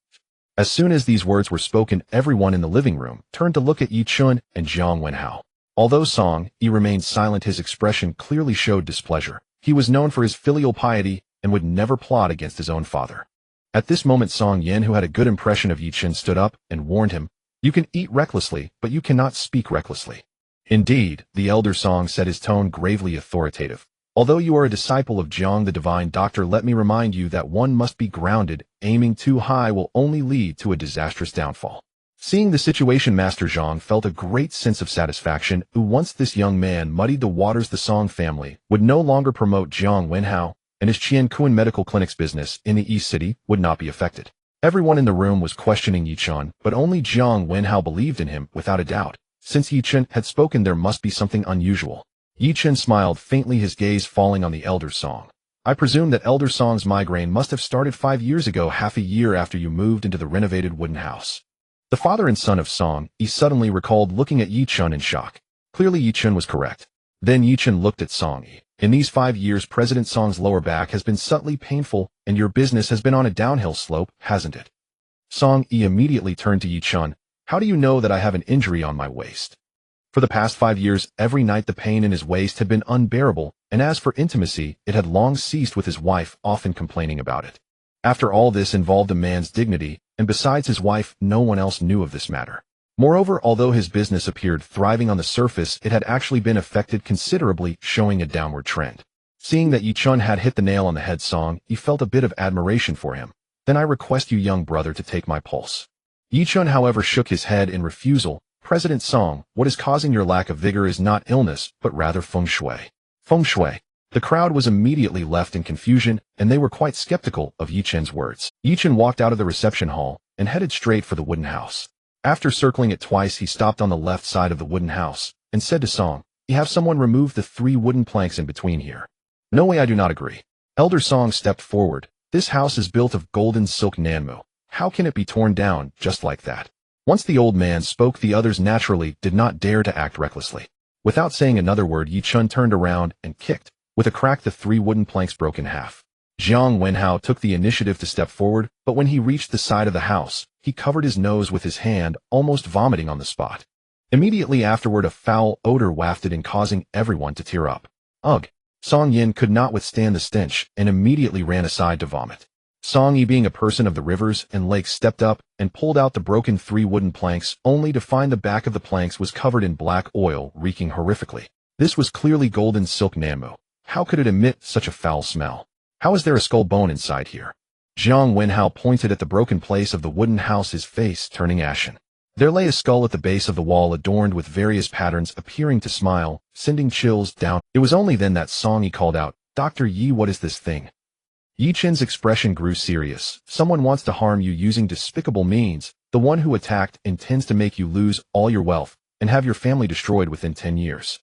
A: As soon as these words were spoken, everyone in the living room turned to look at Yichen and Jiang Wenhao. Although Song Yi remained silent, his expression clearly showed displeasure. He was known for his filial piety and would never plot against his own father. At this moment, Song Yin, who had a good impression of Yichen, stood up and warned him, you can eat recklessly, but you cannot speak recklessly. Indeed, the elder Song said, his tone gravely authoritative. Although you are a disciple of Jiang the divine doctor, let me remind you that one must be grounded. Aiming too high will only lead to a disastrous downfall. Seeing the situation, Master Zhang felt a great sense of satisfaction. Once this young man muddied the waters, the Song family would no longer promote Jiang Wenhao, and his Qiankuan medical clinic's business in the East City would not be affected. Everyone in the room was questioning Yichen, but only Jiang Wenhao believed in him without a doubt. Since Yichen had spoken, there must be something unusual. Yichen smiled faintly, his gaze falling on the elder Song. I presume that elder Song's migraine must have started 5 years ago, half a year after you moved into the renovated wooden house. The father and son of Song Yi suddenly recalled, looking at Yichen in shock. Clearly Yichen was correct. Then Yichen looked at Song Yi. In these 5 years, President Song's lower back has been subtly painful, and your business has been on a downhill slope, hasn't it? Song Yi immediately turned to Yichen. How do you know that I have an injury on my waist? For the past 5 years, every night the pain in his waist had been unbearable, and as for intimacy, it had long ceased, with his wife often complaining about it. After all, this involved a man's dignity, and besides his wife, no one else knew of this matter. Moreover, although his business appeared thriving on the surface, it had actually been affected considerably, showing a downward trend. Seeing that Yichen had hit the nail on the head, Song Yi felt a bit of admiration for him. Then I request you, young brother, to take my pulse. Yichen, however, shook his head in refusal. President Song, what is causing your lack of vigor is not illness, but rather feng shui. Feng shui. The crowd was immediately left in confusion, and they were quite skeptical of Yichen's words. Yichen walked out of the reception hall and headed straight for the wooden house. After circling it twice, he stopped on the left side of the wooden house and said to Song, you have someone remove the 3 wooden planks in between here. No way, I do not agree. Elder Song stepped forward. This house is built of golden silk nanmu. How can it be torn down just like that? Once the old man spoke, the others naturally did not dare to act recklessly. Without saying another word, Yichen turned around and kicked. With a crack, the 3 wooden planks broke in half. Jiang Wenhao took the initiative to step forward, but when he reached the side of the house, he covered his nose with his hand, almost vomiting on the spot. Immediately afterward, a foul odor wafted in, causing everyone to tear up. Ugh! Song Yin could not withstand the stench and immediately ran aside to vomit. Song Yi, being a person of the rivers and lakes, stepped up and pulled out the broken 3 wooden planks, only to find the back of the planks was covered in black oil, reeking horrifically. This was clearly golden silk nanmu. How could it emit such a foul smell? How is there a skull bone inside here? Jiang Wenhao pointed at the broken place of the wooden house, his face turning ashen. There lay a skull at the base of the wall, adorned with various patterns, appearing to smile, sending chills down. It was only then that Song Yi called out, Dr. Yi, what is this thing? Yichen's expression grew serious. Someone wants to harm you using despicable means. The one who attacked intends to make you lose all your wealth and have your family destroyed within 10 years.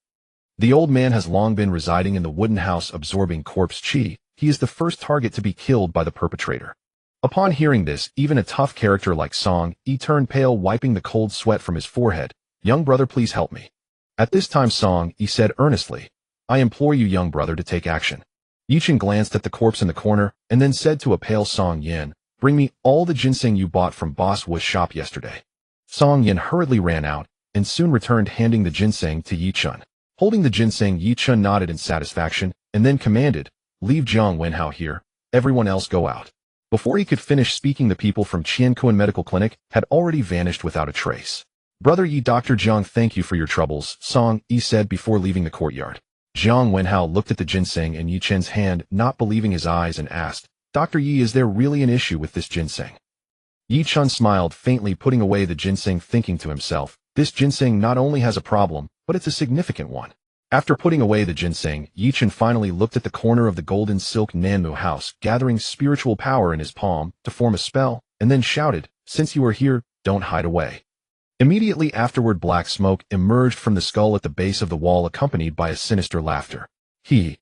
A: The old man has long been residing in the wooden house, absorbing corpse chi. He is the first target to be killed by the perpetrator. Upon hearing this, even a tough character like Song Yi turned pale, wiping the cold sweat from his forehead. Young brother, please help me. At this time, Song Yi said earnestly, I implore you, young brother, to take action. Yichen glanced at the corpse in the corner and then said to a pale Song Yin, bring me all the ginseng you bought from Boss Wu's shop yesterday. Song Yin hurriedly ran out and soon returned, handing the ginseng to Yichen. Holding the ginseng, Yichen nodded in satisfaction and then commanded, leave Jiang Wenhao here, everyone else go out. Before he could finish speaking, the people from Qiankuan Medical Clinic had already vanished without a trace. Brother Yi, Dr. Jiang, thank you for your troubles, Song Yi said before leaving the courtyard. Jiang Wenhao looked at the ginseng in Yichen's hand, not believing his eyes, and asked, Dr. Yi, is there really an issue with this ginseng? Yichen smiled faintly, putting away the ginseng, thinking to himself, this ginseng not only has a problem, but it's a significant one. After putting away the ginseng, Yichen finally looked at the corner of the golden silk nanmu house, gathering spiritual power in his palm to form a spell, and then shouted, since you are here, don't hide away. Immediately afterward, black smoke emerged from the skull at the base of the wall, accompanied by a sinister laughter. He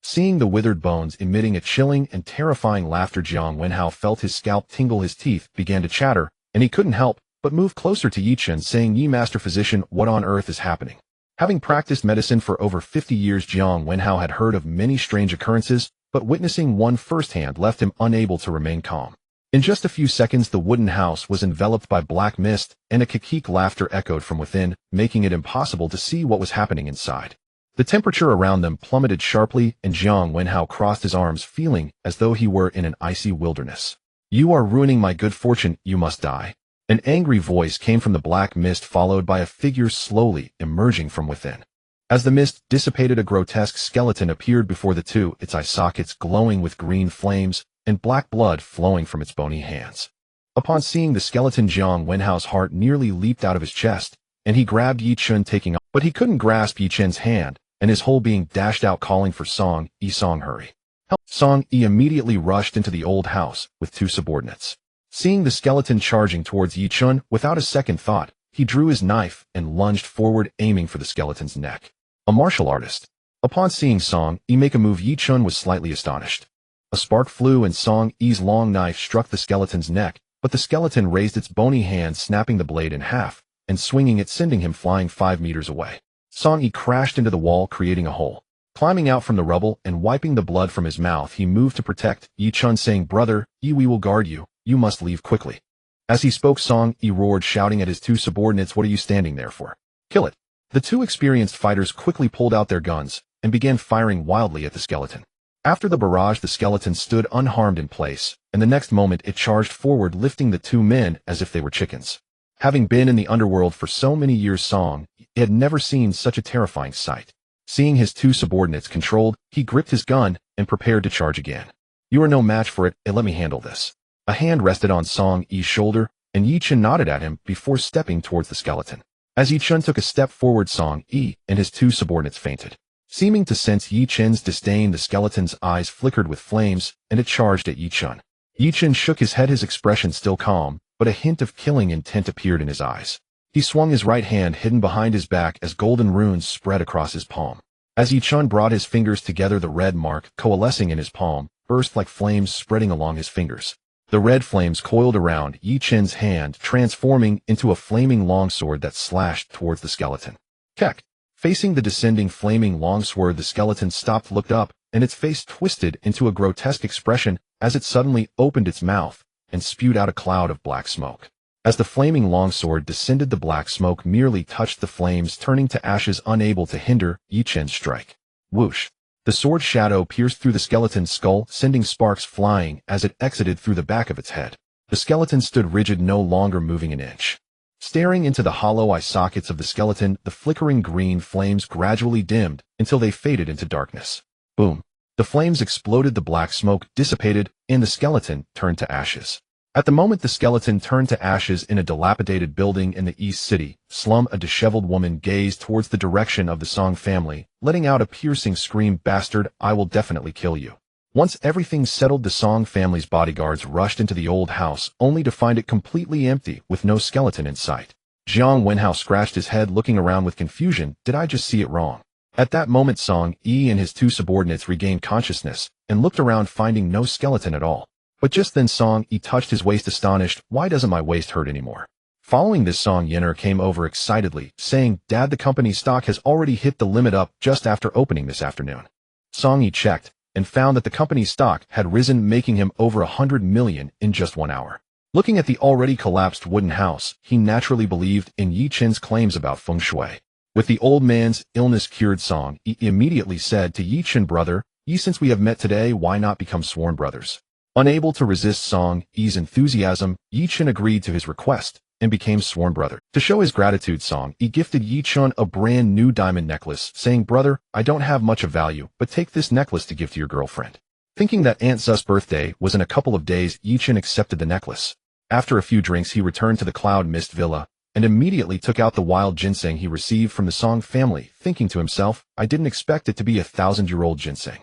A: Seeing the withered bones emitting a chilling and terrifying laughter, Jiang Wenhao felt his scalp tingle, his teeth began to chatter, and he couldn't help but move closer to Yi Chen, saying, "Yi master physician, what on earth is happening?" Having practiced medicine for over 50 years, Jiang Wenhao had heard of many strange occurrences, but witnessing one firsthand left him unable to remain calm. In just a few seconds, the wooden house was enveloped by black mist, and a kikik laughter echoed from within, making it impossible to see what was happening inside. The temperature around them plummeted sharply, and Jiang Wenhao crossed his arms, feeling as though he were in an icy wilderness. "You are ruining my good fortune, you must die." An angry voice came from the black mist, followed by a figure slowly emerging from within. As the mist dissipated, a grotesque skeleton appeared before the two, its eye sockets glowing with green flames, and black blood flowing from its bony hands. Upon seeing the skeleton, Jiang Wenhao's heart nearly leaped out of his chest, and he grabbed Yi Chen, taking off. But he couldn't grasp Yi Chen's hand, and his whole being dashed out, calling for Song Yi. "Song, hurry. Help." Song Yi immediately rushed into the old house with two subordinates. Seeing the skeleton charging towards Yi Chen, without a second thought, he drew his knife and lunged forward, aiming for the skeleton's neck. A martial artist. Upon seeing Song Yi make a move, Yi Chen was slightly astonished. A spark flew and Song Yi's long knife struck the skeleton's neck, but the skeleton raised its bony hand, snapping the blade in half, and swinging it, sending him flying 5 meters away. Song Yi crashed into the wall, creating a hole. Climbing out from the rubble and wiping the blood from his mouth, he moved to protect Yi Chen, saying, "Brother, Yi, we will guard you. You must leave quickly." As he spoke, Song Yi roared, shouting at his two subordinates, "What are you standing there for? Kill it." The two experienced fighters quickly pulled out their guns and began firing wildly at the skeleton. After the barrage, the skeleton stood unharmed in place, and the next moment it charged forward, lifting the two men as if they were chickens. Having been in the underworld for so many years, Song Yi had never seen such a terrifying sight. Seeing his two subordinates controlled, he gripped his gun and prepared to charge again. "You are no match for it, and let me handle this." A hand rested on Song Yi's shoulder, and Yi Chen nodded at him before stepping towards the skeleton. As Yi Chen took a step forward, Song Yi and his two subordinates fainted. Seeming to sense Yi Chen's disdain, the skeleton's eyes flickered with flames, and it charged at Yi Chen. Yi Chen shook his head, his expression still calm, but a hint of killing intent appeared in his eyes. He swung his right hand, hidden behind his back, as golden runes spread across his palm. As Yi Chen brought his fingers together, the red mark, coalescing in his palm, burst like flames spreading along his fingers. The red flames coiled around Yi Chen's hand, transforming into a flaming longsword that slashed towards the skeleton. Kek! Facing the descending flaming longsword, the skeleton stopped, looked up, and its face twisted into a grotesque expression as it suddenly opened its mouth and spewed out a cloud of black smoke. As the flaming longsword descended, the black smoke merely touched the flames, turning to ashes, unable to hinder Yi Chen's strike. Whoosh! The sword shadow pierced through the skeleton's skull, sending sparks flying as it exited through the back of its head. The skeleton stood rigid, no longer moving an inch. Staring into the hollow eye sockets of the skeleton, the flickering green flames gradually dimmed until they faded into darkness. Boom! The flames exploded, the black smoke dissipated, and the skeleton turned to ashes. At the moment the skeleton turned to ashes in a dilapidated building in the East City slum, a disheveled woman gazed towards the direction of the Song family, letting out a piercing scream, "Bastard, I will definitely kill you." Once everything settled, the Song family's bodyguards rushed into the old house, only to find it completely empty, with no skeleton in sight. Jiang Wenhao scratched his head, looking around with confusion. Did I just see it wrong? At that moment, Song Yi and his two subordinates regained consciousness and looked around, finding no skeleton at all. But just then Song Yi touched his waist, astonished. "Why doesn't my waist hurt anymore?" Following this, Song Yener came over excitedly, saying, "Dad, the company's stock has already hit the limit up just after opening this afternoon." Song Yi checked and found that the company's stock had risen, making him over 100 million in just 1 hour. Looking at the already collapsed wooden house, he naturally believed in Yi Chen's claims about feng shui. With the old man's illness cured, Song Yi immediately said to Yi Chen, "Brother, Yi, since we have met today, why not become sworn brothers?" Unable to resist Song Yi's enthusiasm, Yi Chen agreed to his request and became sworn brother. To show his gratitude, Song Yi gifted Yi Chen a brand new diamond necklace, saying, "Brother, I don't have much of value, but take this necklace to give to your girlfriend." Thinking that Aunt Su's birthday was in a couple of days, Yi Chen accepted the necklace. After a few drinks, he returned to the Cloud Mist Villa and immediately took out the wild ginseng he received from the Song family, thinking to himself, "I didn't expect it to be a 1,000-year-old ginseng."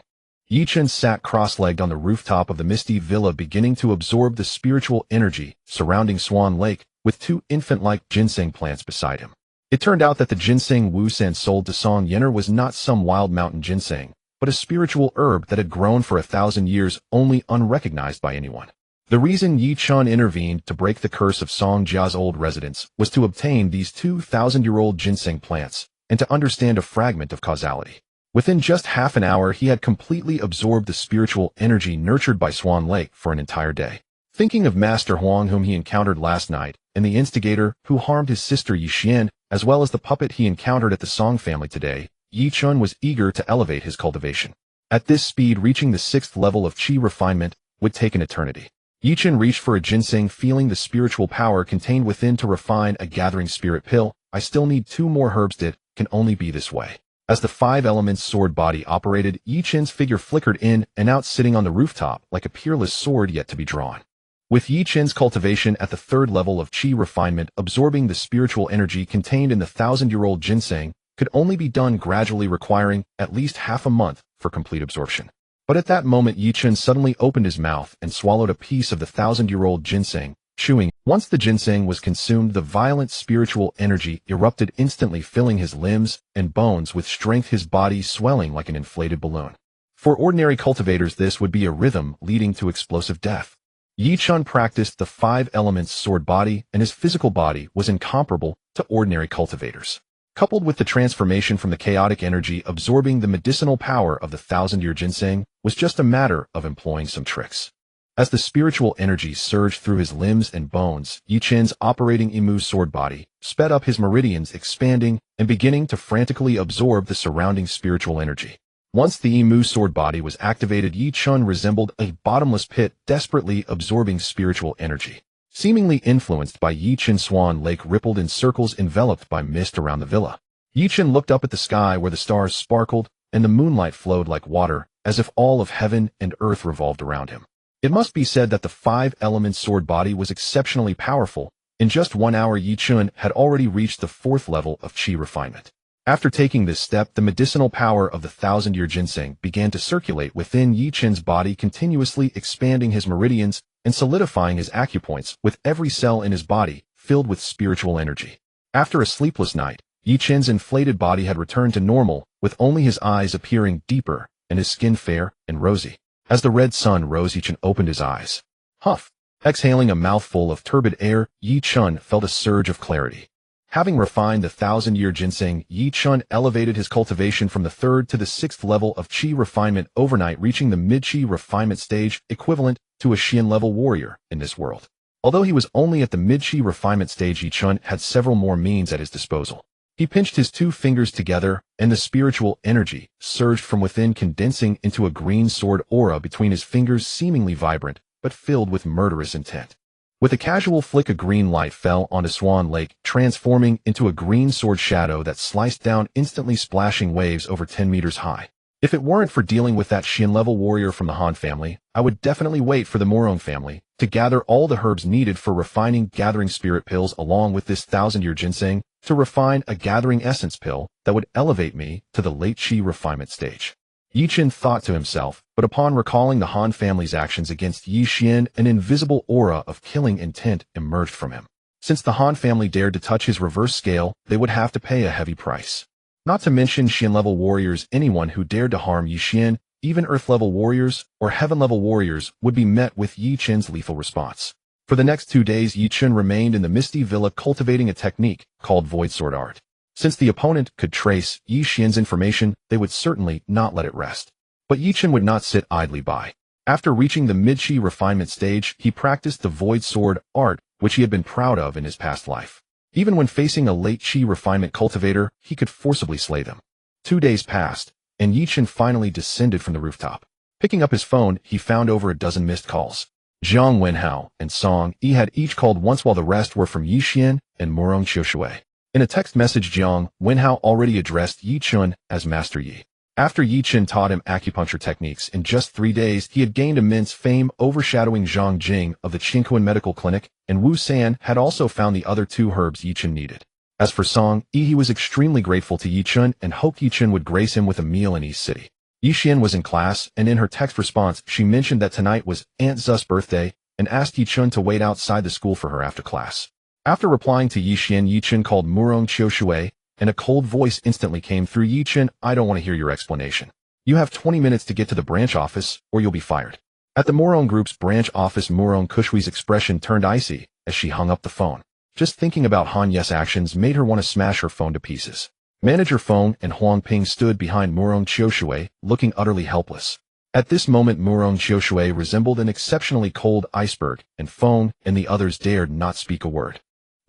A: Yi Chen sat cross-legged on the rooftop of the misty villa, beginning to absorb the spiritual energy surrounding Swan Lake, with two infant-like ginseng plants beside him. It turned out that the ginseng Wu San sold to Song Yener was not some wild mountain ginseng, but a spiritual herb that had grown for 1,000 years only unrecognized by anyone. The reason Yi Chun intervened to break the curse of Song Jia's old residence was to obtain these 2,000-year-old ginseng plants and to understand a fragment of causality. Within just half an hour, he had completely absorbed the spiritual energy nurtured by Swan Lake for an entire day. Thinking of Master Huang, whom he encountered last night, and the instigator who harmed his sister Yi Xian, as well as the puppet he encountered at the Song family today, Yi Chun was eager to elevate his cultivation. At this speed, reaching the 6th level of qi refinement would take an eternity. Yi Chun reached for a ginseng, feeling the spiritual power contained within to refine a gathering spirit pill. I still need 2 more herbs. It can only be this way. As the 5 elements sword body operated, Yi Chun's figure flickered in and out, sitting on the rooftop like a peerless sword yet to be drawn. With Yi Chun's cultivation at the 3rd level of qi refinement, absorbing the spiritual energy contained in the 1,000-year-old ginseng could only be done gradually, requiring at least half a month for complete absorption. But at that moment, Yi Chun suddenly opened his mouth and swallowed a piece of the 1,000-year-old ginseng, chewing. Once the ginseng was consumed, the violent spiritual energy erupted instantly, filling his limbs and bones with strength, his body swelling like an inflated balloon. For ordinary cultivators, this would be a rhythm leading to explosive death. Yi Chun practiced the 5 elements sword body, and his physical body was incomparable to ordinary cultivators. Coupled with the transformation from the chaotic energy absorbing the medicinal power of the 1,000-year ginseng was just a matter of employing some tricks. As the spiritual energy surged through his limbs and bones, Yi Chun's operating Imu sword body sped up, his meridians expanding and beginning to frantically absorb the surrounding spiritual energy. Once the Imu sword body was activated, Yi Chun resembled a bottomless pit, desperately absorbing spiritual energy. Seemingly influenced by Yi Chun, Swan Lake rippled in circles enveloped by mist around the villa. Yi Chun looked up at the sky where the stars sparkled and the moonlight flowed like water, as if all of heaven and earth revolved around him. It must be said that the 5 elements sword body was exceptionally powerful. In just 1 hour, Yi Chun had already reached the 4th level of qi refinement. After taking this step, the medicinal power of the 1,000-year ginseng began to circulate within Yi Chun's body, continuously expanding his meridians and solidifying his acupoints, with every cell in his body filled with spiritual energy. After a sleepless night, Yi Chun's inflated body had returned to normal, with only his eyes appearing deeper and his skin fair and rosy. As the red sun rose, Yi Chun opened his eyes. Huff! Exhaling a mouthful of turbid air, Yi Chun felt a surge of clarity. Having refined the 1,000-year ginseng, Yi Chun elevated his cultivation from the 3rd to the 6th level of qi refinement overnight, reaching the mid-qi refinement stage, equivalent to a Xian-level warrior in this world. Although he was only at the mid-qi refinement stage, Yi Chun had several more means at his disposal. He pinched his 2 fingers together, and the spiritual energy surged from within, condensing into a green sword aura between his fingers, seemingly vibrant, but filled with murderous intent. With a casual flick, a green light fell onto Swan Lake, transforming into a green sword shadow that sliced down, instantly splashing waves over 10 meters high. If it weren't for dealing with that Xian-level warrior from the Han family, I would definitely wait for the Morong family to gather all the herbs needed for refining gathering spirit pills, along with this 1,000-year ginseng, to refine a gathering essence pill that would elevate me to the late qi refinement stage. Yi Chun thought to himself, but upon recalling the Han family's actions against Yi Xian, an invisible aura of killing intent emerged from him. Since the Han family dared to touch his reverse scale, they would have to pay a heavy price. Not to mention Xian-level warriors. Anyone who dared to harm Yi Xian, even Earth-level warriors or Heaven-level warriors, would be met with Yi Chun's lethal response. For the next 2 days, Yi Chun remained in the Misty Villa, cultivating a technique called Void Sword Art. Since the opponent could trace Yi Xian's information, they would certainly not let it rest. But Yi Chun would not sit idly by. After reaching the mid-qi refinement stage, he practiced the Void Sword Art, which he had been proud of in his past life. Even when facing a late qi refinement cultivator, he could forcibly slay them. 2 days passed, and Yi Chun finally descended from the rooftop. Picking up his phone, he found over a dozen missed calls. Zhang Wenhao and Song Yi had each called once, while the rest were from Yi Xian and Murong Qiushui. In a text message, Zhang Wenhao already addressed Yi Chun as Master Yi. After Yi Chun taught him acupuncture techniques, in just 3 days he had gained immense fame, overshadowing Zhang Jing of the Qingkuan Medical Clinic, and Wu San had also found the other 2 herbs Yi Chun needed. As for Song Yi, he was extremely grateful to Yi Chun and hoped Yi Chun would grace him with a meal in East City. Yi Xian was in class, and in her text response she mentioned that tonight was Aunt Zu's birthday and asked Yi Chun to wait outside the school for her after class. After replying to Yi Xian, Yi Chun called Murong Qiushui, and a cold voice instantly came through. Yi Chun, I don't want to hear your explanation. You have 20 minutes to get to the branch office, or you'll be fired. At the Morong Group's branch office, Morong Kushui's expression turned icy as she hung up the phone. Just thinking about Han Ye's actions made her want to smash her phone to pieces. Manager Feng and Huang Ping stood behind Morong Qiushui, looking utterly helpless. At this moment, Morong Qiushui resembled an exceptionally cold iceberg, and Feng and the others dared not speak a word.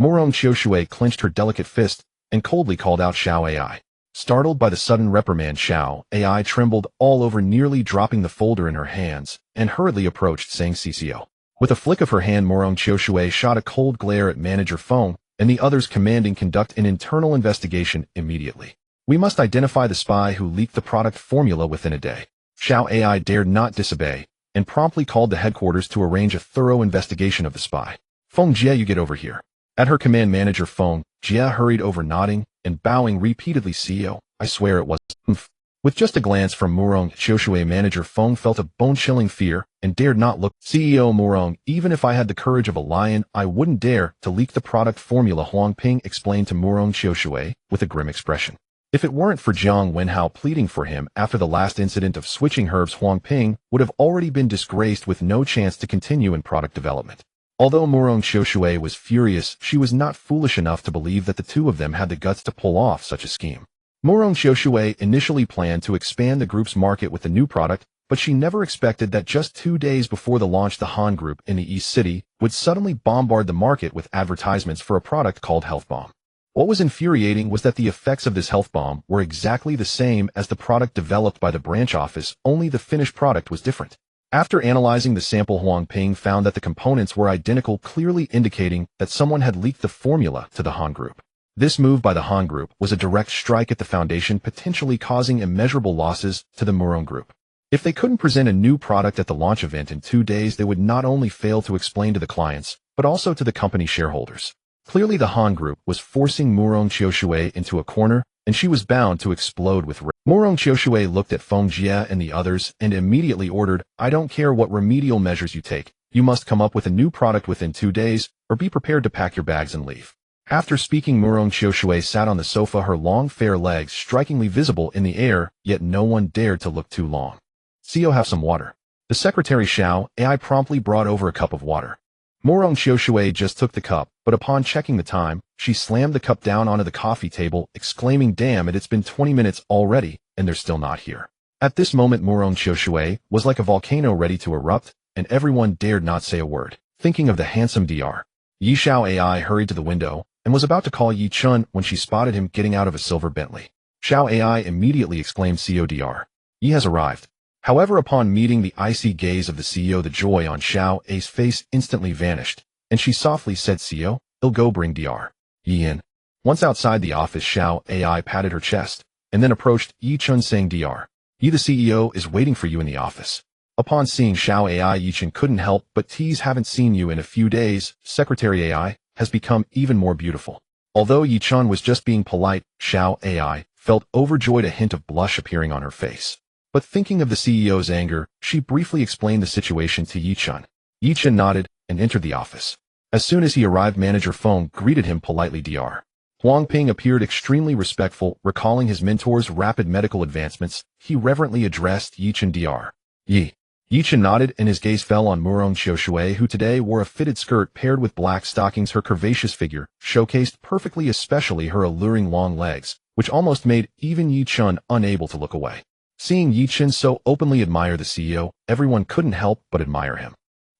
A: Morong Qiushui clenched her delicate fist and coldly called out Xiao Ai. Startled by the sudden reprimand, Xiao Ai trembled all over, nearly dropping the folder in her hands, and hurriedly approached Sang CCO. With a flick of her hand, Morong Qiushui shot a cold glare at Manager Feng and the others, commanding conduct an internal investigation immediately. We must identify the spy who leaked the product formula within a day. Xiao Ai dared not disobey and promptly called the headquarters to arrange a thorough investigation of the spy. Feng Jie, you get over here. At her command, Manager Feng Jie hurried over, nodding and bowing repeatedly. CEO, I swear it was oomph. With just a glance from Morong Qiushui, Manager Feng felt a bone-chilling fear and dared not look. CEO Morong, even if I had the courage of a lion, I wouldn't dare to leak the product formula, Huang Ping explained to Morong Qiushui with a grim expression. If it weren't for Jiang Wenhao pleading for him after the last incident of switching herbs, Huang Ping would have already been disgraced with no chance to continue in product development. Although Morong Qiushui was furious, she was not foolish enough to believe that the two of them had the guts to pull off such a scheme. Morong Qiushui initially planned to expand the group's market with the new product, but she never expected that just 2 days before the launch, the Han Group in the East City would suddenly bombard the market with advertisements for a product called Health Bomb. What was infuriating was that the effects of this health bomb were exactly the same as the product developed by the branch office, only the finished product was different. After analyzing the sample, Huang Ping found that the components were identical, clearly indicating that someone had leaked the formula to the Han Group. This move by the Han Group was a direct strike at the Foundation, potentially causing immeasurable losses to the Morong Group. If they couldn't present a new product at the launch event in 2 days, they would not only fail to explain to the clients, but also to the company shareholders. Clearly, the Han Group was forcing Morong Qiushui into a corner, and she was bound to explode with rage. Morong Qiushui looked at Feng Jie and the others and immediately ordered, I don't care what remedial measures you take, you must come up with a new product within 2 days, or be prepared to pack your bags and leave. After speaking, Morong Qiushui sat on the sofa, her long fair legs strikingly visible in the air, yet no one dared to look too long. CEO, have some water. The secretary Xiao Ai promptly brought over a cup of water. Morong Qiushui just took the cup, but upon checking the time, she slammed the cup down onto the coffee table, exclaiming, damn it, it's been 20 minutes already, and they're still not here. At this moment, Morong Qiushui was like a volcano ready to erupt, and everyone dared not say a word. Thinking of the handsome Dr. Yi, Xiao Ai hurried to the window and was about to call Yi Chun when she spotted him getting out of a silver Bentley. Xiao Ai immediately exclaimed, CEO, Dr. Yi has arrived. However, upon meeting the icy gaze of the CEO, the joy on Xiao Ai's face instantly vanished, and she softly said, CEO, he'll go bring Dr. Yi in. Once outside the office, Xiao Ai patted her chest, and then approached Yi Chun, saying, Dr. Yi, the CEO is waiting for you in the office. Upon seeing Xiao Ai, Yi Chun couldn't help but tease, haven't seen you in a few days. Secretary Ai has become even more beautiful. Although Yi Chun was just being polite, Xiao Ai felt overjoyed, a hint of blush appearing on her face. But thinking of the CEO's anger, she briefly explained the situation to Yi Chun. Yi Chun nodded and entered the office. As soon as he arrived, Manager Feng greeted him politely. Dr. Huang Ping appeared extremely respectful, recalling his mentor's rapid medical advancements. He reverently addressed Yi Chun. Dr. Yi. Yi Chun nodded, and his gaze fell on Morong Qiushui, who today wore a fitted skirt paired with black stockings. Her curvaceous figure showcased perfectly, especially her alluring long legs, which almost made even Yi Chun unable to look away. Seeing Yi Chun so openly admire the CEO, everyone couldn't help but admire him.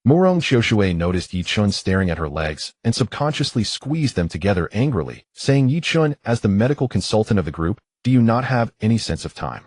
A: Morong Qiushui noticed Yi Chun staring at her legs and subconsciously squeezed them together angrily, saying, Yi Chun, as the medical consultant of the group, do you not have any sense of time?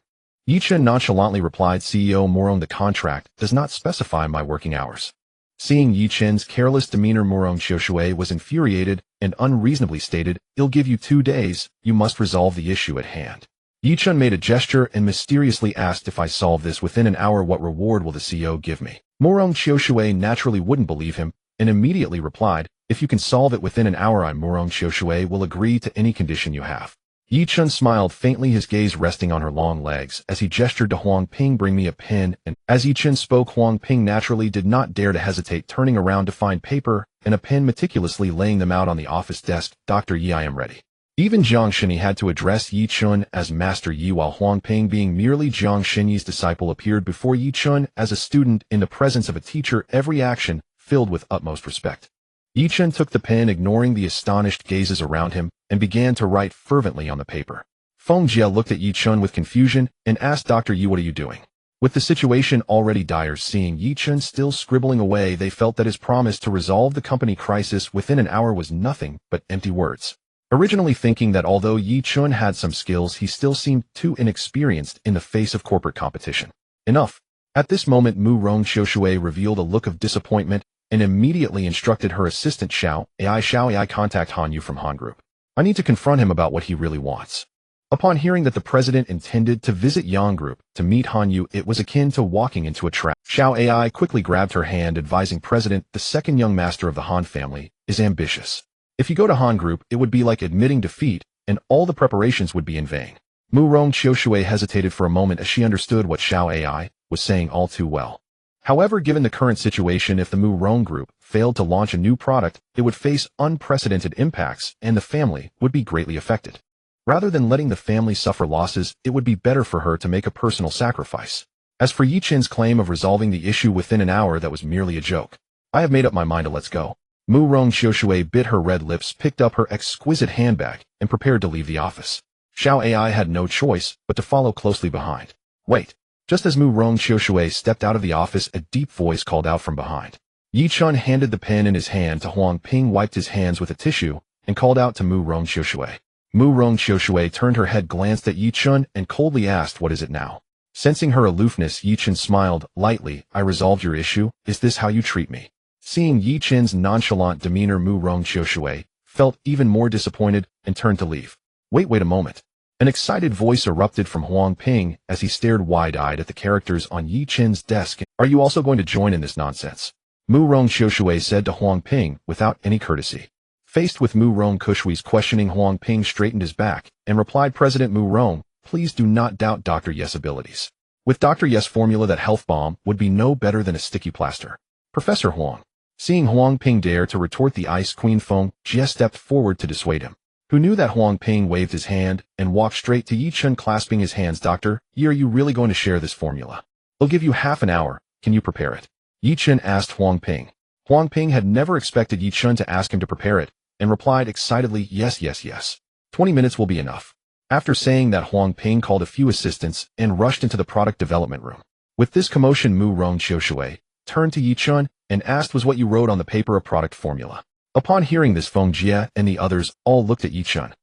A: Yi Chun nonchalantly replied, CEO Morong, the contract does not specify my working hours. Seeing Yi Chun's careless demeanor, Morong Qiushui was infuriated and unreasonably stated, I'll give you 2 days, you must resolve the issue at hand. Yi Chun made a gesture and mysteriously asked, if I solve this within an hour, what reward will the CEO give me? Morong Qiushui naturally wouldn't believe him and immediately replied, if you can solve it within an hour, I, Morong Qiushui, will agree to any condition you have. Yi Chun smiled faintly, his gaze resting on her long legs as he gestured to Huang Ping, bring me a pen, and as Yi Chun spoke, Huang Ping naturally did not dare to hesitate, turning around to find paper and a pen, meticulously laying them out on the office desk. Dr. Yi, I am ready. Even Jiang Shenyi had to address Yi Chun as Master Yi, while Huang Ping, being merely Jiang Shenyi's disciple, appeared before Yi Chun as a student in the presence of a teacher, every action filled with utmost respect. Yi Chun took the pen, ignoring the astonished gazes around him, and began to write fervently on the paper. Feng Jie looked at Yi Chun with confusion and asked, "Dr. Yi, what are you doing?" With the situation already dire, seeing Yi Chun still scribbling away, they felt that his promise to resolve the company crisis within an hour was nothing but empty words. Originally thinking that although Yi Chun had some skills, he still seemed too inexperienced in the face of corporate competition. Enough. At this moment, Mu Rong Xiaoshui revealed a look of disappointment and immediately instructed her assistant Xiao AI contact Han Yu from Han Group. I need to confront him about what he really wants. Upon hearing that the president intended to visit Yang Group to meet Han Yu, it was akin to walking into a trap. Xiao AI quickly grabbed her hand, advising President, the second young master of the Han family is ambitious. If you go to Han Group, it would be like admitting defeat, and all the preparations would be in vain. Mu Rong Xiaoshui hesitated for a moment as she understood what Xiao AI was saying all too well. However, given the current situation, if the Mu Rong Group failed to launch a new product, it would face unprecedented impacts, and the family would be greatly affected. Rather than letting the family suffer losses, it would be better for her to make a personal sacrifice. As for Yi Chin's claim of resolving the issue within an hour, that was merely a joke. I have made up my mind to let's go. Mu Rong Xiaoshui bit her red lips, picked up her exquisite handbag, and prepared to leave the office. Xiao AI had no choice but to follow closely behind. Wait. Just as Mu Rong Xiaoshui stepped out of the office, a deep voice called out from behind. Yi Chun handed the pen in his hand to Huang Ping, wiped his hands with a tissue, and called out to Mu Rong Xiaoshui. Mu Rong Xiaoshui turned her head, glanced at Yi Chun, and coldly asked, "What is it now?" Sensing her aloofness, Yi Chun smiled lightly. "I resolved your issue. Is this how you treat me?" Seeing Yi Chun's nonchalant demeanor, Mu Rong Xiaoshui felt even more disappointed and turned to leave. Wait a moment. An excited voice erupted from Huang Ping as he stared wide-eyed at the characters on Yi Chin's desk. "Are you also going to join in this nonsense?" Mu Rong Xiaoshui said to Huang Ping without any courtesy. Faced with Mu Rong Xiaoshui's questioning, Huang Ping straightened his back and replied, "President Mu Rong, please do not doubt Dr. Yes' abilities. With Dr. Yes' formula, that health bomb would be no better than a sticky plaster." Professor Huang. Seeing Huang Ping dare to retort the Ice Queen, Feng Jie stepped forward to dissuade him. Who knew that Huang Ping waved his hand and walked straight to Yi Chun, clasping his hands. "Dr. Yi, are you really going to share this formula? I'll give you half an hour. Can you prepare it?" Yi Chun asked Huang Ping. Huang Ping had never expected Yi Chun to ask him to prepare it, and replied excitedly, yes. 20 minutes will be enough." After saying that, Huang Ping called a few assistants and rushed into the product development room. With this commotion, Mu Rong Xiaoshui turned to Yi Chun and asked, "Was what you wrote on the paper a product formula?" Upon hearing this, Feng Jie and the others all looked at Yi Chun.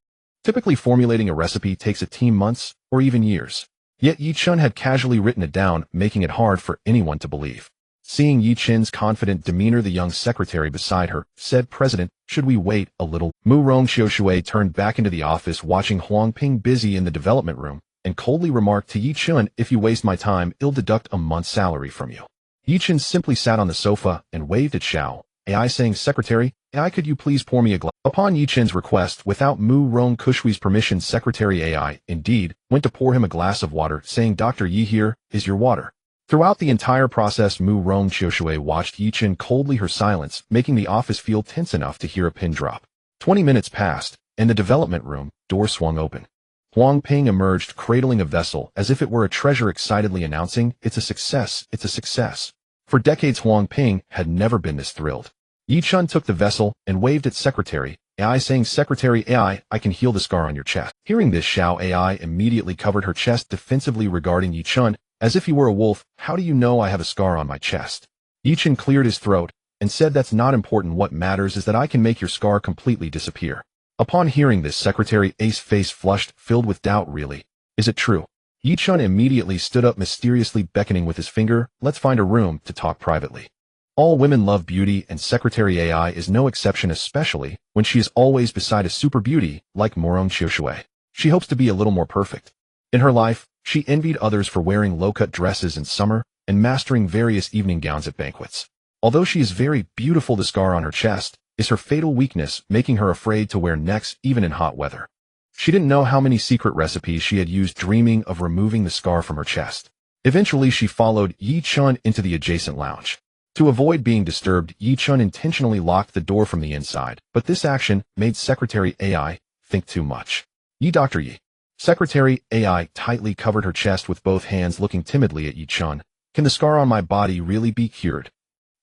A: Typically, formulating a recipe takes a team months or even years. Yet Yi Chun had casually written it down, making it hard for anyone to believe. Seeing Yi Chun's confident demeanor, the young secretary beside her said, "President, should we wait a little?" Mu Rong Xiaoshui turned back into the office, watching Huang Ping busy in the development room, and coldly remarked to Yi Chun, "If you waste my time, I'll deduct a month's salary from you." Yi Chun simply sat on the sofa and waved at Xiao AI, saying, "Secretary AI, could you please pour me a glass?" Upon Yi Chun's request, without Mu Rong Xiaoshui's permission, Secretary AI indeed went to pour him a glass of water, saying, "Dr. Yi, here is your water." Throughout the entire process, Mu Rong Xiaoshui watched Yi Chun coldly, her silence making the office feel tense enough to hear a pin drop. 20 minutes passed, and the development room door swung open. Huang Ping emerged, cradling a vessel as if it were a treasure, excitedly announcing, "It's a success, it's a success." For decades, Huang Ping had never been this thrilled. Yi Chun took the vessel and waved at Secretary AI, saying, "Secretary AI, I can heal the scar on your chest." Hearing this, Xiao AI immediately covered her chest defensively, regarding Yi Chun as if he were a wolf. "How do you know I have a scar on my chest?" Yi Chun cleared his throat and said, "That's not important. What matters is that I can make your scar completely disappear." Upon hearing this, Secretary A's face flushed, filled with doubt. "Really? Is it true?" Yi Chun immediately stood up, mysteriously beckoning with his finger, "Let's find a room to talk privately." All women love beauty, and Secretary AI is no exception, especially when she is always beside a super beauty like Mu Rong Xiaoshui. She hopes to be a little more perfect. In her life, she envied others for wearing low-cut dresses in summer and mastering various evening gowns at banquets. Although she is very beautiful, the scar on her chest is her fatal weakness, making her afraid to wear necks even in hot weather. She didn't know how many secret recipes she had used, dreaming of removing the scar from her chest. Eventually, she followed Yi Chun into the adjacent lounge. To avoid being disturbed, Yi Chun intentionally locked the door from the inside, but this action made Secretary AI think too much. Yi Dr. Yi. Secretary AI tightly covered her chest with both hands, looking timidly at Yi Chun. Can the scar on my body really be cured?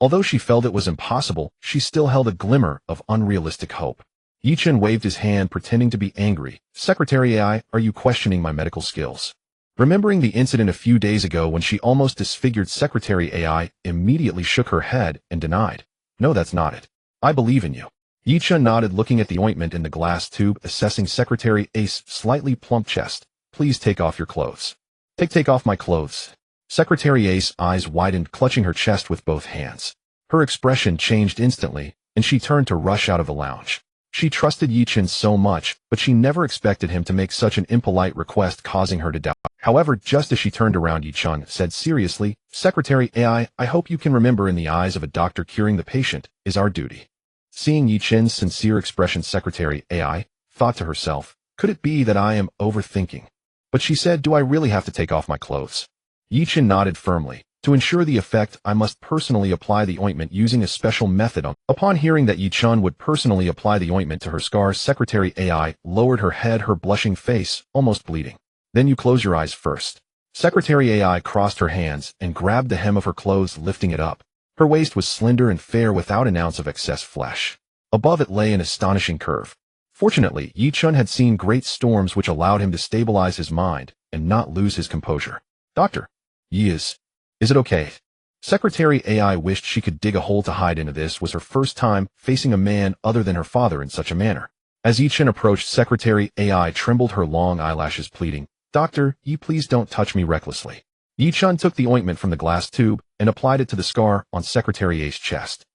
A: Although she felt it was impossible, she still held a glimmer of unrealistic hope. Yi Chun waved his hand, pretending to be angry. Secretary AI, are you questioning my medical skills? Remembering the incident a few days ago when she almost disfigured Secretary AI, immediately shook her head and denied. No, that's not it. I believe in you. Yi Chun nodded, looking at the ointment in the glass tube, assessing Secretary A's slightly plump chest. Please take off your clothes. Take off my clothes. Secretary A's eyes widened, clutching her chest with both hands. Her expression changed instantly, and she turned to rush out of the lounge. She trusted Yi Chun so much, but she never expected him to make such an impolite request, causing her to doubt. However, just as she turned around, Yi Chun said seriously, Secretary AI, I hope you can remember, in the eyes of a doctor, curing the patient is our duty. Seeing Yi Chun's sincere expression, Secretary AI thought to herself, could it be that I am overthinking? But she said, do I really have to take off my clothes? Yi Chun nodded firmly. To ensure the effect, I must personally apply the ointment using a special method. Upon hearing that Yi Chun would personally apply the ointment to her scars, Secretary AI lowered her head, her blushing face almost bleeding. Then you close your eyes first. Secretary AI crossed her hands and grabbed the hem of her clothes, lifting it up. Her waist was slender and fair, without an ounce of excess flesh. Above it lay an astonishing curve. Fortunately, Yi Chun had seen great storms, which allowed him to stabilize his mind and not lose his composure. Doctor, Yi is it okay? Secretary AI wished she could dig a hole to hide into. This was her first time facing a man other than her father in such a manner. As Yi Chun approached, Secretary AI trembled, her long eyelashes pleading, Doctor, Yi, please don't touch me recklessly. Yi Chun took the ointment from the glass tube and applied it to the scar on Secretary A's chest.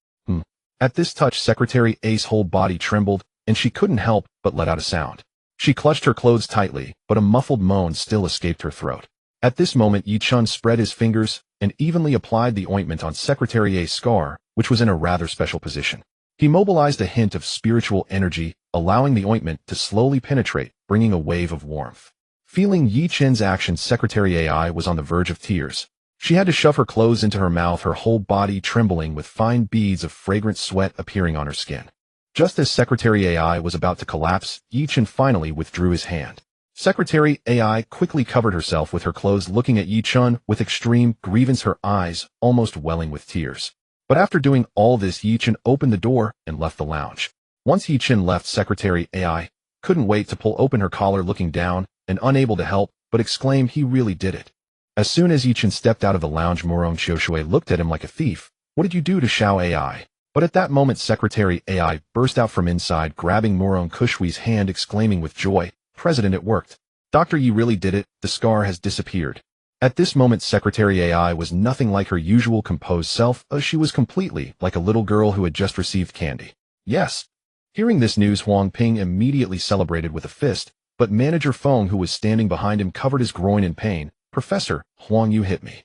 A: At this touch, Secretary A's whole body trembled, and she couldn't help but let out a sound. She clutched her clothes tightly, but a muffled moan still escaped her throat. At this moment, Yi Chun spread his fingers and evenly applied the ointment on Secretary A's scar, which was in a rather special position. He mobilized a hint of spiritual energy, allowing the ointment to slowly penetrate, bringing a wave of warmth. Feeling Yi Chun's action, Secretary AI was on the verge of tears. She had to shove her clothes into her mouth, her whole body trembling, with fine beads of fragrant sweat appearing on her skin. Just as Secretary AI was about to collapse, Yi Chun finally withdrew his hand. Secretary AI quickly covered herself with her clothes, looking at Yi Chun with extreme grievance, her eyes almost welling with tears. But after doing all this, Yi Chun opened the door and left the lounge. Once Yi Chun left, Secretary AI couldn't wait to pull open her collar, looking down and unable to help but exclaim, he really did it. As soon as Yi Chun stepped out of the lounge, Morong Xiaoshui looked at him like a thief. What did you do to Xiao AI? But at that moment, Secretary AI burst out from inside, grabbing Morong Kushui's hand, exclaiming with joy, President, it worked. Dr. Yi really did it. The scar has disappeared. At this moment, Secretary AI was nothing like her usual composed self. She was completely like a little girl who had just received candy. Yes. Hearing this news, Huang Ping immediately celebrated with a fist, but Manager Feng, who was standing behind him, covered his groin in pain. Professor, Huang, you hit me.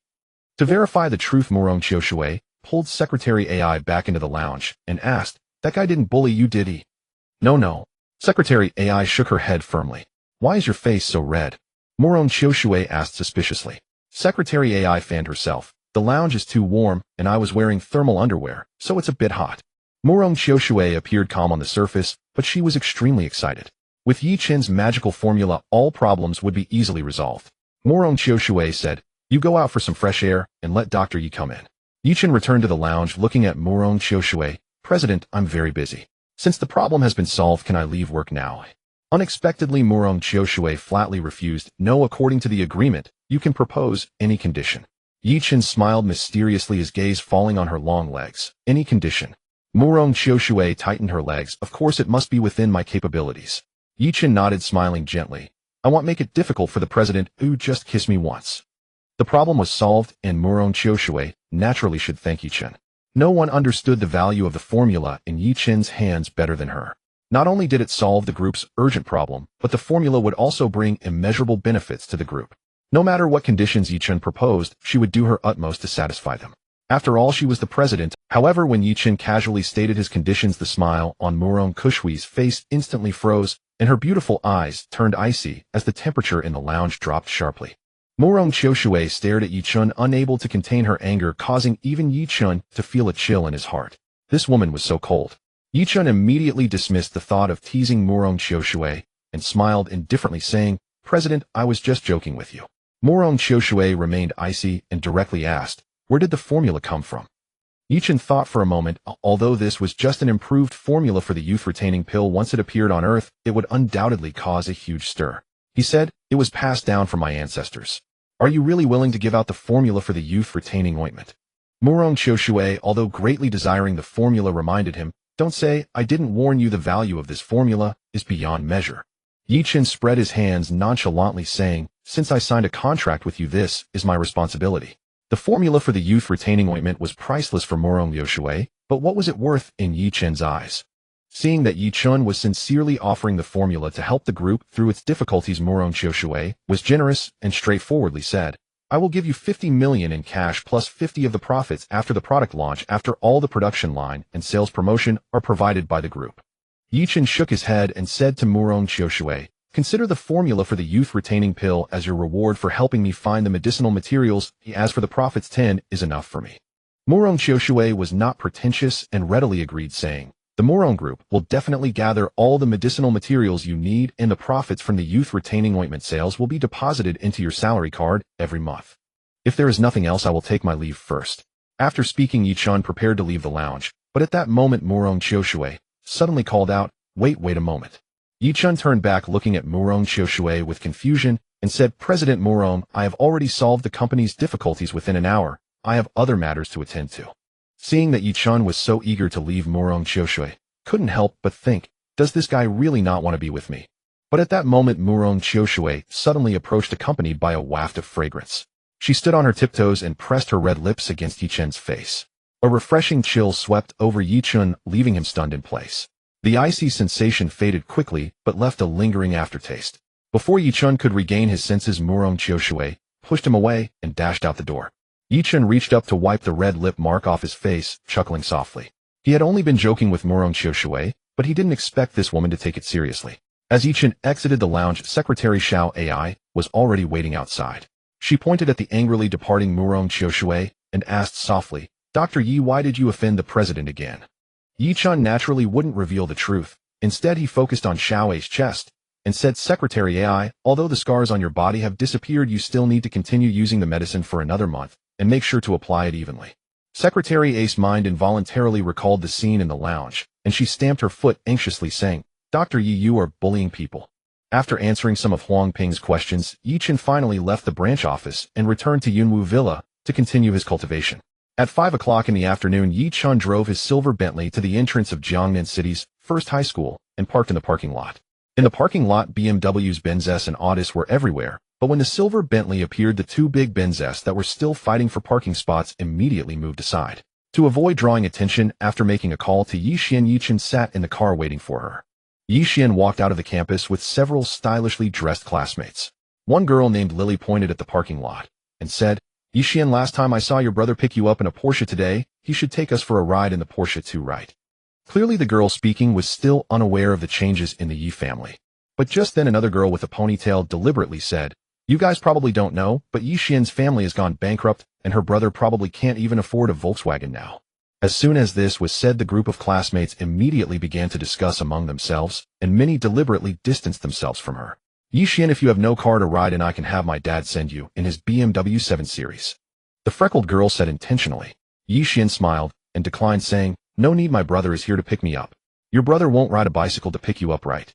A: To verify the truth, Morong Xiaoshui pulled Secretary AI back into the lounge and asked, that guy didn't bully you, did he? No. Secretary AI shook her head firmly. Why is your face so red? Morong Xiaoshui asked suspiciously. Secretary AI fanned herself. The lounge is too warm, and I was wearing thermal underwear, so it's a bit hot. Morong Xiaoshui appeared calm on the surface, but she was extremely excited. With Yi Chun's magical formula, all problems would be easily resolved. Morong Xiaoshui said, you go out for some fresh air, and let Dr. Yi come in. Yi Chun returned to the lounge, looking at Morong Xiaoshui. President, I'm very busy. Since the problem has been solved, can I leave work now? Unexpectedly, Morong Xiaoshui flatly refused. No, according to the agreement, you can propose any condition. Yi Chun smiled mysteriously, his gaze falling on her long legs. Any condition. Morong Xiaoshui tightened her legs. Of course, it must be within my capabilities. Yi Chun nodded, smiling gently. I won't make it difficult for the president. Ooh, just kiss me once. The problem was solved, and Morong Xiaoshui naturally should thank Yi Chun. No one understood the value of the formula in Yi Chun's hands better than her. Not only did it solve the group's urgent problem, but the formula would also bring immeasurable benefits to the group. No matter what conditions Yi Chun proposed, she would do her utmost to satisfy them. After all, she was the president. However, when Yi Chun casually stated his conditions, the smile on Morong Kushui's face instantly froze, and her beautiful eyes turned icy as the temperature in the lounge dropped sharply. Morong Xiaoshui stared at Yi Chun, unable to contain her anger, causing even Yi Chun to feel a chill in his heart. This woman was so cold. Yi Chun immediately dismissed the thought of teasing Morong Xiaoshui. and smiled indifferently saying, "President, I was just joking with you." Morong Qiushui remained icy and directly asked, "Where did the formula come from?" Yichen thought for a moment. Although this was just an improved formula for the youth-retaining pill, once it appeared on Earth, it would undoubtedly cause a huge stir. He said, "It was passed down from my ancestors. Are you really willing to give out the formula for the youth-retaining ointment?" Morong Qiushui, although greatly desiring the formula, reminded him, "Don't say, I didn't warn you. The value of this formula is beyond measure." Yichen spread his hands nonchalantly saying, "Since I signed a contract with you, this is my responsibility." The formula for the youth-retaining ointment was priceless for Morong Qiushui, but what was it worth in Yichen's eyes? Seeing that Yichen was sincerely offering the formula to help the group through its difficulties, Morong Qiushui was generous and straightforwardly said, "I will give you 50 million in cash plus 50 of the profits after the product launch, after all the production line and sales promotion are provided by the group." Yichen shook his head and said to Morong Qiushui, "Consider the formula for the youth-retaining pill as your reward for helping me find the medicinal materials. As for the profits, 10 is enough for me." Morong Qiushui was not pretentious and readily agreed, saying, "The Morong Group will definitely gather all the medicinal materials you need, and the profits from the youth-retaining ointment sales will be deposited into your salary card every month. If there is nothing else, I will take my leave first." After speaking, Yichen prepared to leave the lounge, but at that moment Morong Qiushui suddenly called out, wait a moment." Yichen turned back, looking at Morong Qiushui with confusion, and said, "President Morong, I have already solved the company's difficulties within an hour. I have other matters to attend to." Seeing that Yichen was so eager to leave, Morong Qiushui couldn't help but think, does this guy really not want to be with me? But at that moment Morong Qiushui suddenly approached, accompanied by a waft of fragrance. She stood on her tiptoes and pressed her red lips against Yichen's face. A refreshing chill swept over Yichen, leaving him stunned in place. The icy sensation faded quickly, but left a lingering aftertaste. Before Yichen could regain his senses, Morong Qiushui pushed him away and dashed out the door. Yichen reached up to wipe the red lip mark off his face, chuckling softly. He had only been joking with Morong Qiushui, but he didn't expect this woman to take it seriously. As Yichen exited the lounge, Secretary Xiao Ai was already waiting outside. She pointed at the angrily departing Morong Qiushui and asked softly, "Dr. Yi, why did you offend the president again?" Yichen naturally wouldn't reveal the truth. Instead, he focused on Xiao Ai's chest and said, "Secretary Ai, although the scars on your body have disappeared, you still need to continue using the medicine for another month, and make sure to apply it evenly." Secretary Ai's mind involuntarily recalled the scene in the lounge, and she stamped her foot anxiously, saying, "Dr. Yi, you are bullying people." After answering some of Huang Ping's questions, Yichen finally left the branch office and returned to Yunwu Villa to continue his cultivation. At 5 o'clock in the afternoon, Yichen drove his silver Bentley to the entrance of Jiangnan City's first high school and parked in the parking lot. In the parking lot, BMWs, Benzes, and Audis were everywhere, but when the silver Bentley appeared, the two big Benzes that were still fighting for parking spots immediately moved aside. To avoid drawing attention, after making a call to Yixian, Yichen sat in the car waiting for her. Yixian walked out of the campus with several stylishly dressed classmates. One girl named Lily pointed at the parking lot and said, "Yixian, last time I saw your brother pick you up in a Porsche. Today, he should take us for a ride in the Porsche too, right?" Clearly the girl speaking was still unaware of the changes in the Yi family. But just then another girl with a ponytail deliberately said, "You guys probably don't know, but Yixian's family has gone bankrupt, and her brother probably can't even afford a Volkswagen now." As soon as this was said, the group of classmates immediately began to discuss among themselves, and many deliberately distanced themselves from her. "Yixian, if you have no car to ride in, I can have my dad send you in his BMW 7 Series." The freckled girl said intentionally. Yixian smiled and declined, saying, "No need, my brother is here to pick me up. Your brother won't ride a bicycle to pick you up, right?"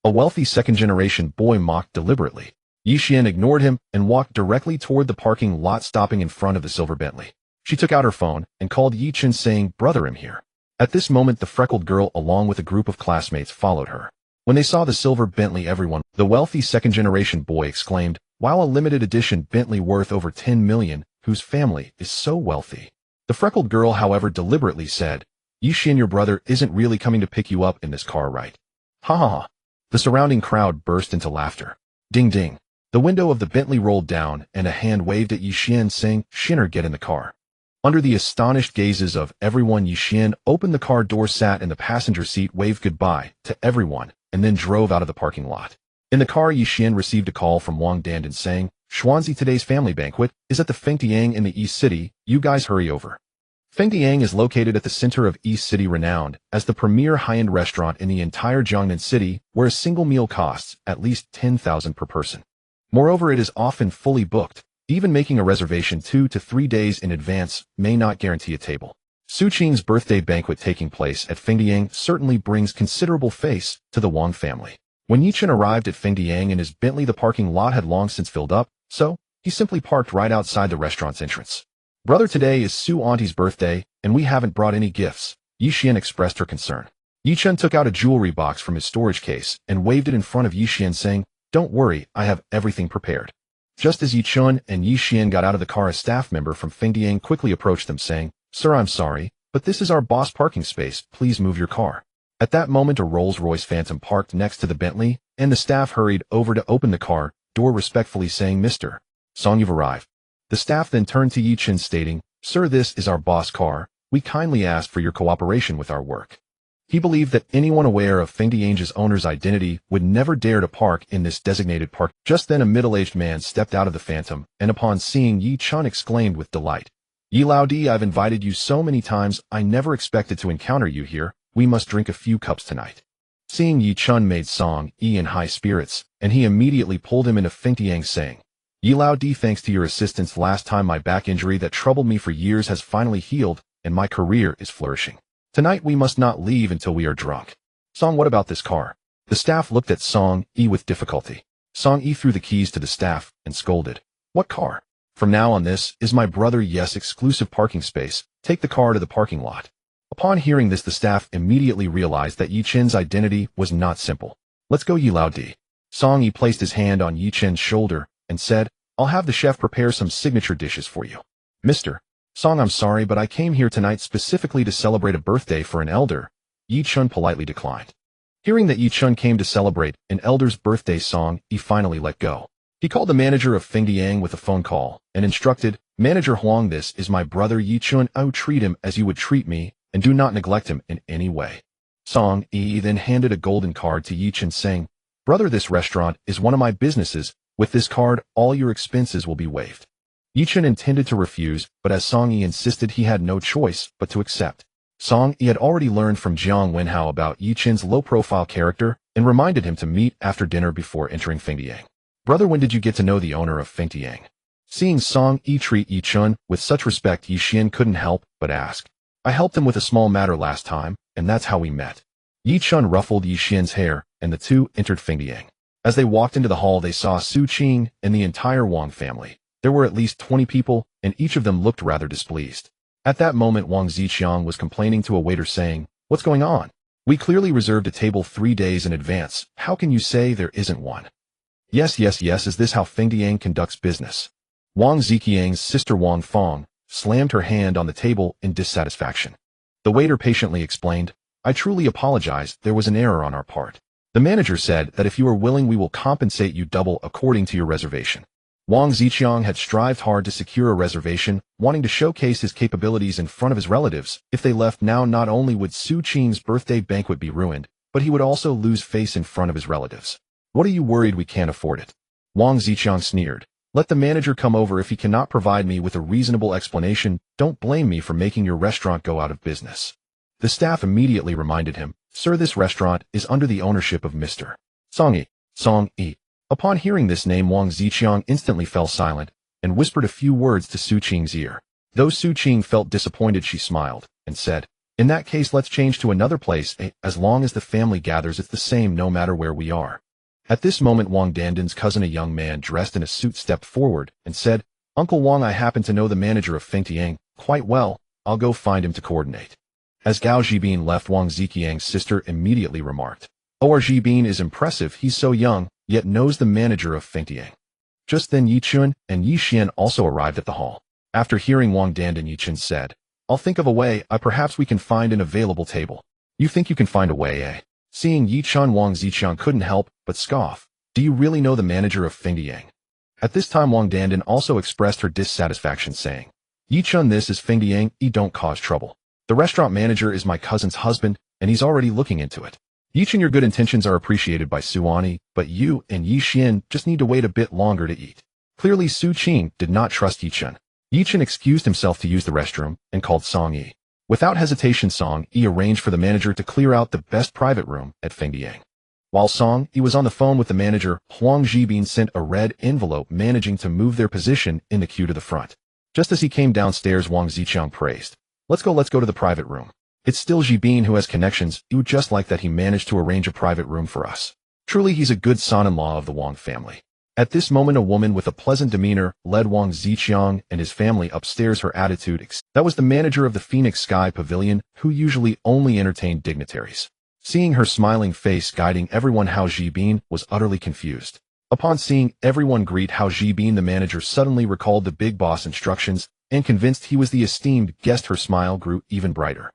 A: A wealthy second-generation boy mocked deliberately. Yixian ignored him and walked directly toward the parking lot, stopping in front of the silver Bentley. She took out her phone and called Yichen, saying, "Brother, I'm here." At this moment, the freckled girl, along with a group of classmates, followed her. When they saw the silver Bentley, everyone, the wealthy second-generation boy exclaimed, "Wow, a limited edition Bentley worth over 10 million, whose family is so wealthy." The freckled girl, however, deliberately said, "Yixian, your brother isn't really coming to pick you up in this car, right?" Ha ha ha. The surrounding crowd burst into laughter. Ding ding. The window of the Bentley rolled down, and a hand waved at Yixian, saying, "Shinner, get in the car." Under the astonished gazes of everyone, Yixian opened the car door, sat in the passenger seat, waved goodbye to everyone, and then drove out of the parking lot. In the car, Yixian received a call from Wang Dandan saying, "Xuanzi, today's family banquet is at the Fengtiang in the East City. You guys hurry over." Feng Diang is located at the center of East City, renowned as the premier high-end restaurant in the entire Jiangnan city, where a single meal costs at least 10,000 per person. Moreover, it is often fully booked. Even making a reservation 2 to 3 days in advance may not guarantee a table. Su Qing's birthday banquet taking place at Feng Diang certainly brings considerable face to the Wang family. When Yichen arrived at Feng Diang in his Bentley, the parking lot had long since filled up, so he simply parked right outside the restaurant's entrance. Brother, today is Su Auntie's birthday, and we haven't brought any gifts, Yixian expressed her concern. Yichen took out a jewelry box from his storage case and waved it in front of Yixian, saying, "Don't worry, I have everything prepared." Just as Yichun and Yixian got out of the car, a staff member from Feng Diang quickly approached them, saying, "Sir, I'm sorry, but this is our boss parking space. Please move your car." At that moment, a Rolls-Royce Phantom parked next to the Bentley, and the staff hurried over to open the car door respectfully, saying, "Mr. Song, you've arrived." The staff then turned to Yichen, stating, "Sir, this is our boss car. We kindly ask for your cooperation with our work." He believed that anyone aware of Feng Diang's owner's identity would never dare to park in this designated park. Just then, a middle-aged man stepped out of the Phantom, and upon seeing Yi Chun exclaimed with delight, "Yi Lao Di, I've invited you so many times, I never expected to encounter you here. We must drink a few cups tonight." Seeing Yi Chun made Song Yi in high spirits, and he immediately pulled him into Feng Diang, saying, "Yi Lao Di, thanks to your assistance last time, my back injury that troubled me for years has finally healed, and my career is flourishing. Tonight we must not leave until we are drunk. Song, what about this car?" The staff looked at Song Yi with difficulty. Song Yi threw the keys to the staff and scolded, "What car? From now on, this is my brother Yes' exclusive parking space. Take the car to the parking lot." Upon hearing this, the staff immediately realized that Yi Chen's identity was not simple. "Let's go, Yi Lao Di." Song Yi placed his hand on Yi Chen's shoulder and said, "I'll have the chef prepare some signature dishes for you." "Mr. Song, I'm sorry, but I came here tonight specifically to celebrate a birthday for an elder." Yi Chun politely declined. Hearing that Yi Chun came to celebrate an elder's birthday, Song Yi finally let go. He called the manager of Feng Diang with a phone call and instructed, "Manager Huang, this is my brother Yi Chun. I would treat him as you would treat me, and do not neglect him in any way." Song Yi then handed a golden card to Yi Chun, saying, "Brother, this restaurant is one of my businesses. With this card, all your expenses will be waived." Yi Chun intended to refuse, but as Song Yi insisted, he had no choice but to accept. Song Yi had already learned from Jiang Wenhao about Yi Chun's low-profile character and reminded him to meet after dinner before entering Feng Diang. "Brother, when did you get to know the owner of Feng Diang?" Seeing Song Yi treat Yi Chun with such respect, Yi Xian couldn't help but ask. "I helped him with a small matter last time, and that's how we met." Yi Chun ruffled Yi Xian's hair, and the two entered Feng Diang. As they walked into the hall, they saw Su Qing and the entire Wang family. There were at least 20 people, and each of them looked rather displeased. At that moment, Wang Ziqiang was complaining to a waiter, saying, "What's going on? We clearly reserved a table 3 days in advance. How can you say there isn't one?" Yes, is this how Feng Diang conducts business?" Wang Ziqiang's sister Wang Fong slammed her hand on the table in dissatisfaction. The waiter patiently explained, "I truly apologize, there was an error on our part. The manager said that if you are willing, we will compensate you double according to your reservation." Wang Ziqiang had strived hard to secure a reservation, wanting to showcase his capabilities in front of his relatives. If they left now, not only would Su Qing's birthday banquet be ruined, but he would also lose face in front of his relatives. "What are you worried we can't afford it?" Wang Ziqiang sneered. "Let the manager come over. If he cannot provide me with a reasonable explanation, don't blame me for making your restaurant go out of business." The staff immediately reminded him, "Sir, this restaurant is under the ownership of Mr. Song Yi." Upon hearing this name, Wang Ziqiang instantly fell silent and whispered a few words to Su Qing's ear. Though Su Qing felt disappointed, she smiled and said, "In that case, let's change to another place. As long as the family gathers, it's the same no matter where we are." At this moment, Wang Dandan's cousin, a young man dressed in a suit, stepped forward and said, "Uncle Wang, I happen to know the manager of Feng Diang quite well. I'll go find him to coordinate." As Gao Zhibin left, Wang Ziqiang's sister immediately remarked, "Our Zhibin is impressive. He's so young, yet knows the manager of Feng Diang." Just then, Yi Chun and Yi Xian also arrived at the hall. After hearing Wang Dandan, Yi Chun said, "I'll think of a way. Perhaps we can find an available table." "You think you can find a way, eh?" Seeing Yi Chun, Wang Ziqiang couldn't help but scoff. "Do you really know the manager of Feng Diang?" At this time, Wang Dandan also expressed her dissatisfaction, saying, "Yi Chun, this is Feng Diang. Don't cause trouble. The restaurant manager is my cousin's husband, and he's already looking into it. Yi Chun, your good intentions are appreciated by Suani, but you and Yi Xian just need to wait a bit longer to eat." Clearly, Su Qing did not trust Yi Chun. Yichen excused himself to use the restroom and called Song Yi. Without hesitation, Song Yi arranged for the manager to clear out the best private room at Fengdiang. While Song Yi was on the phone with the manager, Huang Zhibin sent a red envelope managing to move their position in the queue to the front. Just as he came downstairs, Wang Ziqiang praised. Let's go to the private room. It's still Zhibin who has connections. You would just like that he managed to arrange a private room for us. Truly he's a good son-in-law of the Wang family. At this moment, a woman with a pleasant demeanor led Wang Ziqiang and his family upstairs. Her attitude, that was the manager of the Phoenix Sky Pavilion, who usually only entertained dignitaries. Seeing her smiling face guiding everyone, Hao Zhibin was utterly confused. Upon seeing everyone greet Hao Zhibin, the manager suddenly recalled the big boss instructions, and convinced he was the esteemed guest, her smile grew even brighter.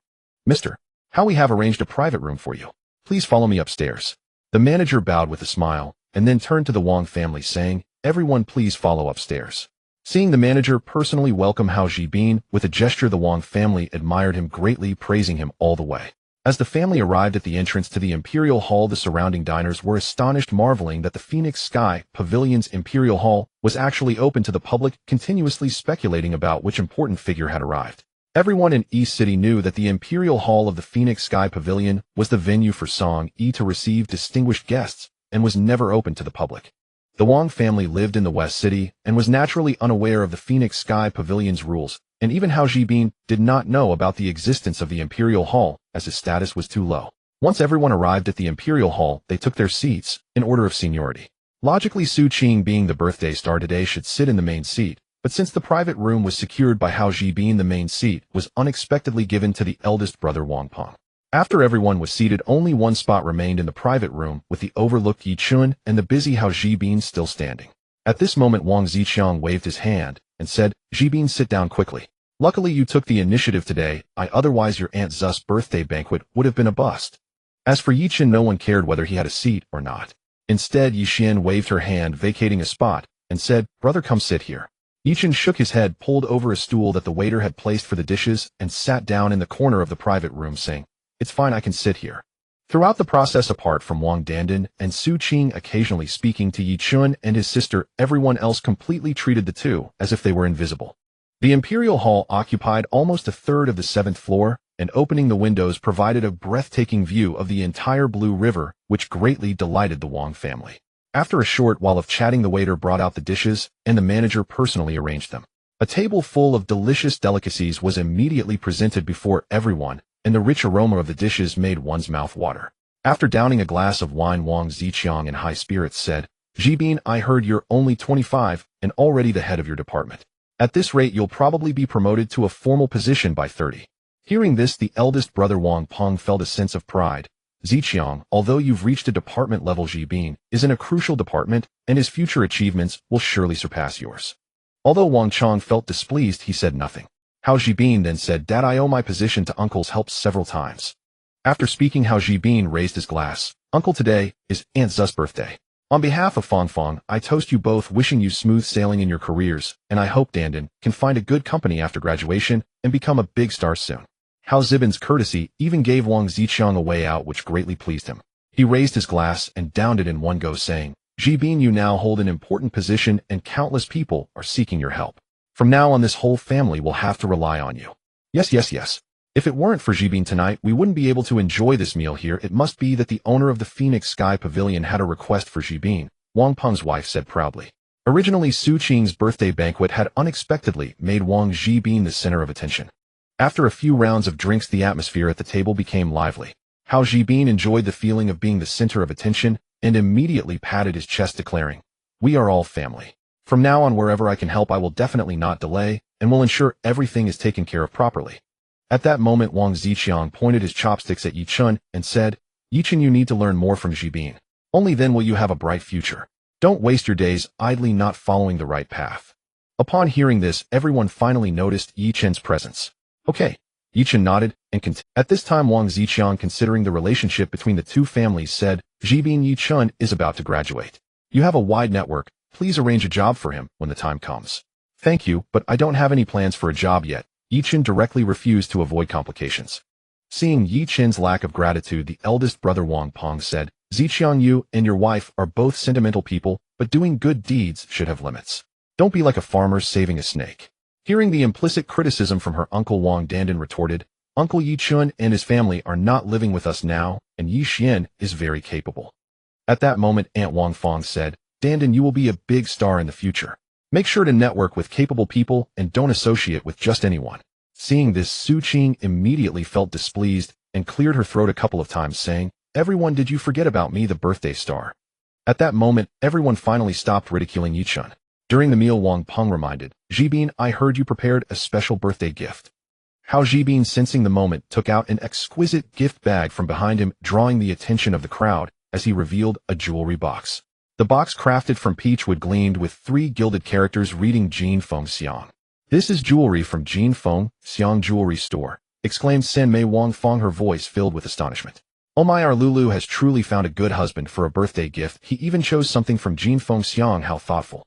A: Mr. How, we have arranged a private room for you. Please follow me upstairs. The manager bowed with a smile, and then turned to the Wang family saying, everyone please follow upstairs. Seeing the manager personally welcome Hao Zhibin with a gesture, the Wang family admired him greatly, praising him all the way. As the family arrived at the entrance to the Imperial Hall, the surrounding diners were astonished, marveling that the Phoenix Sky Pavilion's Imperial Hall was actually open to the public, continuously speculating about which important figure had arrived. Everyone in East City knew that the Imperial Hall of the Phoenix Sky Pavilion was the venue for Song Yi to receive distinguished guests, and was never open to the public. The Wang family lived in the West City and was naturally unaware of the Phoenix Sky Pavilion's rules, and even Hao Zhibin did not know about the existence of the Imperial Hall, as his status was too low. Once everyone arrived at the Imperial Hall, they took their seats, in order of seniority. Logically, Su Qing, being the birthday star today, should sit in the main seat, but since the private room was secured by Hao Zhibin, the main seat was unexpectedly given to the eldest brother Wang Peng. After everyone was seated, only one spot remained in the private room, with the overlooked Yi Chun and the busy Hao Zhibin still standing. At this moment, Wang Ziqiang waved his hand and said, Zhibin, sit down quickly. Luckily you took the initiative today, otherwise your Aunt Zu's birthday banquet would have been a bust. As for Yi Chen, no one cared whether he had a seat or not. Instead, Yi Xian waved her hand, vacating a spot, and said, brother, come sit here. Yi Chen shook his head, pulled over a stool that the waiter had placed for the dishes, and sat down in the corner of the private room, saying, it's fine, I can sit here. Throughout the process, apart from Wang Dandan and Su Qing occasionally speaking to Yi Chun and his sister, everyone else completely treated the two as if they were invisible. The Imperial Hall occupied almost a third of the 7th floor, and opening the windows provided a breathtaking view of the entire Blue River, which greatly delighted the Wang family. After a short while of chatting, the waiter brought out the dishes, and the manager personally arranged them. A table full of delicious delicacies was immediately presented before everyone, and the rich aroma of the dishes made one's mouth water. After downing a glass of wine, Wang Ziqiang in high spirits said, Zhibin, I heard you're only 25 and already the head of your department. At this rate, you'll probably be promoted to a formal position by 30. Hearing this, the eldest brother Wang Peng felt a sense of pride. Ziqiang, although you've reached a department level, Zhibin is in a crucial department, and his future achievements will surely surpass yours. Although Wang Chong felt displeased, he said nothing. Hao Zhibin then said, Dad, I owe my position to Uncle's help several times. After speaking, Hao Zhibin raised his glass. Uncle, today is Aunt Zu's birthday. On behalf of Fong Fong, I toast you both, wishing you smooth sailing in your careers, and I hope Dandan can find a good company after graduation and become a big star soon. Hao Zhibin's courtesy even gave Wang Ziqiang a way out, which greatly pleased him. He raised his glass and downed it in one go, saying, Zhibin, you now hold an important position and countless people are seeking your help. From now on, this whole family will have to rely on you. Yes. If it weren't for Zhibin tonight, we wouldn't be able to enjoy this meal here. It must be that the owner of the Phoenix Sky Pavilion had a request for Zhibin, Wang Peng's wife said proudly. Originally, Su Qing's birthday banquet had unexpectedly made Wang Zhibin the center of attention. After a few rounds of drinks, the atmosphere at the table became lively. Hao Zhibin enjoyed the feeling of being the center of attention and immediately patted his chest, declaring, we are all family. From now on, wherever I can help, I will definitely not delay and will ensure everything is taken care of properly. At that moment, Wang Ziqiang pointed his chopsticks at Yi Chun and said, Yi Chun, you need to learn more from Zhibin. Only then will you have a bright future. Don't waste your days idly not following the right path. Upon hearing this, everyone finally noticed Yi Chun's presence. Okay. Yi Chun nodded and continued. At this time, Wang Ziqiang, considering the relationship between the two families, said, Zhibin, Yi Chun is about to graduate. You have a wide network. Please arrange a job for him when the time comes. Thank you, but I don't have any plans for a job yet. Yi Chun directly refused to avoid complications. Seeing Yi Chun's lack of gratitude, the eldest brother Wang Peng said, Ziqiang, you and your wife are both sentimental people, but doing good deeds should have limits. Don't be like a farmer saving a snake. Hearing the implicit criticism from her uncle, Wang Dandan retorted, Uncle Yi Chun and his family are not living with us now, and Yi Xian is very capable. At that moment, Aunt Wang Fong said, Dandan, you will be a big star in the future. Make sure to network with capable people and don't associate with just anyone. Seeing this, Su Qing immediately felt displeased and cleared her throat a couple of times, saying, Everyone, did you forget about me, the birthday star? At that moment, everyone finally stopped ridiculing Yi Chun. During the meal, Wang Peng reminded, Jibin, I heard you prepared a special birthday gift. How Jibin, sensing the moment, took out an exquisite gift bag from behind him, drawing the attention of the crowd as he revealed a jewelry box. The box, crafted from peach wood, gleamed with 3 gilded characters reading Jin Feng Xiang. This is jewelry from Jin Feng Xiang Jewelry Store, exclaimed Sen Mei Wang Fong, her voice filled with astonishment. Oh my, our Lulu has truly found a good husband for a birthday gift. He even chose something from Jin Feng Xiang. How thoughtful.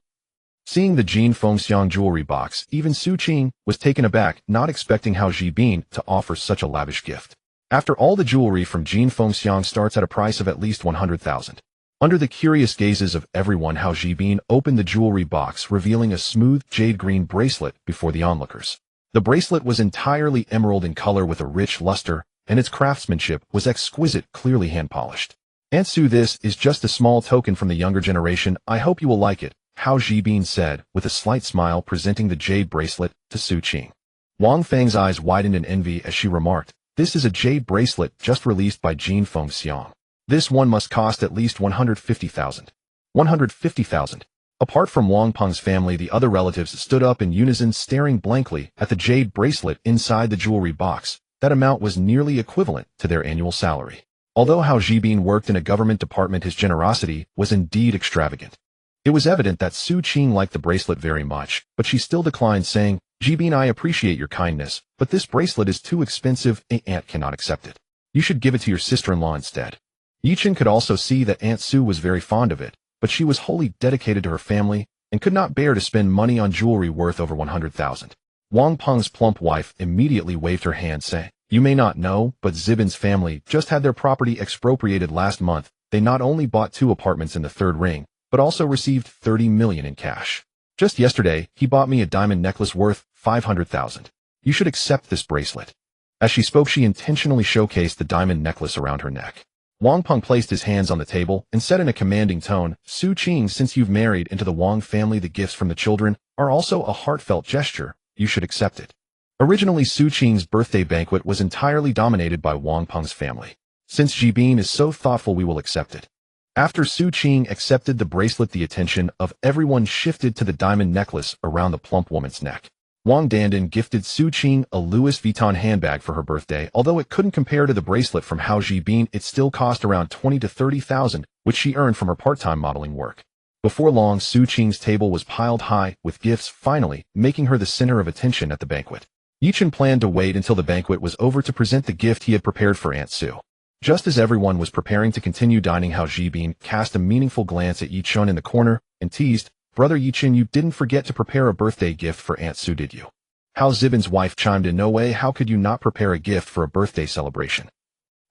A: Seeing the Jin Feng Xiang jewelry box, even Su Qing was taken aback, not expecting Hao Jibin to offer such a lavish gift. After all, the jewelry from Jin Feng Xiang starts at a price of at least 100,000. Under the curious gazes of everyone, Hao Jibin opened the jewelry box, revealing a smooth jade green bracelet before the onlookers. The bracelet was entirely emerald in color with a rich luster, and its craftsmanship was exquisite, clearly hand-polished. Aunt Su, this is just a small token from the younger generation. I hope you will like it, Hao Jibin said, with a slight smile, presenting the jade bracelet to Su Qing. Wang Feng's eyes widened in envy as she remarked, This is a jade bracelet just released by Jin Feng Xiang. This one must cost at least 150,000. 150,000. Apart from Wang Peng's family, the other relatives stood up in unison, staring blankly at the jade bracelet inside the jewelry box. That amount was nearly equivalent to their annual salary. Although Hao Jibin worked in a government department, his generosity was indeed extravagant. It was evident that Su Qing liked the bracelet very much, but she still declined, saying, Jibin, I appreciate your kindness, but this bracelet is too expensive. Aunt cannot accept it. You should give it to your sister-in-law instead. Yi Chen could also see that Aunt Su was very fond of it, but she was wholly dedicated to her family and could not bear to spend money on jewelry worth over 100,000. Wang Peng's plump wife immediately waved her hand, saying, You may not know, but Zibin's family just had their property expropriated last month. They not only bought 2 apartments in the 3rd ring, but also received 30 million in cash. Just yesterday, he bought me a diamond necklace worth 500,000. You should accept this bracelet. As she spoke, she intentionally showcased the diamond necklace around her neck. Wang Peng placed his hands on the table and said in a commanding tone, Su Qing, since you've married into the Wang family, the gifts from the children are also a heartfelt gesture. You should accept it. Originally, Su Qing's birthday banquet was entirely dominated by Wang Peng's family. Since Jibin is so thoughtful, we will accept it. After Su Qing accepted the bracelet, the attention of everyone shifted to the diamond necklace around the plump woman's neck. Wang Dandan gifted Su Qing a Louis Vuitton handbag for her birthday. Although it couldn't compare to the bracelet from Hao Jibin, it still cost around 20 to 30,000, which she earned from her part-time modeling work. Before long, Su Qing's table was piled high with gifts, finally making her the center of attention at the banquet. Yi Chen planned to wait until the banquet was over to present the gift he had prepared for Aunt Su. Just as everyone was preparing to continue dining, Hao Jibin cast a meaningful glance at Yi Chen in the corner and teased, Brother Yi Chen, you didn't forget to prepare a birthday gift for Aunt Su, did you? Hao Zibin's wife chimed in, No way, how could you not prepare a gift for a birthday celebration?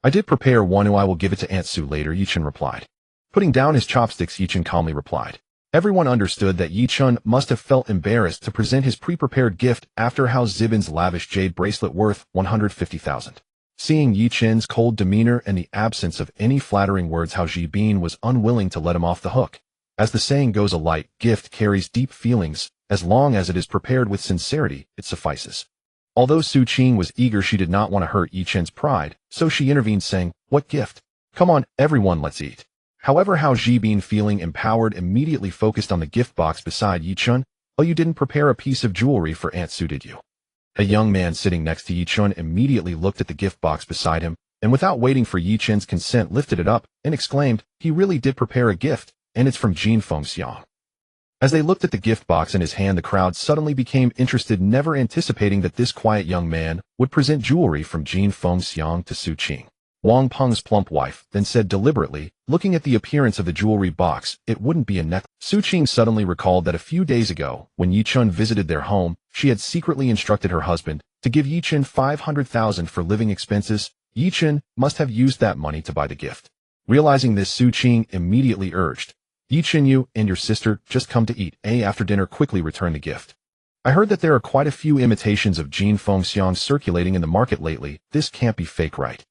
A: I did prepare one, and I will give it to Aunt Su later, Yi Chen replied. Putting down his chopsticks, Yi Chen calmly replied. Everyone understood that Yi Chen must have felt embarrassed to present his pre-prepared gift after Hao Zibin's lavish jade bracelet worth 150,000. Seeing Yi Chen's cold demeanor and the absence of any flattering words, Hao Jibin was unwilling to let him off the hook. As the saying goes, a light gift carries deep feelings. As long as it is prepared with sincerity, it suffices. Although Su Qing was eager, she did not want to hurt Yi Chen's pride, so she intervened, saying, What gift? Come on, everyone, let's eat. However, Hao Jibin, feeling empowered, immediately focused on the gift box beside Yi Chen. Oh, you didn't prepare a piece of jewelry for Aunt Su, did you? A young man sitting next to Yi Chen immediately looked at the gift box beside him, and without waiting for Yi Chen's consent, lifted it up and exclaimed, He really did prepare a gift, and it's from Jin Feng Xiang. As they looked at the gift box in his hand, the crowd suddenly became interested, never anticipating that this quiet young man would present jewelry from Jin Feng Xiang to Su Qing. Wang Peng's plump wife then said deliberately, looking at the appearance of the jewelry box, it wouldn't be a necklace. Su Qing suddenly recalled that a few days ago, when Yi Chen visited their home, she had secretly instructed her husband to give Yi Chen 500,000 for living expenses. Yi Chen must have used that money to buy the gift. Realizing this, Su Qing immediately urged, Yi Chen, you and your sister just come to eat. After dinner, quickly return the gift. I heard that there are quite a few imitations of Jin Fengxiang circulating in the market lately. This can't be fake, right?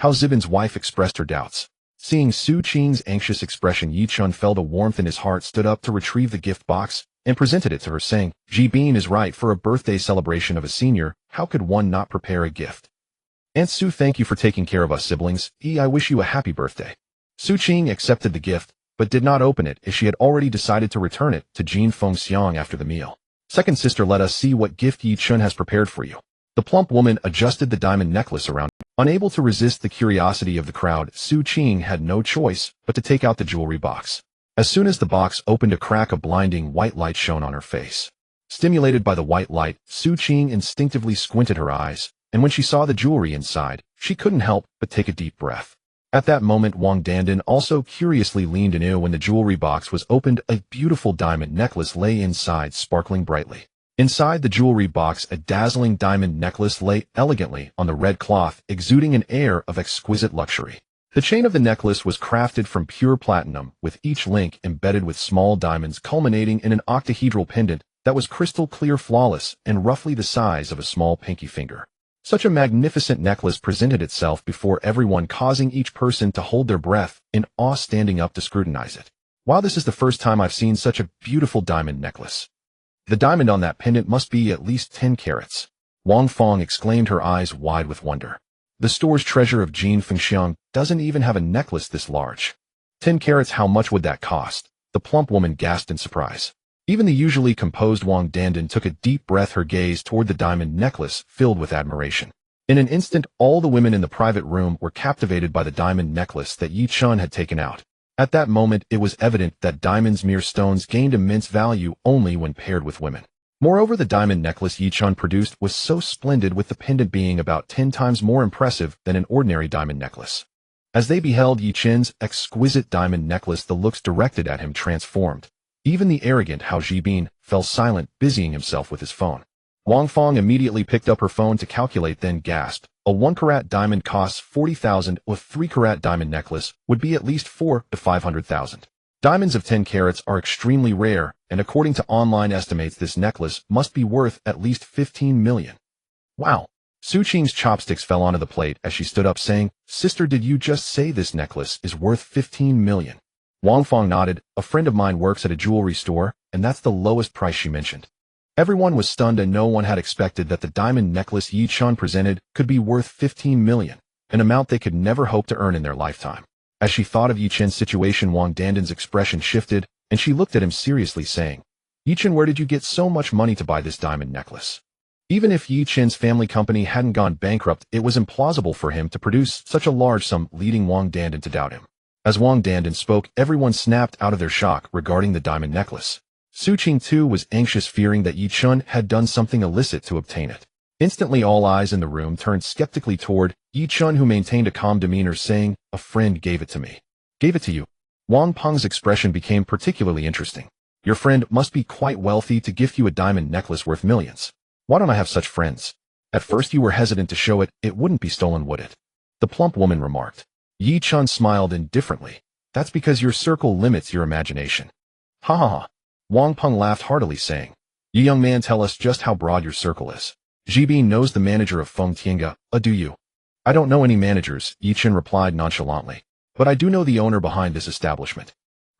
A: How Zibin's wife expressed her doubts. Seeing Su Qing's anxious expression, Yi Chun felt a warmth in his heart, stood up to retrieve the gift box, and presented it to her, saying, Jibin is right. For a birthday celebration of a senior, how could one not prepare a gift? Aunt Su, thank you for taking care of us siblings. I wish you a happy birthday. Su Qing accepted the gift, but did not open it, as she had already decided to return it to Jin Fengxiang after the meal. Second sister, let us see what gift Yi Chun has prepared for you. The plump woman adjusted the diamond necklace around. Unable to resist the curiosity of the crowd, Su Qing had no choice but to take out the jewelry box. As soon as the box opened, a crack of blinding white light shone on her face. Stimulated by the white light, Su Qing instinctively squinted her eyes, and when she saw the jewelry inside, she couldn't help but take a deep breath. At that moment, Wang Dandan also curiously leaned in. When the jewelry box was opened, a beautiful diamond necklace lay inside, sparkling brightly. Inside the jewelry box, a dazzling diamond necklace lay elegantly on the red cloth, exuding an air of exquisite luxury. The chain of the necklace was crafted from pure platinum, with each link embedded with small diamonds, culminating in an octahedral pendant that was crystal clear, flawless, and roughly the size of a small pinky finger. Such a magnificent necklace presented itself before everyone, causing each person to hold their breath in awe, standing up to scrutinize it. Wow, this is the first time I've seen such a beautiful diamond necklace. The diamond on that pendant must be at least 10 carats. Wang Fong exclaimed, her eyes wide with wonder. The store's treasure of Jin Fengxiang doesn't even have a necklace this large. 10 carats, how much would that cost? The plump woman gasped in surprise. Even the usually composed Wang Dandan took a deep breath, her gaze toward the diamond necklace filled with admiration. In an instant, all the women in the private room were captivated by the diamond necklace that Yi Chun had taken out. At that moment, it was evident that diamonds, mere stones, gained immense value only when paired with women. Moreover, the diamond necklace Yi Chun produced was so splendid, with the pendant being about 10 times more impressive than an ordinary diamond necklace. As they beheld Yi Chun's exquisite diamond necklace, the looks directed at him transformed. Even the arrogant Hao Jibin fell silent, busying himself with his phone. Wang Fong immediately picked up her phone to calculate, then gasped. A 1-carat diamond costs 40,000. A 3-carat diamond necklace would be at least 400,000 to 500,000. Diamonds of 10 carats are extremely rare, and according to online estimates, this necklace must be worth at least 15 million. Wow! Su Qing's chopsticks fell onto the plate as she stood up, saying, Sister, did you just say this necklace is worth 15 million? Wang Fong nodded. A friend of mine works at a jewelry store, and that's the lowest price she mentioned. Everyone was stunned, and no one had expected that the diamond necklace Yi Chun presented could be worth 15 million, an amount they could never hope to earn in their lifetime. As she thought of Yi Chun's situation, Wang Dandan's expression shifted, and she looked at him seriously, saying, Yi Chun, where did you get so much money to buy this diamond necklace? Even if Yi Chun's family company hadn't gone bankrupt, it was implausible for him to produce such a large sum, leading Wang Dandan to doubt him. As Wang Dandan spoke, everyone snapped out of their shock regarding the diamond necklace. Su Qing too was anxious, fearing that Yi Chun had done something illicit to obtain it. Instantly, all eyes in the room turned skeptically toward Yi Chun, who maintained a calm demeanor, saying, A friend gave it to me. Gave it to you? Wang Peng's expression became particularly interesting. Your friend must be quite wealthy to gift you a diamond necklace worth millions. Why don't I have such friends? At first you were hesitant to show it. It wouldn't be stolen, would it? The plump woman remarked. Yi Chun smiled indifferently. That's because your circle limits your imagination. Ha ha ha. Wang Peng laughed heartily, saying, You young man, tell us just how broad your circle is. Jibin knows the manager of Feng Tiange, do you? I don't know any managers, Yi Chun replied nonchalantly. But I do know the owner behind this establishment.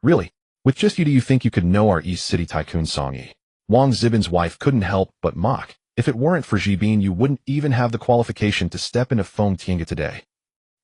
A: Really? With just you, do you think you could know our East City tycoon Song Yi? Wang Zibin's wife couldn't help but mock. If it weren't for Jibin, you wouldn't even have the qualification to step into Feng Tiange today.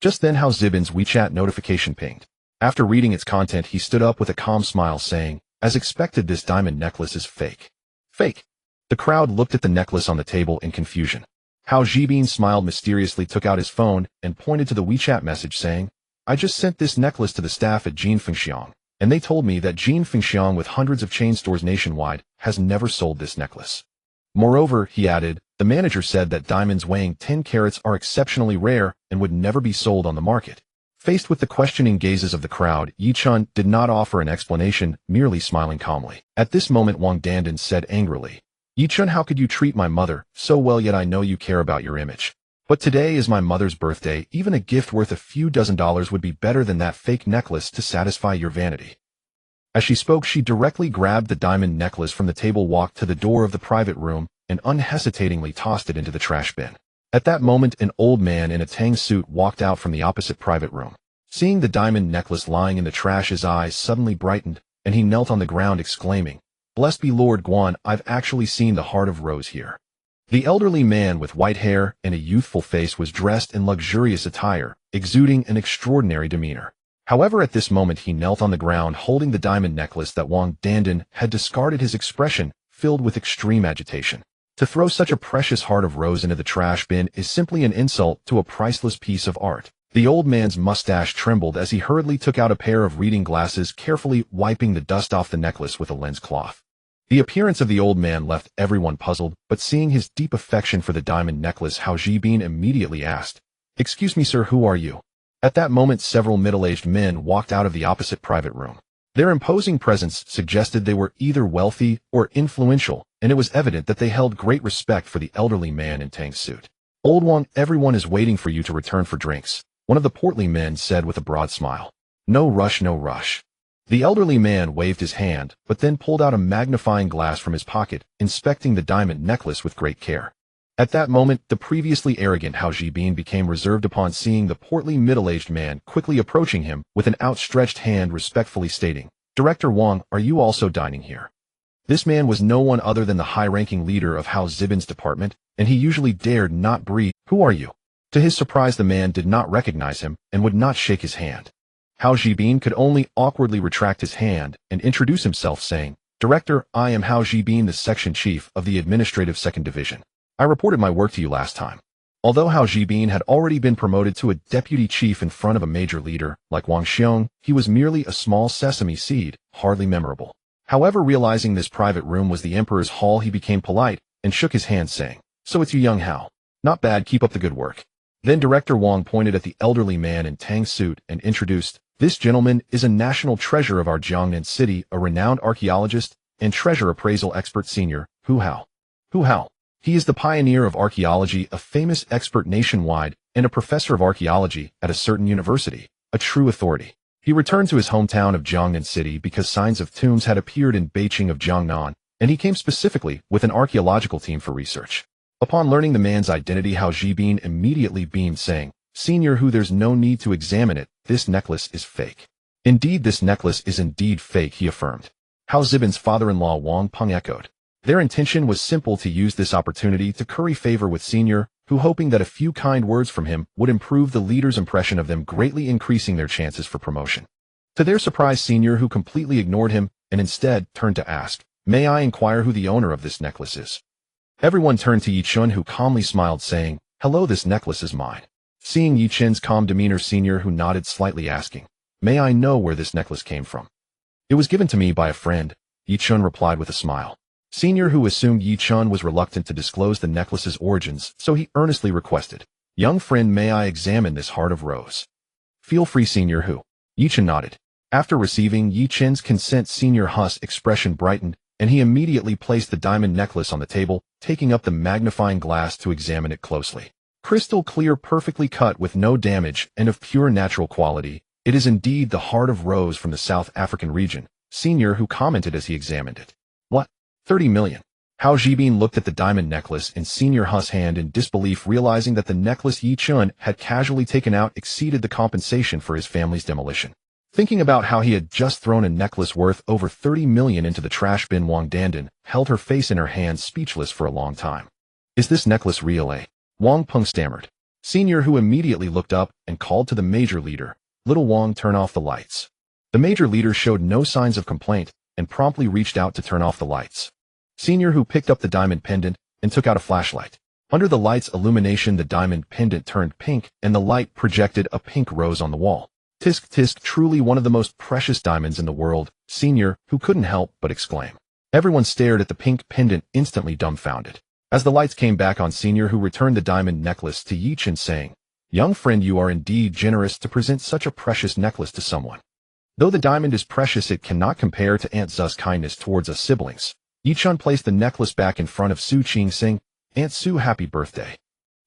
A: Just then, Hao Zibin's WeChat notification pinged. After reading its content, he stood up with a calm smile, saying, As expected, this diamond necklace is fake. Fake? The crowd looked at the necklace on the table in confusion. Hao Jibin smiled mysteriously, took out his phone, and pointed to the WeChat message, saying, I just sent this necklace to the staff at Jin Fengxiang, and they told me that Jin Fengxiang, with hundreds of chain stores nationwide, has never sold this necklace. Moreover, he added, the manager said that diamonds weighing 10 carats are exceptionally rare and would never be sold on the market. Faced with the questioning gazes of the crowd, Yi Chun did not offer an explanation, merely smiling calmly. At this moment, Wang Dandan said angrily, Yi Chun, how could you treat my mother so well? Yet I know you care about your image. But today is my mother's birthday. Even a gift worth a few dozen dollars would be better than that fake necklace to satisfy your vanity. As she spoke, she directly grabbed the diamond necklace from the table, walked to the door of the private room, and unhesitatingly tossed it into the trash bin. At that moment, an old man in a tang suit walked out from the opposite private room. Seeing the diamond necklace lying in the trash, his eyes suddenly brightened, and he knelt on the ground exclaiming, "Blessed be Lord Guan, I've actually seen the Heart of Rose here." The elderly man with white hair and a youthful face was dressed in luxurious attire, exuding an extraordinary demeanor. However, at this moment he knelt on the ground holding the diamond necklace that Wang Dandan had discarded, his expression filled with extreme agitation. To throw such a precious Heart of Rose into the trash bin is simply an insult to a priceless piece of art. The old man's mustache trembled as he hurriedly took out a pair of reading glasses, carefully wiping the dust off the necklace with a lens cloth. The appearance of the old man left everyone puzzled, but seeing his deep affection for the diamond necklace, Hao Jibin immediately asked, "Excuse me, sir, who are you?" At that moment, several middle-aged men walked out of the opposite private room. Their imposing presence suggested they were either wealthy or influential, and it was evident that they held great respect for the elderly man in Tang's suit. "Old Wang, everyone is waiting for you to return for drinks," one of the portly men said with a broad smile. "No rush, no rush." The elderly man waved his hand, but then pulled out a magnifying glass from his pocket, inspecting the diamond necklace with great care. At that moment, the previously arrogant Hao Jibin became reserved upon seeing the portly middle-aged man quickly approaching him with an outstretched hand, respectfully stating, "Director Wang, are you also dining here?" This man was no one other than the high-ranking leader of Hao Zibin's department, and he usually dared not breathe. "Who are you?" To his surprise, the man did not recognize him and would not shake his hand. Hao Jibin could only awkwardly retract his hand and introduce himself, saying, "Director, I am Hao Jibin, the section chief of the administrative 2nd Division. I reported my work to you last time." Although Hao Jibin had already been promoted to a deputy chief in front of a major leader like Wang Xiong, he was merely a small sesame seed, hardly memorable. However, realizing this private room was the Emperor's hall, he became polite and shook his hand, saying, "So it's you, young Hao. Not bad, keep up the good work." Then Director Wang pointed at the elderly man in Tang's suit and introduced, "This gentleman is a national treasure of our Jiangnan city, a renowned archaeologist and treasure appraisal expert, Senior Hu Hao. Hu Hao. He is the pioneer of archaeology, a famous expert nationwide, and a professor of archaeology at a certain university, a true authority. He returned to his hometown of Jiangnan City because signs of tombs had appeared in Beijing of Jiangnan, and he came specifically with an archaeological team for research." Upon learning the man's identity, Hao Jibin immediately beamed, saying, "Senior Hu, there's no need to examine it. This necklace is fake." "Indeed, this necklace is indeed fake," he affirmed. Hao Zibin's father-in-law Wang Peng echoed. Their intention was simple: to use this opportunity to curry favor with Senior Hu, hoping that a few kind words from him would improve the leader's impression of them, greatly increasing their chances for promotion. To their surprise, Senior Hu completely ignored him and instead turned to ask, "May I inquire who the owner of this necklace is?" Everyone turned to Yi Chun, who calmly smiled, saying, "Hello, this necklace is mine." Seeing Yi Chun's calm demeanor, Senior Hu nodded slightly, asking, "May I know where this necklace came from?" "It was given to me by a friend," Yi Chun replied with a smile. Senior Hu assumed Yi Chun was reluctant to disclose the necklace's origins, so he earnestly requested, "Young friend, may I examine this Heart of Rose?" "Feel free, Senior Hu." Yi Chun nodded. After receiving Yi Chun's consent, Senior Hu's expression brightened, and he immediately placed the diamond necklace on the table, taking up the magnifying glass to examine it closely. Crystal clear, perfectly cut, with no damage, and of pure natural quality, it is indeed the Heart of Rose from the South African region, Senior Hu commented as he examined it. "What? 30 million. Hao Jibin looked at the diamond necklace in Senior Hu's hand in disbelief, realizing that the necklace Yi Chun had casually taken out exceeded the compensation for his family's demolition. Thinking about how he had just thrown a necklace worth over 30 million into the trash bin, Wang Dandan held her face in her hands, speechless for a long time. "Is this necklace real, eh?" Wang Peng stammered. Senior Hu immediately looked up and called to the major leader, "Little Wang, turn off the lights." The major leader showed no signs of complaint and promptly reached out to turn off the lights. Senior Hu picked up the diamond pendant and took out a flashlight. Under the light's illumination, the diamond pendant turned pink, and the light projected a pink rose on the wall. "Tisk tisk, truly one of the most precious diamonds in the world," Senior Hu couldn't help but exclaim. Everyone stared at the pink pendant, instantly dumbfounded. As the lights came back on, Senior Hu returned the diamond necklace to Yi Chun, saying, "Young friend, you are indeed generous to present such a precious necklace to someone. Though the diamond is precious, it cannot compare to Aunt Zu's kindness towards us siblings." Yi Chun placed the necklace back in front of Su Qing, saying, "Aunt Su, happy birthday.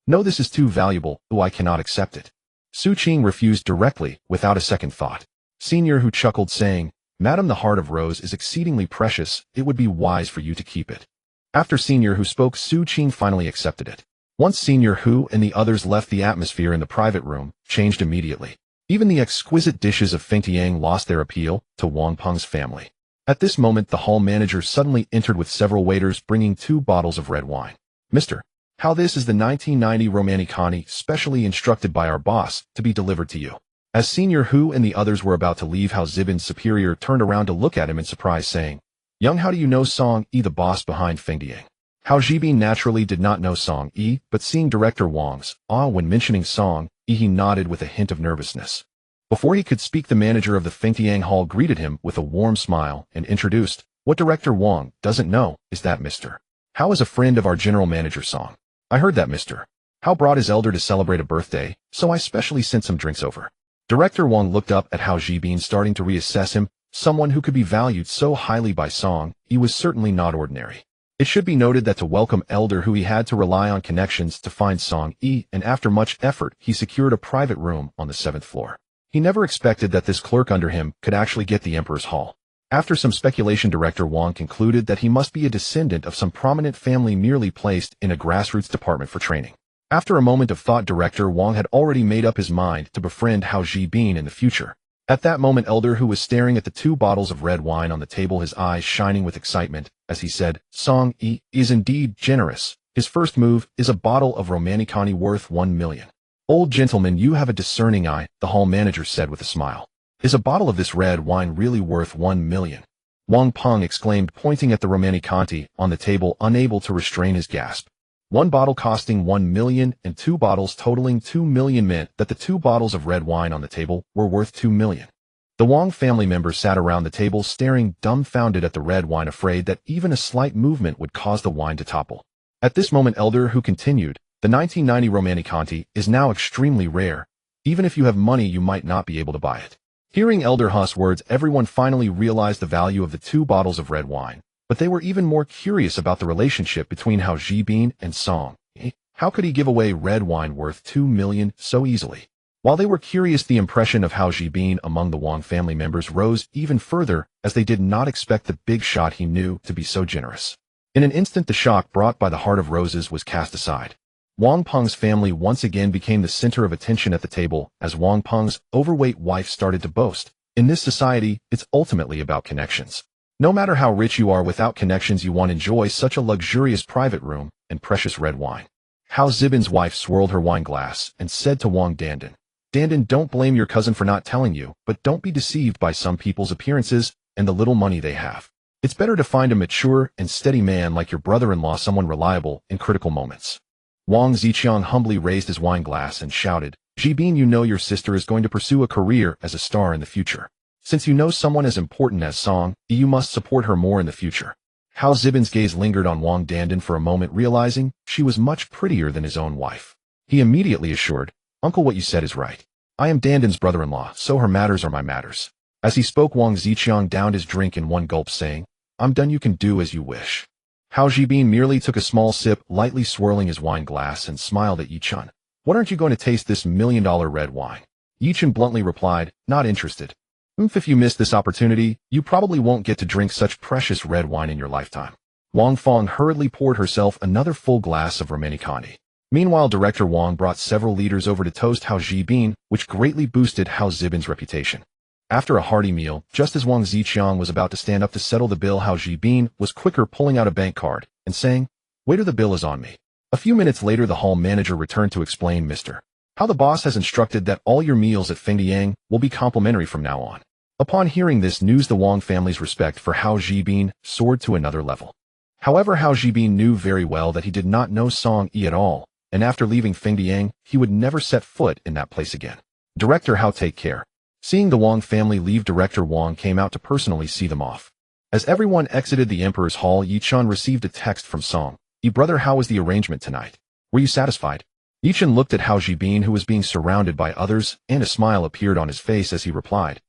A: No, this is too valuable, I cannot accept it." Su Qing refused directly, without a second thought. Senior Hu chuckled, saying, Madam, the heart of Rose is exceedingly precious. It would be wise for you to keep it. After Senior Hu spoke, Su Qing finally accepted it. Once Senior Hu and the others left, the atmosphere in the private room changed immediately. Even the exquisite dishes of Feng Tiang lost their appeal to Wang Peng's family. At this moment, the hall manager suddenly entered with several waiters bringing 2 bottles of red wine. Mr. How this is the 1990 Romanicani, specially instructed by our boss, to be delivered to you. As Senior Hu and the others were about to leave, Hao Zibin's superior turned around to look at him in surprise, saying, Young, how do you know Song Yi, the boss behind Feng Tiang? Hao Zibin naturally did not know Song Yi, but seeing Director Wang's awe when mentioning Song Yi, he nodded with a hint of nervousness. Before he could speak, the manager of the Feng Tiang Hall greeted him with a warm smile and introduced, What Director Wang doesn't know is that Mr. Hao is a friend of our general manager Song. I heard that Mr. Hao brought his elder to celebrate a birthday, so I specially sent some drinks over. Director Wang looked up at Hao Zibin, starting to reassess him. Someone who could be valued so highly by Song Yi was certainly not ordinary. It should be noted that to welcome Elder Hu, he had to rely on connections to find Song Yi, and after much effort, he secured a private room on the 7th floor. He never expected that this clerk under him could actually get the Emperor's Hall. After some speculation, Director Wang concluded that he must be a descendant of some prominent family merely placed in a grassroots department for training. After a moment of thought, Director Wang had already made up his mind to befriend Hao Zibin in the future. At that moment, Elder Hu was staring at the 2 bottles of red wine on the table, his eyes shining with excitement, as he said, Song Yi is indeed generous. His first move is a bottle of Romanicani worth 1 million. Old gentleman, you have a discerning eye, the hall manager said with a smile. Is a bottle of this red wine really worth 1 million? Wang Peng exclaimed, pointing at the Romanicani on the table, unable to restrain his gasp. 1 bottle costing 1 million and 2 bottles totaling 2 million meant that the 2 bottles of red wine on the table were worth 2 million. The Wang family members sat around the table staring dumbfounded at the red wine, afraid that even a slight movement would cause the wine to topple. At this moment, Elder Hu continued, the 1990 Romanicani is now extremely rare. Even if you have money, you might not be able to buy it. Hearing Elder Hu's words, everyone finally realized the value of the 2 bottles of red wine. But they were even more curious about the relationship between Hao Zibin and Song Yi. How could he give away red wine worth 2 million so easily? While they were curious, the impression of Hao Zibin among the Wang family members rose even further, as they did not expect the big shot he knew to be so generous. In an instant, the shock brought by the Heart of Roses was cast aside. Wang Peng's family once again became the center of attention at the table, as Wang Peng's overweight wife started to boast. In this society, it's ultimately about connections. No matter how rich you are, without connections you won't enjoy such a luxurious private room and precious red wine. Hao Zibin's wife swirled her wine glass and said to Wang Dandan, Dandan, don't blame your cousin for not telling you, but don't be deceived by some people's appearances and the little money they have. It's better to find a mature and steady man like your brother-in-law, someone reliable in critical moments. Wang Ziqiang humbly raised his wine glass and shouted, Zibin, you know your sister is going to pursue a career as a star in the future. Since you know someone as important as Song Yi, you must support her more in the future. Hao Zibin's gaze lingered on Wang Dandan for a moment, realizing she was much prettier than his own wife. He immediately assured, Uncle, what you said is right. I am Dandan's brother-in-law, so her matters are my matters. As he spoke, Wang Ziqiang downed his drink in one gulp, saying, I'm done, you can do as you wish. Hao Zibin merely took a small sip, lightly swirling his wine glass, and smiled at Yi Chun. What, aren't you going to taste this $1 million red wine? Yi Chun bluntly replied, not interested. If you miss this opportunity, you probably won't get to drink such precious red wine in your lifetime. Wang Fong hurriedly poured herself another full glass of Romanicani. Meanwhile, Director Wang brought several leaders over to toast Hao Zibin, which greatly boosted Hao Zibin's reputation. After a hearty meal, just as Wang Ziqiang was about to stand up to settle the bill, Hao Zibin was quicker, pulling out a bank card and saying, Waiter, the bill is on me. A few minutes later, the hall manager returned to explain, Mr. How the boss has instructed that all your meals at Feng Tiang will be complimentary from now on. Upon hearing this news, the Wang family's respect for Hao Zibin soared to another level. However, Hao Zibin knew very well that he did not know Song Yi at all, and after leaving Feng Tiang, he would never set foot in that place again. Director Hao, take care. Seeing the Wang family leave, Director Wang came out to personally see them off. As everyone exited the Emperor's Hall, Yi Chun received a text from Song Yi, brother, how was the arrangement tonight? Were you satisfied? Yi Chun looked at Hao Zibin, who was being surrounded by others, and a smile appeared on his face as he replied.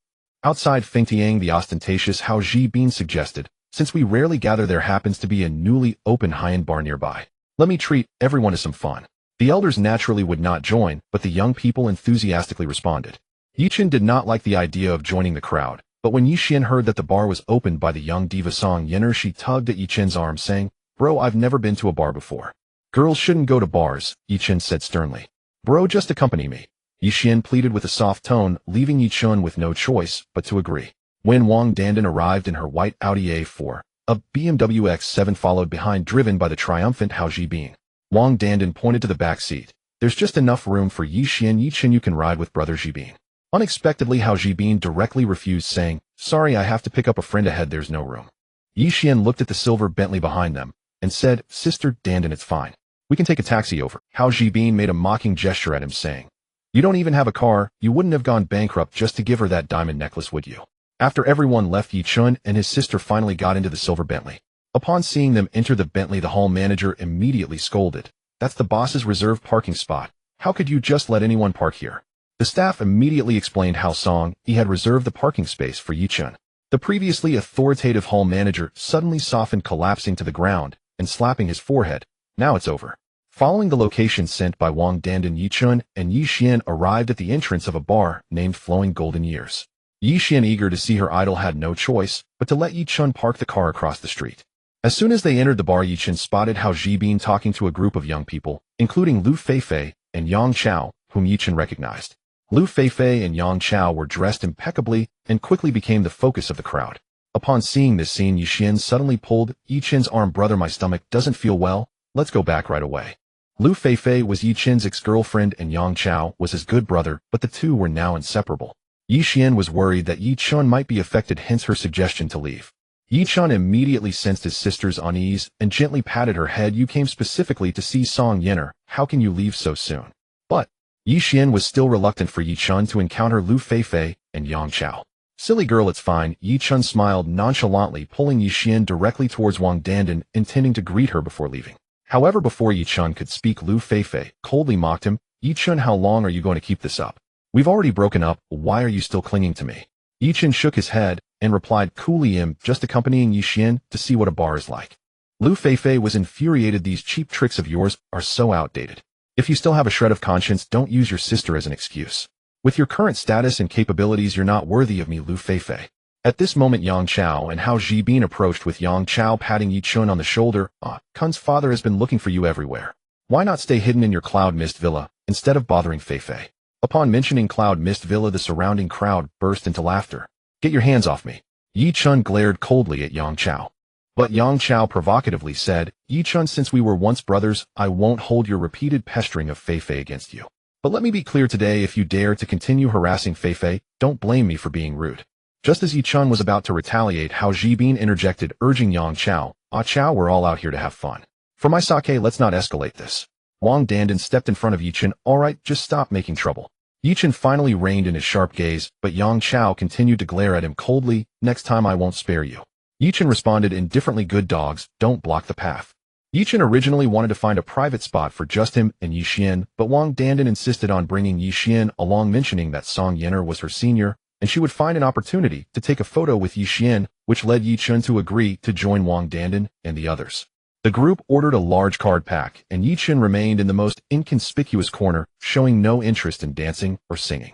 A: Outside Feng Tiang, the ostentatious Hao Zibin suggested, since we rarely gather, there happens to be a newly opened high-end bar nearby. Let me treat everyone to some fun. The elders naturally would not join, but the young people enthusiastically responded. Yi Chun did not like the idea of joining the crowd, But when Yi Xian heard that the bar was opened by the young diva Song Yinner, she tugged at Yi Chen's arm, saying, "Bro, I've never been to a bar before." "Girls shouldn't go to bars," Yi Chen said sternly. "Bro, just accompany me," Yi Xian pleaded with a soft tone, leaving Yi Chun with no choice but to agree. When Wang Dandan arrived in her white Audi A4, a BMW X7 followed behind, driven by the triumphant Hao Zhibin. Wang Dandan pointed to the back seat. "There's just enough room for Yi Xian. Yi Chen, you can ride with brother Zhibin." Unexpectedly, Hao Zhibin directly refused, saying, "Sorry, I have to pick up a friend ahead, there's no room." Yi Xian looked at the silver Bentley behind them and said, "Sister Dandan, it's fine. We can take a taxi over." Hao Zhibin made a mocking gesture at him, saying, "You don't even have a car. You wouldn't have gone bankrupt just to give her that diamond necklace, would you?" After everyone left, Yi Chun and his sister finally got into the silver Bentley. Upon seeing them enter the Bentley, the hall manager immediately scolded, "That's the boss's reserved parking spot. How could you just let anyone park here?" The staff immediately explained how Song Yi had reserved the parking space for Yi Chun. The previously authoritative hall manager suddenly softened, collapsing to the ground and slapping his forehead. "Now it's over." Following the location sent by Wang Dandan, Yi Chun and Yi Xian arrived at the entrance of a bar named Flowing Golden Years. Yi Xian, eager to see her idol, had no choice but to let Yi Chun park the car across the street. As soon as they entered the bar, Yi Chen spotted Hao Zhibin talking to a group of young people, including Lu Feifei and Yang Chao, whom Yi Chen recognized. Lu Feifei and Yang Chao were dressed impeccably and quickly became the focus of the crowd. Upon seeing this scene, Yi Xian suddenly pulled Yi Chen's arm. "Brother, my stomach doesn't feel well. Let's go back right away." Lu Feifei was Yi Chen's ex-girlfriend and Yang Chao was his good brother, but the two were now inseparable. Yi Xian was worried that Yi Chun might be affected, hence her suggestion to leave. Yi Chun immediately sensed his sister's unease and gently patted her head. "You came specifically to see Song Yinner. How can you leave so soon?" But Yi Xian was still reluctant for Yi Chun to encounter Lu Feifei and Yang Chao. "Silly girl, it's fine." Yi Chun smiled nonchalantly, pulling Yi Xian directly towards Wang Dandan, intending to greet her before leaving. However, before Yi Chun could speak, Lu Feifei coldly mocked him. "Yi Chun, how long are you going to keep this up? We've already broken up. Why are you still clinging to me?" Yi Chen shook his head and replied coolly, "I'm just accompanying Yi Xian to see what a bar is like." Lu Feifei was infuriated. "These cheap tricks of yours are so outdated. If you still have a shred of conscience, don't use your sister as an excuse. With your current status and capabilities, you're not worthy of me, Lu Feifei." At this moment, Yang Chao and Hao Zhibin approached, with Yang Chao patting Yi Chun on the shoulder. "Kun's father has been looking for you everywhere. Why not stay hidden in your Cloud Mist Villa instead of bothering Feifei?" Upon mentioning Cloud Mist Villa, the surrounding crowd burst into laughter. "Get your hands off me." Yi Chun glared coldly at Yang Chao. But Yang Chao provocatively said, "Yi Chun, since we were once brothers, I won't hold your repeated pestering of Feifei against you. But let me be clear today, if you dare to continue harassing Feifei, don't blame me for being rude." Just as Yi Chun was about to retaliate, Hao Zhibin interjected, urging Yang Chao, Chao, we're all out here to have fun. For my sake, let's not escalate this." Wang Dandan stepped in front of Yi Chen. "All right, just stop making trouble." Yi Chen finally reined in his sharp gaze, but Yang Chao continued to glare at him coldly. "Next time I won't spare you." Yi Chen responded indifferently, "Good dogs, don't block the path." Yi Chen originally wanted to find a private spot for just him and Yi Xian, but Wang Dandan insisted on bringing Yi Xian along, mentioning that Song Yinner was her senior, and she would find an opportunity to take a photo with Yi Xian, which led Yi Chen to agree to join Wang Dandan and the others. The group ordered a large card pack, and Yi Chen remained in the most inconspicuous corner, showing no interest in dancing or singing.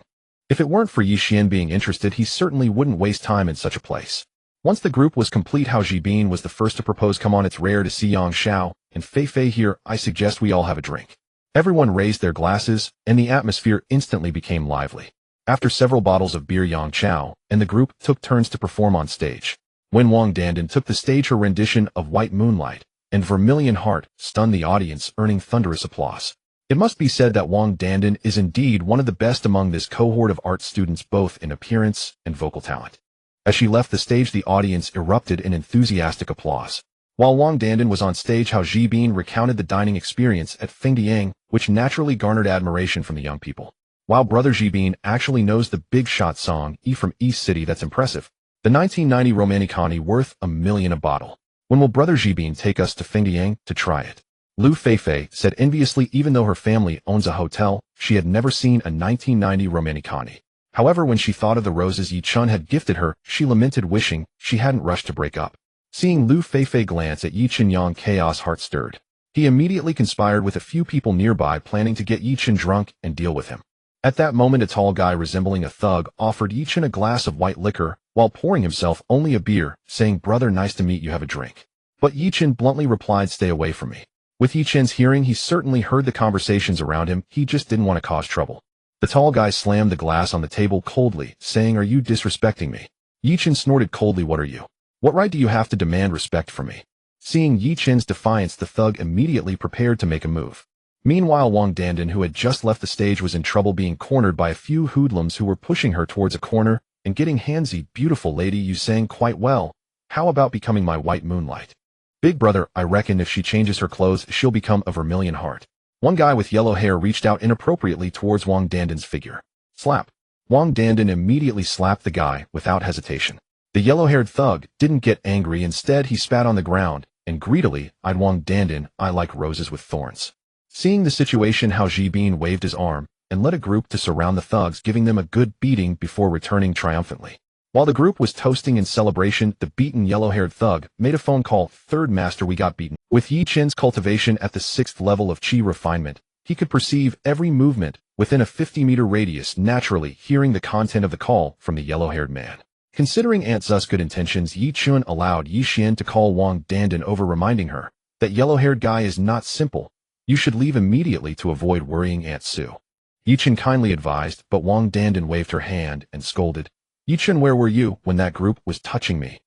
A: If it weren't for Yi Xian being interested, he certainly wouldn't waste time in such a place. Once the group was complete, Hao Zhibin was the first to propose, "Come on, it's rare to see Yang Chao and Feifei here. I suggest we all have a drink." Everyone raised their glasses, and the atmosphere instantly became lively. After several bottles of beer, Yang Chao and the group took turns to perform on stage. When Wang Dandan took the stage, her rendition of White Moonlight and Vermilion Heart stunned the audience, earning thunderous applause. It must be said that Wang Dandan is indeed one of the best among this cohort of art students, both in appearance and vocal talent. As she left the stage, the audience erupted in enthusiastic applause. While Wang Dandan was on stage, Hao Zhibin recounted the dining experience at Fengdiang, which naturally garnered admiration from the young people. While brother Zhibin actually knows the big shot Song Yi from East City, that's impressive. The 1990 Romanicani worth $1 million a bottle. When will brother Zhibin take us to Fengdiang to try it? Lu Feifei said enviously. Even though her family owns a hotel, she had never seen a 1990 Romanicani. However, when she thought of the roses Yi Chun had gifted her, she lamented, wishing she hadn't rushed to break up. Seeing Lu Feifei glance at Yi Chen, Yang Chaos' heart stirred. He immediately conspired with a few people nearby, planning to get Yi Chen drunk and deal with him. At that moment, a tall guy resembling a thug offered Yichen a glass of white liquor while pouring himself only a beer, saying, "Brother, nice to meet you, have a drink." But Yichen bluntly replied, "Stay away from me." With Yichen's hearing, he certainly heard the conversations around him, he just didn't want to cause trouble. The tall guy slammed the glass on the table coldly, saying, "Are you disrespecting me?" Yichen snorted coldly, "What are you? What right do you have to demand respect from me?" Seeing Yichen's defiance, the thug immediately prepared to make a move. Meanwhile, Wang Dandan, who had just left the stage, was in trouble, being cornered by a few hoodlums who were pushing her towards a corner and getting handsy. "Beautiful lady, you sang quite well. How about becoming my white moonlight?" "Big brother, I reckon if she changes her clothes, she'll become a vermilion heart." One guy with yellow hair reached out inappropriately towards Wang Dandan's figure. Slap. Wang Dandan immediately slapped the guy without hesitation. The yellow-haired thug didn't get angry. Instead, he spat on the ground and greedily eyed Wang Dandan. "I like roses with thorns." Seeing the situation, Hao Jibin waved his arm and led a group to surround the thugs, giving them a good beating before returning triumphantly. While the group was toasting in celebration, the beaten yellow-haired thug made a phone call. "Third master, we got beaten." With Yichen's cultivation at the 6th level of Qi refinement, he could perceive every movement within a 50-meter radius, naturally hearing the content of the call from the yellow-haired man. Considering Aunt Zu's good intentions, Yichen allowed Yixian to call Wang Dandan over, reminding her that yellow-haired guy is not simple. "You should leave immediately to avoid worrying Aunt Su." Yichen kindly advised, but Wang Dandan waved her hand and scolded, "Yichen, where were you when that group was touching me?"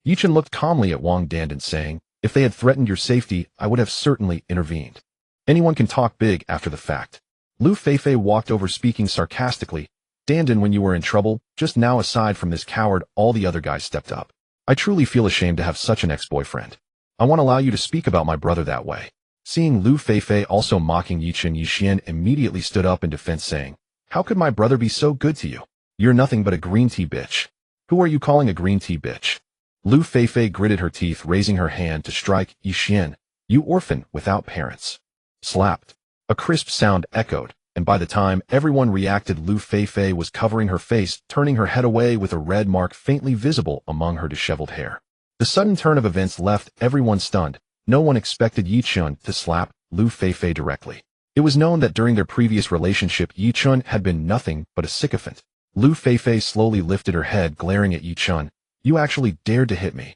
A: Yichen looked calmly at Wang Dandan, saying, "If they had threatened your safety, I would have certainly intervened. Anyone can talk big after the fact." Lu Feifei walked over, speaking sarcastically, "Dandan, when you were in trouble, just now, aside from this coward, all the other guys stepped up. I truly feel ashamed to have such an ex-boyfriend. I won't allow you to speak about my brother that way." Seeing Lu Feifei also mocking Yichen, Yixian immediately stood up in defense, saying, "How could my brother be so good to you? You're nothing but a green tea bitch." "Who are you calling a green tea bitch?" Lu Feifei gritted her teeth, raising her hand to strike Yixian. "You orphan without parents." Slapped. A crisp sound echoed, and by the time everyone reacted, Lu Feifei was covering her face, turning her head away with a red mark faintly visible among her disheveled hair. The sudden turn of events left everyone stunned. No one expected Yichen to slap Lu Feifei directly. It was known that during their previous relationship, Yichen had been nothing but a sycophant. Lu Feifei slowly lifted her head, glaring at Yichen. "You actually dared to hit me."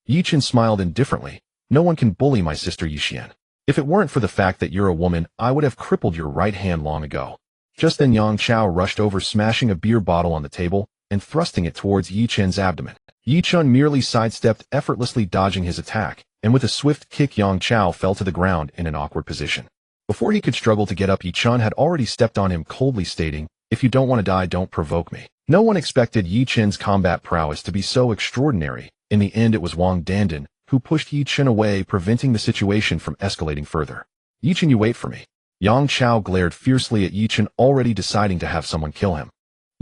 A: Yichen smiled indifferently. "No one can bully my sister Yixian. If it weren't for the fact that you're a woman, I would have crippled your right hand long ago." Just then Yang Chao rushed over, smashing a beer bottle on the table and thrusting it towards Yichen's abdomen. Yichen merely sidestepped, effortlessly dodging his attack, and with a swift kick, Yang Chao fell to the ground in an awkward position. Before he could struggle to get up, Yichen had already stepped on him, coldly stating, "If you don't want to die, don't provoke me." No one expected Yichen's combat prowess to be so extraordinary. In the end, it was Wang Dandan who pushed Yichen away, preventing the situation from escalating further. "Yichen, you wait for me." Yang Chao glared fiercely at Yichen, already deciding to have someone kill him.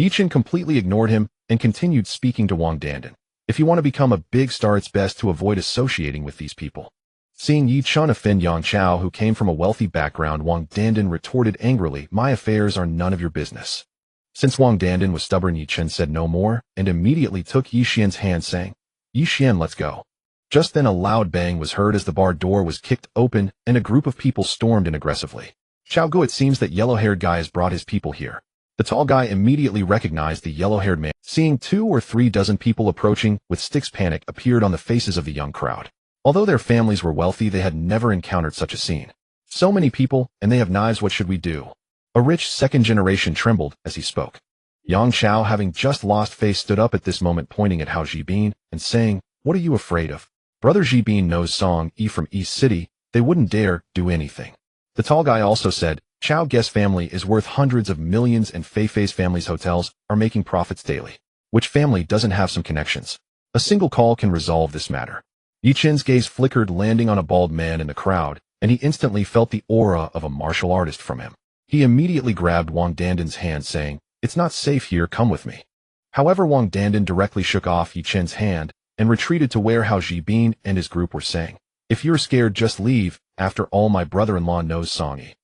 A: Yichen completely ignored him and continued speaking to Wang Dandan. "If you want to become a big star, it's best to avoid associating with these people." Seeing Yichen offend Yang Chao, who came from a wealthy background, Wang Dandan retorted angrily, "My affairs are none of your business." Since Wang Dandan was stubborn, Yichen said no more and immediately took Yixian's hand, saying, "Yixian, let's go." Just then a loud bang was heard as the bar door was kicked open and a group of people stormed in aggressively. "Chao Gu, it seems that yellow-haired guy has brought his people here." The tall guy immediately recognized the yellow-haired man. Seeing 2 or 3 dozen people approaching with sticks, panic appeared on the faces of the young crowd. Although their families were wealthy, they had never encountered such a scene. "So many people, and they have knives, what should we do?" A rich second generation trembled as he spoke. Yang Chao, having just lost face, stood up at this moment, pointing at Hao Jibin and saying, "What are you afraid of? Brother Jibin knows Song Yi from East City. They wouldn't dare do anything." The tall guy also said, "Chao Guess family is worth hundreds of millions and Feifei's family's hotels are making profits daily. Which family doesn't have some connections? A single call can resolve this matter." Yichen's gaze flickered, landing on a bald man in the crowd, and he instantly felt the aura of a martial artist from him. He immediately grabbed Wang Dandan's hand, saying, "It's not safe here, come with me." However, Wang Dandan directly shook off Yichen's hand and retreated to where Hao Jibin and his group were saying, "If you're scared, just leave. After all, my brother-in-law knows Song Yi.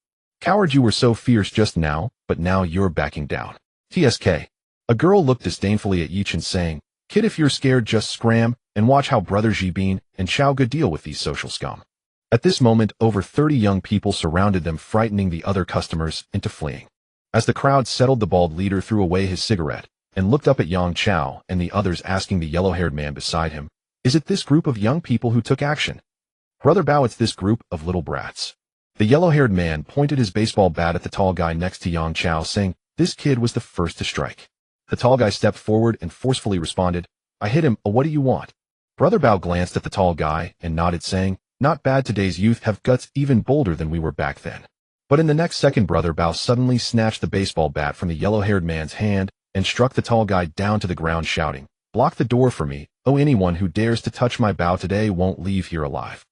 A: Coward, you were so fierce just now, but now you're backing down. TSK. A girl looked disdainfully at Yichen, saying, "Kid, if you're scared, just scram, and watch how Brother Jibin and Chao Gu deal with these social scum." At this moment, over 30 young people surrounded them, frightening the other customers into fleeing. As the crowd settled, the bald leader threw away his cigarette and looked up at Yang Chao and the others, asking the yellow-haired man beside him, "Is it this group of young people who took action?" "Brother Bao, it's this group of little brats." The yellow-haired man pointed his baseball bat at the tall guy next to Yang Chao, saying, "This kid was the first to strike." The tall guy stepped forward and forcefully responded, "I hit him. What do you want?" Brother Bao glanced at the tall guy and nodded, saying, "Not bad. Today's youth have guts even bolder than we were back then." But in the next second, Brother Bao suddenly snatched the baseball bat from the yellow-haired man's hand and struck the tall guy down to the ground, shouting, "Block the door for me. Oh, anyone who dares to touch my Bao today won't leave here alive.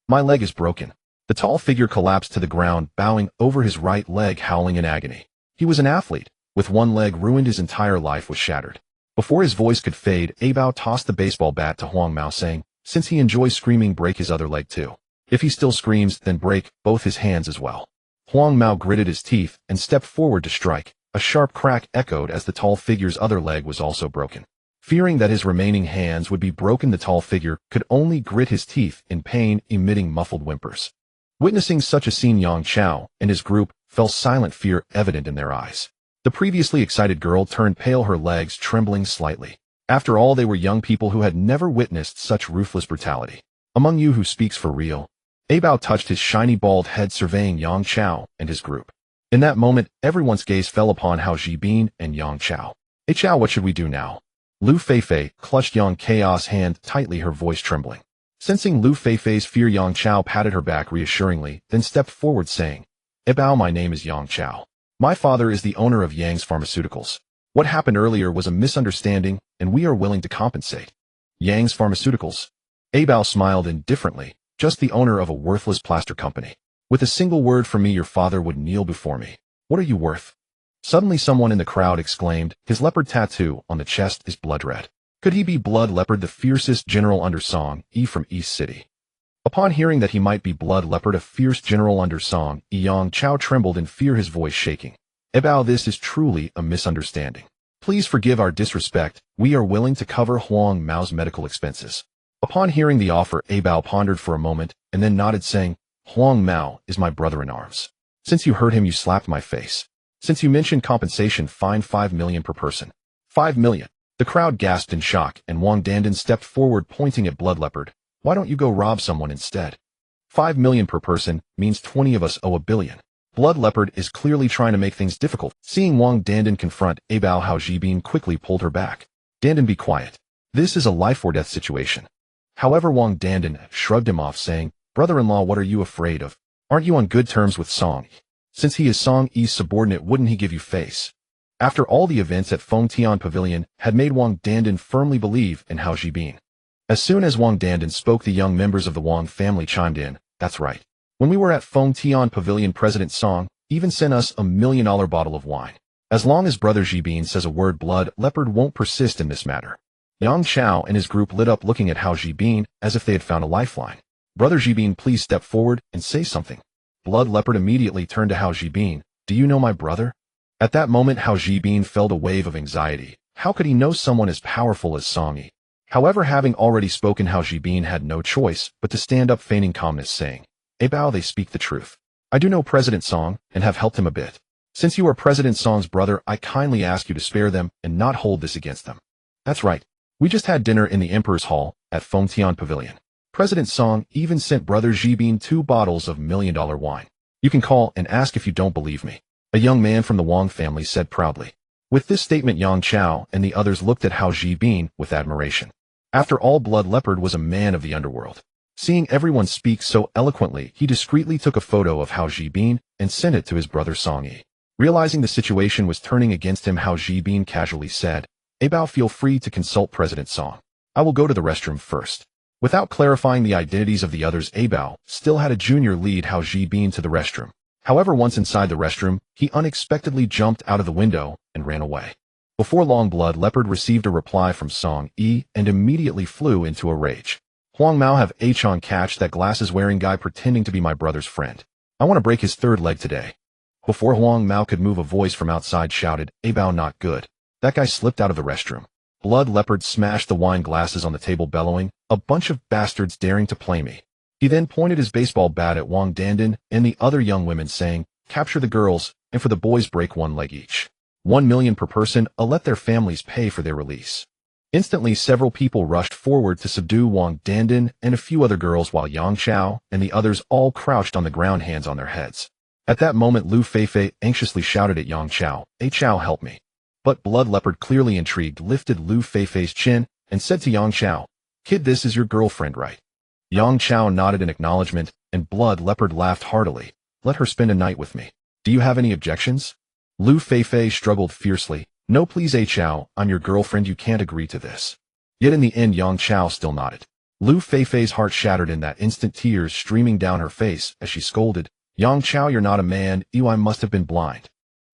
A: My leg is broken." The tall figure collapsed to the ground, bowing over his right leg, howling in agony. He was an athlete. With one leg ruined, his entire life was shattered. Before his voice could fade, Bao tossed the baseball bat to Huang Mao, saying, "Since he enjoys screaming, break his other leg too. If he still screams, then break both his hands as well." Huang Mao gritted his teeth and stepped forward to strike. A sharp crack echoed as the tall figure's other leg was also broken. Fearing that his remaining hands would be broken, the tall figure could only grit his teeth in pain, emitting muffled whimpers. Witnessing such a scene, Yang Chao and his group felt silent, fear evident in their eyes. The previously excited girl turned pale, her legs trembling slightly. After all, they were young people who had never witnessed such ruthless brutality. "Among you, who speaks for real?" Bao touched his shiny bald head, surveying Yang Chao and his group. In that moment, everyone's gaze fell upon Hao Jibin and Yang Chao. "Hey Chao, what should we do now?" Lu Feifei clutched Yang Chao's hand tightly, her voice trembling. Sensing Lu Feifei's fear, Yang Chao patted her back reassuringly, then stepped forward, saying, "Bao, my name is Yang Chao. My father is the owner of Yang's Pharmaceuticals. What happened earlier was a misunderstanding, and we are willing to compensate." "Yang's Pharmaceuticals?" Bao smiled indifferently. "Just the owner of a worthless plaster company. With a single word from me, your father would kneel before me. What are you worth?" Suddenly someone in the crowd exclaimed, "His leopard tattoo on the chest is blood red. Could he be Blood Leopard, the fiercest general under Song Yi from East City?" Upon hearing that he might be Blood Leopard, a fierce general under Song Yi, Yang Chao trembled in fear, his voice shaking. "Bao, this is truly a misunderstanding. Please forgive our disrespect. We are willing to cover Huang Mao's medical expenses." Upon hearing the offer, Bao pondered for a moment and then nodded, saying, "Huang Mao is my brother-in-arms. Since you hurt him, you slapped my face. Since you mentioned compensation, fine 5 million per person." 5 million. The crowd gasped in shock, and Wang Dandan stepped forward, pointing at Blood Leopard. "Why don't you go rob someone instead? 5 million per person means 20 of us owe 1 billion. Blood Leopard is clearly trying to make things difficult." Seeing Wang Dandan confront Bao, Hao Jibin quickly pulled her back. "Dandan, be quiet. This is a life-or-death situation." However, Wang Dandan shrugged him off, saying, "Brother-in-law, what are you afraid of? Aren't you on good terms with Song Yi? Since he is Song Yi's subordinate, wouldn't he give you face?" After all, the events at Fengtian Pavilion had made Wang Dandan firmly believe in Hao Jibin. As soon as Wang Dandan spoke, the young members of the Wang family chimed in. "That's right. When we were at Fengtian Pavilion, President Song even sent us $1 million bottle of wine. As long as Brother Jibin says a word, Blood Leopard won't persist in this matter." Yang Chao and his group lit up, looking at Hao Jibin as if they had found a lifeline. "Brother Jibin, please step forward and say something." Blood Leopard immediately turned to Hao Jibin. "Do you know my brother?" At that moment, Hao Jibin felt a wave of anxiety. How could he know someone as powerful as Song Yi? However, having already spoken, Hao Jibin had no choice but to stand up, feigning calmness, saying, "Bao, they speak the truth. I do know President Song and have helped him a bit. Since you are President Song's brother, I kindly ask you to spare them and not hold this against them." "That's right. We just had dinner in the Emperor's Hall at Fengtian Pavilion. President Song even sent Brother Jibin 2 bottles of $1 million wine. You can call and ask if you don't believe me," a young man from the Wang family said proudly. With this statement, Yang Chao and the others looked at Hao Jibin with admiration. After all, Blood Leopard was a man of the underworld. Seeing everyone speak so eloquently, he discreetly took a photo of Hao Jibin and sent it to his brother Song Yi. Realizing the situation was turning against him, Hao Jibin casually said, "Bao, feel free to consult President Song. I will go to the restroom first." Without clarifying the identities of the others, Bao still had a junior lead Hao Jibin to the restroom. However, once inside the restroom, he unexpectedly jumped out of the window and ran away. Before long, Blood Leopard received a reply from Song Yi and immediately flew into a rage. "Huang Mao, have Achon catch that glasses-wearing guy pretending to be my brother's friend. I want to break his 3rd leg today." Before Huang Mao could move, a voice from outside shouted, "Bao, not good." That guy slipped out of the restroom. Blood Leopard smashed the wine glasses on the table, bellowing, "A bunch of bastards daring to play me." He then pointed his baseball bat at Wang Dandan and the other young women, saying, "Capture the girls and for the boys break one leg each. 1 million per person, let their families pay for their release. Instantly, several people rushed forward to subdue Wang Dandan and a few other girls while Yang Chao and the others all crouched on the ground, hands on their heads. At that moment, Lu Feifei anxiously shouted at Yang Chao, "Hey Chao, help me." But Blood Leopard, clearly intrigued, lifted Lu Feifei's chin and said to Yang Chao, "Kid, this is your girlfriend, right?" Yang Chao nodded in acknowledgement, and Blood Leopard laughed heartily. "Let her spend a night with me. Do you have any objections?" Lu Feifei struggled fiercely. "No please, Chao, I'm your girlfriend, you can't agree to this." Yet in the end, Yang Chao still nodded. Lu Feifei's heart shattered in that instant, tears streaming down her face as she scolded, "Yang Chao, you're not a man, I must have been blind."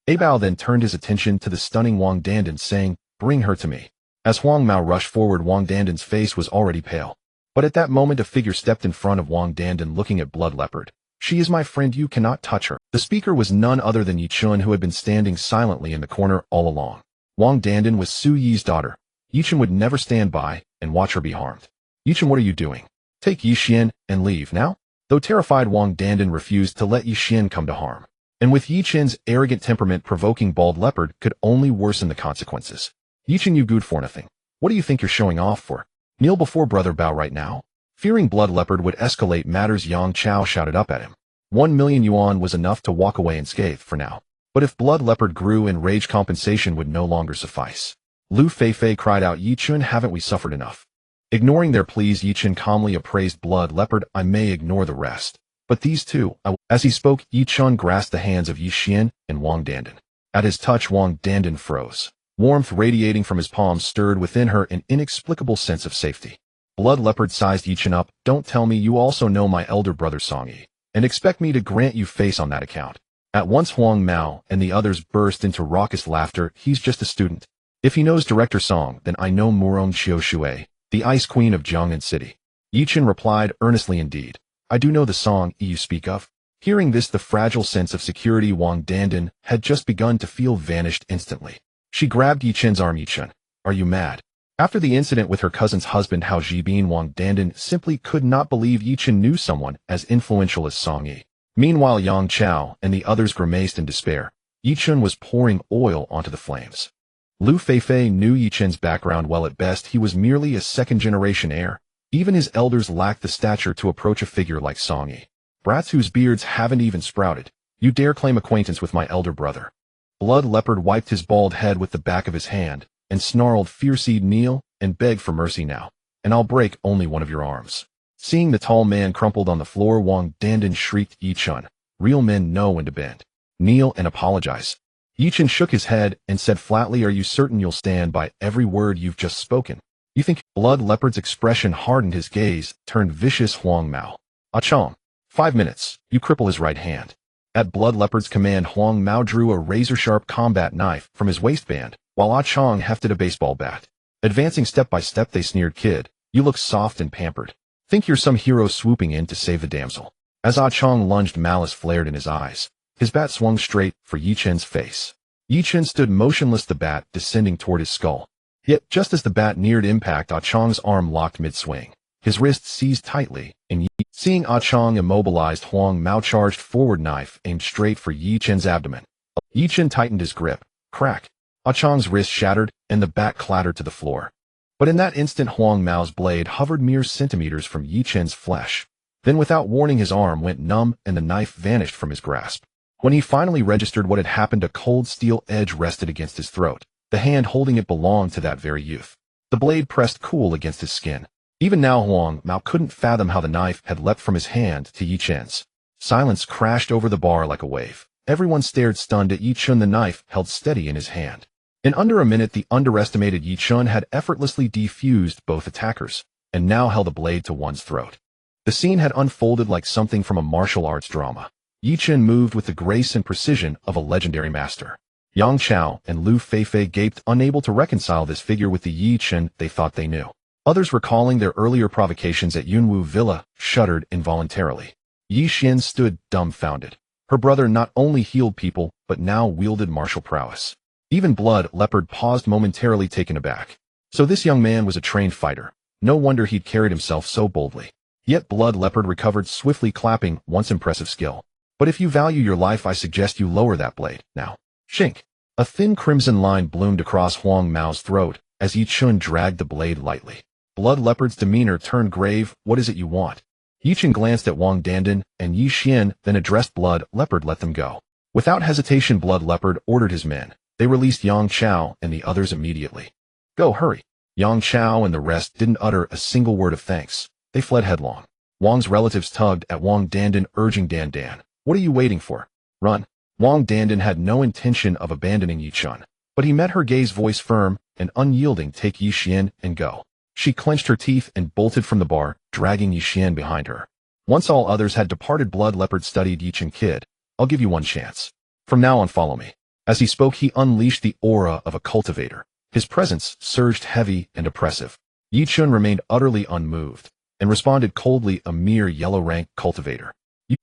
A: Abao then turned his attention to the stunning Wang Dandan, saying, "Bring her to me." As Huang Mao rushed forward, Wang Dandan's face was already pale. But at that moment, a figure stepped in front of Wang Dandan, looking at Blood Leopard. "She is my friend, you cannot touch her." The speaker was none other than Yi Chun, who had been standing silently in the corner all along. Wang Dandan was Su Yi's daughter. Yi Chun would never stand by and watch her be harmed. "Yi Chun, what are you doing? Take Yi Xian and leave now." Though terrified, Wang Dandan refused to let Yi Xian come to harm. And with Yi Chun's arrogant temperament, provoking Bald Leopard could only worsen the consequences. "Yi Chun, you good for nothing. What do you think you're showing off for? Kneel before Brother Bao right now." Fearing Blood Leopard would escalate matters, Yang Chao shouted up at him. 1 million yuan was enough to walk away unscathed for now. But if Blood Leopard grew in rage, compensation would no longer suffice. Lu Feifei cried out, "Yi Chun, haven't we suffered enough?" Ignoring their pleas, Yi Chun calmly appraised Blood Leopard. "I may ignore the rest, but these two, As he spoke, Yi Chun grasped the hands of Yi Xian and Wang Dandan. At his touch, Wang Dandan froze. Warmth radiating from his palms stirred within her an inexplicable sense of safety. Blood Leopard sized Yi Chun up. "Don't tell me you also know my elder brother Song Yi, and expect me to grant you face on that account." At once Huang Mao and the others burst into raucous laughter. "He's just a student. If he knows Director Song, then I know Murong Xiao Shui, the Ice Queen of Jiangnan City." Yi Chun replied, earnestly, "Indeed, I do know the Song you speak of." Hearing this, the fragile sense of security Wang Dandan had just begun to feel vanished instantly. She grabbed Yi Chun's arm. "Yi Chun, are you mad?" After the incident with her cousin's husband Hao Jibin, Wang Dandan simply could not believe Yi Chun knew someone as influential as Song Yi. Meanwhile, Yang Chao and the others grimaced in despair. Yi Chun was pouring oil onto the flames. Lu Feifei knew Yi Chun's background well. At best, he was merely a second-generation heir. Even his elders lacked the stature to approach a figure like Song Yi. "Brats whose beards haven't even sprouted. You dare claim acquaintance with my elder brother?" Blood Leopard wiped his bald head with the back of his hand and snarled, "Fierce, kneel and beg for mercy now, and I'll break only one of your arms." Seeing the tall man crumpled on the floor, Wang Dandan shrieked, "Yi Chun, real men know when to bend. Kneel and apologize." Yi Chun shook his head and said flatly, "Are you certain you'll stand by every word you've just spoken? You think?" Blood Leopard's expression hardened, his gaze turned vicious. "Huang Mao. Ah Chong, 5 minutes, you cripple his right hand." At Blood Leopard's command, Huang Mao drew a razor-sharp combat knife from his waistband, while Ah Chong hefted a baseball bat. Advancing step by step, they sneered, "Kid, you look soft and pampered. Think you're some hero swooping in to save the damsel." As Ah Chong lunged, malice flared in his eyes. His bat swung straight for Yi Chun's face. Yi Chun stood motionless, the bat descending toward his skull. Yet, just as the bat neared impact, Ah Chong's arm locked mid-swing. His wrist seized tightly, and seeing Ah Chong immobilized, Huang Mao charged forward, knife aimed straight for Yi Chun's abdomen. Yi Chun tightened his grip. Crack! Ah Chong's wrist shattered, and the bat clattered to the floor. But in that instant, Huang Mao's blade hovered mere centimeters from Yi Chun's flesh. Then, without warning, his arm went numb and the knife vanished from his grasp. When he finally registered what had happened, a cold steel edge rested against his throat. The hand holding it belonged to that very youth. The blade pressed cool against his skin. Even now, Huang Mao couldn't fathom how the knife had leapt from his hand to Yi Chun's. Silence crashed over the bar like a wave. Everyone stared stunned at Yi Chun, the knife held steady in his hand. In under a minute, the underestimated Yi Chun had effortlessly defused both attackers, and now held a blade to one's throat. The scene had unfolded like something from a martial arts drama. Yi Chun moved with the grace and precision of a legendary master. Yang Chao and Lu Feifei gaped, unable to reconcile this figure with the Yi Chun they thought they knew. Others, recalling their earlier provocations at Yunwu Villa, shuddered involuntarily. Yi Xian stood dumbfounded. Her brother not only healed people, but now wielded martial prowess. Even Blood Leopard paused momentarily, taken aback. So this young man was a trained fighter. No wonder he'd carried himself so boldly. Yet Blood Leopard recovered swiftly, clapping once impressive skill. But if you value your life, I suggest you lower that blade, now. Shink. A thin crimson line bloomed across Huang Mao's throat as Yi Chun dragged the blade lightly. Blood Leopard's demeanor turned grave. What is it you want? Yi Chun glanced at Wang Dandan and Yi Xian, then addressed Blood Leopard. Let them go. Without hesitation, Blood Leopard ordered his men. They released Yang Chao and the others immediately. Go, hurry. Yang Chao and the rest didn't utter a single word of thanks. They fled headlong. Wang's relatives tugged at Wang Dandan, urging Dan Dan. What are you waiting for? Run. Wang Dandan had no intention of abandoning Yi Chun, but he met her gaze, voice firm and unyielding. Take Yi Xian and go. She clenched her teeth and bolted from the bar, dragging Yi Xian behind her. Once all others had departed, Blood Leopard studied Yi Chun. Kid, I'll give you one chance. From now on, follow me. As he spoke, he unleashed the aura of a cultivator. His presence surged heavy and oppressive. Yi Chun remained utterly unmoved and responded coldly, a mere yellow-rank cultivator.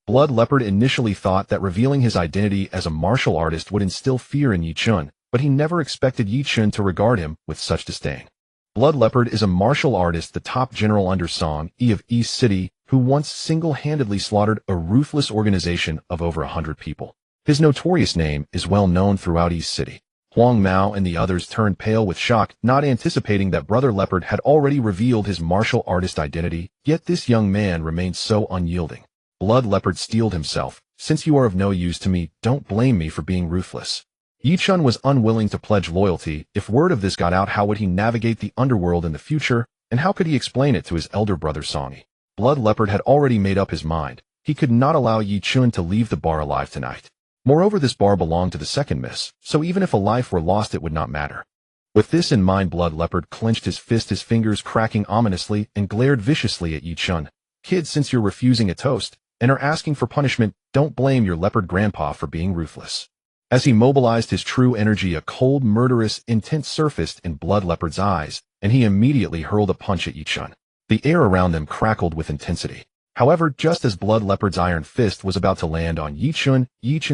A: Blood Leopard initially thought that revealing his identity as a martial artist would instill fear in Yi Chun, but he never expected Yi Chun to regard him with such disdain. Blood Leopard is a martial artist, the top general under Song Yi of East City, who once single-handedly slaughtered a ruthless organization of over 100 people. His notorious name is well known throughout East City. Huang Mao and the others turned pale with shock, not anticipating that Brother Leopard had already revealed his martial artist identity, yet this young man remained so unyielding. Blood Leopard steeled himself. Since you are of no use to me, don't blame me for being ruthless. Yi Chun was unwilling to pledge loyalty. If word of this got out, how would he navigate the underworld in the future, and how could he explain it to his elder brother Songi? Blood Leopard had already made up his mind. He could not allow Yi Chun to leave the bar alive tonight. Moreover, this bar belonged to the second miss, so even if a life were lost, it would not matter. With this in mind, Blood Leopard clenched his fist, his fingers cracking ominously, and glared viciously at Yi Chun. Kid, since you're refusing a toast and are asking for punishment, don't blame your leopard grandpa for being ruthless. As he mobilized his true energy, a cold, murderous intent surfaced in Blood Leopard's eyes, and he immediately hurled a punch at Yi Chun. The air around them crackled with intensity. However, just as Blood Leopard's iron fist was about to land on Yi Chun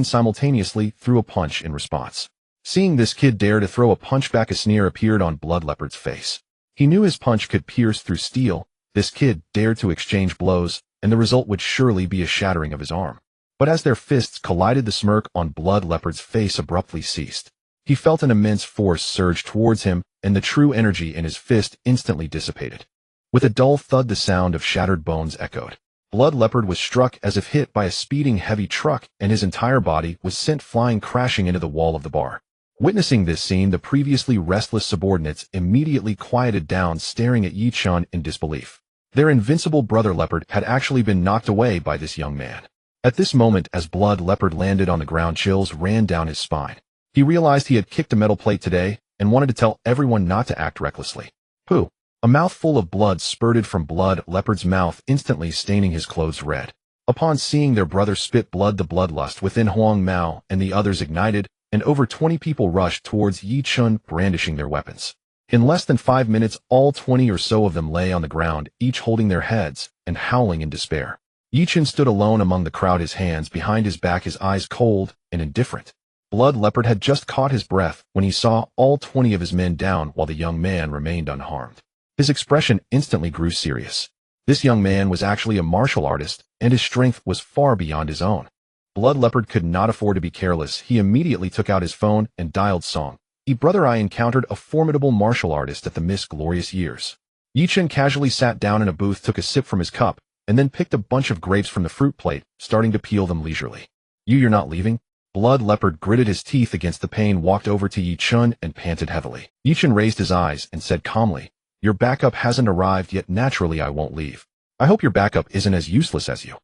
A: simultaneously threw a punch in response. Seeing this kid dare to throw a punch back, a sneer appeared on Blood Leopard's face. He knew his punch could pierce through steel. This kid dared to exchange blows, and the result would surely be a shattering of his arm. But as their fists collided, the smirk on Blood Leopard's face abruptly ceased. He felt an immense force surge towards him, and the true energy in his fist instantly dissipated. With a dull thud, the sound of shattered bones echoed. Blood Leopard was struck as if hit by a speeding heavy truck, and his entire body was sent flying, crashing into the wall of the bar. Witnessing this scene, the previously restless subordinates immediately quieted down, staring at Yi Chun in disbelief. Their invincible brother Leopard had actually been knocked away by this young man. At this moment, as Blood Leopard landed on the ground, chills ran down his spine. He realized he had kicked a metal plate today and wanted to tell everyone not to act recklessly. Pooh! A mouthful of blood spurted from Blood Leopard's mouth, instantly staining his clothes red. Upon seeing their brother spit blood, the bloodlust within Huang Mao and the others ignited, and over 20 people rushed towards Yi Chun, brandishing their weapons. In less than 5 minutes, all 20 or so of them lay on the ground, each holding their heads and howling in despair. Yi Chun stood alone among the crowd, his hands behind his back, his eyes cold and indifferent. Blood Leopard had just caught his breath when he saw all 20 of his men down while the young man remained unharmed. His expression instantly grew serious. This young man was actually a martial artist, and his strength was far beyond his own. Blood Leopard could not afford to be careless. He immediately took out his phone and dialed Song. Brother, I encountered a formidable martial artist at the Miss Glorious Years. Yi Chun casually sat down in a booth, took a sip from his cup, and then picked a bunch of grapes from the fruit plate, starting to peel them leisurely. You're not leaving? Blood Leopard gritted his teeth against the pain, walked over to Yi Chun and panted heavily. Yi Chun raised his eyes and said calmly, your backup hasn't arrived yet. Naturally, I won't leave. I hope your backup isn't as useless as you.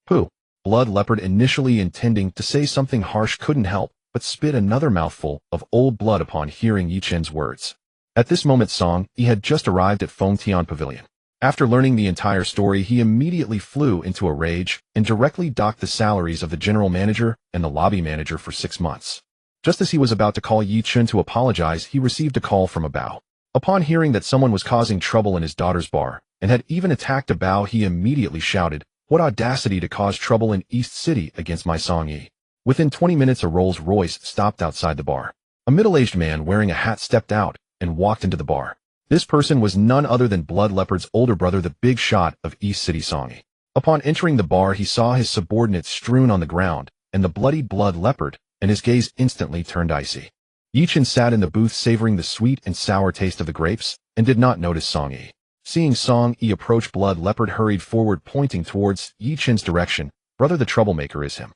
A: Pooh. Blood Leopard, initially intending to say something harsh, couldn't help but spit another mouthful of old blood upon hearing Yi Chun's words. At this moment, Song Yi had just arrived at Feng Tian Pavilion. After learning the entire story, he immediately flew into a rage and directly docked the salaries of the general manager and the lobby manager for 6 months. Just as he was about to call Yi Chun to apologize, he received a call from a Bao. Upon hearing that someone was causing trouble in his daughter's bar and had even attacked a Bao, he immediately shouted, what audacity to cause trouble in East City against my Song Yi. Within 20 minutes, a Rolls Royce stopped outside the bar. A middle-aged man wearing a hat stepped out and walked into the bar. This person was none other than Blood Leopard's older brother, the big shot of East City, Song Yi. Upon entering the bar, he saw his subordinates strewn on the ground, and the bloody blood leopard, and his gaze instantly turned icy. Yichen sat in the booth savoring the sweet and sour taste of the grapes, and did not notice Song Yi. Seeing Song Yi approach, blood leopard hurried forward, pointing towards Yichen's direction. Brother, the troublemaker is him.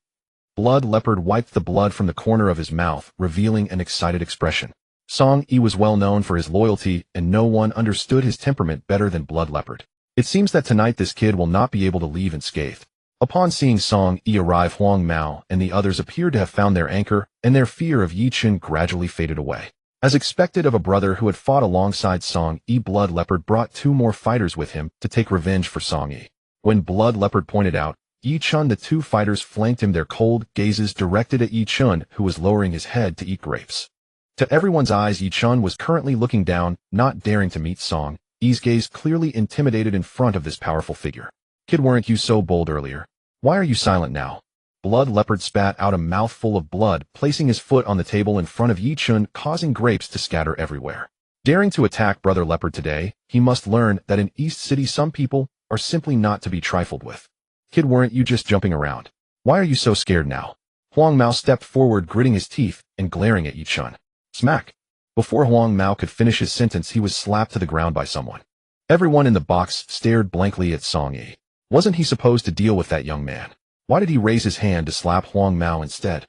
A: Blood leopard wiped the blood from the corner of his mouth, revealing an excited expression. Song Yi was well known for his loyalty, and no one understood his temperament better than blood leopard. It seems that tonight this kid will not be able to leave unscathed. Upon seeing Song Yi arrive, Huang Mao and the others appeared to have found their anchor, and their fear of Yichen gradually faded away. As expected of a brother who had fought alongside Song Yi, blood leopard brought 2 more fighters with him to take revenge for Song Yi. When blood leopard pointed out Yichen, the 2 fighters flanked him, their cold gazes directed at Yichen, who was lowering his head to eat grapes. To everyone's eyes, Yichen was currently looking down, not daring to meet Song Yi's gaze, clearly intimidated in front of this powerful figure. Kid, weren't you so bold earlier? Why are you silent now? Blood leopard spat out a mouthful of blood, placing his foot on the table in front of Yichen, causing grapes to scatter everywhere. Daring to attack brother leopard today, he must learn that in East City some people are simply not to be trifled with. Kid, weren't you just jumping around? Why are you so scared now? Huang Mao stepped forward, gritting his teeth and glaring at Yichen. Smack! Before Huang Mao could finish his sentence, he was slapped to the ground by someone. Everyone in the box stared blankly at Song Yi. Wasn't he supposed to deal with that young man? Why did he raise his hand to slap Huang Mao instead?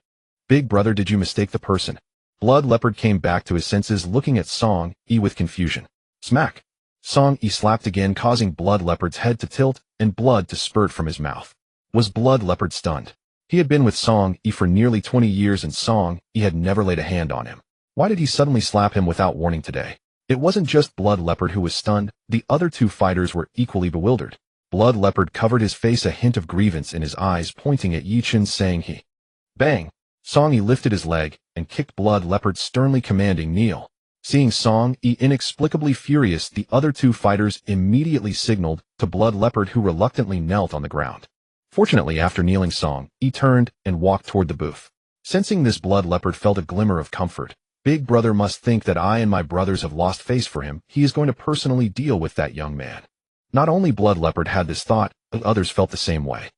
A: Big brother, did you mistake the person? Blood leopard came back to his senses, looking at Song Yi with confusion. Smack! Song Yi slapped again, causing blood leopard's head to tilt and blood to spurt from his mouth. Was blood leopard stunned? He had been with Song Yi for nearly 20 years, and Song Yi had never laid a hand on him. Why did he suddenly slap him without warning today? It wasn't just blood leopard who was stunned. The other 2 fighters were equally bewildered. Blood leopard covered his face, a hint of grievance in his eyes, pointing at Yichen, saying he. Bang! Song Yi lifted his leg and kicked blood leopard, sternly commanding kneel. Seeing Song Yi inexplicably furious, the other 2 fighters immediately signaled to blood leopard, who reluctantly knelt on the ground. Fortunately, after kneeling, Song Yi turned and walked toward the booth. Sensing this, blood leopard felt a glimmer of comfort. Big brother must think that I and my brothers have lost face for him. He is going to personally deal with that young man. Not only blood leopard had this thought, but others felt the same way.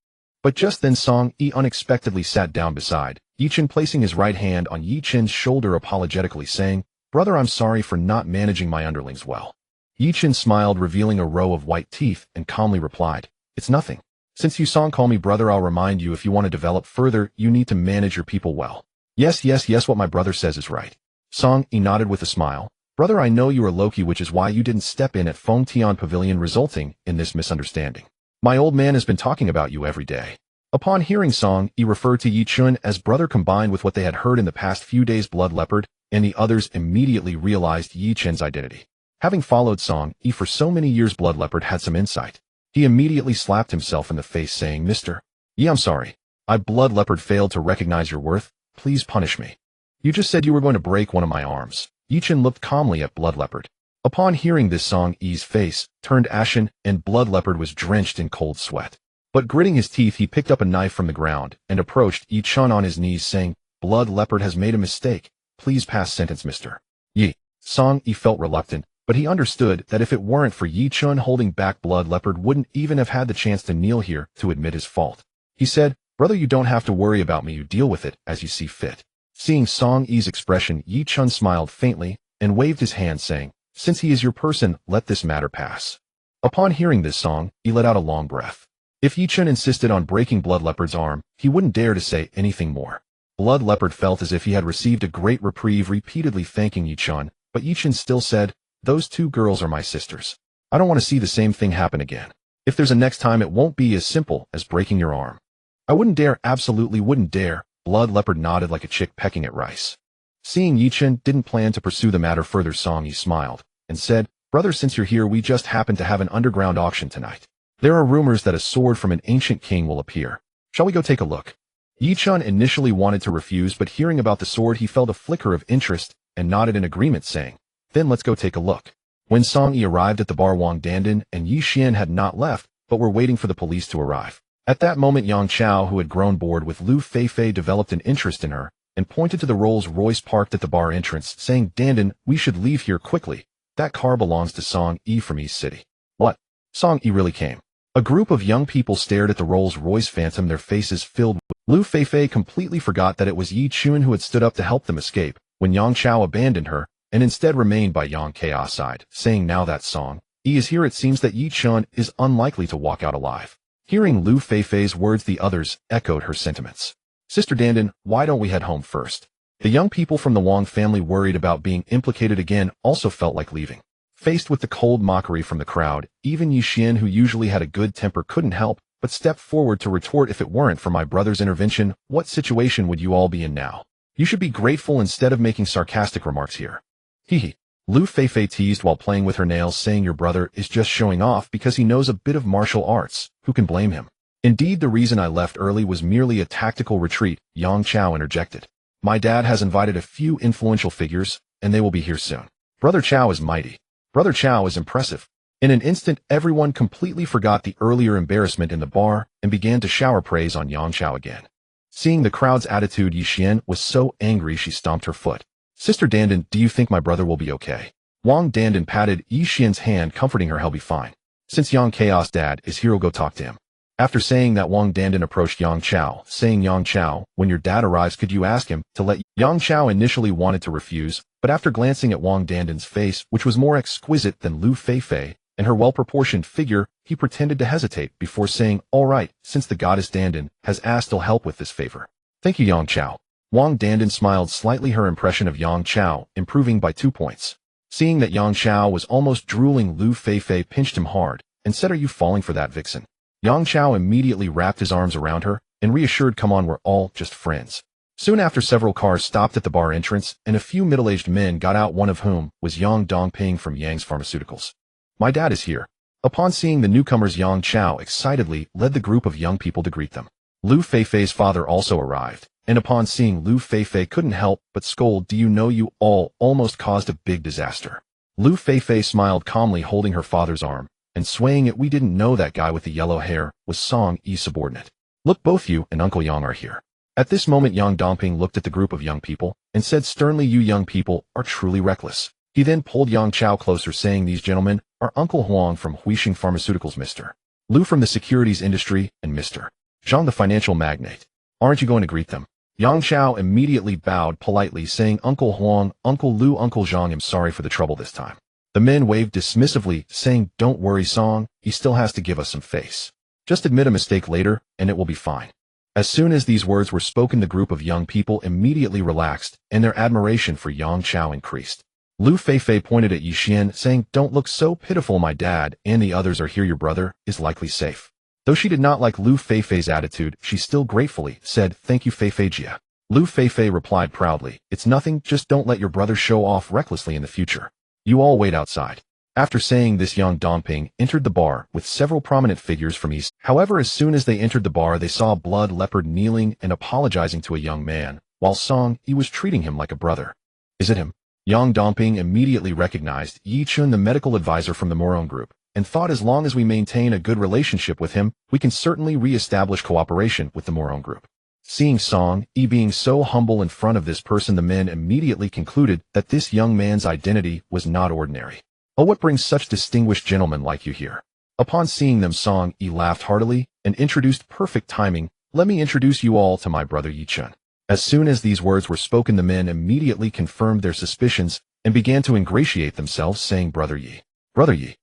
A: But just then Song Yi unexpectedly sat down beside Yichen, placing his right hand on Yichen's shoulder, apologetically saying, Brother, I'm sorry for not managing my underlings well. Yichen smiled, revealing a row of white teeth, and calmly replied, It's nothing. Since you Song call me brother, I'll remind you, if you want to develop further, you need to manage your people well. Yes, what my brother says is right. Song Yi nodded with a smile. Brother, I know you are Loki, which is why you didn't step in at Feng Tian Pavilion, resulting in this misunderstanding. My old man has been talking about you every day. Upon hearing Song Yi refer to Yichen as brother, combined with what they had heard in the past few days, blood leopard and the others immediately realized Yichen's identity. Having followed Song Yi for so many years, blood leopard had some insight. He immediately slapped himself in the face, saying, Mr. Yi, I'm sorry. I, blood leopard, failed to recognize your worth. Please punish me. You just said you were going to break one of my arms. Yichen looked calmly at blood leopard. Upon hearing this, Song Yi's face turned ashen, and blood leopard was drenched in cold sweat. But gritting his teeth, he picked up a knife from the ground and approached Yichen on his knees, saying, Blood leopard has made a mistake. Please pass sentence, Mr. Yi. Song Yi felt reluctant, but he understood that if it weren't for Yichen holding back, blood leopard wouldn't even have had the chance to kneel here to admit his fault. He said, Brother, you don't have to worry about me. You deal with it as you see fit. Seeing Song Yi's expression, Yichen smiled faintly and waved his hand, saying, Since he is your person, let this matter pass. Upon hearing this, Song Yi let out a long breath. If Yichen insisted on breaking blood leopard's arm, he wouldn't dare to say anything more. Blood leopard felt as if he had received a great reprieve, repeatedly thanking Yichen, but Yichen still said, Those 2 girls are my sisters. I don't want to see the same thing happen again. If there's a next time, it won't be as simple as breaking your arm. I wouldn't dare, absolutely wouldn't dare. Blood leopard nodded like a chick pecking at rice. Seeing Yichen didn't plan to pursue the matter further, Song Yi smiled and said, Brother, since you're here, we just happen to have an underground auction tonight. There are rumors that a sword from an ancient king will appear. Shall we go take a look? Yichen initially wanted to refuse, but hearing about the sword, he felt a flicker of interest and nodded in agreement, saying, Then let's go take a look. When Song Yi arrived at the bar, Wang Dandan and Yi Xian had not left, but were waiting for the police to arrive. At that moment, Yang Chao, who had grown bored with Lu Feifei, developed an interest in her and pointed to the Rolls-Royce parked at the bar entrance, saying, Dandan, we should leave here quickly. That car belongs to Song Yi from East City. What? Song Yi really came. A group of young people stared at the Rolls-Royce Phantom, their faces filled with Lu Feifei completely forgot that it was Yi Chun who had stood up to help them escape, when Yang Chao abandoned her, and instead remained by Yang Chaos side, saying now that song, Yi is here. It seems that Yi Chun is unlikely to walk out alive. Hearing Lu Feifei's words, the others echoed her sentiments. Sister Dandan, why don't we head home first? The young people from the Wang family, worried about being implicated again, also felt like leaving. Faced with the cold mockery from the crowd, even Yi Xian, who usually had a good temper, couldn't help but step forward to retort, if it weren't for my brother's intervention, what situation would you all be in now? You should be grateful instead of making sarcastic remarks here. Hee. Lu Feifei teased while playing with her nails, saying your brother is just showing off because he knows a bit of martial arts. Who can blame him? Indeed, the reason I left early was merely a tactical retreat, Yang Chao interjected. My dad has invited a few influential figures, and they will be here soon. Brother Chao is mighty. Brother Chao is impressive. In an instant, everyone completely forgot the earlier embarrassment in the bar and began to shower praise on Yang Chao again. Seeing the crowd's attitude, Yi Xian was so angry she stomped her foot. Sister Dandan, do you think my brother will be okay? Wang Dandan patted Yi Xian's hand, comforting her. He'll be fine. Since Yang Chaos dad is here, go talk to him. After saying that, Wang Dandan approached Yang Chao, saying, Yang Chao, when your dad arrives, could you ask him to let you? Yang Chao initially wanted to refuse, but after glancing at Wang Dandan's face, which was more exquisite than Lu Feifei, and her well-proportioned figure, he pretended to hesitate before saying, all right, since the goddess Dandan has asked, he'll help with this favor. Thank you, Yang Chao. Wang Dandan smiled slightly, her impression of Yang Chao improving by 2 points. Seeing that Yang Chao was almost drooling, Lu Feifei pinched him hard and said, are you falling for that vixen? Yang Chao immediately wrapped his arms around her and reassured, come on, we're all just friends. Soon after, several cars stopped at the bar entrance and a few middle-aged men got out, one of whom was Yang Dongping from Yang's Pharmaceuticals. My dad is here. Upon seeing the newcomers, Yang Chao excitedly led the group of young people to greet them. Lu Feifei's father also arrived, and upon seeing Lu Feifei couldn't help but scold, do you know you all almost caused a big disaster. Lu Feifei smiled calmly, holding her father's arm and swaying it. We didn't know that guy with the yellow hair was Song Yi's subordinate. Look, both you and Uncle Yang are here. At this moment, Yang Dongping looked at the group of young people and said sternly, you young people are truly reckless. He then pulled Yang Chao closer, saying, these gentlemen are Uncle Huang from Huixing Pharmaceuticals, Mr. Lu from the securities industry, and Mr. Zhang the financial magnate. Aren't you going to greet them? Yang Chao immediately bowed politely, saying, Uncle Huang, Uncle Lu, Uncle Zhang, I'm sorry for the trouble this time. The men waved dismissively, saying, don't worry, Song, he still has to give us some face. Just admit a mistake later, and it will be fine. As soon as these words were spoken, the group of young people immediately relaxed, and their admiration for Yang Chao increased. Lu Feifei pointed at Yi Xian, saying, don't look so pitiful, my dad and the others are here, your brother is likely safe. Though she did not like Lu Feifei's attitude, she still gratefully said, thank you, Feifei Jia. Lu Feifei replied proudly, it's nothing, just don't let your brother show off recklessly in the future. You all wait outside. After saying this, Yang Dongping entered the bar with several prominent figures from East. However, as soon as they entered the bar, they saw Blood Leopard kneeling and apologizing to a young man, while Song Yi was treating him like a brother. Is it him? Yang Dongping immediately recognized Yi Chun, the medical advisor from the Morone group, and thought as long as we maintain a good relationship with him, we can certainly re-establish cooperation with the Morone group. Seeing Song Yi being so humble in front of this person, the men immediately concluded that this young man's identity was not ordinary. Oh, what brings such distinguished gentlemen like you here? Upon seeing them, Song Yi laughed heartily and introduced, perfect timing, let me introduce you all to my brother Yi Chun. As soon as these words were spoken, the men immediately confirmed their suspicions and began to ingratiate themselves, saying, Brother Yi. Brother Yi.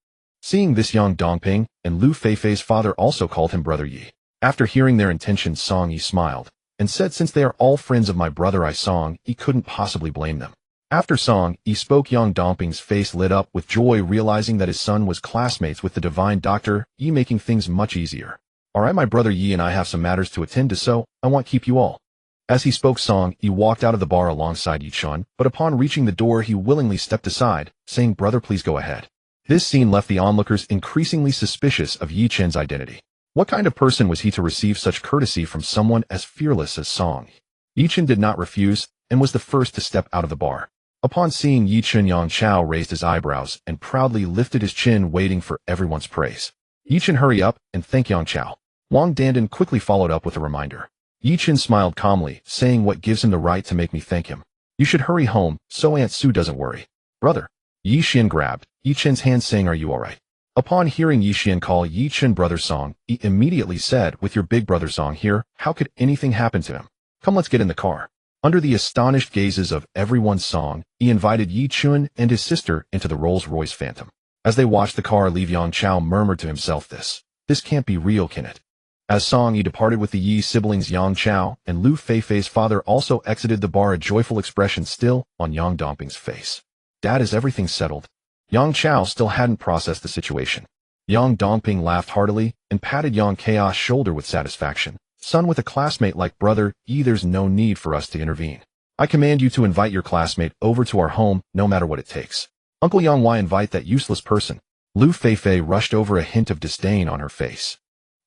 A: Seeing this, Yang Dongping and Lu Feifei's father also called him Brother Yi. After hearing their intentions, Song Yi smiled and said, since they are all friends of my brother Song, he couldn't possibly blame them. After Song Yi spoke, Yang Dongping's face lit up with joy, realizing that his son was classmates with the divine doctor Yi, making things much easier. All right, my brother Yi and I have some matters to attend to, so I won't keep you all. As he spoke, Song Yi walked out of the bar alongside Yi Chun, but upon reaching the door, he willingly stepped aside, saying, brother, please go ahead. This scene left the onlookers increasingly suspicious of Yi Chun's identity. What kind of person was he to receive such courtesy from someone as fearless as Song Yi? Yi Chun did not refuse and was the first to step out of the bar. Upon seeing Yi Chun, Yang Chao raised his eyebrows and proudly lifted his chin, waiting for everyone's praise. Yi Chun, hurry up and thank Yang Chao. Wang Dandan quickly followed up with a reminder. Yi Chun smiled calmly, saying, what gives him the right to make me thank him? You should hurry home so Aunt Sue doesn't worry. Brother. Yi Xian grabbed Yi Chun's hand, saying, are you all right? Upon hearing Yi Xian call Yi Chen brother Song, he immediately said, with your big brother Song here, how could anything happen to him? Come, let's get in the car. Under the astonished gazes of everyone's Song, he invited Yi Chun and his sister into the Rolls-Royce Phantom. As they watched the car leave, Yang Chao murmured to himself, this can't be real, can it? As Song Yi departed with the Yi siblings, Yang Chao and Lu Feifei's father also exited the bar, a joyful expression still on Yang Dongping's face. Dad, is everything settled? Yang Chao still hadn't processed the situation. Yang Dongping laughed heartily and patted Yang Chaos' shoulder with satisfaction. Son, with a classmate like brother Yi, there's no need for us to intervene. I command you to invite your classmate over to our home, no matter what it takes. Uncle Yang, why invite that useless person? Lu Feifei rushed over, a hint of disdain on her face.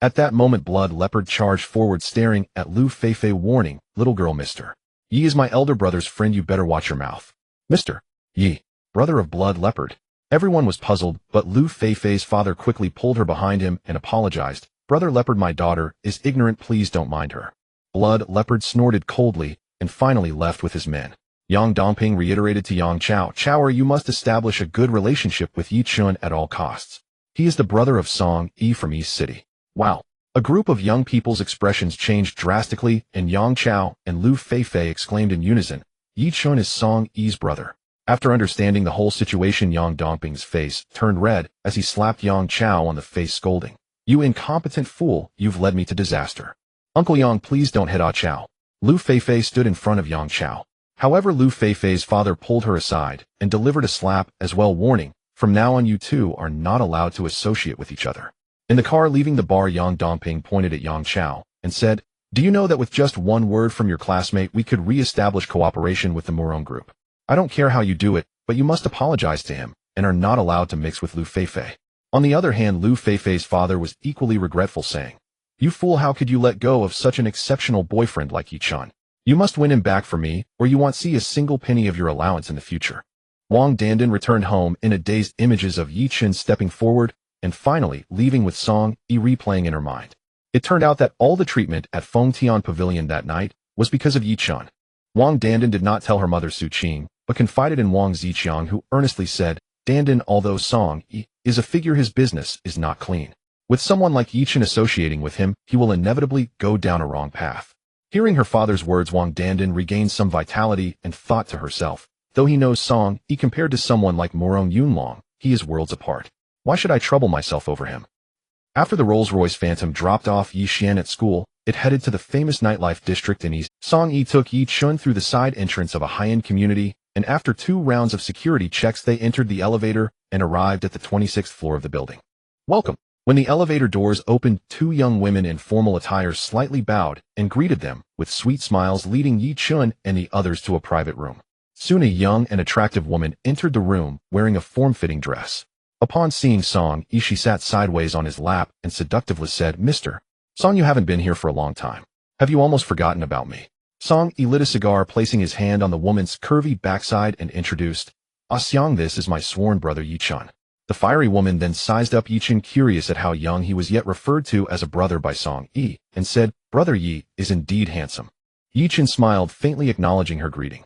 A: At that moment, Blood Leopard charged forward, staring at Lu Feifei, warning, little girl, Mr. Yi is my elder brother's friend, you better watch your mouth. Mr. Yi, brother of Blood Leopard. Everyone was puzzled, but Lu Feifei's father quickly pulled her behind him and apologized. Brother Leopard, my daughter is ignorant, please don't mind her. Blood Leopard snorted coldly and finally left with his men. Yang Dongping reiterated to Yang Chao, Chaoer, you must establish a good relationship with Yi Chun at all costs. He is the brother of Song Yi from East City. Wow. A group of young people's expressions changed drastically, and Yang Chao and Lu Feifei exclaimed in unison, Yi Chun is Song Yi's brother. After understanding the whole situation, Yang Dongping's face turned red as he slapped Yang Chao on the face, scolding, you incompetent fool, you've led me to disaster. Uncle Yang, please don't hit Ah Chao. Lu Feifei stood in front of Yang Chao. However, Lu Feifei's father pulled her aside and delivered a slap as well, warning, from now on you two are not allowed to associate with each other. In the car leaving the bar, Yang Dongping pointed at Yang Chao and said, do you know that with just one word from your classmate we could re-establish cooperation with the Morone group? I don't care how you do it, but you must apologize to him and are not allowed to mix with Lu Feifei. On the other hand, Lu Feifei's father was equally regretful, saying, you fool, how could you let go of such an exceptional boyfriend like Yi Chun? You must win him back for me, or you won't see a single penny of your allowance in the future. Wang Dandan returned home in a dazed, images of Yi Chun stepping forward and finally leaving with Song Yi replaying in her mind. It turned out that all the treatment at Fengtian Pavilion that night was because of Yi Chun. Wang Dandan did not tell her mother Su Qing, but confided in Wang Ziqiang, who earnestly said, Dandan, although Song Yi is a figure, his business is not clean. With someone like Yi Chun associating with him, he will inevitably go down a wrong path. Hearing her father's words, Wang Dandan regained some vitality and thought to herself, though he knows Song Yi compared to someone like Morong Yunlong, he is worlds apart. Why should I trouble myself over him? After the Rolls-Royce Phantom dropped off Yi Xian at school, it headed to the famous nightlife district in East. Song Yi took Yi Chun through the side entrance of a high-end community, and after 2 rounds of security checks they entered the elevator and arrived at the 26th floor of the building. Welcome. When the elevator doors opened, 2 young women in formal attire slightly bowed and greeted them with sweet smiles, leading Yi Chun and the others to a private room. Soon a young and attractive woman entered the room wearing a form-fitting dress. Upon seeing Song Yi, she sat sideways on his lap and seductively said, Mr. Song, you haven't been here for a long time. Have you almost forgotten about me? Song Yi lit a cigar, placing his hand on the woman's curvy backside, and introduced, Xiang, this is my sworn brother Yi Chun. The fiery woman then sized up Yi Chun, curious at how young he was, yet referred to as a brother by Song Yi, and said, Brother Yi is indeed handsome. Yi Chun smiled, faintly acknowledging her greeting.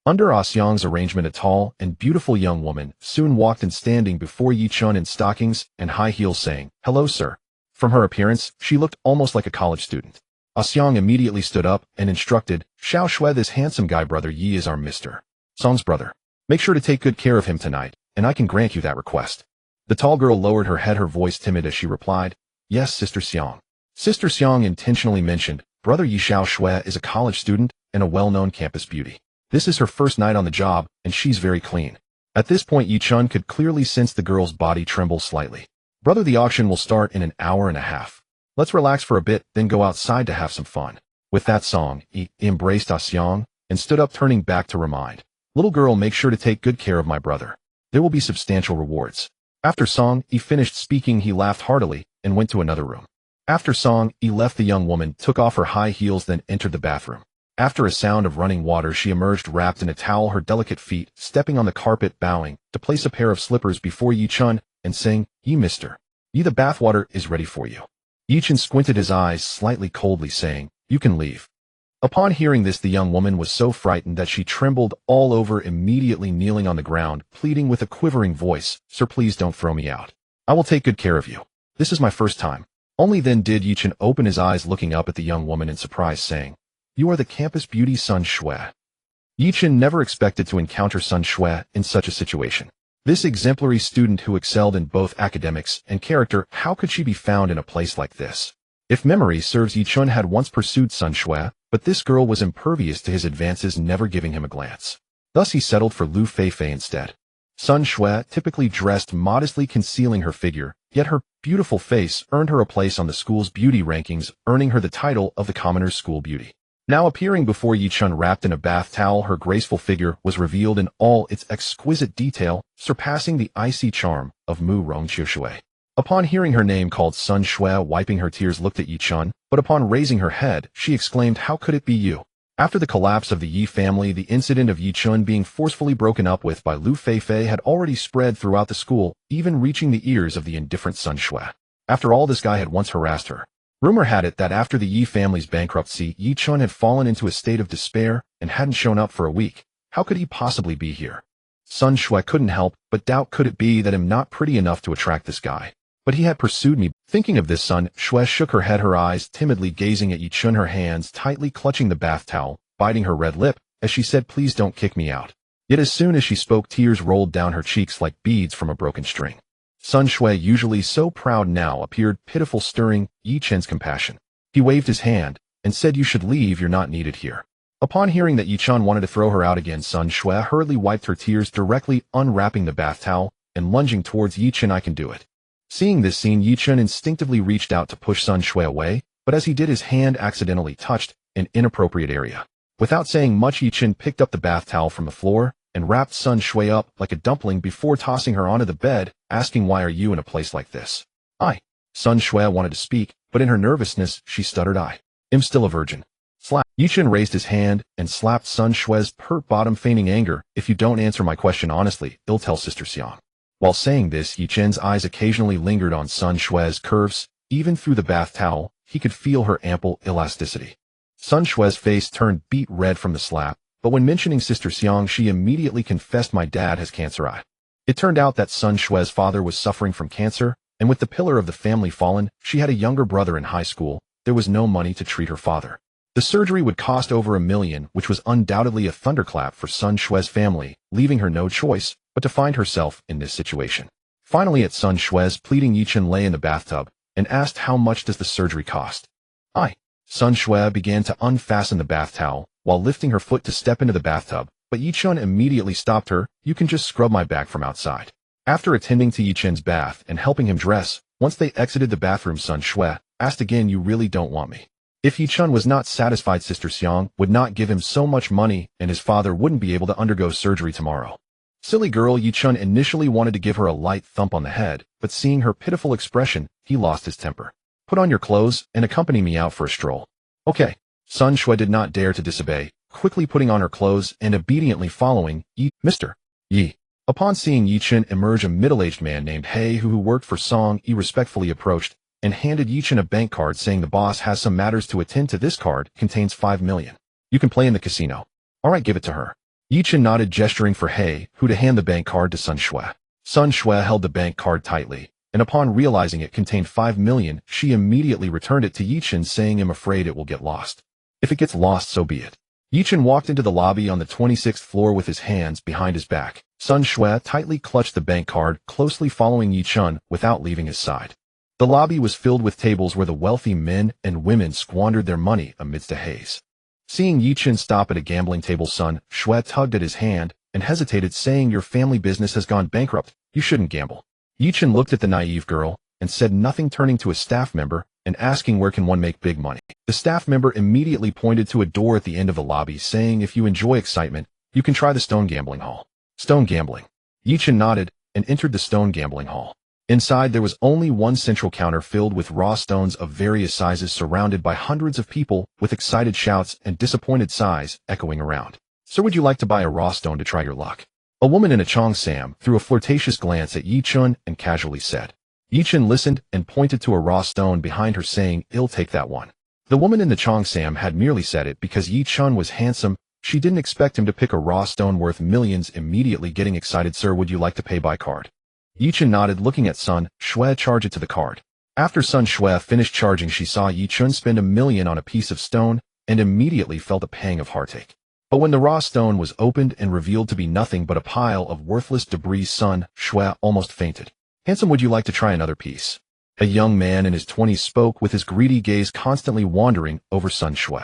A: Under Xiang's arrangement, a tall and beautiful young woman soon walked in, standing before Yi Chun in stockings and high heels, saying, Hello, sir. From her appearance, she looked almost like a college student. Xiang immediately stood up and instructed, Xiao Shui, this handsome guy brother Yi is our Mr. Song's brother. Make sure to take good care of him tonight, and I can grant you that request. The tall girl lowered her head, her voice timid as she replied, Yes, Sister Xiang. Sister Xiang intentionally mentioned, Brother Yi Xiao Shui is a college student and a well-known campus beauty. This is her first night on the job, and she's very clean. At this point, Yi Chun could clearly sense the girl's body tremble slightly. Brother, the auction will start in an hour and a half. Let's relax for a bit, then go outside to have some fun. With that, Song Yi embraced Xiang and stood up, turning back to remind, Little girl, make sure to take good care of my brother. There will be substantial rewards. After Song Yi finished speaking, he laughed heartily and went to another room. After Song Yi left, the young woman took off her high heels, then entered the bathroom. After a sound of running water, she emerged wrapped in a towel, her delicate feet stepping on the carpet, bowing to place a pair of slippers before Yi Chun and saying, Yi, Mr. Yi, the bathwater is ready for you. Yi Chun squinted his eyes slightly coldly, saying, You can leave. Upon hearing this, the young woman was so frightened that she trembled all over, immediately kneeling on the ground, pleading with a quivering voice, Sir, please don't throw me out. I will take good care of you. This is my first time. Only then did Yichen open his eyes, looking up at the young woman in surprise, saying, "You are the campus beauty Sun Shui." Yichen never expected to encounter Sun Shui in such a situation. This exemplary student who excelled in both academics and character, how could she be found in a place like this? If memory serves, Yichen had once pursued Sun Shui, but this girl was impervious to his advances, never giving him a glance. Thus he settled for Lu Feifei instead. Sun Shui, typically dressed modestly concealing her figure, yet her beautiful face earned her a place on the school's beauty rankings, earning her the title of the commoner's school beauty. Now appearing before Yichen wrapped in a bath towel, her graceful figure was revealed in all its exquisite detail, surpassing the icy charm of Mu Rongqiushui. Upon hearing her name called, Sun Shui, wiping her tears, looked at Yichen, but upon raising her head, she exclaimed, "How could it be you?" After the collapse of the Yi family, the incident of Yichen being forcefully broken up with by Lu Feifei had already spread throughout the school, even reaching the ears of the indifferent Sun Shui. After all, this guy had once harassed her. Rumor had it that after the Yi family's bankruptcy, Yichen had fallen into a state of despair and hadn't shown up for a week. How could he possibly be here? Sun Shui couldn't help but doubt, could it be that I'm not pretty enough to attract this guy? But he had pursued me. Thinking of this, Sun Shui shook her head, her eyes timidly gazing at Yichen, her hands tightly clutching the bath towel, biting her red lip, as she said, "Please don't kick me out." Yet as soon as she spoke, tears rolled down her cheeks like beads from a broken string. Sun Shui, usually so proud, now appeared pitiful, stirring Yichen's compassion. He waved his hand and said, "You should leave, you're not needed here." Upon hearing that Yichen wanted to throw her out again, Sun Shui hurriedly wiped her tears, directly unwrapping the bath towel and lunging towards Yichen. "I can do it." Seeing this scene, Yichen instinctively reached out to push Sun Shui away, but as he did, his hand accidentally touched an inappropriate area. Without saying much, Yichen picked up the bath towel from the floor and wrapped Sun Shui up like a dumpling before tossing her onto the bed, asking, "Why are you in a place like this?" Sun Shui wanted to speak, but in her nervousness, she stuttered, "I am still a virgin." Slap. Yichen raised his hand and slapped Sun Shui's pert bottom, feigning anger. "If you don't answer my question honestly, I'll tell Sister Xiang." While saying this, Yichen's eyes occasionally lingered on Sun Shui's curves. Even through the bath towel, he could feel her ample elasticity. Sun Shui's face turned beet red from the slap, but when mentioning Sister Xiang, she immediately confessed, "My dad has cancer." It turned out that Sun Shui's father was suffering from cancer, and with the pillar of the family fallen, she had a younger brother in high school. There was no money to treat her father. The surgery would cost over $1 million, which was undoubtedly a thunderclap for Sun Shui's family, leaving her no choice but to find herself in this situation. Finally, at Sun Shui's pleading, Yichen lay in the bathtub and asked, "How much does the surgery cost?" Sun Shui began to unfasten the bath towel while lifting her foot to step into the bathtub, but Yichen immediately stopped her. "You can just scrub my back from outside." After attending to Yichen's bath and helping him dress, once they exited the bathroom, Sun Shui asked again, "You really don't want me?" If Yichen was not satisfied, Sister Xiang would not give him so much money and his father wouldn't be able to undergo surgery tomorrow. Silly girl. Yichen initially wanted to give her a light thump on the head, but seeing her pitiful expression, he lost his temper. "Put on your clothes and accompany me out for a stroll." "Okay." Sun Shui did not dare to disobey, quickly putting on her clothes and obediently following Mr. Yi. Upon seeing Yichen emerge, a middle-aged man named He, who worked for Song Yi, respectfully approached and handed Yichen a bank card, saying, "The boss has some matters to attend to. This card contains 5 million. You can play in the casino." "All right, give it to her." Yichen nodded, gesturing for He, who to hand the bank card to Sun Shui. Sun Shui held the bank card tightly, and upon realizing it contained 5 million, she immediately returned it to Yichen, saying, "I'm afraid it will get lost." "If it gets lost, so be it." Yichen walked into the lobby on the 26th floor with his hands behind his back. Sun Shui tightly clutched the bank card, closely following Yichen without leaving his side. The lobby was filled with tables where the wealthy men and women squandered their money amidst a haze. Seeing Yichen stop at a gambling table, Sun Shui tugged at his hand and hesitated, saying, "Your family business has gone bankrupt. You shouldn't gamble." Yichen looked at the naive girl and said nothing, turning to a staff member and asking, "Where can one make big money?" The staff member immediately pointed to a door at the end of the lobby, saying, "If you enjoy excitement, you can try the stone gambling hall." Stone gambling. Yichen nodded and entered the stone gambling hall. Inside, there was only one central counter filled with raw stones of various sizes, surrounded by hundreds of people with excited shouts and disappointed sighs echoing around. "Sir, would you like to buy a raw stone to try your luck?" A woman in a cheongsam threw a flirtatious glance at Yichen and casually said. Yichen listened and pointed to a raw stone behind her, saying, "I'll take that one." The woman in the cheongsam had merely said it because Yichen was handsome. She didn't expect him to pick a raw stone worth millions. Immediately getting excited, "Sir, would you like to pay by card?" Yichen nodded, looking at Sun Shui charge it to the card. After Sun Shui finished charging, she saw Yichen spend 1,000,000 on a piece of stone and immediately felt a pang of heartache. But when the raw stone was opened and revealed to be nothing but a pile of worthless debris, Sun Shui almost fainted. "Handsome, would you like to try another piece?" A young man in his 20s spoke, with his greedy gaze constantly wandering over Sun Shui.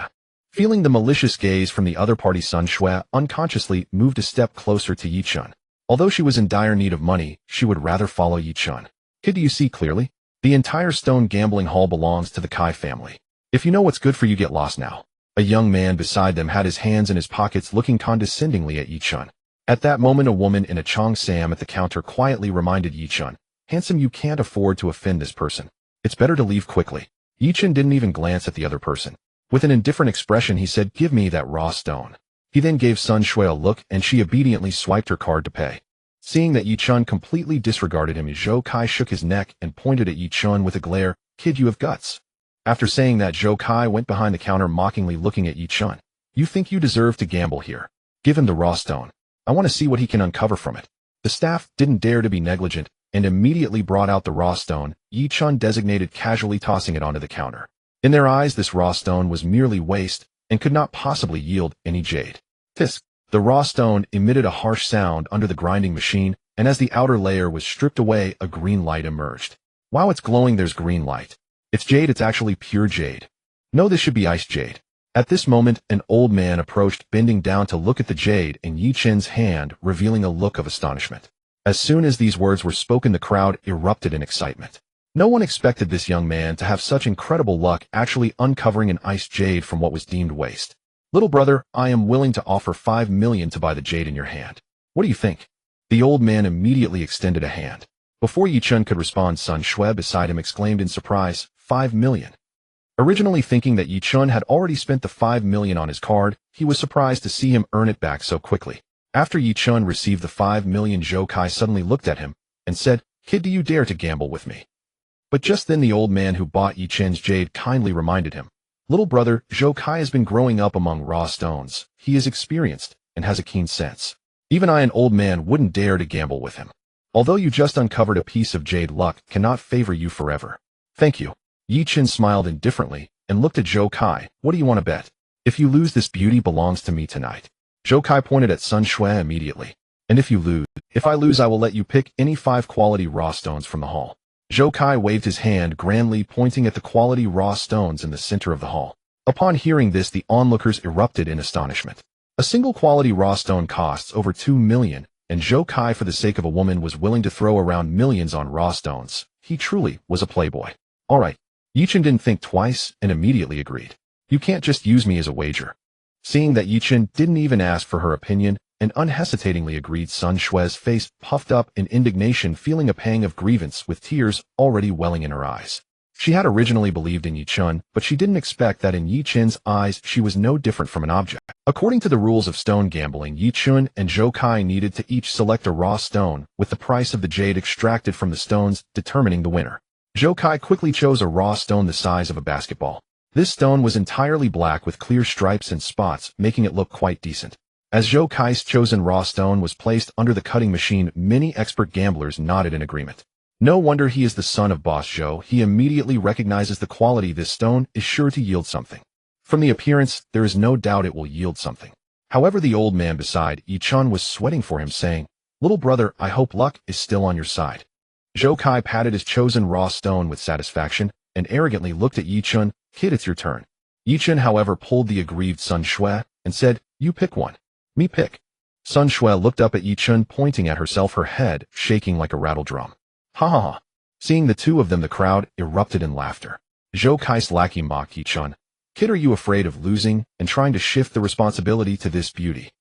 A: Feeling the malicious gaze from the other party, Sun Shui unconsciously moved a step closer to Yichen. Although she was in dire need of money, she would rather follow Yichen. "Kid, do you see clearly? The entire stone gambling hall belongs to the Kai family. If you know what's good for you, get lost now." A young man beside them had his hands in his pockets, looking condescendingly at Yichen. At that moment, a woman in a cheongsam at the counter quietly reminded Yichen, "Handsome, you can't afford to offend this person. It's better to leave quickly." Yichen didn't even glance at the other person. With an indifferent expression, he said, "Give me that raw stone." He then gave Sun Shui a look, and she obediently swiped her card to pay. Seeing that Yichen completely disregarded him, Zhou Kai shook his neck and pointed at Yichen with a glare. "Kid, you have guts." After saying that, Zhou Kai went behind the counter, mockingly looking at Yichen. "You think you deserve to gamble here? Give him the raw stone. I want to see what he can uncover from it." The staff didn't dare to be negligent and immediately brought out the raw stone, Yichen designated, casually tossing it onto the counter. In their eyes, this raw stone was merely waste and could not possibly yield any jade. Tisk! The raw stone emitted a harsh sound under the grinding machine, and as the outer layer was stripped away, a green light emerged. "Wow, it's glowing. There's green light. It's jade. It's actually pure jade. No, this should be ice jade." At this moment, an old man approached, bending down to look at the jade in Yichen's hand, revealing a look of astonishment. As soon as these words were spoken, the crowd erupted in excitement. No one expected this young man to have such incredible luck, actually uncovering an ice jade from what was deemed waste. "Little brother, I am willing to offer 5,000,000 to buy the jade in your hand. What do you think?" The old man immediately extended a hand. Before Yichen could respond, Sun Shui beside him exclaimed in surprise, 5,000,000. Originally thinking that Yichen had already spent the 5,000,000 on his card, he was surprised to see him earn it back so quickly. After Yichen received the 5,000,000, Zhou Kai suddenly looked at him and said, "Kid, do you dare to gamble with me?" But just then the old man who bought Yichen's jade kindly reminded him, "Little brother, Zhou Kai has been growing up among raw stones. He is experienced and has a keen sense. Even I, an old man, wouldn't dare to gamble with him. Although you just uncovered a piece of jade, luck cannot favor you forever." "Thank you." Yichen smiled indifferently and looked at Zhou Kai. "What do you want to bet? If you lose, this beauty belongs to me tonight." Zhou Kai pointed at Sun Shui immediately. "And if you lose?" "If I lose, I will let you pick any 5 quality raw stones from the hall." Zhou Kai waved his hand grandly, pointing at the quality raw stones in the center of the hall. Upon hearing this, the onlookers erupted in astonishment. A single quality raw stone costs over 2,000,000, and Zhou Kai, for the sake of a woman, was willing to throw around millions on raw stones. He truly was a playboy. "All right." Yichen didn't think twice and immediately agreed. "You can't just use me as a wager." Seeing that Yichen didn't even ask for her opinion and unhesitatingly agreed, Sun Shui's face puffed up in indignation, feeling a pang of grievance with tears already welling in her eyes. She had originally believed in Yichen, but she didn't expect that in Yichen's eyes she was no different from an object. According to the rules of stone gambling, Yichen and Zhou Kai needed to each select a raw stone, with the price of the jade extracted from the stones determining the winner. Zhou Kai quickly chose a raw stone the size of a basketball. This stone was entirely black with clear stripes and spots, making it look quite decent. As Zhou Kai's chosen raw stone was placed under the cutting machine, many expert gamblers nodded in agreement. No wonder he is the son of Boss Zhou. He immediately recognizes the quality. This stone is sure to yield something. From the appearance, there is no doubt it will yield something. However, the old man beside Yichen was sweating for him, saying, "Little brother, I hope luck is still on your side." Zhou Kai patted his chosen raw stone with satisfaction and arrogantly looked at Yichen. "Kid, it's your turn." Yichen, however, pulled the aggrieved Sun Shui and said, "You pick one." "Me pick." Sun Shui looked up at Yichen, pointing at herself, her head shaking like a rattle drum. "Ha ha ha." Seeing the two of them, the crowd erupted in laughter. Zhou Kai's lackey mocked Yichen. "Kid, are you afraid of losing and trying to shift the responsibility to this beauty?"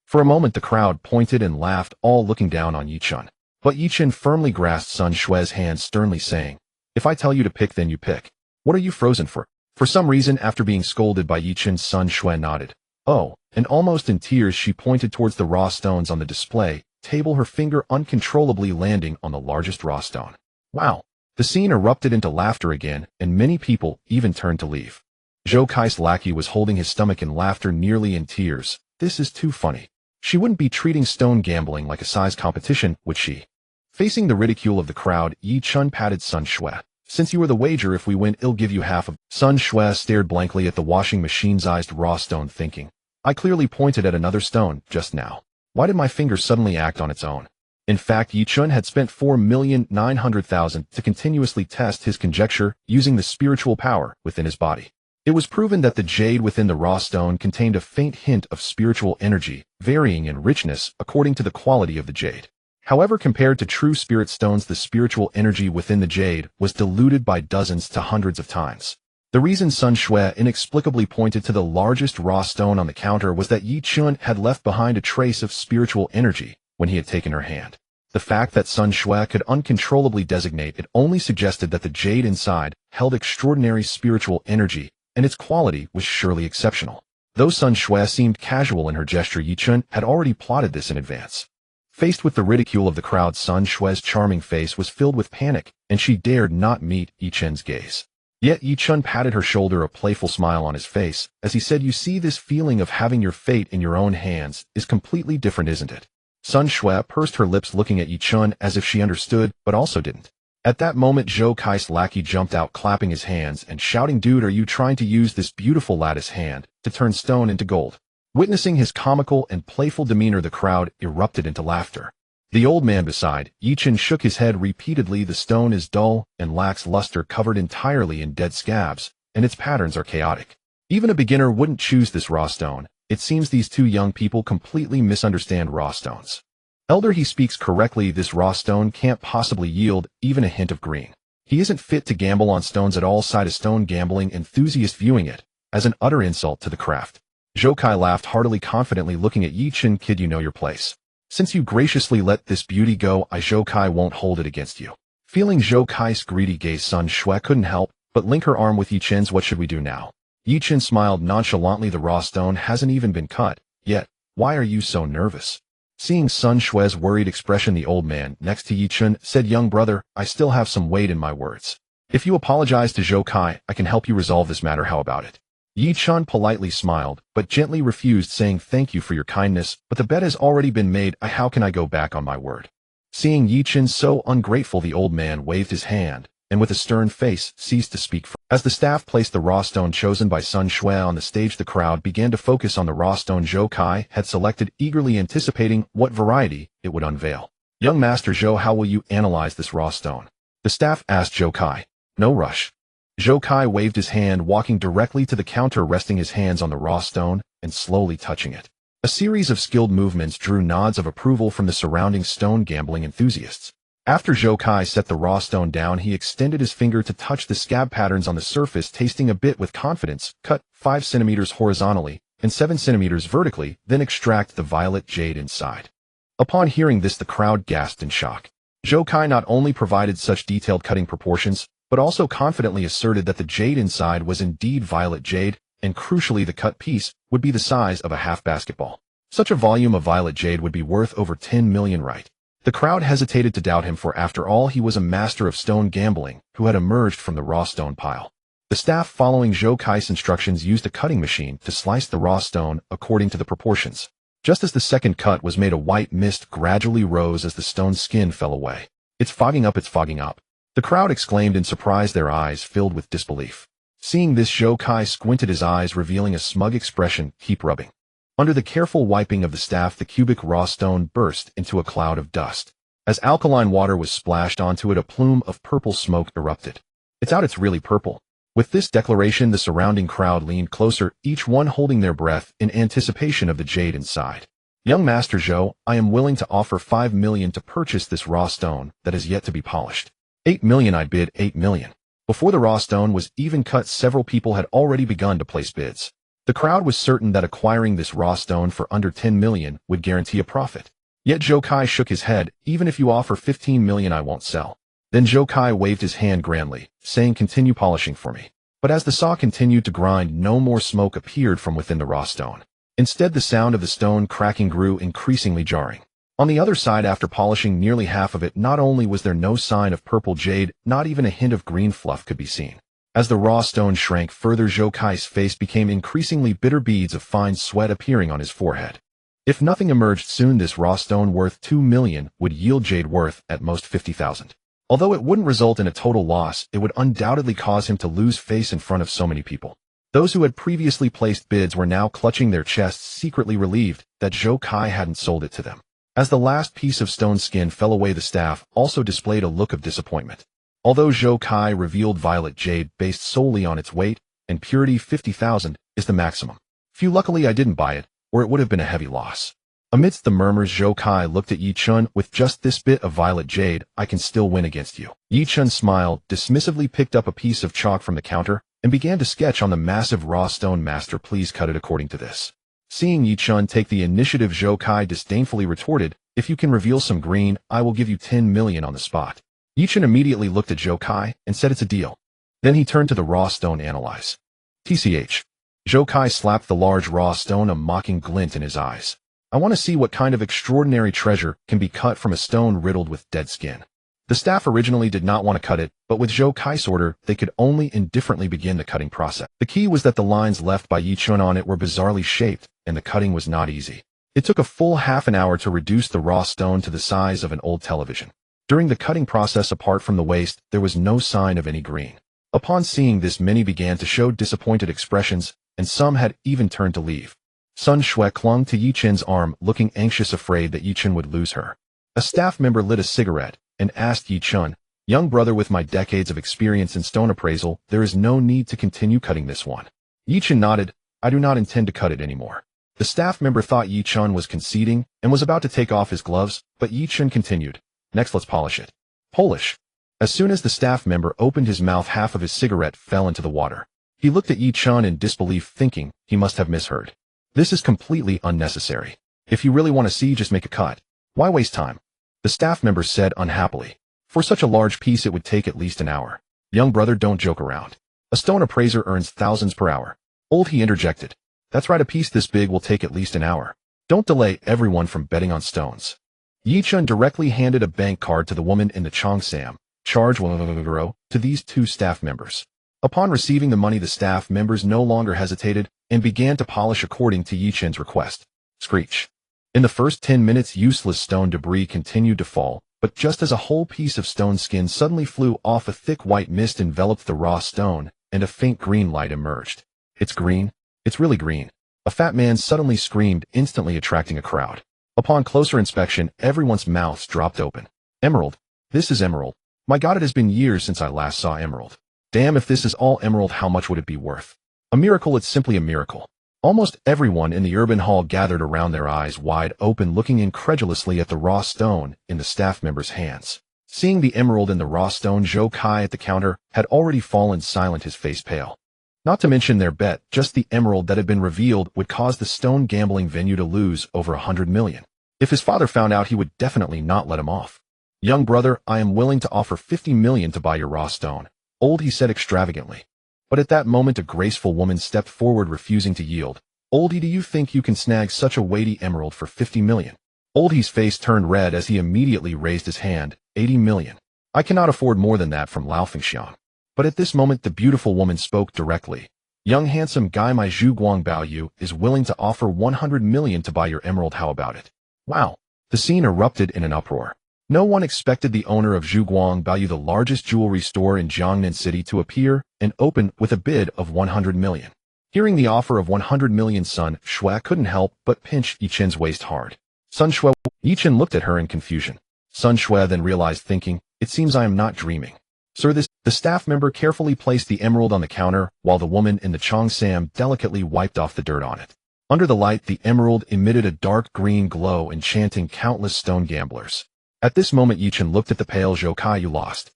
A: For a moment the crowd pointed and laughed, all looking down on Yichen. But Yichen firmly grasped Sun Shui's hand, sternly saying, "If I tell you to pick, then you pick. What are you frozen for?" For some reason, after being scolded by Yichen, Sun Shui nodded. "Oh," and almost in tears she pointed towards the raw stones on the display table, her finger uncontrollably landing on the largest raw stone. "Wow." The scene erupted into laughter again, and many people even turned to leave. Zhou Kai's lackey was holding his stomach in laughter, nearly in tears. This is too funny. She wouldn't be treating stone gambling like a size competition, would she? Facing the ridicule of the crowd, Yi Chun patted Sun Shui. Since you are the wager, if we win, I'll give you half of. Sun Shui stared blankly at the washing machine's raw stone, thinking, I clearly pointed at another stone just now. Why did my finger suddenly act on its own? In fact, Yi Chun had spent 4,900,000 to continuously test his conjecture using the spiritual power within his body. It was proven that the jade within the raw stone contained a faint hint of spiritual energy, varying in richness according to the quality of the jade. However, compared to true spirit stones, the spiritual energy within the jade was diluted by dozens to hundreds of times. The reason Sun Shui inexplicably pointed to the largest raw stone on the counter was that Yi Chun had left behind a trace of spiritual energy when he had taken her hand. The fact that Sun Shui could uncontrollably designate it only suggested that the jade inside held extraordinary spiritual energy, and its quality was surely exceptional. Though Sun Shui seemed casual in her gesture, Yi Chun had already plotted this in advance. Faced with the ridicule of the crowd, Sun Shui's charming face was filled with panic, and she dared not meet Yi Chun's gaze. Yet Yi Chun patted her shoulder, a playful smile on his face, as he said, you see, this feeling of having your fate in your own hands is completely different, isn't it? Sun Shui pursed her lips, looking at Yi Chun as if she understood, but also didn't. At that moment, Zhou Kai's lackey jumped out, clapping his hands and shouting, dude, are you trying to use this beautiful lattice hand to turn stone into gold? Witnessing his comical and playful demeanor, the crowd erupted into laughter. The old man beside Yi Chun shook his head repeatedly. The stone is dull and lacks luster, covered entirely in dead scabs, and its patterns are chaotic. Even a beginner wouldn't choose this raw stone. It seems these two young people completely misunderstand raw stones. Elder, he speaks correctly. This raw stone can't possibly yield even a hint of green. He isn't fit to gamble on stones at all, sighed a stone gambling enthusiast, viewing it as an utter insult to the craft. Zhou Kai laughed heartily, confidently looking at Yi Chun. Kid, you know your place. Since you graciously let this beauty go, Zhou Kai won't hold it against you. Feeling Zhou Kai's greedy gaze, Sun Shui couldn't help but link her arm with Yi Chun's. What should we do now? Yi Chun smiled nonchalantly. The raw stone hasn't even been cut yet. Why are you so nervous? Seeing Sun Shui's worried expression, the old man next to Yi Chun said, young brother, I still have some weight in my words. If you apologize to Zhou Kai, I can help you resolve this matter. How about it? Yi Chun politely smiled, but gently refused, saying, thank you for your kindness, but the bet has already been made. How can I go back on my word? Seeing Yi Chun so ungrateful, the old man waved his hand, and with a stern face ceased to speak. As the staff placed the raw stone chosen by Sun Shui on the stage, the crowd began to focus on the raw stone Zhou Kai had selected, eagerly anticipating what variety it would unveil. Young Master Zhou, how will you analyze this raw stone? The staff asked Zhou Kai. No rush. Zhou Kai waved his hand, walking directly to the counter, resting his hands on the raw stone and slowly touching it. A series of skilled movements drew nods of approval from the surrounding stone gambling enthusiasts. After Zhou Kai set the raw stone down, he extended his finger to touch the scab patterns on the surface, tasting a bit with confidence. Cut 5 centimeters horizontally and 7 centimeters vertically, then extract the violet jade inside. Upon hearing this, the crowd gasped in shock. Zhou Kai not only provided such detailed cutting proportions, but also confidently asserted that the jade inside was indeed violet jade, and crucially, the cut piece would be the size of a half basketball. Such a volume of violet jade would be worth over 10 million, right? The crowd hesitated to doubt him, for after all, he was a master of stone gambling who had emerged from the raw stone pile. The staff, following Zhou Kai's instructions, used a cutting machine to slice the raw stone according to the proportions. Just as the second cut was made, a white mist gradually rose as the stone's skin fell away. It's fogging up, it's fogging up. The crowd exclaimed in surprise, their eyes filled with disbelief. Seeing this, Zhou Kai squinted his eyes, revealing a smug expression. Keep rubbing. Under the careful wiping of the staff, the cubic raw stone burst into a cloud of dust. As alkaline water was splashed onto it, a plume of purple smoke erupted. It's out, it's really purple. With this declaration, the surrounding crowd leaned closer, each one holding their breath in anticipation of the jade inside. Young Master Zhou, I am willing to offer 5 million to purchase this raw stone that is yet to be polished. 8 million, I'd bid 8 million. Before the raw stone was even cut, several people had already begun to place bids. The crowd was certain that acquiring this raw stone for under 10 million would guarantee a profit. Yet Zhou Kai shook his head. Even if you offer 15 million, I won't sell. Then Zhou Kai waved his hand grandly, saying, continue polishing for me. But as the saw continued to grind, no more smoke appeared from within the raw stone. Instead, the sound of the stone cracking grew increasingly jarring. On the other side, after polishing nearly half of it, not only was there no sign of purple jade, not even a hint of green fluff could be seen. As the raw stone shrank further, Zhou Kai's face became increasingly bitter, beads of fine sweat appearing on his forehead. If nothing emerged soon, this raw stone worth 2 million would yield jade worth at most 50,000. Although it wouldn't result in a total loss, it would undoubtedly cause him to lose face in front of so many people. Those who had previously placed bids were now clutching their chests, secretly relieved that Zhou Kai hadn't sold it to them. As the last piece of stone skin fell away, the staff also displayed a look of disappointment. Although Zhou Kai revealed violet jade based solely on its weight and purity, 50,000 is the maximum. Luckily I didn't buy it, or it would have been a heavy loss. Amidst the murmurs, Zhou Kai looked at Yi Chun. With just this bit of violet jade, I can still win against you. Yi Chun smiled, dismissively picked up a piece of chalk from the counter, and began to sketch on the massive raw stone. Master, please cut it according to this. Seeing Yi Chun take the initiative, Zhou Kai disdainfully retorted, if you can reveal some green, I will give you 10 million on the spot. Yi Chun immediately looked at Zhou Kai and said it's a deal. Then he turned to the raw stone. Analyze. TCH. Zhou Kai slapped the large raw stone, a mocking glint in his eyes. I want to see what kind of extraordinary treasure can be cut from a stone riddled with dead skin. The staff originally did not want to cut it, but with Zhou Kai's order, they could only indifferently begin the cutting process. The key was that the lines left by Yi Chun on it were bizarrely shaped, and the cutting was not easy. It took a full half an hour to reduce the raw stone to the size of an old television. During the cutting process, apart from the waste, there was no sign of any green. Upon seeing this, many began to show disappointed expressions, and some had even turned to leave. Sun Shui clung to Yi Chun's arm, looking anxious, afraid that Yi Chun would lose her. A staff member lit a cigarette and asked Yi Chun, young brother, with my decades of experience in stone appraisal, there is no need to continue cutting this one. Yi Chun nodded, I do not intend to cut it anymore. The staff member thought Yi Chun was conceding and was about to take off his gloves, but Yi Chun continued, next let's polish it. Polish. As soon as the staff member opened his mouth, half of his cigarette fell into the water. He looked at Yi Chun in disbelief, thinking he must have misheard. This is completely unnecessary. If you really want to see, just make a cut. Why waste time? The staff member said unhappily. For such a large piece it would take at least an hour. Young brother, don't joke around. A stone appraiser earns thousands per hour. Old, he interjected. That's right, a piece this big will take at least an hour. Don't delay everyone from betting on stones. Yi Chun directly handed a bank card to the woman in the cheongsam. Charge €1 to these two staff members. Upon receiving the money, the staff members no longer hesitated and began to polish according to Yi Chun's request. Screech. In the first 10 minutes, useless stone debris continued to fall, but just as a whole piece of stone skin suddenly flew off, a thick white mist enveloped the raw stone, and a faint green light emerged. It's green. It's really green. A fat man suddenly screamed, instantly attracting a crowd. Upon closer inspection, everyone's mouths dropped open. Emerald. This is emerald. My God, it has been years since I last saw emerald. Damn, if this is all emerald, how much would it be worth? A miracle, it's simply a miracle. Almost everyone in the urban hall gathered around, their eyes wide open, looking incredulously at the raw stone in the staff member's hands. Seeing the emerald in the raw stone, Zhou Kai at the counter had already fallen silent, his face pale. Not to mention their bet, just the emerald that had been revealed would cause the stone gambling venue to lose over 100 million. If his father found out, he would definitely not let him off. Young brother, I am willing to offer 50 million to buy your raw stone. Old, he said extravagantly. But at that moment a graceful woman stepped forward, refusing to yield. Oldie, do you think you can snag such a weighty emerald for 50 million? Oldie's face turned red as he immediately raised his hand. 80 million. I cannot afford more than that, from Lao Fengxiang. But at this moment the beautiful woman spoke directly. Young handsome guy, my Zhu Guang Bao Yu is willing to offer 100 million to buy your emerald. How about it? Wow. The scene erupted in an uproar. No one expected the owner of Zhu Guang Bao Yu, the largest jewelry store in Jiangnan City, to appear and open with a bid of 100 million. Hearing the offer of 100 million, Sun Shui couldn't help but pinch Yi Chun's waist hard. Sun Shui. Yi Chun looked at her in confusion. Sun Shui then realized, thinking, it seems I am not dreaming. Sir, the staff member carefully placed the emerald on the counter, while the woman in the cheongsam delicately wiped off the dirt on it. Under the light, the emerald emitted a dark green glow, enchanting countless stone gamblers. At this moment, Yi Chun looked at the pale Zhou Kai. You lost.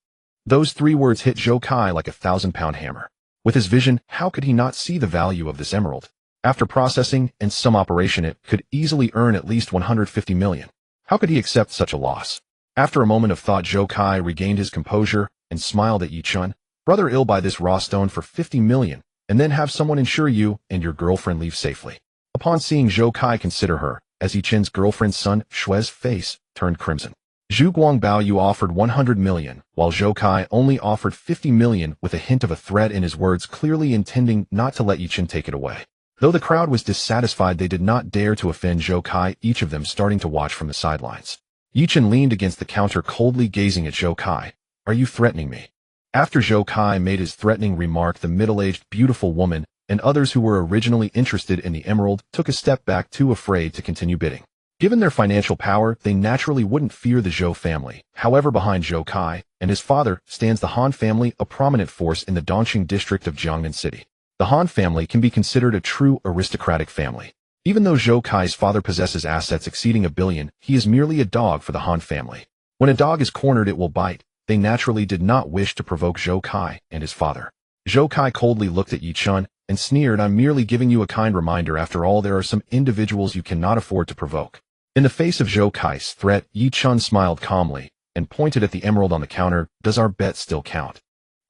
A: Those 3 words hit Zhou Kai like a 1,000-pound hammer. With his vision, how could he not see the value of this emerald? After processing and some operation, it could easily earn at least 150 million. How could he accept such a loss? After a moment of thought, Zhou Kai regained his composure and smiled at Yi Chun. Brother, ill buy this raw stone for 50 million, and then have someone ensure you and your girlfriend leave safely. Upon seeing Zhou Kai consider her as Yi Chun's girlfriend, Sun Shui's face turned crimson. Zhu Guang Bao Yu offered 100 million, while Zhou Kai only offered 50 million, with a hint of a threat in his words, clearly intending not to let Yi Chun take it away. Though the crowd was dissatisfied, they did not dare to offend Zhou Kai, each of them starting to watch from the sidelines. Yi Chen leaned against the counter, coldly gazing at Zhou Kai. Are you threatening me? After Zhou Kai made his threatening remark, the middle-aged beautiful woman and others who were originally interested in the emerald took a step back, too afraid to continue bidding. Given their financial power, they naturally wouldn't fear the Zhou family. However, behind Zhou Kai and his father stands the Han family, a prominent force in the Dongqing district of Jiangnan City. The Han family can be considered a true aristocratic family. Even though Zhou Kai's father possesses assets exceeding $1 billion, he is merely a dog for the Han family. When a dog is cornered, it will bite. They naturally did not wish to provoke Zhou Kai and his father. Zhou Kai coldly looked at Yi Chen and sneered, I'm merely giving you a kind reminder. After all, there are some individuals you cannot afford to provoke. In the face of Zhou Kai's threat, Yi Chen smiled calmly and pointed at the emerald on the counter. Does our bet still count?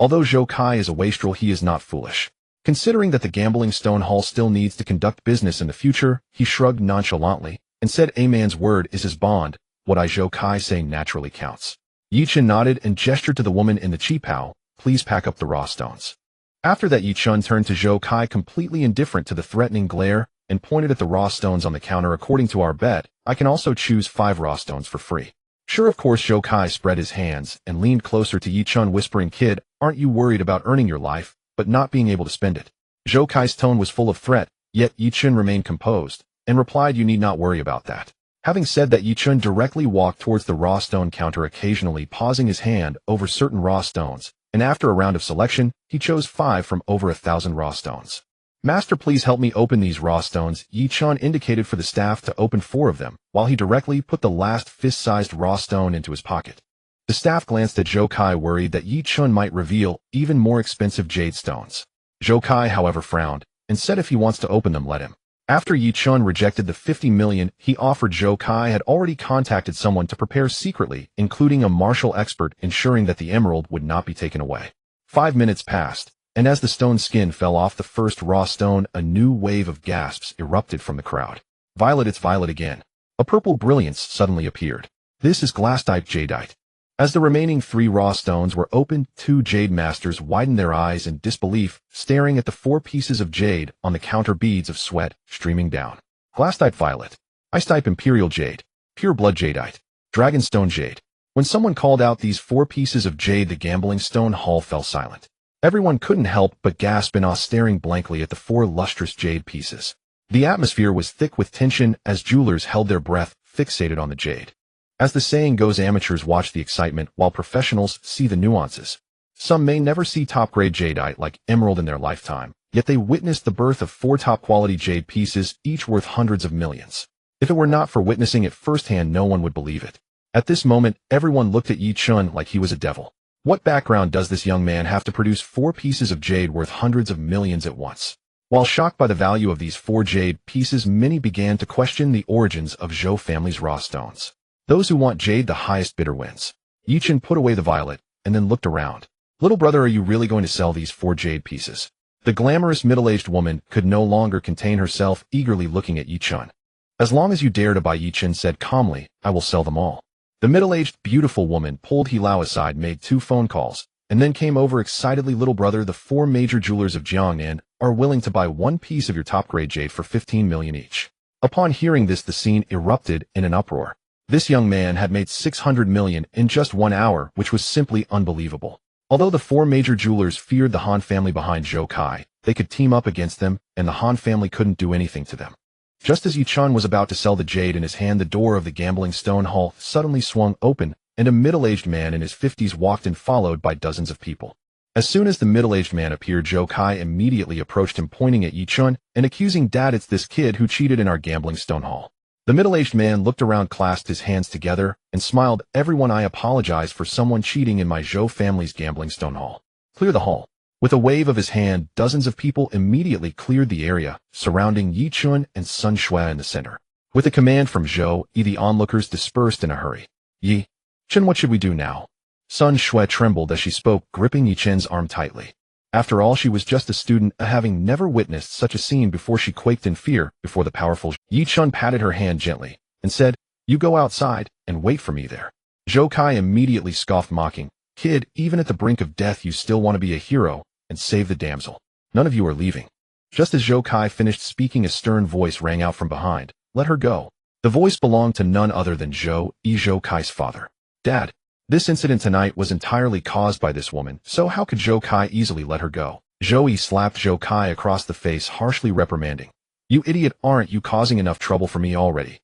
A: Although Zhou Kai is a wastrel, he is not foolish. Considering that the gambling stone hall still needs to conduct business in the future, he shrugged nonchalantly and said, a man's word is his bond. What I Zhou Kai say naturally counts. Yi Chen nodded and gestured to the woman in the qipao, please pack up the raw stones. After that, Yi Chen turned to Zhou Kai, completely indifferent to the threatening glare, and pointed at the raw stones on the counter. According to our bet, I can also choose 5 raw stones for free. Sure, of course. Zhou Kai spread his hands and leaned closer to Yi Chen, whispering, kid, aren't you worried about earning your life, but not being able to spend it? Zhou Kai's tone was full of threat, yet Yi Chen remained composed and replied, you need not worry about that. Having said that, Yi Chen directly walked towards the raw stone counter, occasionally pausing his hand over certain raw stones, and after a round of selection, he chose 5 from over 1,000 raw stones. Master, please help me open these raw stones. Yi Chen indicated for the staff to open 4 of them, while he directly put the last fist-sized raw stone into his pocket. The staff glanced at Zhou Kai, worried that Yi Chen might reveal even more expensive jade stones. Zhou Kai, however, frowned and said if he wants to open them, let him. After Yi Chen rejected the 50 million he offered, Zhou Kai had already contacted someone to prepare secretly, including a martial expert, ensuring that the emerald would not be taken away. 5 minutes passed, and as the stone skin fell off the first raw stone, a new wave of gasps erupted from the crowd. Violet, it's Violet again. A purple brilliance suddenly appeared. This is glassite jadeite. As the remaining 3 raw stones were opened, 2 jade masters widened their eyes in disbelief, staring at the 4 pieces of jade on the counter, beads of sweat streaming down. Glassite violet. Ice-type imperial jade. Pure blood jadeite. Dragonstone jade. When someone called out these 4 pieces of jade, the gambling stone hall fell silent. Everyone couldn't help but gasp in awe, staring blankly at the 4 lustrous jade pieces. The atmosphere was thick with tension as jewelers held their breath, fixated on the jade. As the saying goes, amateurs watch the excitement while professionals see the nuances. Some may never see top-grade jadeite like emerald in their lifetime, yet they witnessed the birth of 4 top-quality jade pieces, each worth hundreds of millions. If it were not for witnessing it firsthand, no one would believe it. At this moment, everyone looked at Yi Chen like he was a devil. What background does this young man have to produce 4 pieces of jade worth hundreds of millions at once? While shocked by the value of these 4 jade pieces, many began to question the origins of Zhou family's raw stones. Those who want jade, the highest bidder wins. Yi Chen put away the violet and then looked around. Little brother, are you really going to sell these 4 jade pieces? The glamorous middle-aged woman could no longer contain herself, eagerly looking at Yi Chen. As long as you dare to buy, Yi Chen said calmly, I will sell them all. The middle-aged beautiful woman pulled He Lao aside, made 2 phone calls, and then came over excitedly. Little brother, the 4 major jewelers of Jiangnan are willing to buy 1 piece of your top-grade jade for 15 million each. Upon hearing this, the scene erupted in an uproar. This young man had made 600 million in just 1 hour, which was simply unbelievable. Although the 4 major jewelers feared the Han family behind Zhou Kai, they could team up against them, and the Han family couldn't do anything to them. Just as Yi Chen was about to sell the jade in his hand, the door of the gambling stone hall suddenly swung open, and a middle-aged man in his 50s walked in, followed by dozens of people. As soon as the middle-aged man appeared, Zhou Kai immediately approached him, pointing at Yi Chen and accusing, Dad, it's this kid who cheated in our gambling stone hall. The middle-aged man looked around, clasped his hands together, and smiled. Everyone, I apologize for someone cheating in my Zhou family's gambling stone hall. Clear the hall. With a wave of his hand, dozens of people immediately cleared the area, surrounding Yi Chen and Sun Shui in the center. With a command from Zhou, the onlookers dispersed in a hurry. Yi Chen, what should we do now? Sun Shui trembled as she spoke, gripping Yi Chen's arm tightly. After all, she was just a student, having never witnessed such a scene before. She quaked in fear before the powerful Yi Chen patted her hand gently and said, you go outside and wait for me there. Zhou Kai immediately scoffed, mocking, kid, even at the brink of death you still want to be a hero and save the damsel. None of you are leaving. Just as Zhou Kai finished speaking, a stern voice rang out from behind. Let her go. The voice belonged to none other than Zhou Kai's father. Dad, this incident tonight was entirely caused by this woman, so how could Zhou Kai easily let her go? Zhou slapped Zhou Kai across the face, harshly reprimanding. You idiot, aren't you causing enough trouble for me already?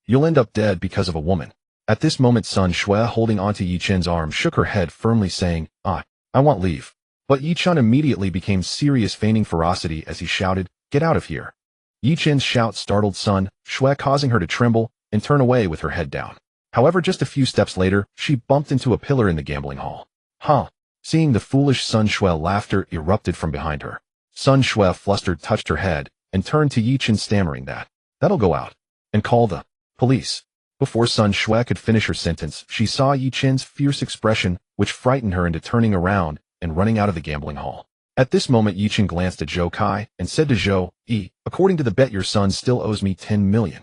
A: You'll end up dead because of a woman. At this moment, Sun Shui, holding onto Yi Chen's arm, shook her head firmly, saying, I want leave. But Yi Chen immediately became serious, feigning ferocity as he shouted, Get out of here. Yi Chen's shout startled Sun Shui, causing her to tremble and turn away with her head down. However, just a few steps later, she bumped into a pillar in the gambling hall. Huh. Seeing the foolish Sun Shui, laughter erupted from behind her. Sun Shui, flustered, touched her head and turned to Yi Chen, stammering that'll go out and call the police. Before Sun Shui could finish her sentence, she saw Yi Chen's fierce expression, which frightened her into turning around and running out of the gambling hall. At this moment, Yi Chen glanced at Zhou Kai and said to Zhou Yi, according to the bet, your son still owes me 10 million.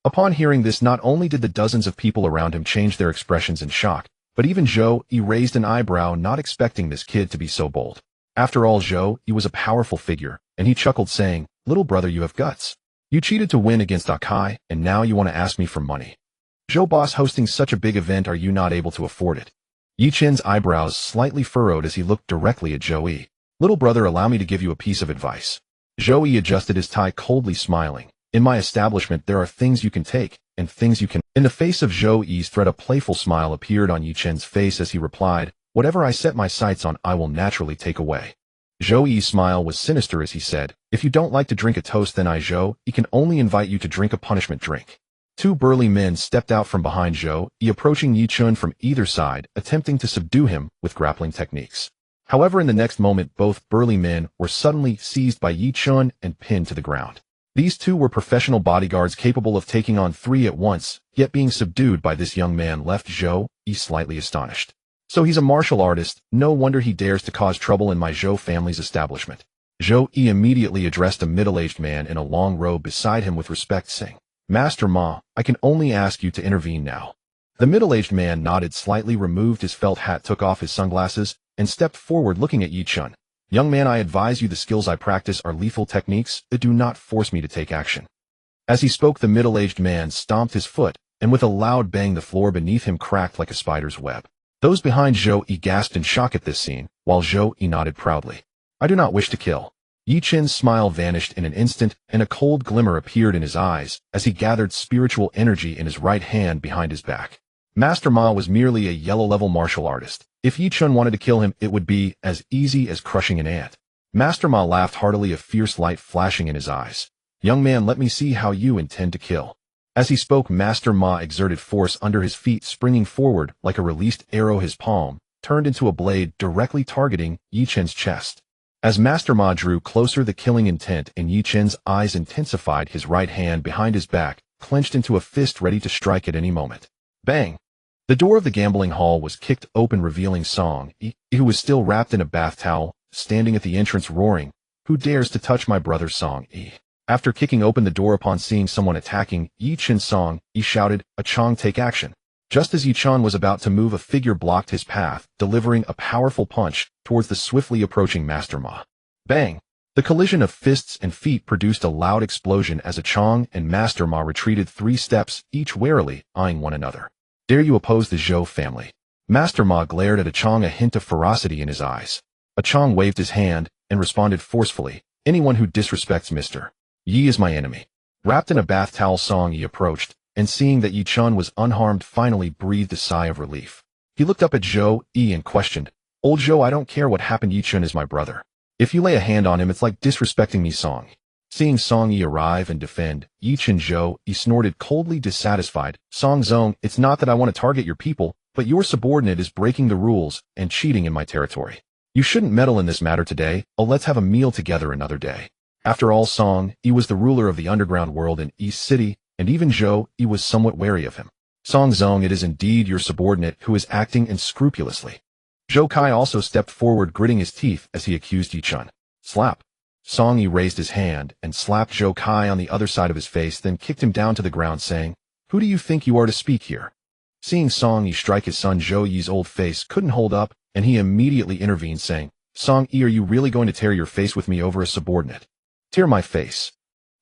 A: Upon hearing this, not only did the dozens of people around him change their expressions in shock, but even Zhou Yi raised an eyebrow, not expecting this kid to be so bold. After all, Zhou Yi was a powerful figure, and he chuckled, saying, Little brother, you have guts. You cheated to win against Akai, and now you want to ask me for money. Zhou boss, hosting such a big event, are you not able to afford it? Yi Chen's eyebrows slightly furrowed as he looked directly at Zhou Yi. Little brother, allow me to give you a piece of advice. Zhou Yi adjusted his tie, coldly smiling. In my establishment, there are things you can take, and things you can. In the face of Zhou Yi's threat, a playful smile appeared on Yi Chen's face as he replied, Whatever I set my sights on, I will naturally take away. Zhou Yi's smile was sinister as he said, If you don't like to drink a toast, then Zhou Yi can only invite you to drink a punishment drink. Two burly men stepped out from behind Zhou Yi, approaching Yi Chen from either side, attempting to subdue him with grappling techniques. However, in the next moment, both burly men were suddenly seized by Yi Chen and pinned to the ground. These two were professional bodyguards capable of taking on three at once, yet being subdued by this young man left Zhou Yi slightly astonished. So he's a martial artist, no wonder he dares to cause trouble in my Zhou family's establishment. Zhou Yi immediately addressed a middle-aged man in a long robe beside him with respect, saying, Master Ma, I can only ask you to intervene now. The middle-aged man nodded slightly, removed his felt hat, took off his sunglasses, and stepped forward looking at Yi Chen. Young man, I advise you the skills I practice are lethal techniques, but do not force me to take action. As he spoke, the middle-aged man stomped his foot, and with a loud bang the floor beneath him cracked like a spider's web. Those behind Zhou Yi gasped in shock at this scene, while Zhou Yi nodded proudly. I do not wish to kill. Yi Chen's smile vanished in an instant, and a cold glimmer appeared in his eyes as he gathered spiritual energy in his right hand behind his back. Master Ma was merely a yellow-level martial artist. If Yi Chen wanted to kill him, it would be as easy as crushing an ant. Master Ma laughed heartily, a fierce light flashing in his eyes. Young man, let me see how you intend to kill. As he spoke, Master Ma exerted force under his feet, springing forward like a released arrow. His palm turned into a blade directly targeting Yi Chen's chest. As Master Ma drew closer, the killing intent in Yi Chen's eyes intensified. His right hand behind his back clenched into a fist, ready to strike at any moment. Bang! The door of the gambling hall was kicked open, revealing Song Yi, who was still wrapped in a bath towel, standing at the entrance roaring, Who dares to touch my brother Song Yi? After kicking open the door upon seeing someone attacking Yi Chen, Song Yi shouted, A Chong, take action. Just as Yi Chen was about to move, a figure blocked his path, delivering a powerful punch towards the swiftly approaching Master Ma. Bang! The collision of fists and feet produced a loud explosion as A Chong and Master Ma retreated 3 steps, each warily eyeing one another. Dare you oppose the Zhou family? Master Ma glared at A Chong, a hint of ferocity in his eyes. A Chong waved his hand and responded forcefully, Anyone who disrespects Mr. Yi is my enemy. Wrapped in a bath towel, Song Yi approached, and seeing that Yi Chen was unharmed, finally breathed a sigh of relief. He looked up at Zhou Yi and questioned, Old Zhou, I don't care what happened, Yi Chen is my brother. If you lay a hand on him, it's like disrespecting me, Song. Seeing Song Yi arrive and defend, Yi Chen, Zhou Yi snorted, coldly dissatisfied. Song Zong, it's not that I want to target your people, but your subordinate is breaking the rules and cheating in my territory. You shouldn't meddle in this matter today. Let's have a meal together another day. After all, Song Yi was the ruler of the underground world in East City, and even Zhou Yi was somewhat wary of him. Song Zong, it is indeed your subordinate who is acting unscrupulously. Zhou Kai also stepped forward, gritting his teeth as he accused Yi Chen. Slap. Song Yi raised his hand and slapped Zhou Kai on the other side of his face, then kicked him down to the ground, saying, Who do you think you are to speak here? Seeing Song Yi strike his son, Zhou Yi's old face couldn't hold up, and he immediately intervened, saying, Song Yi, are you really going to tear your face with me over a subordinate? Tear my face.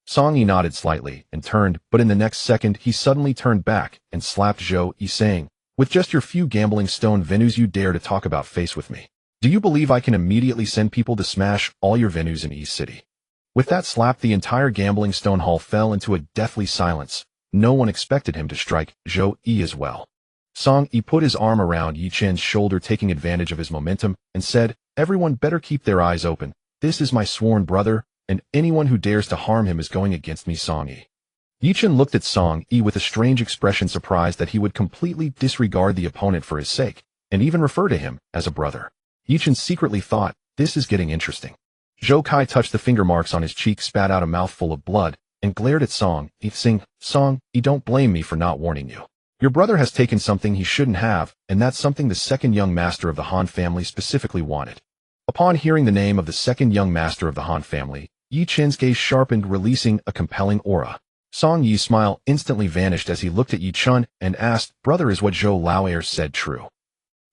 A: Song Yi nodded slightly and turned, but in the next second he suddenly turned back and slapped Zhou Yi, saying, with just your few gambling stone venues you dare to talk about face with me. Do you believe I can immediately send people to smash all your venues in East City? With that slap, the entire gambling stone hall fell into a deathly silence. No one expected him to strike Zhou Yi as well. Song Yi put his arm around Yi Chen's shoulder, taking advantage of his momentum, and said, everyone better keep their eyes open. This is my sworn brother, and anyone who dares to harm him is going against me. Song Yi. Yi Chen looked at Song Yi with a strange expression, surprised that he would completely disregard the opponent for his sake, and even refer to him as a brother. Yi Chen secretly thought, this is getting interesting. Zhou Kai touched the finger marks on his cheek, spat out a mouthful of blood, and glared at Song Yi, saying, Song Yi, don't blame me for not warning you. Your brother has taken something he shouldn't have, and that's something the second young master of the Han family specifically wanted. Upon hearing the name of the second young master of the Han family, Yi Chen's gaze sharpened, releasing a compelling aura. Song Yi's smile instantly vanished as he looked at Yi Chen and asked, brother, is what Zhou Laoer said true?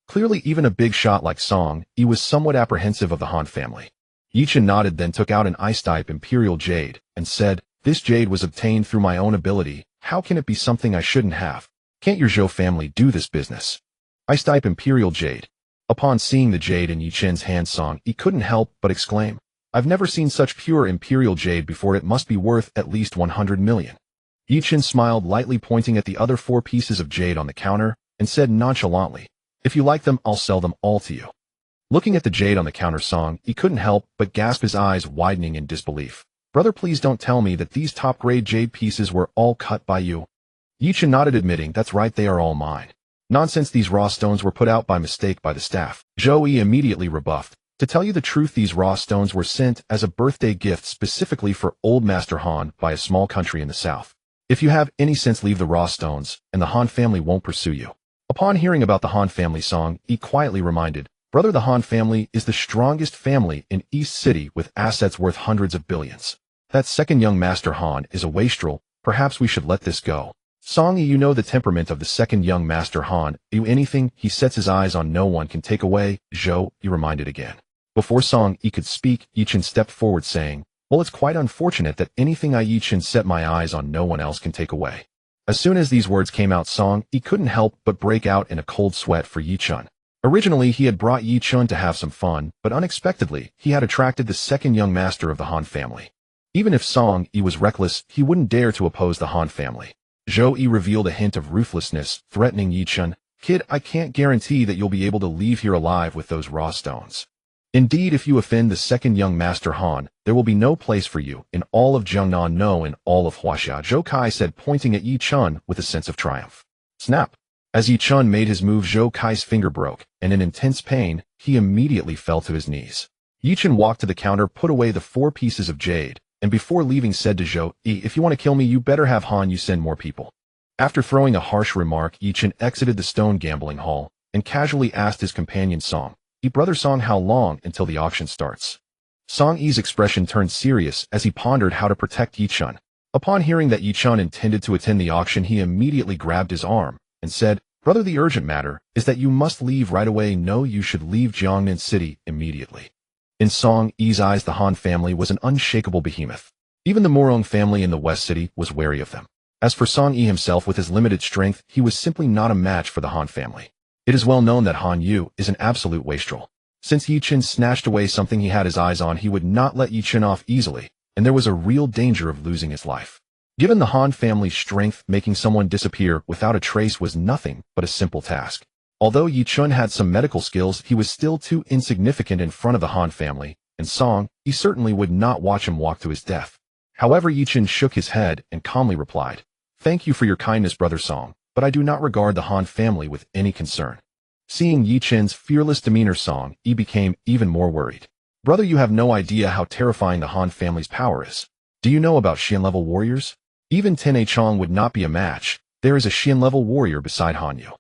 A: Clearly even a big shot like Song Yi was somewhat apprehensive of the Han family. Yi Chen nodded, then took out an ice-type imperial jade, and said, this jade was obtained through my own ability. How can it be something I shouldn't have? Can't your Zhou family do this business? Ice-type imperial jade. Upon seeing the jade in Yi Chen's hand, Song Yi couldn't help but exclaim, I've never seen such pure imperial jade before. It must be worth at least 100 million. Yi Chen smiled lightly, pointing at the other 4 pieces of jade on the counter, and said nonchalantly, if you like them, I'll sell them all to you. Looking at the jade on the counter, Song Yi couldn't help but gasp, his eyes widening in disbelief. Brother, please don't tell me that these top-grade jade pieces were all cut by you. Yi Chen nodded, admitting, that's right, they are all mine. Nonsense, these raw stones were put out by mistake by the staff. Zhou Yi immediately rebuffed. To tell you the truth, these raw stones were sent as a birthday gift specifically for Old Master Han by a small country in the south. If you have any sense, leave the raw stones, and the Han family won't pursue you. Upon hearing about the Han family, Song Yi quietly reminded, brother, the Han family is the strongest family in East City with assets worth hundreds of billions. That second young master Han is a wastrel. Perhaps we should let this go. Song Yi, you know the temperament of the second young master Han. Anything he sets his eyes on, no one can take away. Zhou Yi reminded again. Before Song Yi could speak, Yi Chen stepped forward, saying, well, it's quite unfortunate that anything I Yi Chen set my eyes on, no one else can take away. As soon as these words came out, Song Yi couldn't help but break out in a cold sweat for Yi Chen. Originally, he had brought Yi Chen to have some fun, but unexpectedly, he had attracted the second young master of the Han family. Even if Song Yi was reckless, he wouldn't dare to oppose the Han family. Zhou Yi revealed a hint of ruthlessness, threatening Yi Chen, kid, I can't guarantee that you'll be able to leave here alive with those raw stones. Indeed, if you offend the second young master Han, there will be no place for you in all of Jiangnan, no, in all of Huaxia, Zhou Kai said, pointing at Yi Chen with a sense of triumph. Snap! As Yi Chen made his move, Zhou Kai's finger broke, and in intense pain, he immediately fell to his knees. Yi Chen walked to the counter, put away the 4 pieces of jade, and before leaving said to Zhou Yi, if you want to kill me, you better have Han you send more people. After throwing a harsh remark, Yi Chen exited the stone gambling hall, and casually asked his companion Song Yi, brother Song, how long until the auction starts? Song Yi's expression turned serious as he pondered how to protect Yi Chen. Upon hearing that Yi Chen intended to attend the auction, he immediately grabbed his arm and said, brother, the urgent matter is that you must leave right away. No, you should leave Jiangnan City immediately. In Song Yi's eyes, the Han family was an unshakable behemoth. Even the Morong family in the West City was wary of them. As for Song Yi himself, with his limited strength, he was simply not a match for the Han family. It is well known that Han Yu is an absolute wastrel. Since Yi Chen snatched away something he had his eyes on, he would not let Yi Chen off easily, and there was a real danger of losing his life. Given the Han family's strength, making someone disappear without a trace was nothing but a simple task. Although Yi Chen had some medical skills, he was still too insignificant in front of the Han family, and Song Yi certainly would not watch him walk to his death. However, Yi Chen shook his head and calmly replied, thank you for your kindness, brother Song, but I do not regard the Han family with any concern. Seeing Yi Chen's fearless demeanor, Song Yi became even more worried. Brother, you have no idea how terrifying the Han family's power is. Do you know about Xian-level warriors? Even Ten Chong would not be a match. There is a Xian-level warrior beside Han Yu.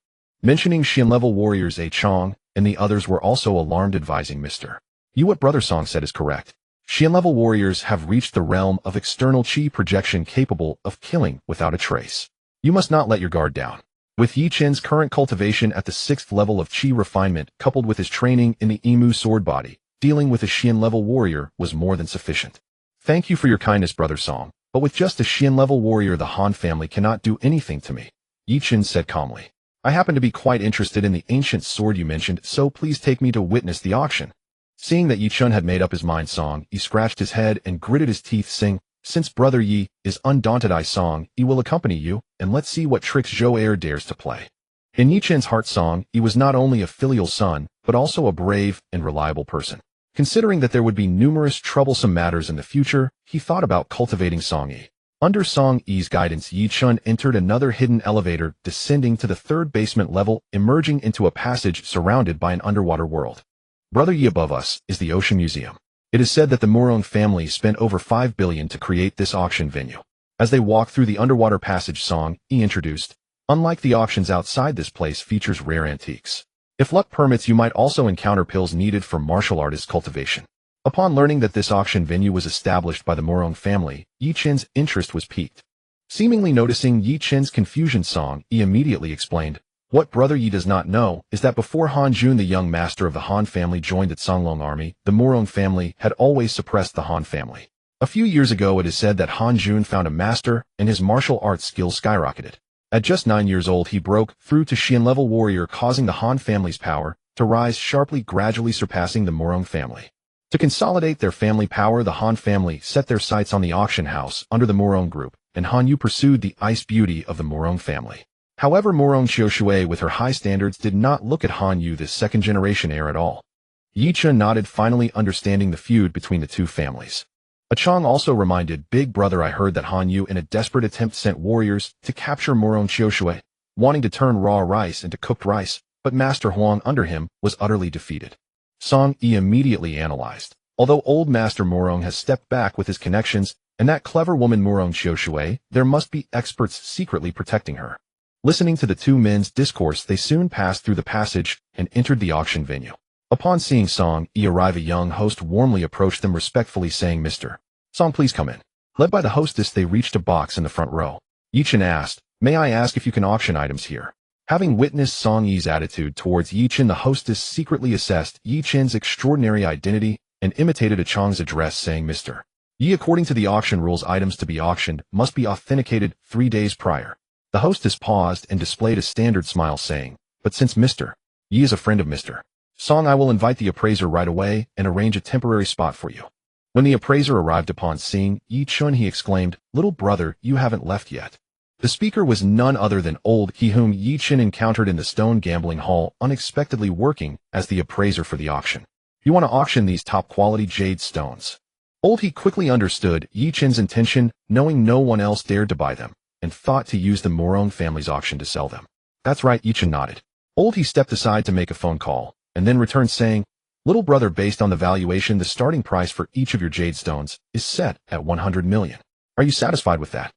A: Mentioning Xian-level warriors, A Chong and the others were also alarmed, advising Mr. Yu, what brother Song said is correct. Xian-level warriors have reached the realm of external qi projection capable of killing without a trace. You must not let your guard down. With Yi Chen's current cultivation at the 6th level of qi refinement, coupled with his training in the Emu sword body, dealing with a Xian-level warrior was more than sufficient. Thank you for your kindness, Brother Song, but with just a Xian-level warrior the Han family cannot do anything to me, Yi Chen said calmly. I happen to be quite interested in the ancient sword you mentioned, so please take me to witness the auction. Seeing that Yi Chen had made up his mind, Song Yi scratched his head and gritted his teeth, saying, since Brother Yi is undaunted, I Song Yi will accompany you, and let's see what tricks Zhou heir dares to play. In Yi Chen's heart, Song Yi was not only a filial son, but also a brave and reliable person. Considering that there would be numerous troublesome matters in the future, he thought about cultivating Song Yi. Under Song Yi's guidance, Yi Chen entered another hidden elevator, descending to the third basement level, emerging into a passage surrounded by an underwater world. Brother Yi, above us is the Ocean Museum. It is said that the Morong family spent over 5 billion to create this auction venue. As they walked through the underwater passage, Song Yi introduced, unlike the auctions outside, this place features rare antiques. If luck permits, you might also encounter pills needed for martial artist cultivation. Upon learning that this auction venue was established by the Morong family, Yi Chen's interest was piqued. Seemingly noticing Yi Chen's confusion, Song Yi immediately explained, what Brother Yi does not know is that before Han Jun, the young master of the Han family, joined the Songlong army, the Morong family had always suppressed the Han family. A few years ago, it is said that Han Jun found a master, and his martial arts skills skyrocketed. At just 9 years old, he broke through to Xian-level warrior, causing the Han family's power to rise sharply, gradually surpassing the Morong family. To consolidate their family power, the Han family set their sights on the auction house under the Morong group, and Han Yu pursued the ice beauty of the Morong family. However, Morong Xiaoshui, with her high standards, did not look at Han Yu, this second-generation heir, at all. Yi Chen nodded, finally understanding the feud between the two families. A Chong also reminded, Big Brother, I heard that Han Yu, in a desperate attempt, sent warriors to capture Morong Xiaoshui, wanting to turn raw rice into cooked rice, but Master Huang under him was utterly defeated. Song Yi immediately analyzed. Although old Master Morong has stepped back with his connections, and that clever woman Morong Xiaoshui, there must be experts secretly protecting her. Listening to the two men's discourse, they soon passed through the passage and entered the auction venue. Upon seeing Song Yi arrive, a young host warmly approached them, respectfully saying, Mr. Song, please come in. Led by the hostess, they reached a box in the front row. Yi Chen asked, may I ask if you can auction items here? Having witnessed Song Yi's attitude towards Yi Chen, the hostess secretly assessed Yi Chen's extraordinary identity and imitated a Chong's address, saying, Mr. Yi, according to the auction rules, items to be auctioned must be authenticated 3 days prior. The hostess paused and displayed a standard smile, saying, but since Mr. Yi is a friend of Mr. Song, I will invite the appraiser right away and arrange a temporary spot for you. When the appraiser arrived, upon seeing Yi Chen, he exclaimed, little brother, you haven't left yet. The speaker was none other than old He, whom Yi Chen encountered in the stone gambling hall, unexpectedly working as the appraiser for the auction. You want to auction these top-quality jade stones? Old He quickly understood Yi Chen's intention, knowing no one else dared to buy them, and thought to use the Morong family's auction to sell them. That's right, Yi Chen nodded. Old He stepped aside to make a phone call, and then returned, saying, little brother, based on the valuation, the starting price for each of your jade stones is set at 100 million. Are you satisfied with that?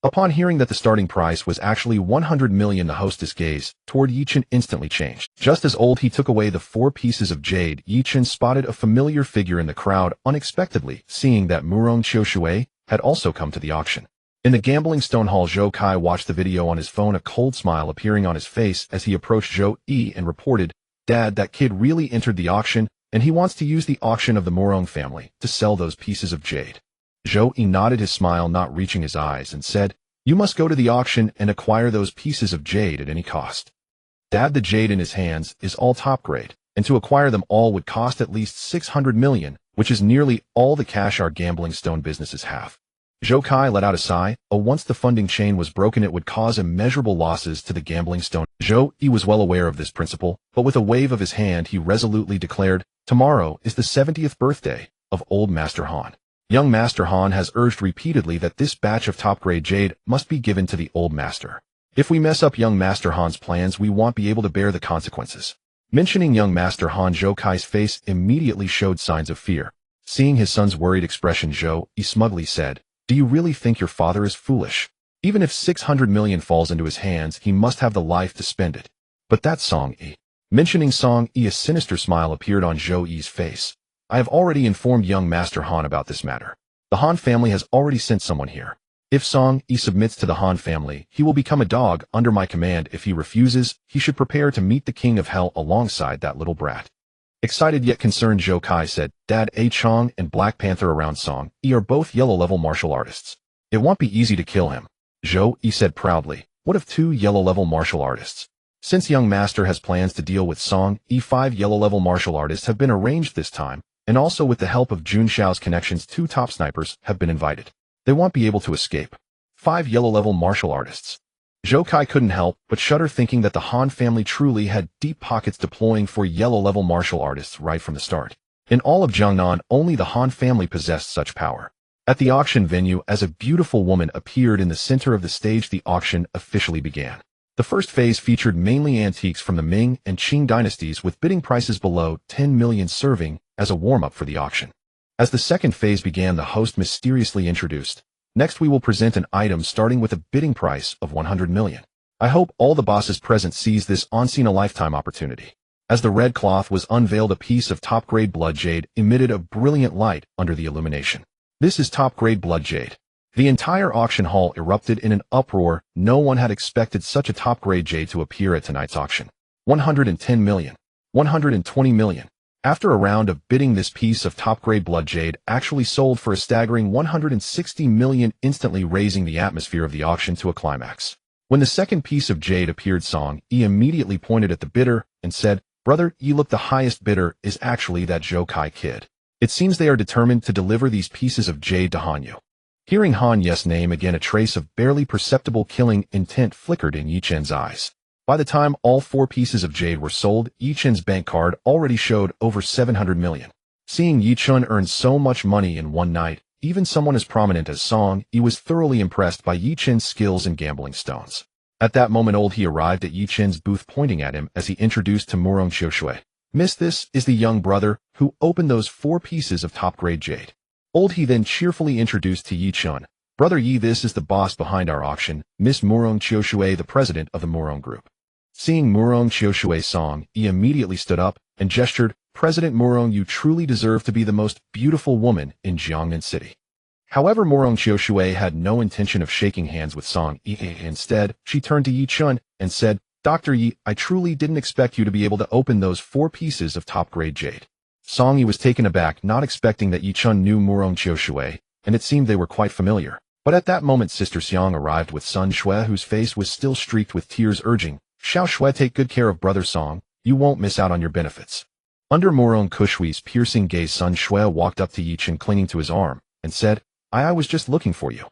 A: Upon hearing that the starting price was actually 100 million, the hostess' gaze toward Yi Chen instantly changed. Just as Old He took away the 4 pieces of jade, Yi Chen spotted a familiar figure in the crowd, unexpectedly seeing that Morong Xiaoshui had also come to the auction. In the gambling stone hall, Zhou Kai watched the video on his phone, a cold smile appearing on his face as he approached Zhou Yi and reported, Dad, that kid really entered the auction, and he wants to use the auction of the Morong family to sell those pieces of jade. Zhou Yi nodded, his smile not reaching his eyes, and said, you must go to the auction and acquire those pieces of jade at any cost. Dad, the jade in his hands is all top grade, and to acquire them all would cost at least 600 million, which is nearly all the cash our gambling stone businesses have. Zhou Kai let out a sigh. Once the funding chain was broken, it would cause immeasurable losses to the gambling stone. Zhou Yi was well aware of this principle, but with a wave of his hand, he resolutely declared, tomorrow is the 70th birthday of old Master Han. Young Master Han has urged repeatedly that this batch of top-grade jade must be given to the old master. If we mess up young Master Han's plans, we won't be able to bear the consequences. Mentioning young Master Han, Zhou Kai's face immediately showed signs of fear. Seeing his son's worried expression, Zhou Yi smugly said, do you really think your father is foolish? Even if 600 million falls into his hands, he must have the life to spend it. But that's Song Yi. Mentioning Song Yi, a sinister smile appeared on Zhou Yi's face. I have already informed young Master Han about this matter. The Han family has already sent someone here. If Song Yi submits to the Han family, he will become a dog under my command. If he refuses, he should prepare to meet the king of hell alongside that little brat. Excited yet concerned, Zhou Kai said, Dad, A Chong and Black Panther around Song Yi are both yellow-level martial artists. It won't be easy to kill him. Zhou Yi said proudly, what of 2 yellow-level martial artists? Since young master has plans to deal with Song Yi, 5 yellow-level martial artists have been arranged this time, and also with the help of Jun Xiao's connections 2 top snipers have been invited. They won't be able to escape. 5 yellow-level martial artists. Zhou Kai couldn't help but shudder, thinking that the Han family truly had deep pockets deploying for yellow-level martial artists right from the start. In all of Jiangnan, only the Han family possessed such power. At the auction venue, as a beautiful woman appeared in the center of the stage, the auction officially began. The first phase featured mainly antiques from the Ming and Qing dynasties, with bidding prices below 10 million serving as a warm-up for the auction. As the second phase began, the host mysteriously introduced, next we will present an item starting with a bidding price of 100 million. I hope all the bosses present seize this once-in-a-lifetime opportunity. As the red cloth was unveiled, a piece of top-grade blood jade emitted a brilliant light under the illumination. This is top-grade blood jade. The entire auction hall erupted in an uproar. No one had expected such a top-grade jade to appear at tonight's auction. 110 million. 120 million. After a round of bidding, this piece of top-grade blood jade actually sold for a staggering 160 million, instantly raising the atmosphere of the auction to a climax. When the second piece of jade appeared, Song Yi immediately pointed at the bidder and said, Brother, you look, the highest bidder is actually that Zhou Kai kid. It seems they are determined to deliver these pieces of jade to Han Yu. Hearing Han Yu's name again, a trace of barely perceptible killing intent flickered in Yi Chen's eyes. By the time all 4 pieces of jade were sold, Yi Chen's bank card already showed over 700 million. Seeing Yi Chen earn so much money in one night, even someone as prominent as Song Yi was thoroughly impressed by Yi Chen's skills in gambling stones. At that moment, Old He arrived at Yi Chen's booth, pointing at him as he introduced to Murong Qiushui. Miss, this is the young brother who opened those 4 pieces of top-grade jade. Old He then cheerfully introduced to Yi Chen, Brother Yi, this is the boss behind our auction, Miss Murong Qiushui, the president of the Murong Group. Seeing Murong Qiushui, Song Yi immediately stood up and gestured, President Murong, you truly deserve to be the most beautiful woman in Jiangnan City. However, Murong Qiushui had no intention of shaking hands with Song Yi. Instead, she turned to Yi Chen and said, Dr. Yi, I truly didn't expect you to be able to open those 4 pieces of top-grade jade. Song Yi was taken aback, not expecting that Yi Chen knew Murong Qiushui, and it seemed they were quite familiar. But at that moment, Sister Xiang arrived with Sun Shui, whose face was still streaked with tears, urging, Xiao Shui, take good care of Brother Song, you won't miss out on your benefits. Under Murong Qiushui's piercing gaze, Sun Shui walked up to Yi Chen, clinging to his arm, and said, I was just looking for you.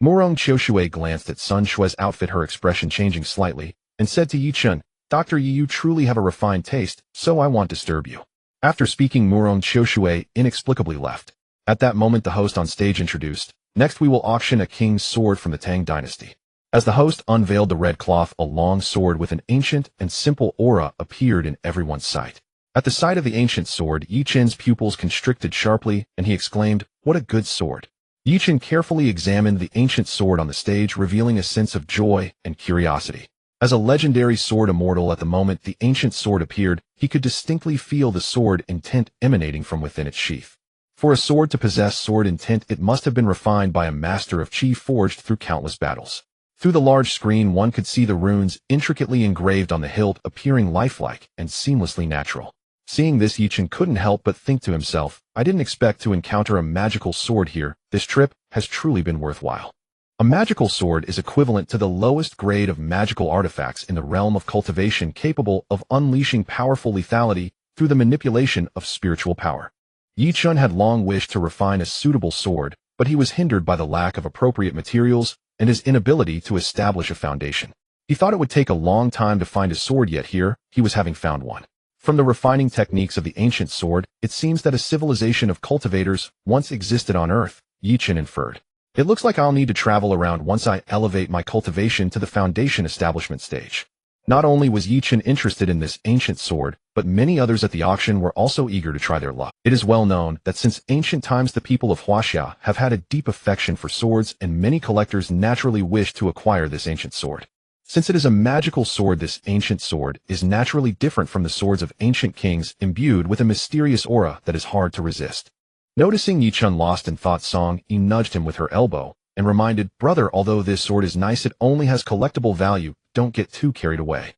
A: Murong Qiushui glanced at Sun Shui's outfit, her expression changing slightly, and said to Yi Chen, Dr. Yi, you truly have a refined taste, so I won't disturb you. After speaking, Murong Qiushui inexplicably left. At that moment, the host on stage introduced, next we will auction a king's sword from the Tang dynasty. As the host unveiled the red cloth, a long sword with an ancient and simple aura appeared in everyone's sight. At the sight of the ancient sword, Yi Chen's pupils constricted sharply, and he exclaimed, what a good sword. Yi Chen carefully examined the ancient sword on the stage, revealing a sense of joy and curiosity. As a legendary sword immortal, at the moment the ancient sword appeared, he could distinctly feel the sword intent emanating from within its sheath. For a sword to possess sword intent, it must have been refined by a master of qi, forged through countless battles. Through the large screen, one could see the runes intricately engraved on the hilt, appearing lifelike and seamlessly natural. Seeing this, Yi Chen couldn't help but think to himself, I didn't expect to encounter a magical sword here. This trip has truly been worthwhile. A magical sword is equivalent to the lowest grade of magical artifacts in the realm of cultivation, capable of unleashing powerful lethality through the manipulation of spiritual power. Yi Chen had long wished to refine a suitable sword, but he was hindered by the lack of appropriate materials and his inability to establish a foundation. He thought it would take a long time to find a sword, yet here he was having found one. From the refining techniques of the ancient sword, it seems that a civilization of cultivators once existed on Earth, Yi Chen inferred. It looks like I'll need to travel around once I elevate my cultivation to the foundation establishment stage. Not only was Yi Chen interested in this ancient sword, but many others at the auction were also eager to try their luck. It is well known that since ancient times the people of Huaxia have had a deep affection for swords, and many collectors naturally wish to acquire this ancient sword. Since it is a magical sword, this ancient sword is naturally different from the swords of ancient kings, imbued with a mysterious aura that is hard to resist. Noticing Yi Chen lost in thought, Song Yi nudged him with her elbow and reminded, Brother, although this sword is nice, it only has collectible value. Don't get too carried away.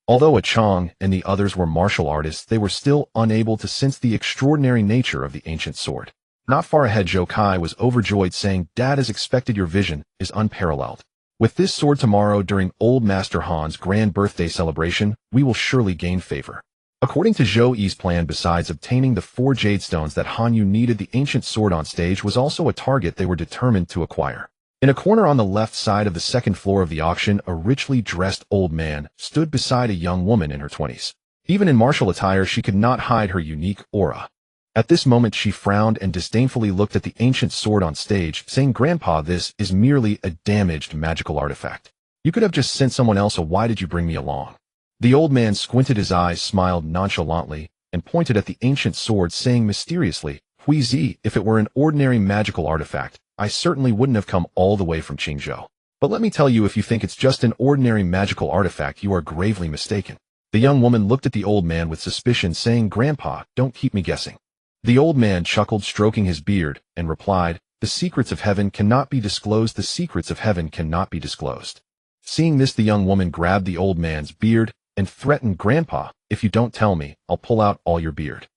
A: Although a Chong and the others were martial artists, they were still unable to sense the extraordinary nature of the ancient sword. Not far ahead, Zhou Kai was overjoyed, saying, "Dad, as expected, your vision is unparalleled. With this sword tomorrow during Old Master Han's grand birthday celebration, we will surely gain favor." According to Zhou Yi's plan, besides obtaining the 4 jade stones that Han Yu needed, the ancient sword on stage was also a target they were determined to acquire. In a corner on the left side of the second floor of the auction, a richly dressed old man stood beside a young woman in her 20s. Even in martial attire, she could not hide her unique aura. At this moment, she frowned and disdainfully looked at the ancient sword on stage, saying, "Grandpa, this is merely a damaged magical artifact. You could have just sent someone else, so why did you bring me along?" The old man squinted his eyes, smiled nonchalantly, and pointed at the ancient sword, saying mysteriously, "Huizi, if it were an ordinary magical artifact, I certainly wouldn't have come all the way from Qingzhou. But let me tell you, if you think it's just an ordinary magical artifact, you are gravely mistaken." The young woman looked at the old man with suspicion, saying, "Grandpa, don't keep me guessing." The old man chuckled, stroking his beard, and replied, "The secrets of heaven cannot be disclosed. The secrets of heaven cannot be disclosed." Seeing this, the young woman grabbed the old man's beard and threatened, "Grandpa, if you don't tell me, I'll pull out all your beard."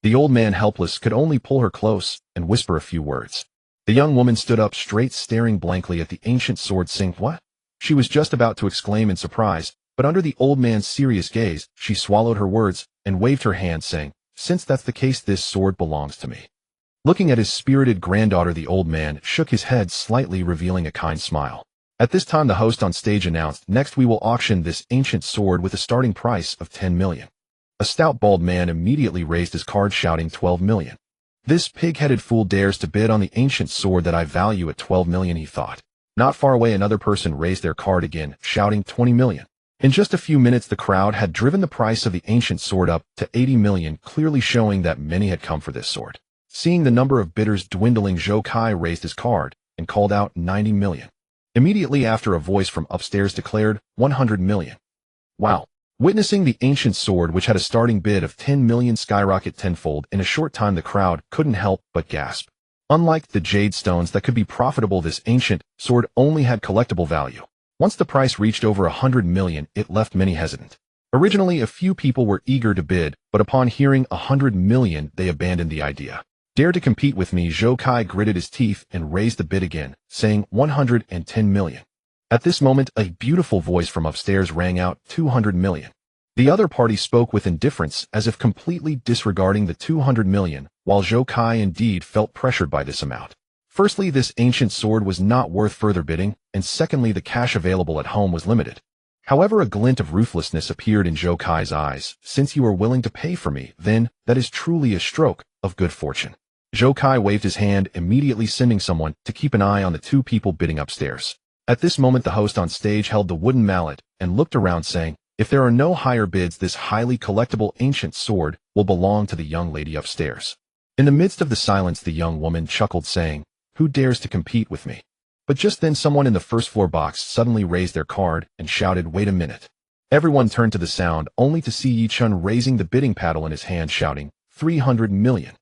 A: The old man, helpless, could only pull her close and whisper a few words. The young woman stood up straight, staring blankly at the ancient sword, saying, "What?" She was just about to exclaim in surprise, but under the old man's serious gaze, she swallowed her words and waved her hand, saying, "Since that's the case, this sword belongs to me." Looking at his spirited granddaughter, the old man shook his head slightly, revealing a kind smile. At this time, the host on stage announced, "Next, we will auction this ancient sword with a starting price of 10 million. A stout, bald man immediately raised his card, shouting, 12 million. "This pig-headed fool dares to bid on the ancient sword that I value at 12 million, he thought. Not far away, another person raised their card again, shouting 20 million. In just a few minutes, the crowd had driven the price of the ancient sword up to 80 million, clearly showing that many had come for this sword. Seeing the number of bidders dwindling, Zhou Kai raised his card and called out 90 million. Immediately after, a voice from upstairs declared 100 million. Wow. Witnessing the ancient sword, which had a starting bid of 10 million, skyrocket tenfold in a short time, the crowd couldn't help but gasp. Unlike the jade stones that could be profitable, this ancient sword only had collectible value. Once the price reached over 100 million, it left many hesitant. Originally, a few people were eager to bid, but upon hearing 100 million, they abandoned the idea. "Dare to compete with me?" Zhou Kai gritted his teeth and raised the bid again, saying 110 million. At this moment, a beautiful voice from upstairs rang out, 200 million. The other party spoke with indifference, as if completely disregarding the 200 million, while Zhou Kai indeed felt pressured by this amount. Firstly, this ancient sword was not worth further bidding, and secondly, the cash available at home was limited. However, a glint of ruthlessness appeared in Zhou Kai's eyes. "Since you are willing to pay for me, then that is truly a stroke of good fortune." Zhou Kai waved his hand, immediately sending someone to keep an eye on the 2 people bidding upstairs. At this moment, the host on stage held the wooden mallet and looked around, saying, "If there are no higher bids, this highly collectible ancient sword will belong to the young lady upstairs." In the midst of the silence, the young woman chuckled, saying, "Who dares to compete with me?" But just then, someone in the first floor box suddenly raised their card and shouted, "Wait a minute." Everyone turned to the sound, only to see Yi Chun raising the bidding paddle in his hand, shouting, 300 million.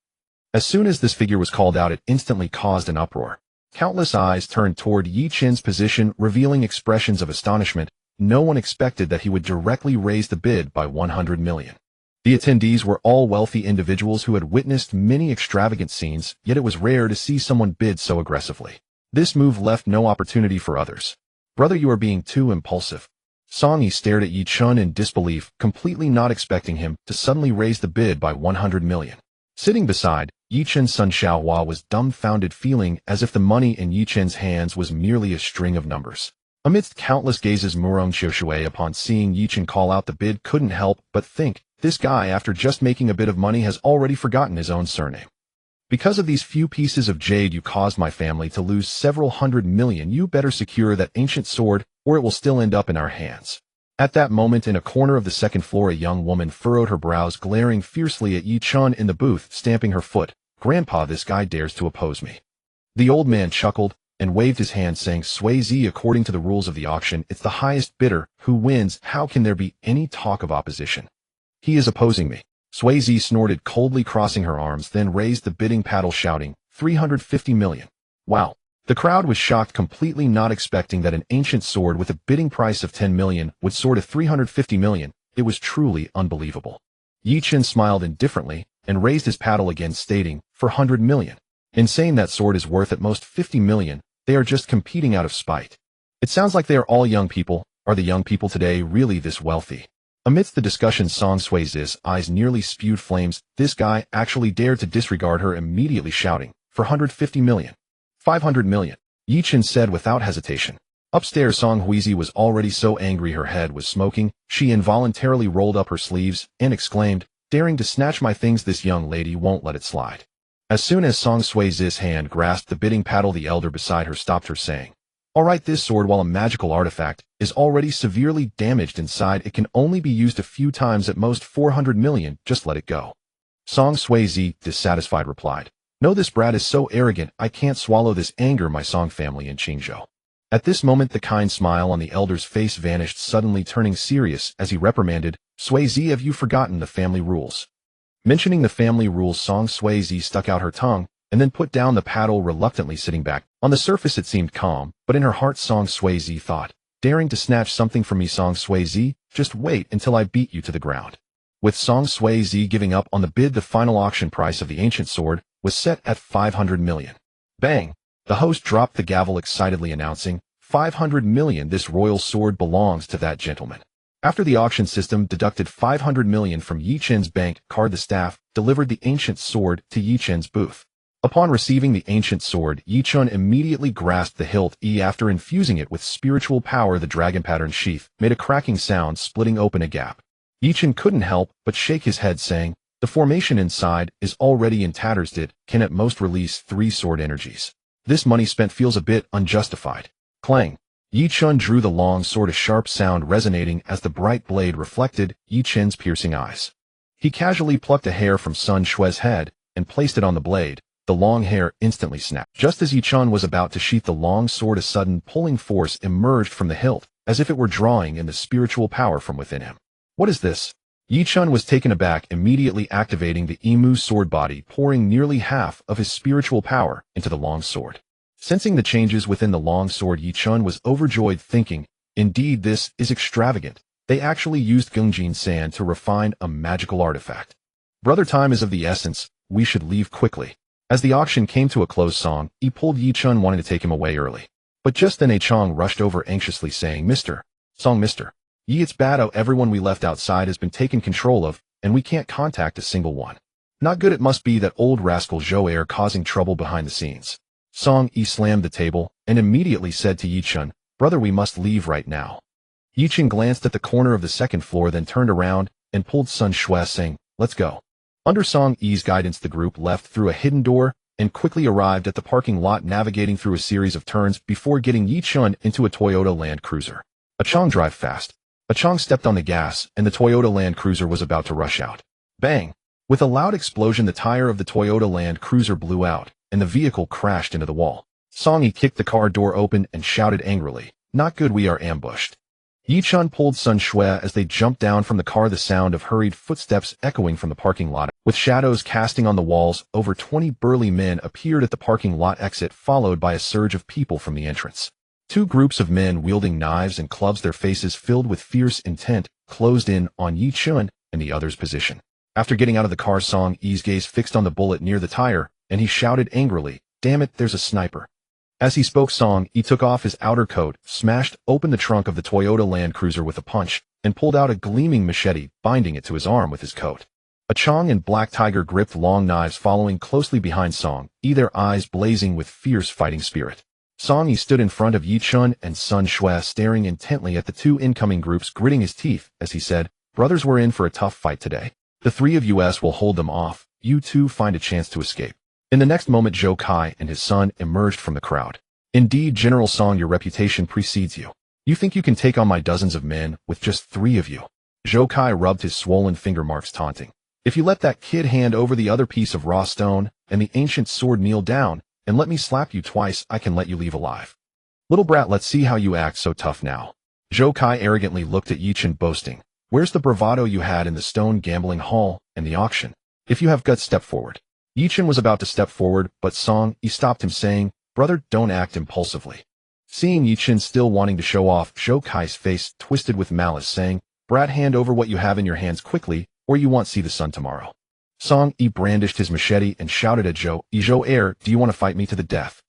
A: As soon as this figure was called out, it instantly caused an uproar. Countless eyes turned toward Yi Chun's position, revealing expressions of astonishment. No one expected that he would directly raise the bid by 100 million. The attendees were all wealthy individuals who had witnessed many extravagant scenes, yet it was rare to see someone bid so aggressively. This move left no opportunity for others. "Brother, you are being too impulsive." Song Yi stared at Yi Chun in disbelief, completely not expecting him to suddenly raise the bid by 100 million. Sitting beside Yi Chun's son Xiaohua was dumbfounded, feeling as if the money in Yi Chun's hands was merely a string of numbers. Amidst countless gazes, Murong Qiushui, upon seeing Yi Chun call out the bid, couldn't help but think, this guy, after just making a bit of money, has already forgotten his own surname. "Because of these few pieces of jade, you caused my family to lose several 100 million. You better secure that ancient sword, or it will still end up in our hands." At that moment, in a corner of the second floor, a young woman furrowed her brows, glaring fiercely at Yi Chun in the booth, stamping her foot. "Grandpa, this guy dares to oppose me." The old man chuckled and waved his hand, saying, "Sway Z, according to the rules of the auction, it's the highest bidder who wins. How can there be any talk of opposition? He is opposing me." Sway Z snorted coldly, crossing her arms, then raised the bidding paddle, shouting, 350 million. Wow. The crowd was shocked, completely not expecting that an ancient sword with a bidding price of 10 million would soar to 350 million, It was truly unbelievable. Yi Chen smiled indifferently and raised his paddle again, stating, "For 100 million. In saying that sword is worth at most 50 million, they are just competing out of spite. It sounds like they are all young people. Are the young people today really this wealthy?" Amidst the discussion, Song Sui's eyes nearly spewed flames. This guy actually dared to disregard her, immediately shouting, "For 150 million. 500 million. Yi Chen said without hesitation. Upstairs, Song Huizi was already so angry her head was smoking. She involuntarily rolled up her sleeves and exclaimed, "Daring to snatch my things, this young lady won't let it slide." As soon as Song Sui's hand grasped the bidding paddle, the elder beside her stopped her, saying, "All right, this sword, while a magical artifact, is already severely damaged inside. It can only be used a few times, at most 400 million. Just let it go." Song Suizi, dissatisfied, replied, "No, this brat is so arrogant. I can't swallow this anger. My Song family in Qingzhou." At this moment, the kind smile on the elder's face vanished, suddenly turning serious as he reprimanded, "Suizi, have you forgotten the family rules?" Mentioning the family rules, Song Suizi stuck out her tongue and then put down the paddle, reluctantly sitting back. On the surface it seemed calm, but in her heart Song Suizi thought, "Daring to snatch something from me, Song Suizi? Just wait until I beat you to the ground." With Song Suizi giving up on the bid, the final auction price of the ancient sword was set at 500 million. Bang! The host dropped the gavel, excitedly announcing, 500 million. This royal sword belongs to that gentleman. After the auction system deducted 500 million from Yi Chen's bank card, the staff delivered the ancient sword to Yi Chen's booth. Upon receiving the ancient sword, Yi Chen immediately grasped the hilt. After infusing it with spiritual power, the dragon pattern sheath made a cracking sound, splitting open a gap. Yi Chen couldn't help but shake his head, saying, "The formation inside is already in tatters. It can at most release 3 sword energies. This money spent feels a bit unjustified." Clang! Yi Chen drew the long sword, a sharp sound resonating as the bright blade reflected Yi Chen's piercing eyes. He casually plucked a hair from Sun Shue's head and placed it on the blade. The long hair instantly snapped. Just as Yi Chen was about to sheath the long sword, a sudden pulling force emerged from the hilt, as if it were drawing in the spiritual power from within him. "What is this?" Yi Chen was taken aback, immediately activating the Emu sword body, pouring nearly half of his spiritual power into the long sword. Sensing the changes within the long sword, Yi Chen was overjoyed, thinking, "Indeed, this is extravagant. They actually used Gungjin sand to refine a magical artifact. Brother, time is of the essence. We should leave quickly." As the auction came to a close, Song Yi pulled Yi Chen, wanting to take him away early. But just then A Chong rushed over anxiously, saying, "Mr. Yi, it's bad. Everyone we left outside has been taken control of, and we can't contact a single one. Not good. It must be that old rascal Zhou Heir causing trouble behind the scenes." Song Yi slammed the table and immediately said to Yi Chen, "Brother, we must leave right now." Yi Chen glanced at the corner of the second floor, then turned around and pulled Sun Shue, saying, "Let's go." Under Song Yi's guidance, the group left through a hidden door and quickly arrived at the parking lot, navigating through a series of turns before getting Yi Chen into a Toyota Land Cruiser. A Chong, drive fast. A Chong stepped on the gas, and the Toyota Land Cruiser was about to rush out. Bang! With a loud explosion, the tire of the Toyota Land Cruiser blew out, and the vehicle crashed into the wall. Song Yi kicked the car door open and shouted angrily, "Not good, we are ambushed." Yi Chen pulled Sun Shue as they jumped down from the car, the sound of hurried footsteps echoing from the parking lot. With shadows casting on the walls, over 20 burly men appeared at the parking lot exit, followed by a surge of people from the entrance. 2 groups of men wielding knives and clubs, their faces filled with fierce intent, closed in on Yi Chen and the other's position. After getting out of the car, Song Yi's gaze fixed on the bullet near the tire, and he shouted angrily, "Damn it, there's a sniper." As he spoke, Song Yi took off his outer coat, smashed open the trunk of the Toyota Land Cruiser with a punch, and pulled out a gleaming machete, binding it to his arm with his coat. A Chong and Black Tiger gripped long knives, following closely behind Song Yi, their eyes blazing with fierce fighting spirit. Song Yi stood in front of Yi Chen and Sun Shue, staring intently at the 2 incoming groups, gritting his teeth as he said, "Brothers, we're in for a tough fight today. The 3 of us will hold them off. You 2 find a chance to escape." In the next moment, Zhou Kai and his son emerged from the crowd. "Indeed, General Song, your reputation precedes you. You think you can take on my dozens of men with just 3 of you?" Zhou Kai rubbed his swollen finger marks, taunting. "If you let that kid hand over the other piece of raw stone and the ancient sword, kneel down and let me slap you twice, I can let you leave alive. Little brat, let's see how you act so tough now." Zhou Kai arrogantly looked at Yi Chen, boasting, "Where's the bravado you had in the stone gambling hall and the auction? If you have guts, step forward." Yi Chen was about to step forward, but Song Yi stopped him, saying, "Brother, don't act impulsively." Seeing Yi Chen still wanting to show off, Zhou Kai's face twisted with malice, saying, Brat, hand over what you have in your hands quickly, or you won't see the sun tomorrow. Song Yi brandished his machete and shouted at Zhou Yi. Zhou heir, do you want to fight me to the death?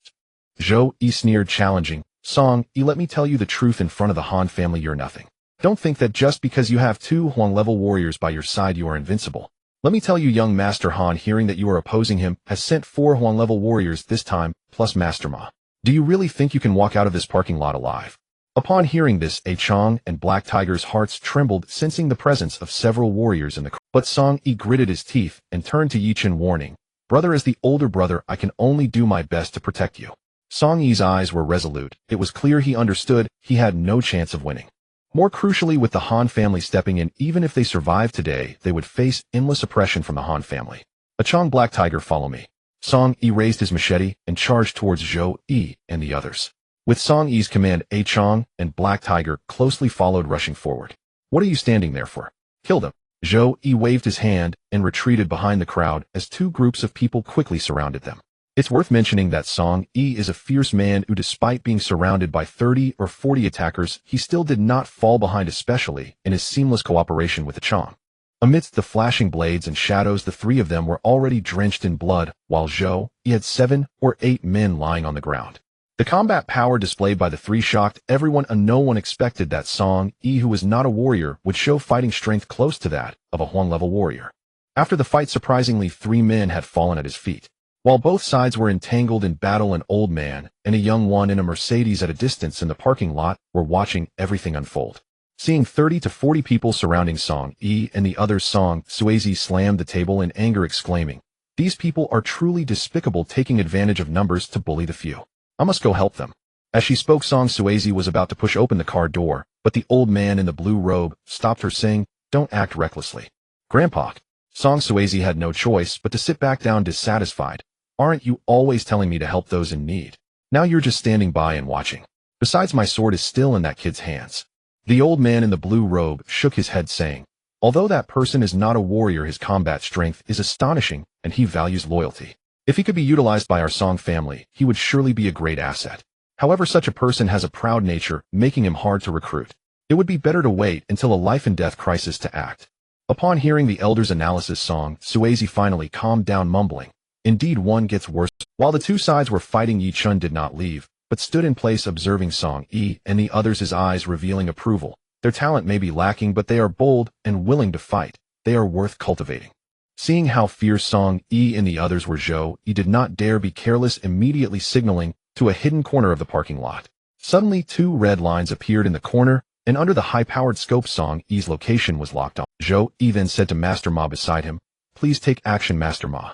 A: Zhou Yi sneered, challenging. Song Yi, let me tell you the truth in front of the Han family, you're nothing. Don't think that just because you have 2 Huang-level warriors by your side you are invincible. Let me tell you, young Master Han, hearing that you are opposing him, has sent 4 Huang-level warriors this time, plus Master Ma. Do you really think you can walk out of this parking lot alive? Upon hearing this, A Chong and Black Tiger's hearts trembled, sensing the presence of several warriors in the crowd. But Song Yi gritted his teeth and turned to Yi Chen, warning, brother, as the older brother, I can only do my best to protect you. Song Yi's eyes were resolute. It was clear he understood he had no chance of winning. More crucially, with the Han family stepping in, even if they survived today, they would face endless oppression from the Han family. A Chong, Black Tiger, follow me. Song Yi raised his machete and charged towards Zhou Yi and the others. With Song Yi's command, A Chong and Black Tiger closely followed, rushing forward. What are you standing there for? Kill them. Zhou Yi waved his hand and retreated behind the crowd as 2 groups of people quickly surrounded them. It's worth mentioning that Song Yi is a fierce man who, despite being surrounded by 30 or 40 attackers, he still did not fall behind, especially in his seamless cooperation with the Chong. Amidst the flashing blades and shadows, the 3 of them were already drenched in blood, while Zhou Yi had 7 or 8 men lying on the ground. The combat power displayed by the 3 shocked everyone, and no one expected that Song Yi, who was not a warrior, would show fighting strength close to that of a Huang-level warrior. After the fight, surprisingly, 3 men had fallen at his feet. While both sides were entangled in battle, an old man and a young one in a Mercedes at a distance in the parking lot were watching everything unfold. Seeing 30 to 40 people surrounding Song Yi and the others, Song Suezi slammed the table in anger, exclaiming, these people are truly despicable, taking advantage of numbers to bully the few. I must go help them. As she spoke, Song Suezi was about to push open the car door, but the old man in the blue robe stopped her, saying, don't act recklessly. Grandpa. Song Suezi had no choice but to sit back down, dissatisfied. Aren't you always telling me to help those in need? Now you're just standing by and watching. Besides, my sword is still in that kid's hands. The old man in the blue robe shook his head, saying, although that person is not a warrior, his combat strength is astonishing, and he values loyalty. If he could be utilized by our Song family, he would surely be a great asset. However, such a person has a proud nature, making him hard to recruit. It would be better to wait until a life-and-death crisis to act. Upon hearing the elder's analysis, Song Suezi finally calmed down, mumbling, indeed, one gets worse. While the 2 sides were fighting, Yi Chun did not leave, but stood in place, observing Song Yi and the others, his eyes revealing approval. Their talent may be lacking, but they are bold and willing to fight. They are worth cultivating. Seeing how fierce Song Yi and the others were, Zhou Yi did not dare be careless, immediately signaling to a hidden corner of the parking lot. Suddenly, 2 red lines appeared in the corner, and under the high-powered scope, Song Yi's location was locked on. Zhou Yi then said to Master Ma beside him, please take action, Master Ma.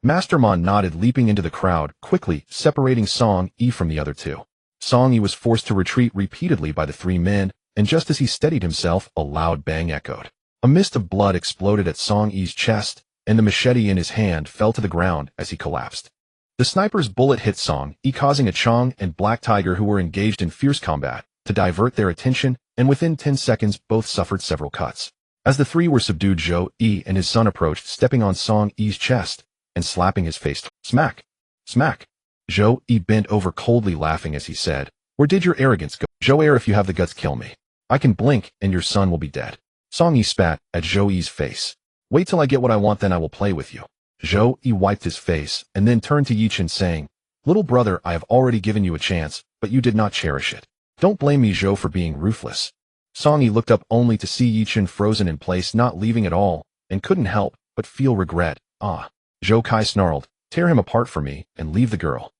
A: Master Ma nodded, leaping into the crowd, quickly separating Song Yi from the other 2. Song Yi was forced to retreat repeatedly by the 3 men, and just as he steadied himself, a loud bang echoed. A mist of blood exploded at Song Yi's chest, and the machete in his hand fell to the ground as he collapsed. The sniper's bullet hit Song Yi, causing a Chong and Black Tiger, who were engaged in fierce combat, to divert their attention, and within 10 seconds both suffered several cuts. As the 3 were subdued, Zhou Yi and his son approached, stepping on Song Yi's chest and slapping his face. Smack! Smack! Zhou Yi bent over, coldly laughing as he said, where did your arrogance go? Zhou heir, if you have the guts, kill me. I can blink and your son will be dead. Song Yi spat at Zhou Yi's face. Wait till I get what I want, then I will play with you. Zhou Yi wiped his face and then turned to Yi Chen, saying, little brother, I have already given you a chance, but you did not cherish it. Don't blame me, Zhou, for being ruthless. Song Yi looked up only to see Yi Chen frozen in place, not leaving at all, and couldn't help but feel regret. Ah. Zhou Kai snarled, tear him apart for me and leave the girl.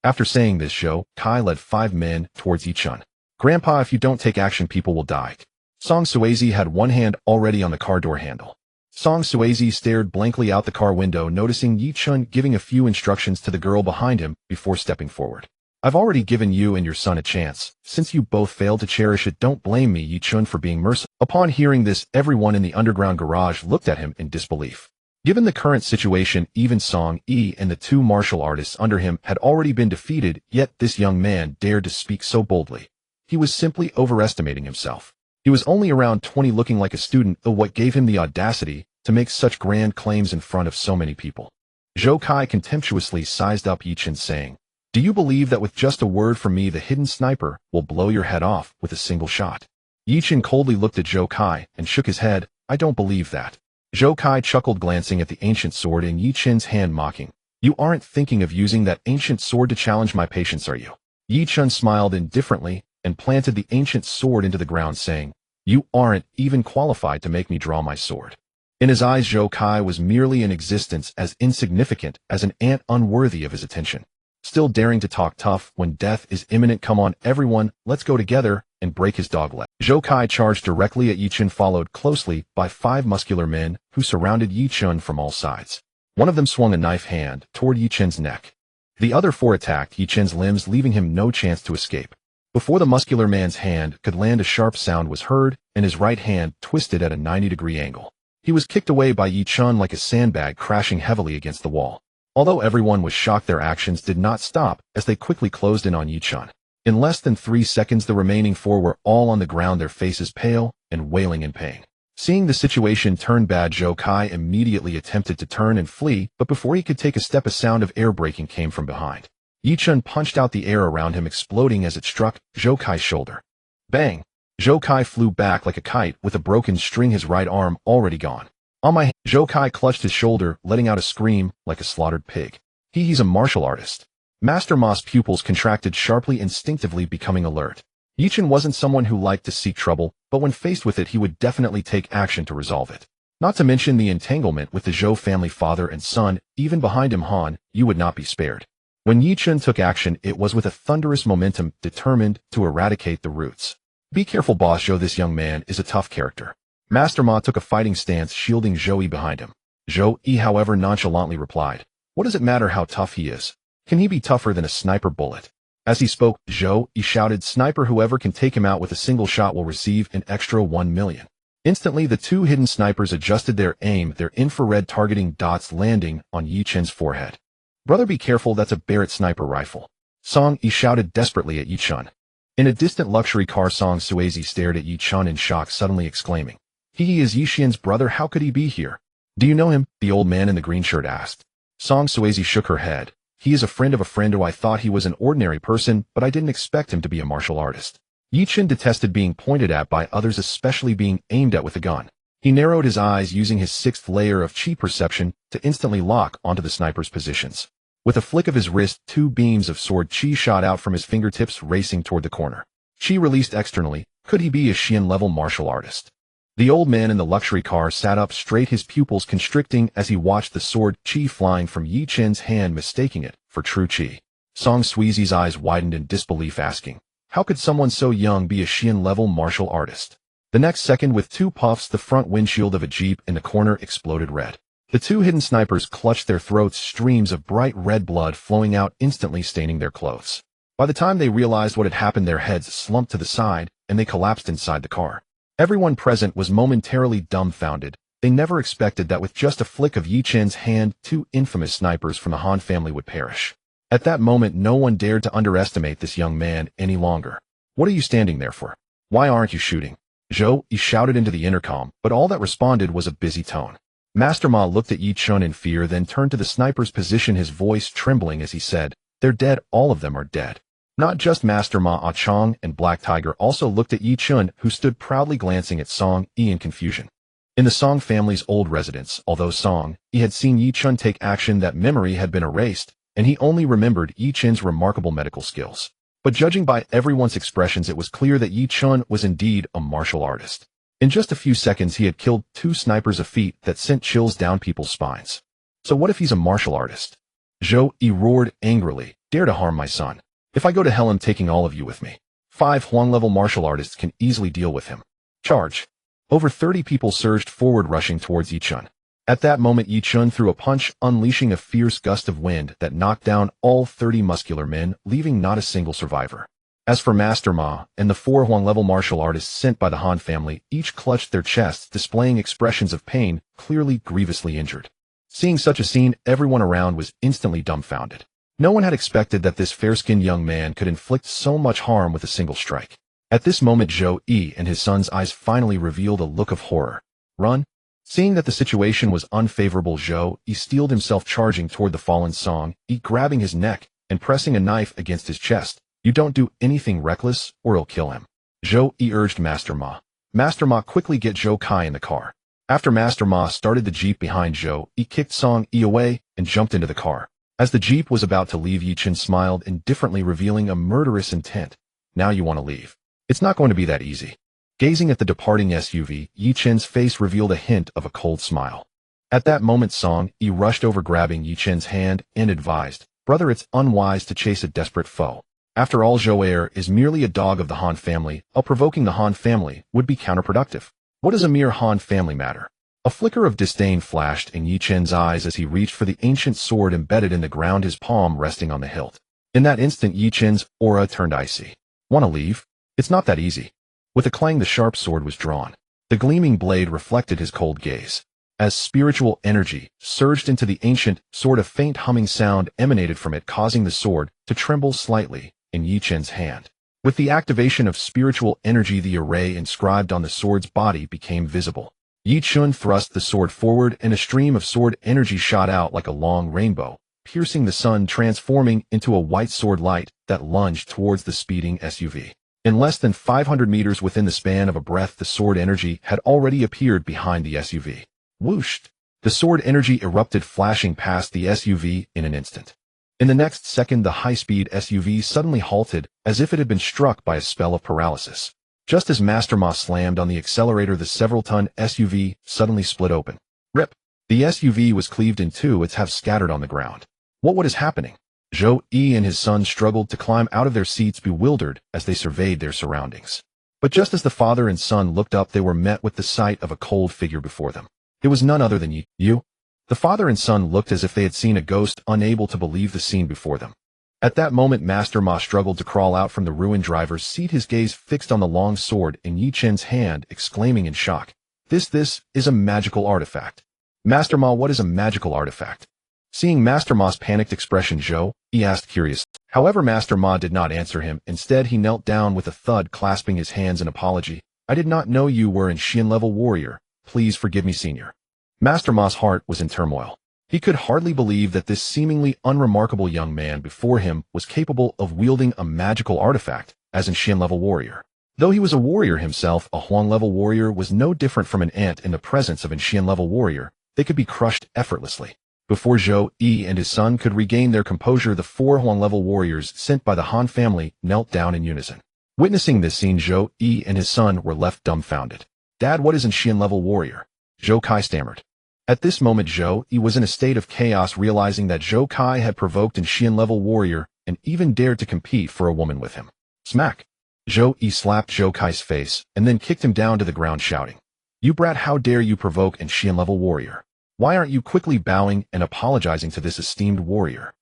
A: After saying this, Zhou Kai led 5 men towards Yi Chen. Grandpa, if you don't take action, people will die. Song Suezi had one hand already on the car door handle. Song Suezi stared blankly out the car window, noticing Yi Chen giving a few instructions to the girl behind him before stepping forward. I've already given you and your son a chance. Since you both failed to cherish it, don't blame me, Yi Chen, for being merciful. Upon hearing this, everyone in the underground garage looked at him in disbelief. Given the current situation, even Song Yi and the 2 martial artists under him had already been defeated, yet this young man dared to speak so boldly. He was simply overestimating himself. He was only around 20, looking like a student, of what gave him the audacity to make such grand claims in front of so many people. Zhou Kai contemptuously sized up Yi Chen, saying, do you believe that with just a word from me, the hidden sniper will blow your head off with a single shot? Yi Chen coldly looked at Zhou Kai and shook his head. I don't believe that. Zhou Kai chuckled, glancing at the ancient sword in Yi Chen's hand, mocking. You aren't thinking of using that ancient sword to challenge my patience, are you? Yi Chen smiled indifferently and planted the ancient sword into the ground, saying, You aren't even qualified to make me draw my sword. In his eyes, Zhou Kai was merely in existence, as insignificant as an ant, unworthy of his attention. Still daring to talk tough when death is imminent. Come on, everyone, let's go together and break his dog leg. Zhou Kai charged directly at Yi Chen, followed closely by 5 muscular men who surrounded Yi Chen from all sides. One of them swung a knife hand toward Yi Chen's neck. The other 4 attacked Yi Chen's limbs, leaving him no chance to escape. Before the muscular man's hand could land, a sharp sound was heard, and his right hand twisted at a 90-degree angle. He was kicked away by Yi Chen like a sandbag, crashing heavily against the wall. Although everyone was shocked, their actions did not stop as they quickly closed in on Yi Chen. In less than 3 seconds, the remaining 4 were all on the ground, their faces pale and wailing in pain. Seeing the situation turn bad, Zhou Kai immediately attempted to turn and flee, but before he could take a step, a sound of air breaking came from behind. Yi Chen punched out the air around him, exploding as it struck Zhou Kai's shoulder. Bang! Zhou Kai flew back like a kite with a broken string, his right arm already gone. On my hand, Zhou Kai clutched his shoulder, letting out a scream like a slaughtered pig. He's a martial artist. Master Ma's pupils contracted sharply, instinctively becoming alert. Yi Chen wasn't someone who liked to seek trouble, but when faced with it, he would definitely take action to resolve it. Not to mention the entanglement with the Zhou family, father and son, even behind him Han, you would not be spared. When Yi Chen took action, it was with a thunderous momentum, determined to eradicate the roots. Be careful, boss Zhou, this young man is a tough character. Master Ma took a fighting stance, shielding Zhou Yi behind him. Zhou Yi, however, nonchalantly replied, What does it matter how tough he is? Can he be tougher than a sniper bullet? As he spoke, Zhou Yi shouted, Sniper, whoever can take him out with a single shot will receive an extra 1 million. Instantly, the 2 hidden snipers adjusted their aim, their infrared targeting dots landing on Yi Chen's forehead. Brother, be careful, that's a Barrett sniper rifle. Song Yi shouted desperately at Yi Chen. In a distant luxury car, Song Suezi stared at Yi Chen in shock, suddenly exclaiming, He is Yi Xian's brother, how could he be here? Do you know him? The old man in the green shirt asked. Song Suezi shook her head. He is a friend of a friend who I thought he was an ordinary person, but I didn't expect him to be a martial artist. Yi Chen detested being pointed at by others, especially being aimed at with a gun. He narrowed his eyes, using his 6th layer of chi perception to instantly lock onto the sniper's positions. With a flick of his wrist, 2 beams of sword chi shot out from his fingertips, racing toward the corner. Chi released externally. Could he be a Xian-level martial artist? The old man in the luxury car sat up straight, his pupils constricting as he watched the sword chi flying from Yi Chen's hand, mistaking it for true chi. Song Suizi's eyes widened in disbelief, asking, How could someone so young be a Xian-level martial artist? The next second, with 2 puffs, the front windshield of a Jeep in the corner exploded red. The 2 hidden snipers clutched their throats, streams of bright red blood flowing out, instantly staining their clothes. By the time they realized what had happened, their heads slumped to the side, and they collapsed inside the car. Everyone present was momentarily dumbfounded. They never expected that with just a flick of Yi Chen's hand, 2 infamous snipers from the Han family would perish. At that moment, no one dared to underestimate this young man any longer. What are you standing there for? Why aren't you shooting? Zhou Yi shouted into the intercom, but all that responded was a busy tone. Master Ma looked at Yi Chen in fear, then turned to the sniper's position, his voice trembling as he said, They're dead, all of them are dead. Not just Master Ma, Ah Chong and Black Tiger also looked at Yi Chen, who stood proudly glancing at Song Yi in confusion. In the Song family's old residence, although Song Yi had seen Yi Chen take action, that memory had been erased, and he only remembered Yi Chen's remarkable medical skills. But judging by everyone's expressions, it was clear that Yi Chen was indeed a martial artist. In just a few seconds, he had killed 2 snipers, a feat that sent chills down people's spines. So what if he's a martial artist? Zhou Yi roared angrily, Dare to harm my son. If I go to hell, I'm taking all of you with me. 5 Huang-level martial artists can easily deal with him. Charge. Over 30 people surged forward, rushing towards Yi Chen. At that moment, Yi Chen threw a punch, unleashing a fierce gust of wind that knocked down all 30 muscular men, leaving not a single survivor. As for Master Ma and the 4 Huang-level martial artists sent by the Han family, each clutched their chests, displaying expressions of pain, clearly grievously injured. Seeing such a scene, everyone around was instantly dumbfounded. No one had expected that this fair-skinned young man could inflict so much harm with a single strike. At this moment, Zhou Yi and his son's eyes finally revealed a look of horror. Run! Seeing that the situation was unfavorable, Zhou Yi steeled himself, charging toward the fallen Song Yi, grabbing his neck and pressing a knife against his chest. You don't do anything reckless, or it'll kill him. Zhou Yi urged Master Ma. Master Ma, quickly get Zhou Kai in the car. After Master Ma started the jeep behind Zhou, Yi kicked Song Yi away and jumped into the car. As the jeep was about to leave, Yi Chen smiled indifferently, revealing a murderous intent. Now you want to leave. It's not going to be that easy. Gazing at the departing SUV, Yi Chen's face revealed a hint of a cold smile. At that moment, Song Yi rushed over, grabbing Yi Chen's hand and advised, "Brother, it's unwise to chase a desperate foe. After all, Zhou Heir is merely a dog of the Han family. Provoking the Han family would be counterproductive. What does a mere Han family matter?" A flicker of disdain flashed in Yi Chen's eyes as he reached for the ancient sword embedded in the ground, his palm resting on the hilt. In that instant, Yi Chen's aura turned icy. "Want to leave? It's not that easy." With a clang, the sharp sword was drawn. The gleaming blade reflected his cold gaze. As spiritual energy surged into the ancient sword, a faint humming sound emanated from it, causing the sword to tremble slightly in Yi Chen's hand. With the activation of spiritual energy, the array inscribed on the sword's body became visible. Yi Chen thrust the sword forward, and a stream of sword energy shot out like a long rainbow, piercing the sun, transforming into a white sword light that lunged towards the speeding SUV. In less than 500 meters, within the span of a breath, the sword energy had already appeared behind the SUV. Whoosh! The sword energy erupted, flashing past the SUV in an instant. In the next second, the high-speed SUV suddenly halted, as if it had been struck by a spell of paralysis. Just as Master Ma slammed on the accelerator, the several-ton SUV suddenly split open. Rip! The SUV was cleaved in two, its halves scattered on the ground. What is happening? Zhou Yi and his son struggled to climb out of their seats, bewildered as they surveyed their surroundings. But just as the father and son looked up, they were met with the sight of a cold figure before them. It was none other than Yi. "You?" The father and son looked as if they had seen a ghost, unable to believe the scene before them. At that moment, Master Ma struggled to crawl out from the ruined driver's seat, his gaze fixed on the long sword in Yi Chen's hand, exclaiming in shock, This is a magical artifact." "Master Ma, what is a magical artifact?" Seeing Master Ma's panicked expression, Zhou Yi asked, curious. However, Master Ma did not answer him. Instead, he knelt down with a thud, clasping his hands in apology. "I did not know you were an Xian-level warrior. Please forgive me, senior." Master Ma's heart was in turmoil. He could hardly believe that this seemingly unremarkable young man before him was capable of wielding a magical artifact as an Xian-level warrior. Though he was a warrior himself, a Huang-level warrior was no different from an ant in the presence of an Xian-level warrior. They could be crushed effortlessly. Before Zhou Yi and his son could regain their composure, the 4 Huang-level warriors sent by the Han family knelt down in unison. Witnessing this scene, Zhou Yi and his son were left dumbfounded. "Dad, what is an Xian-level warrior?" Zhou Kai stammered. At this moment, Zhou Yi was in a state of chaos, realizing that Zhou Kai had provoked an Xian-level warrior and even dared to compete for a woman with him. Smack! Zhou Yi slapped Zhou Kai's face and then kicked him down to the ground, shouting, "You brat, how dare you provoke an Xian-level warrior? Why aren't you quickly bowing and apologizing to this esteemed warrior?"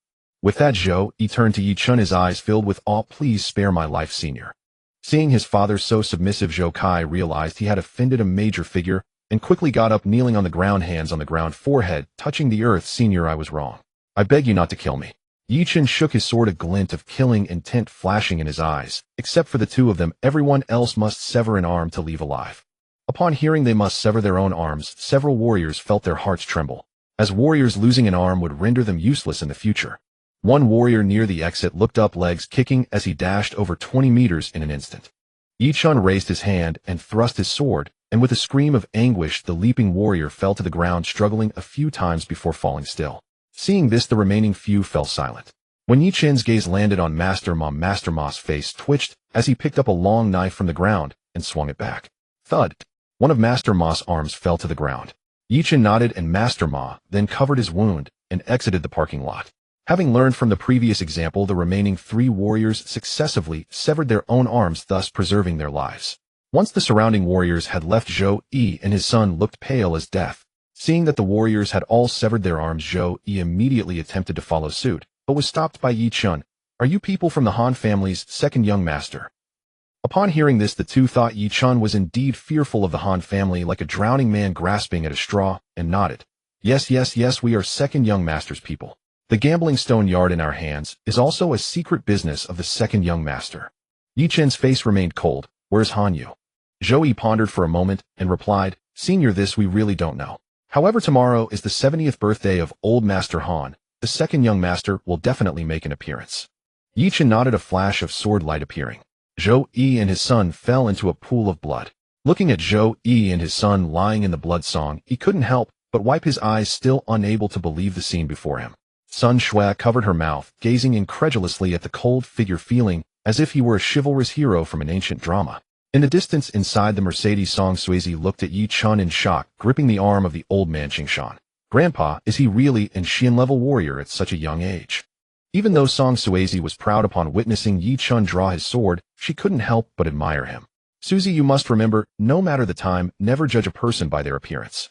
A: With that, Zhou Yi turned to Yi Chen, his eyes filled with awe. "Please spare my life, senior." Seeing his father so submissive, Zhou Kai realized he had offended a major figure and quickly got up, kneeling on the ground, hands on the ground, forehead touching the earth. "Senior, I was wrong. I beg you not to kill me." Yi Chen shook his sword, a glint of killing intent flashing in his eyes. "Except for the two of them, everyone else must sever an arm to leave alive." Upon hearing they must sever their own arms, several warriors felt their hearts tremble, as warriors losing an arm would render them useless in the future. One warrior near the exit looked up, legs kicking, as he dashed over 20 meters in an instant. Yi Chen raised his hand and thrust his sword, and with a scream of anguish, the leaping warrior fell to the ground, struggling a few times before falling still. Seeing this, the remaining few fell silent. When Yi Chen's gaze landed on Master Ma's face twitched as he picked up a long knife from the ground and swung it back. Thud! One of Master Ma's arms fell to the ground. Yi Chen nodded, and Master Ma then covered his wound and exited the parking lot. Having learned from the previous example, the remaining 3 warriors successively severed their own arms, thus preserving their lives. Once the surrounding warriors had left, Zhou Yi and his son looked pale as death. Seeing that the warriors had all severed their arms, Zhou Yi immediately attempted to follow suit, but was stopped by Yi Chen. "Are you people from the Han family's second young master?" Upon hearing this, the two thought Yi Chen was indeed fearful of the Han family, like a drowning man grasping at a straw, and nodded. Yes, we are second young master's people. The gambling stone yard in our hands is also a secret business of the second young master." Yi Chen's face remained cold. "Where's Han Yu?" Zhou Yi pondered for a moment and replied, "Senior, this we really don't know. However, tomorrow is the 70th birthday of old Master Han. The second young master will definitely make an appearance." Yi Chen nodded, a flash of sword light appearing. Zhou Yi and his son fell into a pool of blood. Looking at Zhou Yi and his son lying in the blood song, he couldn't help but wipe his eyes, still unable to believe the scene before him. Sun Shui covered her mouth, gazing incredulously at the cold figure, feeling as if he were a chivalrous hero from an ancient drama. In the distance inside the Mercedes, Song Suizi looked at Yi Chun in shock, gripping the arm of the old man Qingshan. Grandpa, is he really an Xian-level warrior at such a young age? Even though Song Suizi was proud upon witnessing Yi Chun draw his sword, she couldn't help but admire him. Suzy, you must remember, no matter the time, never judge a person by their appearance.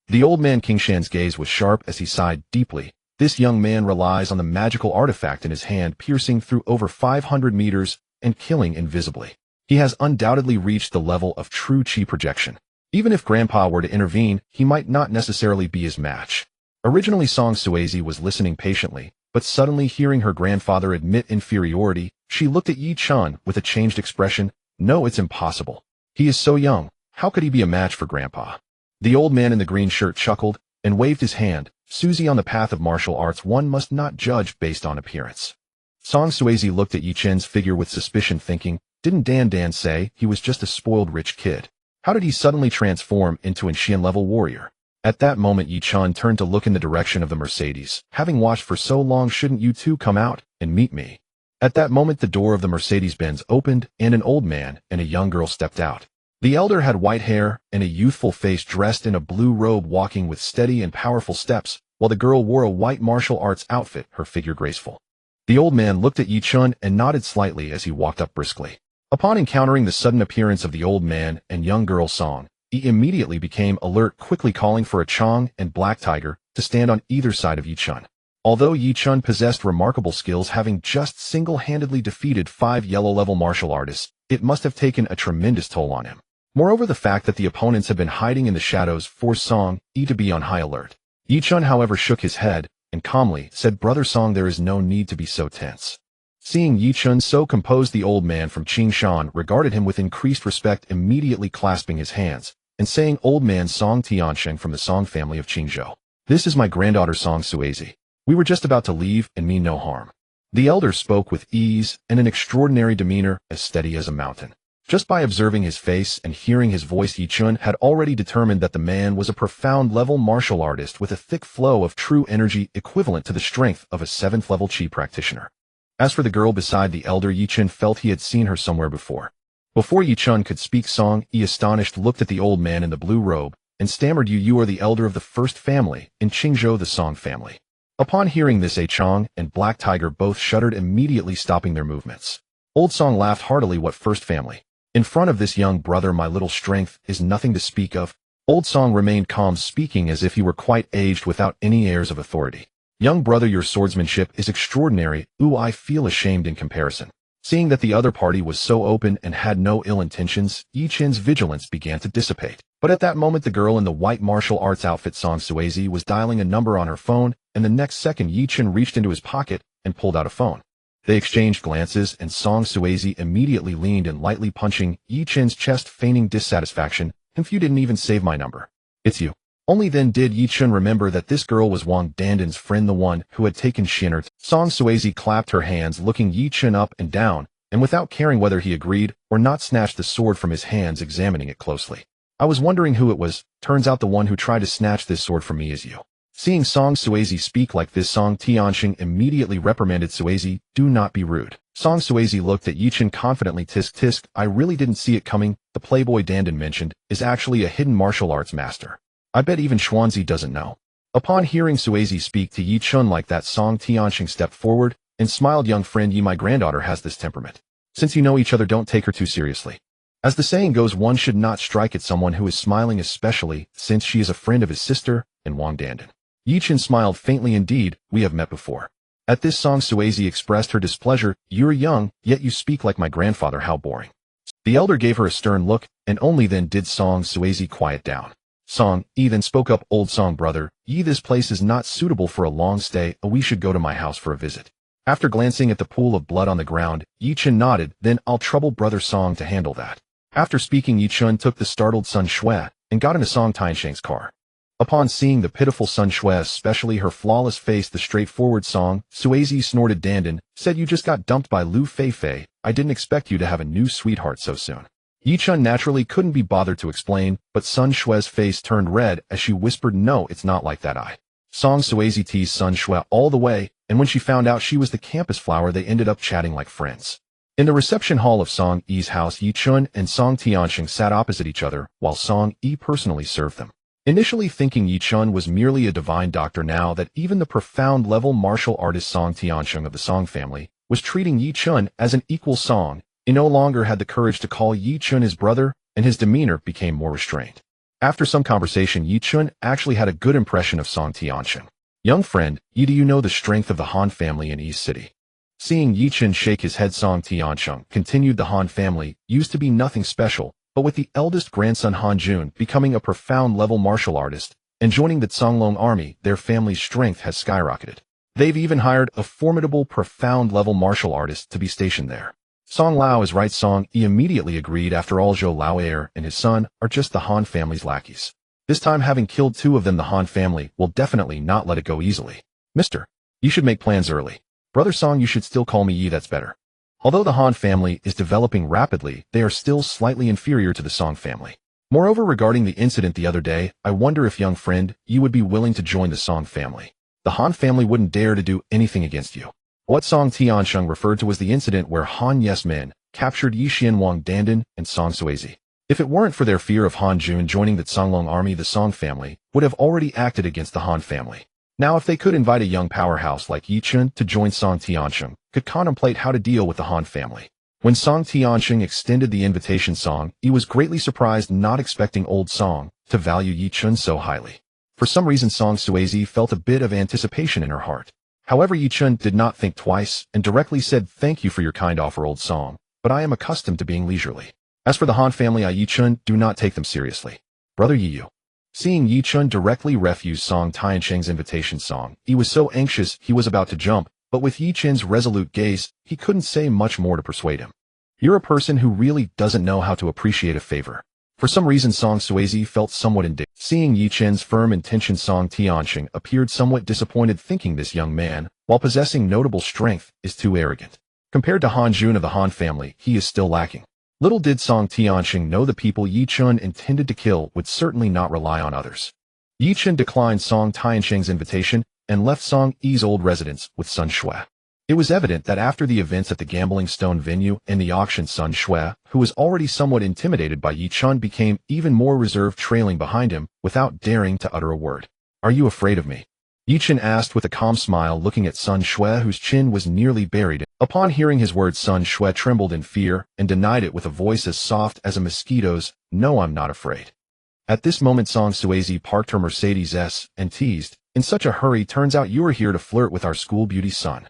A: The old man Qingshan's gaze was sharp as he sighed deeply. This young man relies on the magical artifact in his hand, piercing through over 500 meters and killing invisibly. He has undoubtedly reached the level of true chi projection. Even if Grandpa were to intervene, he might not necessarily be his match. Originally, Song Suizi was listening patiently, but suddenly hearing her grandfather admit inferiority, she looked at Yi Chun with a changed expression. No, it's impossible. He is so young. How could he be a match for Grandpa? The old man in the green shirt chuckled and waved his hand. Suzy, on the path of martial arts, one must not judge based on appearance. Song Suizi looked at Yi Chun's figure with suspicion, thinking, didn't Dan say he was just a spoiled rich kid? How did he suddenly transform into an Xian-level warrior? At that moment, Yi Chun turned to look in the direction of the Mercedes. Having watched for so long, shouldn't you two come out and meet me? At that moment, the door of the Mercedes-Benz opened, and an old man and a young girl stepped out. The elder had white hair and a youthful face, dressed in a blue robe, walking with steady and powerful steps, while the girl wore a white martial arts outfit, her figure graceful. The old man looked at Yi Chun and nodded slightly as he walked up briskly. Upon encountering the sudden appearance of the old man and young girl Song, he immediately became alert, quickly calling for a Chong and Black Tiger to stand on either side of Yi Chun. Although Yi Chun possessed remarkable skills, having just single-handedly defeated 5 yellow-level martial artists, it must have taken a tremendous toll on him. Moreover, the fact that the opponents had been hiding in the shadows forced Song Yi to be on high alert. Yi Chun, however, shook his head and calmly said, Brother Song, there is no need to be so tense. Seeing Yi Chun so composed, the old man from Qingshan regarded him with increased respect, immediately clasping his hands and saying, Old man Song Tiansheng from the Song family of Qingzhou. This is my granddaughter Song Suizi. We were just about to leave and mean no harm. The elder spoke with ease and an extraordinary demeanor, as steady as a mountain. Just by observing his face and hearing his voice, Yi Chun had already determined that the man was a profound-level martial artist with a thick flow of true energy equivalent to the strength of a 7th-level Qi practitioner. As for the girl beside the elder, Yi Chun felt he had seen her somewhere before. Before Yi Chun could speak, Song Yi, astonished, looked at the old man in the blue robe and stammered, You are the elder of the first family in Qingzhou, the Song family. Upon hearing this, a Chong and Black Tiger both shuddered, immediately stopping their movements. Old Song laughed heartily. What first family? In front of this young brother, my little strength is nothing to speak of. Old Song remained calm, speaking as if he were quite aged, without any airs of authority. Young brother, your swordsmanship is extraordinary. Ooh, I feel ashamed in comparison. Seeing that the other party was so open and had no ill intentions, Yi Chun's vigilance began to dissipate. But at that moment, the girl in the white martial arts outfit, Song Suizi, was dialing a number on her phone, and the next second Yi Chun reached into his pocket and pulled out a phone. They exchanged glances, and Song Suizi immediately leaned and lightly punching Yi Chun's chest, feigning dissatisfaction. If you didn't even save my number. It's you. Only then did Yi Chun remember that this girl was Wang Dandan's friend, the one who had taken Shinert. Song Suizi clapped her hands, looking Yi Chun up and down, and without caring whether he agreed or not, snatched the sword from his hands, examining it closely. I was wondering who it was. Turns out the one who tried to snatch this sword from me is you. Seeing Song Suizi speak like this, Song Tiansheng immediately reprimanded Suizi, Do not be rude. Song Suizi looked at Yi Chun confidently. Tisk tisk, I really didn't see it coming. The playboy Dandan mentioned is actually a hidden martial arts master. I bet even Xuanzi doesn't know. Upon hearing Suizi speak to Yi Chun like that, Song Tiansheng stepped forward and smiled. Young friend, Yi, my granddaughter has this temperament. Since you know each other, don't take her too seriously. As the saying goes, one should not strike at someone who is smiling, especially since she is a friend of his sister and Wang Dandan. Yi Chun smiled faintly. Indeed, we have met before. At this, Song Suizi expressed her displeasure. You're young, yet you speak like my grandfather. How boring. The elder gave her a stern look, and only then did Song Suizi quiet down. Song Yi then spoke up. Old Song brother, Yi, this place is not suitable for a long stay. We should go to my house for a visit. After glancing at the pool of blood on the ground, Yi Chun nodded. Then I'll trouble brother Song to handle that. After speaking, Yi Chun took the startled Sun Shui and got into Song Tiansheng's car. Upon seeing the pitiful Sun Shui, especially her flawless face, the straightforward Song Suizi snorted. Dandan said, "You just got dumped by Lu Feifei. I didn't expect you to have a new sweetheart so soon." Yi Chun naturally couldn't be bothered to explain, but Sun Shui's face turned red as she whispered, "No, it's not like that." Song Suizi teased Sun Shui all the way, and when she found out she was the campus flower, they ended up chatting like friends. In the reception hall of Song Yi's house, Yi Chun and Song Tianxing sat opposite each other, while Song Yi personally served them. Initially thinking Yi Chun was merely a divine doctor, now that even the profound-level martial artist Song Tianxing of the Song family was treating Yi Chun as an equal, Song Yi no longer had the courage to call Yi Chun his brother, and his demeanor became more restrained. After some conversation, Yi Chun actually had a good impression of Song Tianxing. "Young friend, Yi, do you know the strength of the Han family in East City?" Seeing Yi Chun shake his head, Song Tianxing continued, "The Han family used to be nothing special, but with the eldest grandson Han Jun becoming a profound-level martial artist and joining the Zonglong army, their family's strength has skyrocketed. They've even hired a formidable profound-level martial artist to be stationed there." Song Lao is right. Song Yi immediately agreed. After all, Zhou Lao heir and his son are just the Han family's lackeys. This time, having killed two of them, the Han family will definitely not let it go easily. "Mister, you should make plans early. Brother Song, you should still call me Yi, that's better." Although the Han family is developing rapidly, they are still slightly inferior to the Song family. Moreover, regarding the incident the other day, I wonder if, young friend, you would be willing to join the Song family. The Han family wouldn't dare to do anything against you. What Song Tianxing referred to was the incident where Han Yes men captured Yi Xianwang, Dandan, and Song Suizi. If it weren't for their fear of Han Jun joining the Zonglong army, the Song family would have already acted against the Han family. Now, if they could invite a young powerhouse like Yi Chun to join, Song Tianxing could contemplate how to deal with the Han family. When Song Tianxing extended the invitation, Song Yi was greatly surprised, not expecting old Song to value Yi Chun so highly. For some reason, Song Suizi felt a bit of anticipation in her heart. However, Yi Chun did not think twice and directly said, "Thank you for your kind offer, old Song, but I am accustomed to being leisurely. As for the Han family, Yi Chun, do not take them seriously. Brother Yi." Seeing Yi Chun directly refuse Song Tianxing's invitation, Song Yi was so anxious he was about to jump, but with Yi Chun's resolute gaze, he couldn't say much more to persuade him. "You're a person who really doesn't know how to appreciate a favor." For some reason, Song Suizi felt somewhat indignant. Seeing Yi Chun's firm intention, Song Tianxing appeared somewhat disappointed, thinking this young man, while possessing notable strength, is too arrogant. Compared to Han Jun of the Han family, he is still lacking. Little did Song Tianxing know the people Yi Chun intended to kill would certainly not rely on others. Yi Chun declined Song Tianxing's invitation and left Song Yi's old residence with Sun Shui. It was evident that after the events at the Gambling Stone venue and the auction, Sun Shui, who was already somewhat intimidated by Yi Chun, became even more reserved, trailing behind him without daring to utter a word. "Are you afraid of me?" Yi Chun asked with a calm smile, looking at Sun Shui, whose chin was nearly buried. Upon hearing his words, Sun Shui trembled in fear and denied it with a voice as soft as a mosquito's. "No, I'm not afraid." At this moment, Song Suizi parked her Mercedes S and teased, "In such a hurry, turns out you are here to flirt with our school beauty, Sun."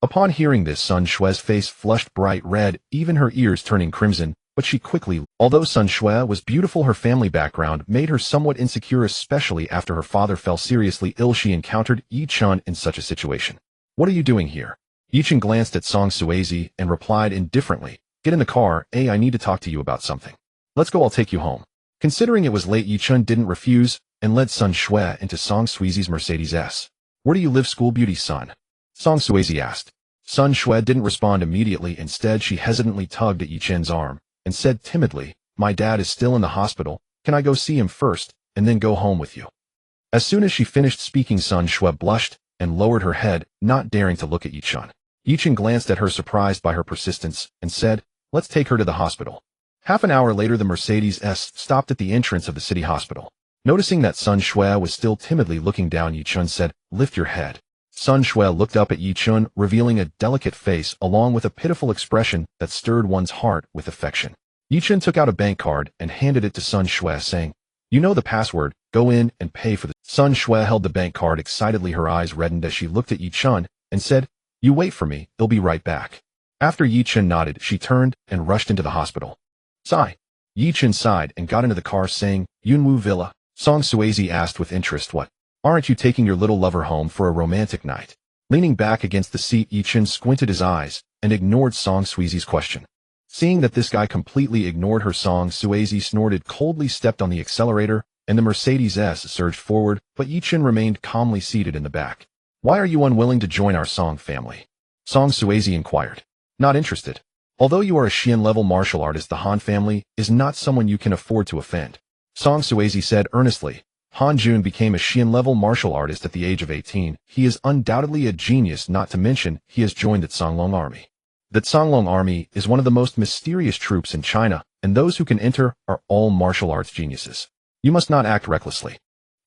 A: Upon hearing this, Sun Shui's face flushed bright red, even her ears turning crimson, but she quickly, although Sun Shui was beautiful, her family background made her somewhat insecure, especially after her father fell seriously ill. She encountered Yi Chun in such a situation. "What are you doing here?" Yi Chun glanced at Song Suizi and replied indifferently, "Get in the car, I need to talk to you about something." "Let's go, I'll take you home." Considering it was late, Yi Chun didn't refuse and led Sun Shui into Song Suizi's Mercedes S. "Where do you live, school beauty, Sun?" Song Suizi asked. Sun Shui didn't respond immediately. Instead, she hesitantly tugged at Yi Chun's arm and said timidly, "My dad is still in the hospital. Can I go see him first and then go home with you?" As soon as she finished speaking, Sun Shui blushed and lowered her head, not daring to look at Yi Chun. Yi Chun glanced at her, surprised by her persistence, and said, "Let's take her to the hospital." Half an hour later, the Mercedes S stopped at the entrance of the city hospital. Noticing that Sun Shui was still timidly looking down, Yi Chun said, "Lift your head." Sun Shui looked up at Yi Chun, revealing a delicate face along with a pitiful expression that stirred one's heart with affection. Yi Chun took out a bank card and handed it to Sun Shui, saying, "You know the password, go in and pay for the—" Sun Shui held the bank card excitedly. Her eyes reddened as she looked at Yi Chun and said, "You wait for me, they'll be right back." After Yi Chun nodded, she turned and rushed into the hospital. "Sigh." Yi Chun sighed and got into the car, saying, "Yunwu Villa?" Song Suizi asked with interest, "What? Aren't you taking your little lover home for a romantic night?" Leaning back against the seat, Yi Chun squinted his eyes and ignored Song Suizi's question. Seeing that this guy completely ignored her, Song Suizi snorted coldly, stepped on the accelerator, and the Mercedes S surged forward, but Yichen remained calmly seated in the back. "Why are you unwilling to join our Song family?" Song Suezi inquired. "Not interested. Although you are a Xian-level martial artist, the Han family is not someone you can afford to offend." Song Suezi said earnestly. Han Jun became a Xian-level martial artist at the age of 18. He is undoubtedly a genius, not to mention he has joined the Songlong army. The Songlong army is one of the most mysterious troops in China, and those who can enter are all martial arts geniuses. You must not act recklessly.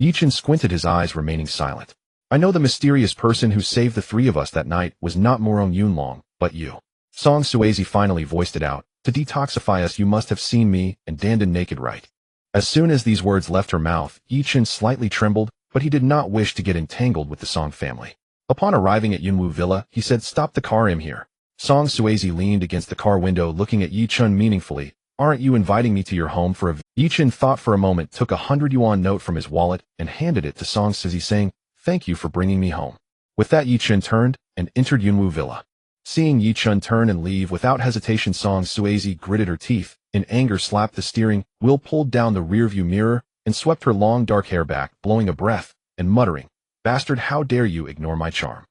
A: Yichen squinted his eyes, remaining silent. "I know the mysterious person who saved the three of us that night was not Morong Yunlong, but you." Song Suezi finally voiced it out. "To detoxify us, you must have seen me and Dandan naked, right?" As soon as these words left her mouth, Yichen slightly trembled, but he did not wish to get entangled with the Song family. Upon arriving at Yunwu Villa, he said, "Stop the car, I'm here." Song Suezi leaned against the car window, looking at Yichen meaningfully. "Aren't you inviting me to your home for a Yichen thought for a moment, took a 100 yuan note from his wallet, and handed it to Song Suezi, saying, "Thank you for bringing me home." With that, Yichen turned and entered Yunwu Villa. Seeing Yichen turn and leave without hesitation, Song Suezi gritted her teeth, in anger slapped the steering wheel, pulled down the rearview mirror, and swept her long dark hair back, blowing a breath, and muttering, "Bastard, how dare you ignore my charm."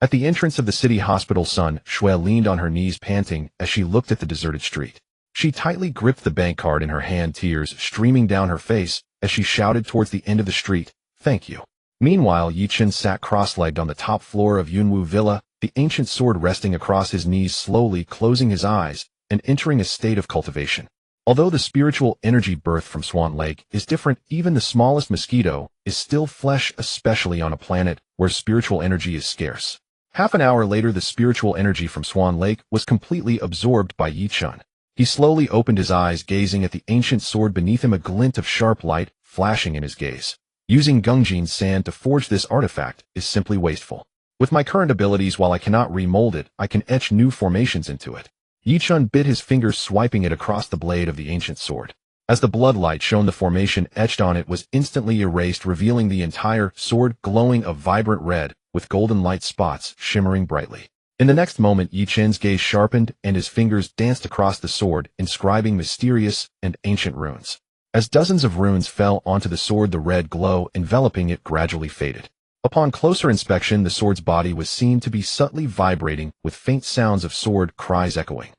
A: At the entrance of the city hospital, Sun Shui leaned on her knees, panting, as she looked at the deserted street. She tightly gripped the bank card in her hand, tears streaming down her face, as she shouted towards the end of the street, "Thank you." Meanwhile, Yichen sat cross-legged on the top floor of Yunwu Villa, the ancient sword resting across his knees, slowly closing his eyes and entering a state of cultivation. Although the spiritual energy birthed from Swan Lake is different, even the smallest mosquito is still flesh, especially on a planet where spiritual energy is scarce. Half an hour later, the spiritual energy from Swan Lake was completely absorbed by Yichen. He slowly opened his eyes, gazing at the ancient sword beneath him, a glint of sharp light flashing in his gaze. Using Gungjin's sand to forge this artifact is simply wasteful. With my current abilities, while I cannot remold it, I can etch new formations into it. Yichen bit his fingers, swiping it across the blade of the ancient sword. As the bloodlight shone, the formation etched on it was instantly erased, revealing the entire sword glowing a vibrant red, with golden light spots shimmering brightly. In the next moment, Yichen's gaze sharpened, and his fingers danced across the sword, inscribing mysterious and ancient runes. As dozens of runes fell onto the sword, the red glow enveloping it gradually faded. Upon closer inspection, the sword's body was seen to be subtly vibrating, with faint sounds of sword cries echoing.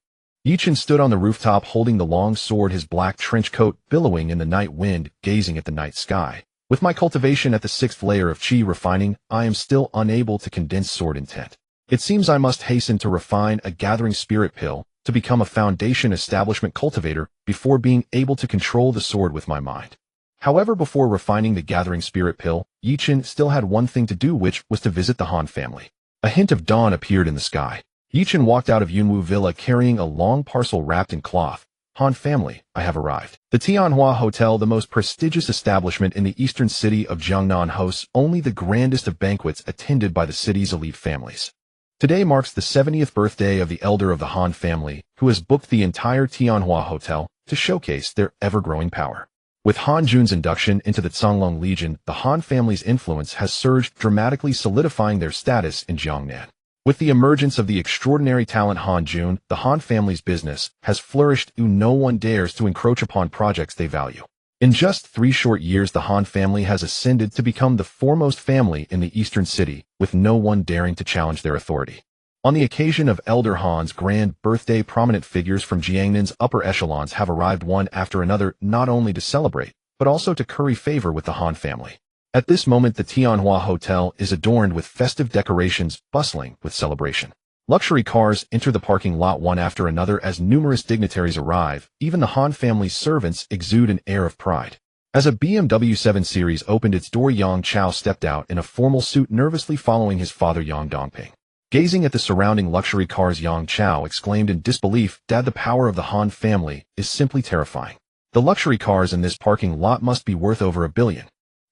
A: Yichen stood on the rooftop holding the long sword, his black trench coat billowing in the night wind, gazing at the night sky. With my cultivation at the 6th layer of Qi refining, I am still unable to condense sword intent. It seems I must hasten to refine a gathering spirit pill to become a foundation establishment cultivator before being able to control the sword with my mind. However, before refining the gathering spirit pill, Yichen still had one thing to do, which was to visit the Han family. A hint of dawn appeared in the sky. Yichen walked out of Yunwu Villa carrying a long parcel wrapped in cloth. "Han family, I have arrived." The Tianhua Hotel, the most prestigious establishment in the eastern city of Jiangnan, hosts only the grandest of banquets attended by the city's elite families. Today marks the 70th birthday of the elder of the Han family, who has booked the entire Tianhua Hotel to showcase their ever-growing power. With Han Jun's induction into the Songlong Legion, the Han family's influence has surged, dramatically solidifying their status in Jiangnan. With the emergence of the extraordinary talent Han Jun, the Han family's business has flourished, and no one dares to encroach upon projects they value. In just 3 short years, the Han family has ascended to become the foremost family in the eastern city, with no one daring to challenge their authority. On the occasion of Elder Han's grand birthday, prominent figures from Jiangnan's upper echelons have arrived one after another, not only to celebrate, but also to curry favor with the Han family. At this moment, the Tianhua Hotel is adorned with festive decorations, bustling with celebration. Luxury cars enter the parking lot one after another as numerous dignitaries arrive. Even the Han family's servants exude an air of pride. As a BMW 7 Series opened its door, Yang Chao stepped out in a formal suit, nervously following his father Yang Dongping. Gazing at the surrounding luxury cars, Yang Chao exclaimed in disbelief, "Dad, the power of the Han family is simply terrifying. The luxury cars in this parking lot must be worth over $1 billion.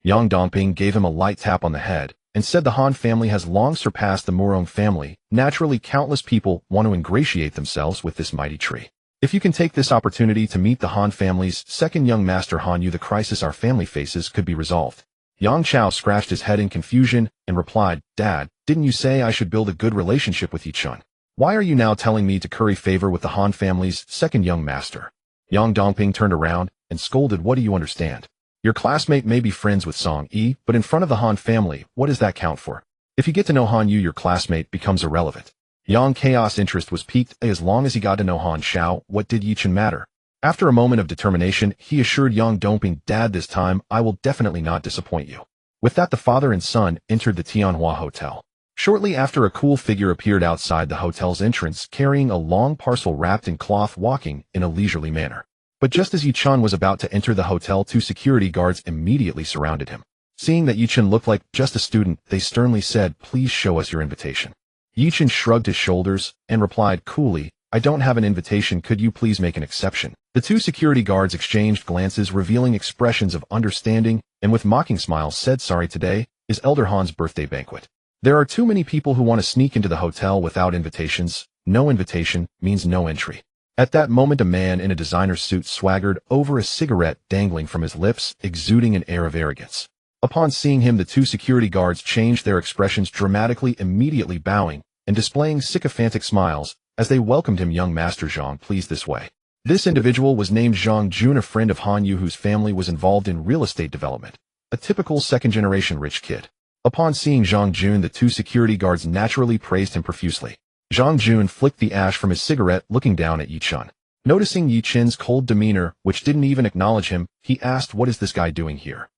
A: Yang Dongping gave him a light tap on the head and said the Han family has long surpassed the Murong family. Naturally, countless people want to ingratiate themselves with this mighty tree. If you can take this opportunity to meet the Han family's second young master Han Yu, the crisis our family faces could be resolved." Yang Chao scratched his head in confusion and replied, "Dad, didn't you say I should build a good relationship with Yichen? Why are you now telling me to curry favor with the Han family's second young master?" Yang Dongping turned around and scolded, "What do you understand? Your classmate may be friends with Song Yi, but in front of the Han family, what does that count for? If you get to know Han Yu, your classmate becomes irrelevant. Yang Chaos interest was piqued as long as he got to know Han Xiao. What did Yichen matter? After a moment of determination, he assured Yang Dongping, Dad, this time, I will definitely not disappoint you. With that, the father and son entered the Tianhua Hotel. Shortly after, a cool figure appeared outside the hotel's entrance, carrying a long parcel wrapped in cloth, walking in a leisurely manner. But just as Yichen was about to enter the hotel, two security guards immediately surrounded him. Seeing that Yichen looked like just a student, they sternly said, Please show us your invitation. Yichen shrugged his shoulders and replied coolly, I don't have an invitation, could you please make an exception? The two security guards exchanged glances, revealing expressions of understanding, and with mocking smiles said, Sorry, today is Elder Han's birthday banquet. There are too many people who want to sneak into the hotel without invitations. No invitation means no entry. At that moment, a man in a designer suit swaggered over, a cigarette dangling from his lips, exuding an air of arrogance. Upon seeing him, the two security guards changed their expressions dramatically, immediately bowing and displaying sycophantic smiles as they welcomed him. Young Master Zhang, please this way. This individual was named Zhang Jun, a friend of Han Yu whose family was involved in real estate development, a typical second-generation rich kid. Upon seeing Zhang Jun, the two security guards naturally praised him profusely. Zhang Jun flicked the ash from his cigarette, looking down at Yichen. Noticing Yichen's cold demeanor, which didn't even acknowledge him, he asked, What is this guy doing here?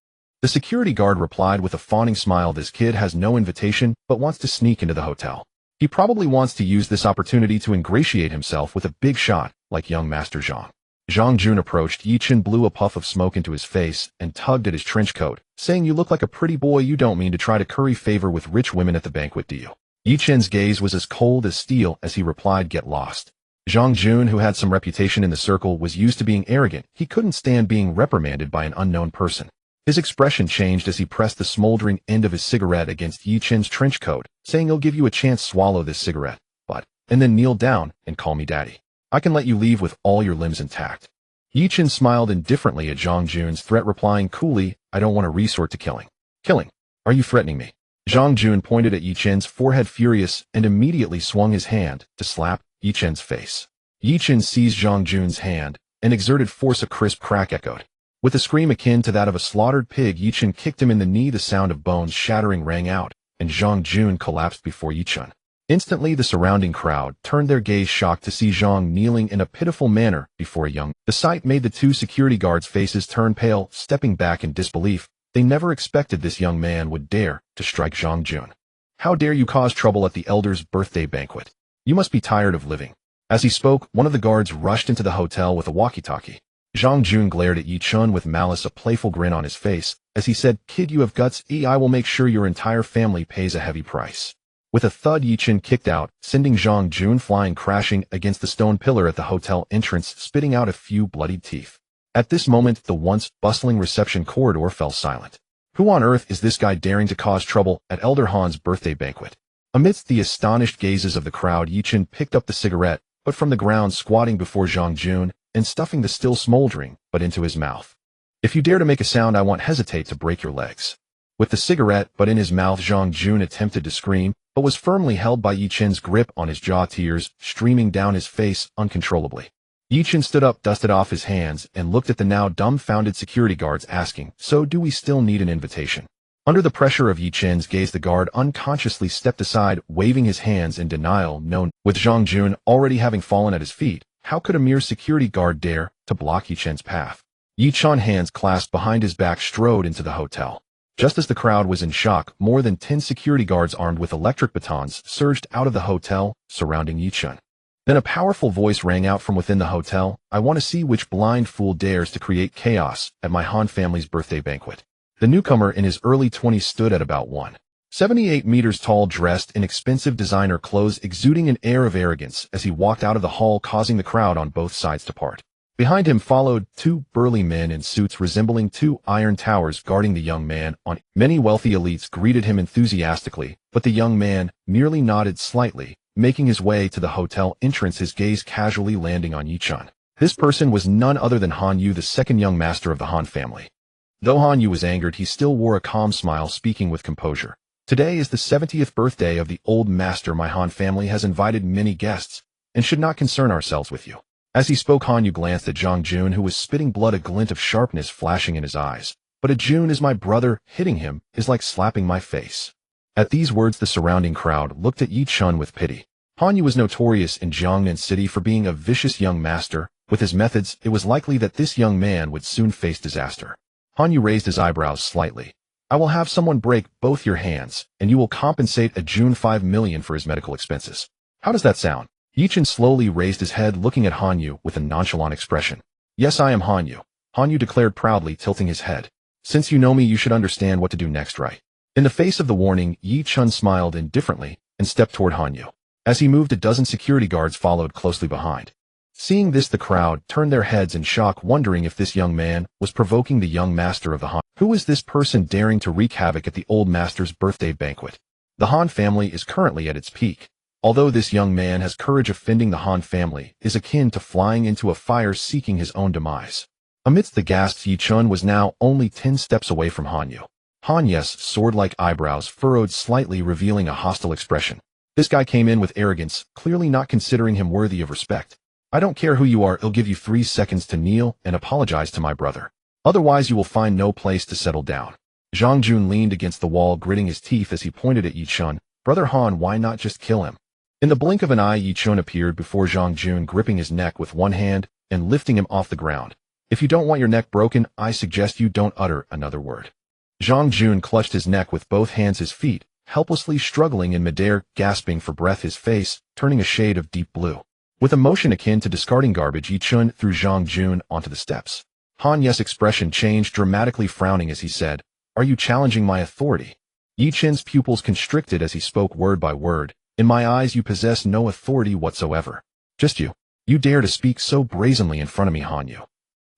A: The security guard replied with a fawning smile, This kid has no invitation, but wants to sneak into the hotel. He probably wants to use this opportunity to ingratiate himself with a big shot, like young Master Zhang. Zhang Jun approached. Yichen blew a puff of smoke into his face and tugged at his trench coat, saying, You look like a pretty boy. You don't mean to try to curry favor with rich women at the banquet, do you? Yichen's gaze was as cold as steel as he replied, Get lost. Zhang Jun, who had some reputation in the circle, was used to being arrogant. He couldn't stand being reprimanded by an unknown person. His expression changed as he pressed the smoldering end of his cigarette against Yichen's trench coat, saying, He'll give you a chance, swallow this cigarette, and then kneel down and call me daddy. I can let you leave with all your limbs intact. Yichen smiled indifferently at Zhang Jun's threat, replying coolly, I don't want to resort to killing. Killing? Are you threatening me? Zhang Jun pointed at Yichen's forehead, furious, and immediately swung his hand to slap Yichen's face. Yichen seized Zhang Jun's hand and exerted force. A crisp crack echoed. With a scream akin to that of a slaughtered pig, Yichen kicked him in the knee. The sound of bones shattering rang out, and Zhang Jun collapsed before Yichen. Instantly, the surrounding crowd turned their gaze, shocked to see Zhang kneeling in a pitiful manner before a young. The sight made the two security guards' faces turn pale, stepping back in disbelief. They never expected this young man would dare to strike Zhang Jun. How dare you cause trouble at the elder's birthday banquet? You must be tired of living. As he spoke, one of the guards rushed into the hotel with a walkie-talkie. Zhang Jun glared at Yichen with malice, a playful grin on his face, as he said, Kid, you have guts. I will make sure your entire family pays a heavy price. With a thud, Yichen kicked out, sending Zhang Jun flying, crashing against the stone pillar at the hotel entrance, spitting out a few bloodied teeth. At this moment, the once bustling reception corridor fell silent. Who on earth is this guy daring to cause trouble at Elder Han's birthday banquet? Amidst the astonished gazes of the crowd, Yichen picked up the cigarette, but from the ground, squatting before Zhang Jun and stuffing the still smoldering butt into his mouth. If you dare to make a sound, I won't hesitate to break your legs. With the cigarette butt in his mouth, Zhang Jun attempted to scream, but was firmly held by Yichen's grip on his jaw, tears streaming down his face uncontrollably. Yichen stood up, dusted off his hands, and looked at the now dumbfounded security guards, asking, So do we still need an invitation? Under the pressure of Yichen's gaze, the guard unconsciously stepped aside, waving his hands in denial. No, with Zhang Jun already having fallen at his feet, how could a mere security guard dare to block Yichen's path? Yichen, hands clasped behind his back, strode into the hotel. Just as the crowd was in shock, more than 10 security guards armed with electric batons surged out of the hotel, surrounding Yichen. Then a powerful voice rang out from within the hotel, I want to see which blind fool dares to create chaos at my Han family's birthday banquet. The newcomer, in his early 20s, stood at about 1.78 meters tall, dressed in expensive designer clothes, exuding an air of arrogance as he walked out of the hall, causing the crowd on both sides to part. Behind him followed two burly men in suits resembling two iron towers guarding the young man. Many wealthy elites greeted him enthusiastically, but the young man merely nodded slightly, making his way to the hotel entrance, his gaze casually landing on Yichen. This person was none other than Han Yu, the second young master of the Han family. Though Han Yu was angered, he still wore a calm smile, speaking with composure. Today is the 70th birthday of the old master. My Han family has invited many guests, and should not concern ourselves with you. As he spoke, Han Yu glanced at Zhang Jun, who was spitting blood, a glint of sharpness flashing in his eyes. but Ajun is my brother, hitting him is like slapping my face. At these words the surrounding crowd looked at Yi Chun with pity. Hanyu was notorious in Jiangnan City for being a vicious young master. With his methods, it was likely that this young man would soon face disaster. Hanyu raised his eyebrows slightly. I will have someone break both your hands, and you will compensate Ajun 5 million for his medical expenses. How does that sound? Yi Chun slowly raised his head, looking at Hanyu with a nonchalant expression. Yes, I am Hanyu, Hanyu declared proudly, tilting his head. Since you know me, you should understand what to do next, right? In the face of the warning, Yi Chun smiled indifferently and stepped toward Hanyu. As he moved, a dozen security guards followed closely behind. Seeing this, the crowd turned their heads in shock, wondering if this young man was provoking the young master of the Han. Who is this person daring to wreak havoc at the old master's birthday banquet? The Han family is currently at its peak. Although this young man has courage, offending the Han family is akin to flying into a fire seeking his own demise. Amidst the gasps, Yi Chun was now only 10 steps away from Hanyu. Hanyu's sword-like eyebrows furrowed slightly, revealing a hostile expression. This guy came in with arrogance, clearly not considering him worthy of respect. I don't care who you are, I'll give you 3 seconds to kneel and apologize to my brother. Otherwise you will find no place to settle down. Zhang Jun leaned against the wall, gritting his teeth as he pointed at Yi Chun. Brother Han, why not just kill him? In the blink of an eye, Yi Chun appeared before Zhang Jun, gripping his neck with one hand and lifting him off the ground. If you don't want your neck broken, I suggest you don't utter another word. Zhang Jun clutched his neck with both hands, his feet helplessly struggling in midair, gasping for breath, his face turning a shade of deep blue. With a motion akin to discarding garbage, Yi Chun threw Zhang Jun onto the steps. Hanyu's expression changed dramatically, frowning as he said, Are you challenging my authority? Yi Chun's pupils constricted as he spoke word by word. In my eyes you possess no authority whatsoever. Just you. You dare to speak so brazenly in front of me, Hanyu.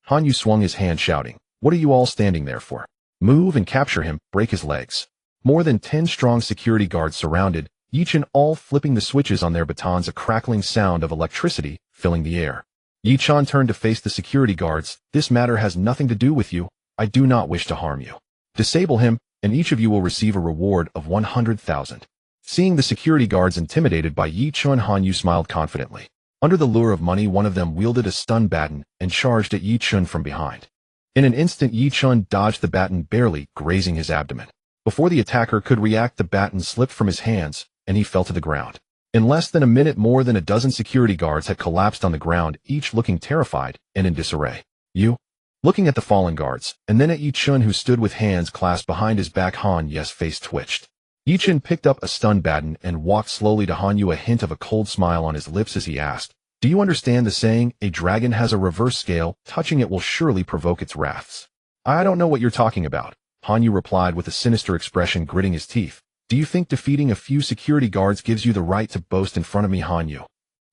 A: Hanyu swung his hand, shouting, What are you all standing there for? Move and capture him, break his legs. More than 10 strong security guards surrounded, Yi Chun all flipping the switches on their batons, a crackling sound of electricity filling the air. Yi Chun turned to face the security guards. This matter has nothing to do with you. I do not wish to harm you. Disable him, and each of you will receive a reward of 100,000. Seeing the security guards intimidated by Yi Chun, Hanyu smiled confidently. Under the lure of money, one of them wielded a stun baton and charged at Yi Chun from behind. In an instant, Yi Chun dodged the baton, barely grazing his abdomen. Before the attacker could react, the baton slipped from his hands, and he fell to the ground. In less than a minute, more than a dozen security guards had collapsed on the ground, each looking terrified and in disarray. You? Looking at the fallen guards, and then at Yi Chun, who stood with hands clasped behind his back, Hanyu's face twitched. Yi Chun picked up a stun baton and walked slowly to Hanyu, a hint of a cold smile on his lips as he asked, Do you understand the saying, a dragon has a reverse scale, touching it will surely provoke its wraths? I don't know what you're talking about, Hanyu replied with a sinister expression, gritting his teeth. Do you think defeating a few security guards gives you the right to boast in front of me, Hanyu?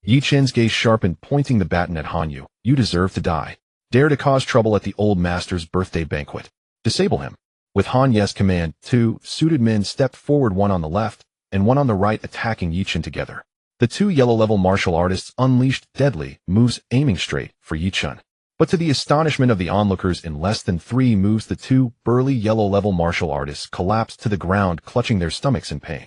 A: Yi Chun's gaze sharpened, pointing the baton at Hanyu. You deserve to die. Dare to cause trouble at the old master's birthday banquet. Disable him. With Hanyu's command, 2 suited men stepped forward, one on the left and one on the right, attacking Yi Chun together. The 2 yellow-level martial artists unleashed deadly moves, aiming straight for Yi Chun. But to the astonishment of the onlookers, in less than 3 moves, the 2 burly yellow-level martial artists collapsed to the ground, clutching their stomachs in pain.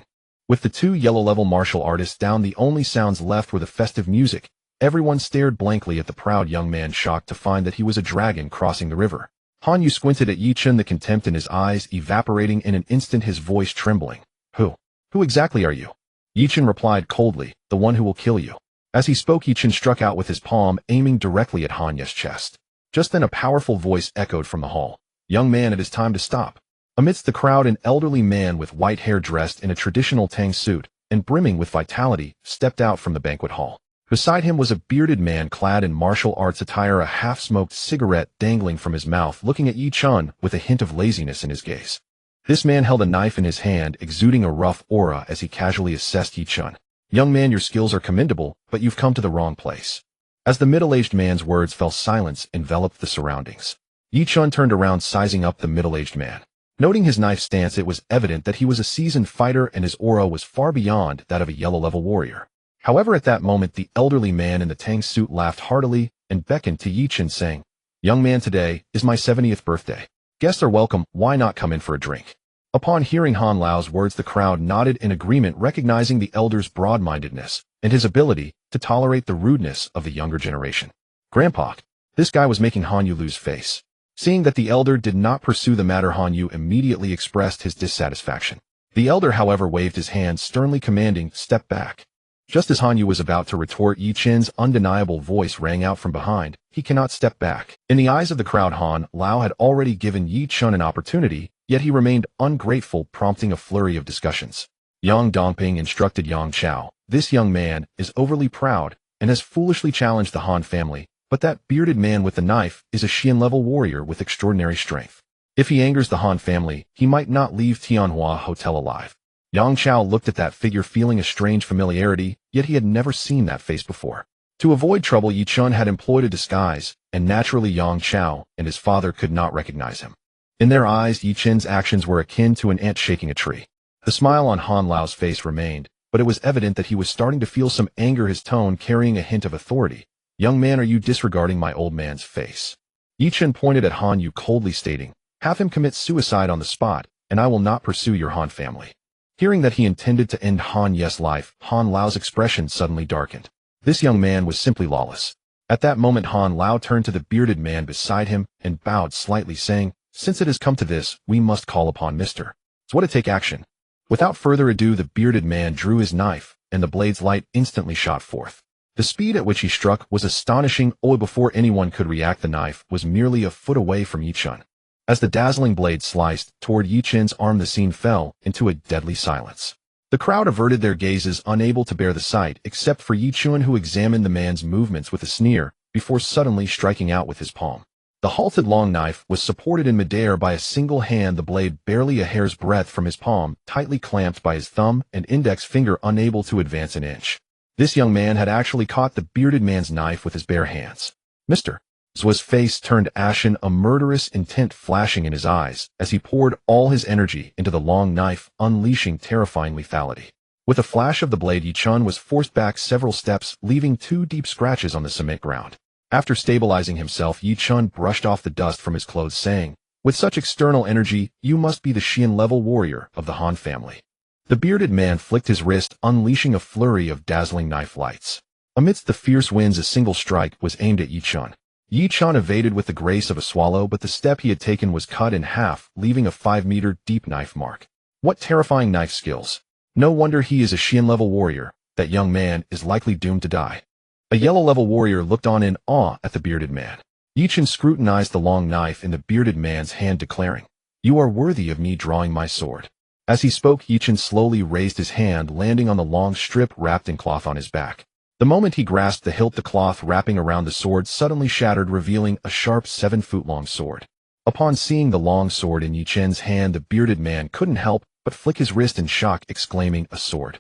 A: With the 2 yellow-level martial artists down, the only sounds left were the festive music. Everyone stared blankly at the proud young man, shocked to find that he was a dragon crossing the river. Hanyu squinted at Yi Chun, the contempt in his eyes evaporating in an instant, his voice trembling. Who exactly are you? Yi Chun replied coldly, The one who will kill you. As he spoke, Yi Chun struck out with his palm, aiming directly at Hanyu's chest. Just then a powerful voice echoed from the hall. Young man, it is time to stop. Amidst the crowd, an elderly man with white hair, dressed in a traditional Tang suit and brimming with vitality, stepped out from the banquet hall. Beside him was a bearded man clad in martial arts attire, a half-smoked cigarette dangling from his mouth, looking at Yi Chun with a hint of laziness in his gaze. This man held a knife in his hand, exuding a rough aura as he casually assessed Yi Chun. Young man, your skills are commendable, but you've come to the wrong place. As the middle-aged man's words fell, silence enveloped the surroundings. Yi Chun turned around, sizing up the middle-aged man. Noting his knife stance, it was evident that he was a seasoned fighter and his aura was far beyond that of a yellow-level warrior. However, at that moment, the elderly man in the Tang suit laughed heartily and beckoned to Yi Chun, saying, Young man, today is my 70th birthday. Guests are welcome, why not come in for a drink? Upon hearing Han Lao's words, the crowd nodded in agreement, recognizing the elder's broad-mindedness and his ability to tolerate the rudeness of the younger generation. Grandpa, this guy was making Hanyu lose face. Seeing that the elder did not pursue the matter, Han Yu immediately expressed his dissatisfaction. The elder, however, waved his hand, sternly commanding, "Step back." Just as Han Yu was about to retort, Yi Chen's undeniable voice rang out from behind, "He cannot step back." In the eyes of the crowd, Han Lao had already given Yi Chen an opportunity, yet he remained ungrateful, prompting a flurry of discussions. Yang Dongping instructed Yang Chao, "This young man is overly proud and has foolishly challenged the Han family, but that bearded man with the knife is a Xian-level warrior with extraordinary strength. If he angers the Han family, he might not leave Tianhua Hotel alive." Yang Chao looked at that figure, feeling a strange familiarity, yet he had never seen that face before. To avoid trouble, Yi Chen had employed a disguise, and naturally Yang Chao and his father could not recognize him. In their eyes, Yi Chen's actions were akin to an ant shaking a tree. The smile on Han Lao's face remained, but it was evident that he was starting to feel some anger, his tone carrying a hint of authority. "Young man, are you disregarding my old man's face?" Yi Chen pointed at Han Yu, coldly stating, "Have him commit suicide on the spot, and I will not pursue your Han family." Hearing that he intended to end Han Ye's life, Han Lao's expression suddenly darkened. This young man was simply lawless. At that moment, Han Lao turned to the bearded man beside him and bowed slightly, saying, "Since it has come to this, we must call upon Mr. Zhuo to take action." Without further ado, the bearded man drew his knife, and the blade's light instantly shot forth. The speed at which he struck was astonishing. Before anyone could react, the knife was merely a foot away from Yi Chen. As the dazzling blade sliced toward Yi Chen's arm, the scene fell into a deadly silence. The crowd averted their gazes, unable to bear the sight, except for Yi Chen, who examined the man's movements with a sneer, before suddenly striking out with his palm. The halted long knife was supported in midair by a single hand, the blade barely a hair's breadth from his palm, tightly clamped by his thumb and index finger, unable to advance an inch. This young man had actually caught the bearded man's knife with his bare hands. Mr. Zhuo's face turned ashen, a murderous intent flashing in his eyes, as he poured all his energy into the long knife, unleashing terrifying lethality. With a flash of the blade, Yi Chen was forced back several steps, leaving 2 deep scratches on the cement ground. After stabilizing himself, Yi Chen brushed off the dust from his clothes, saying, "With such external energy, you must be the Xian-level warrior of the Han family." The bearded man flicked his wrist, unleashing a flurry of dazzling knife lights. Amidst the fierce winds, a single strike was aimed at Yi Chen. Yi Chen evaded with the grace of a swallow, but the step he had taken was cut in half, leaving a 5-meter deep knife mark. What terrifying knife skills! No wonder he is a Xian-level warrior. That young man is likely doomed to die. A yellow-level warrior looked on in awe at the bearded man. Yi Chen scrutinized the long knife in the bearded man's hand, declaring, "You are worthy of me drawing my sword." As he spoke, Yi Chen slowly raised his hand, landing on the long strip wrapped in cloth on his back. The moment he grasped the hilt, the cloth wrapping around the sword suddenly shattered, revealing a sharp 7-foot-long sword. Upon seeing the long sword in Yi Chen's hand, the bearded man couldn't help but flick his wrist in shock, exclaiming, "A sword."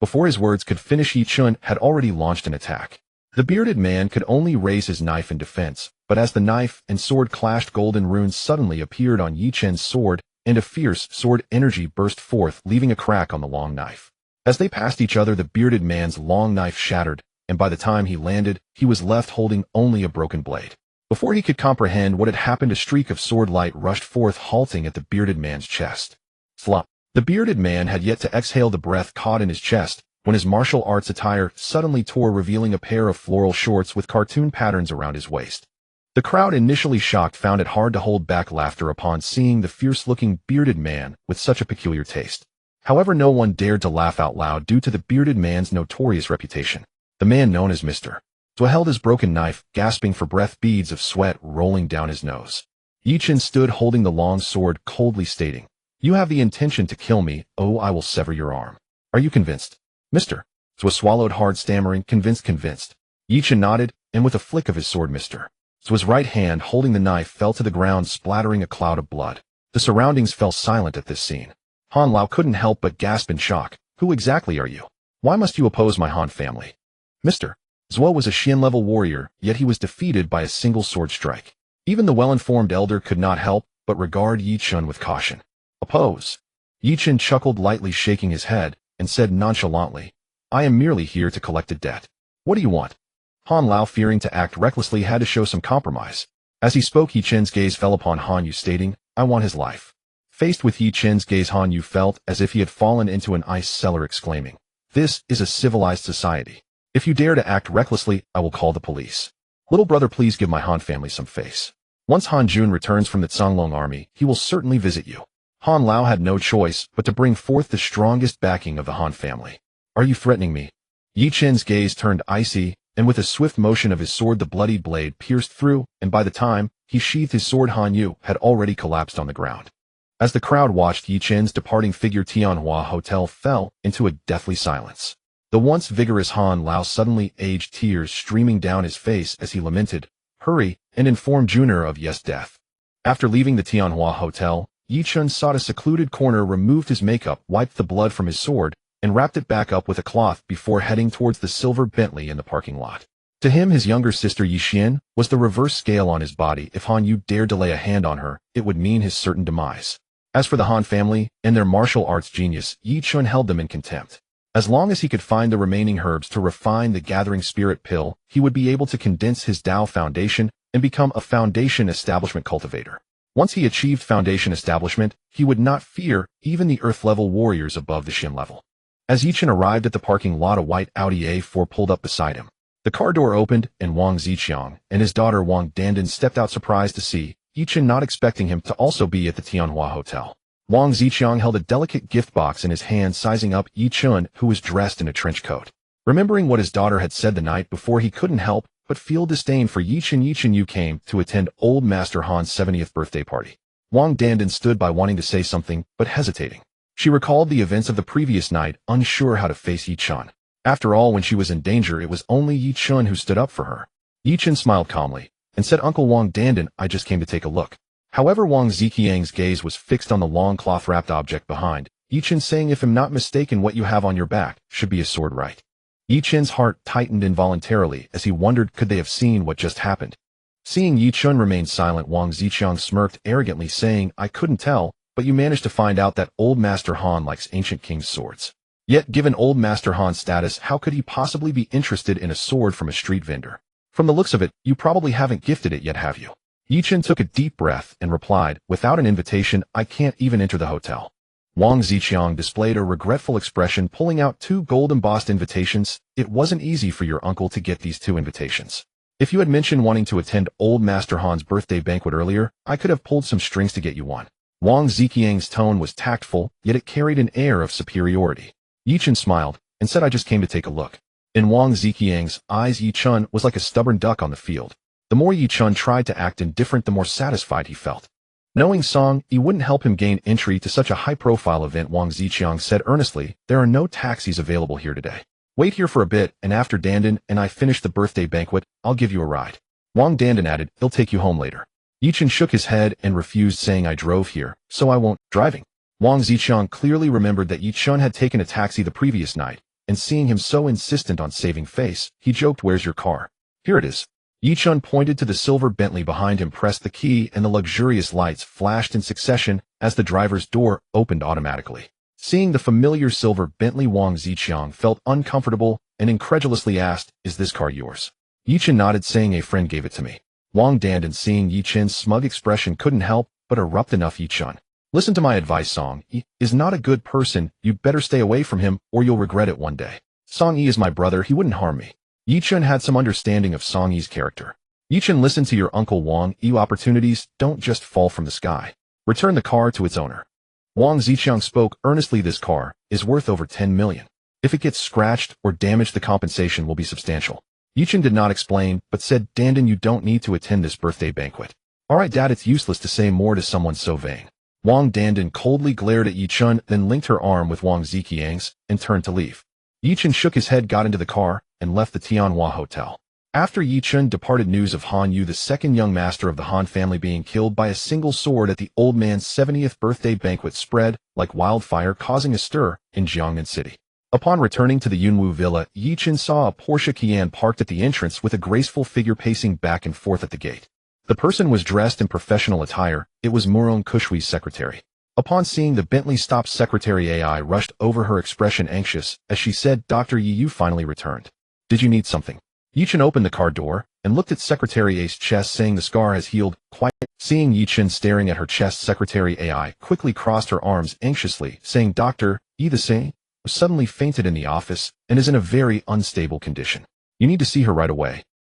A: Before his words could finish, Yi Chen had already launched an attack. The bearded man could only raise his knife in defense, but as the knife and sword clashed, golden runes suddenly appeared on Yi Chen's sword, and a fierce sword energy burst forth, leaving a crack on the long knife. As they passed each other, the bearded man's long knife shattered, and by the time he landed, he was left holding only a broken blade. Before he could comprehend what had happened, a streak of sword light rushed forth, halting at the bearded man's chest. Flop. The bearded man had yet to exhale the breath caught in his chest, when his martial arts attire suddenly tore, revealing a pair of floral shorts with cartoon patterns around his waist. The crowd, initially shocked, found it hard to hold back laughter upon seeing the fierce-looking bearded man with such a peculiar taste. However, no one dared to laugh out loud due to the bearded man's notorious reputation. The man known as Mr. Zhuo held his broken knife, gasping for breath, beads of sweat rolling down his nose. Yi Chen stood holding the long sword, coldly stating, "You have the intention to kill me. Oh, I will sever your arm. Are you convinced?" Mr. Zhuo swallowed hard, stammering, "Convinced." Yi Chen nodded, and with a flick of his sword, Mr. Zhuo's right hand holding the knife fell to the ground, splattering a cloud of blood. The surroundings fell silent at this scene. Han Lao couldn't help but gasp in shock. "Who exactly are you? Why must you oppose my Han family?" Mr. Zhuo was a Xian-level warrior, yet he was defeated by a single sword strike. Even the well-informed elder could not help but regard Yi Chen with caution. "Oppose?" Yi Chen chuckled lightly, shaking his head, and said nonchalantly, "I am merely here to collect a debt. What do you want?" Han Lao, fearing to act recklessly, had to show some compromise. As he spoke, Yi Chen's gaze fell upon Han Yu, stating, "I want his life." Faced with Yi Chen's gaze, Han Yu felt as if he had fallen into an ice cellar, exclaiming, "This is a civilized society. If you dare to act recklessly, I will call the police. Little brother, please give my Han family some face." Once Han Jun returns from the Canglong army, he will certainly visit you. Han Lao had no choice but to bring forth the strongest backing of the Han family. Are you threatening me? Yi Chen's gaze turned icy, and with a swift motion of his sword the bloody blade pierced through, and by the time he sheathed his sword Han Yu had already collapsed on the ground. As the crowd watched Yi Chen's departing figure, Tianhua Hotel fell into a deathly silence. The once vigorous Han Lao suddenly aged, tears streaming down his face as he lamented, "Hurry," and informed Junior of Yes' death. After leaving the Tianhua Hotel, Yi Chen sought a secluded corner, removed his makeup, wiped the blood from his sword, and wrapped it back up with a cloth before heading towards the silver Bentley in the parking lot. To him, his younger sister Yi Xian was the reverse scale on his body. If Han Yu dared to lay a hand on her, it would mean his certain demise. As for the Han family and their martial arts genius, Yi Chen held them in contempt. As long as he could find the remaining herbs to refine the gathering spirit pill, he would be able to condense his Tao foundation and become a foundation establishment cultivator. Once he achieved foundation establishment, he would not fear even the earth-level warriors above the Shin level. As Yi Chen arrived at the parking lot, a white Audi A4 pulled up beside him. The car door opened, and Wang Ziqiang and his daughter Wang Dandan stepped out, surprised to see Yi Chen, not expecting him to also be at the Tianhua Hotel. Wang Ziqiang held a delicate gift box in his hand, sizing up Yi Chen, who was dressed in a trench coat. Remembering what his daughter had said the night before, he couldn't help but feel disdain for Yi Chen. Yi Chen, you came to attend Old Master Han's 70th birthday party. Wang Dandan stood by, wanting to say something, but hesitating. She recalled the events of the previous night, unsure how to face Yi Chen. After all, when she was in danger, it was only Yi Chen who stood up for her. Yi Chen smiled calmly and said, "Uncle Wang Dandan, I just came to take a look." However, Wang Ziqiang's gaze was fixed on the long cloth-wrapped object behind Yi Chen, saying, "If I'm not mistaken, what you have on your back should be a sword, right?" Yi Chen's heart tightened involuntarily as he wondered, could they have seen what just happened? Seeing Yi Chen remain silent, Wang Ziqiang smirked arrogantly, saying, "I couldn't tell, but you managed to find out that Old Master Han likes ancient king's swords. Yet, given Old Master Han's status, how could he possibly be interested in a sword from a street vendor? From the looks of it, you probably haven't gifted it yet, have you?" Yi Chen took a deep breath and replied, "Without an invitation, I can't even enter the hotel." Wang Ziqiang displayed a regretful expression, pulling out 2 gold-embossed invitations. "It wasn't easy for your uncle to get these 2 invitations. If you had mentioned wanting to attend Old Master Han's birthday banquet earlier, I could have pulled some strings to get you one." Wang Ziqiang's tone was tactful, yet it carried an air of superiority. Yi Chen smiled and said, "I just came to take a look." In Wang Ziqiang's eyes, Yi Chen was like a stubborn duck on the field. The more Yi Chen tried to act indifferent, the more satisfied he felt. Knowing Song Yi wouldn't help him gain entry to such a high-profile event, Wang Ziqiang said earnestly, "There are no taxis available here today. Wait here for a bit, and after Dandan and I finish the birthday banquet, I'll give you a ride." Wang Dandan added, "He'll take you home later." Yi Chen shook his head and refused, saying, "I drove here, so I won't." Driving. Wang Ziqiang clearly remembered that Yi Chen had taken a taxi the previous night, and seeing him so insistent on saving face, he joked, "Where's your car?" "Here it is." Yi Chen pointed to the silver Bentley behind him, pressed the key, and the luxurious lights flashed in succession as the driver's door opened automatically. Seeing the familiar silver Bentley, Wang Ziqiang felt uncomfortable and incredulously asked, "Is this car yours?" Yi Chen nodded, saying, "A friend gave it to me." Wang Dandan, seeing Yi Chen's smug expression, couldn't help but erupt, "Enough, Yi Chen. Listen to my advice. Song Yi is not a good person. You better stay away from him, or you'll regret it one day. Song Yi is my brother. He wouldn't harm me." Yi Chen had some understanding of Song Yi's character. "Yi Chen, listen to your uncle Wang Yi. Opportunities don't just fall from the sky. Return the car to its owner." Wang Ziqiang spoke earnestly, "This car is worth over 10 million. If it gets scratched or damaged, the compensation will be substantial." Yi Chen did not explain, but said, "Dandan, you don't need to attend this birthday banquet." "All right, Dad, it's useless to say more to someone so vain." Wang Dandan coldly glared at Yi Chen, then linked her arm with Wang Ziqiang's and turned to leave. Yi Chen shook his head, got into the car, and left the Tianhua Hotel. After Yi Chen departed, news of Han Yu, the second young master of the Han family, being killed by a single sword at the old man's 70th birthday banquet spread like wildfire, causing a stir in Jiangnan City. Upon returning to the Yunwu villa, Yi Chen saw a Porsche Cayenne parked at the entrance with a graceful figure pacing back and forth at the gate. The person was dressed in professional attire. It was Murong Kushui's secretary. Upon seeing the Bentley stop, Secretary AI rushed over, her expression anxious, as she said, "Dr. Yi, you finally returned. Did you need something?" Yi Chen opened the car door and looked at Secretary A's chest, saying, "The scar has healed quite." Seeing Yi Chen staring at her chest, Secretary AI quickly crossed her arms anxiously, saying, "Dr. Yi, the same suddenly fainted in the office and is in a very unstable condition. You need to see her right away."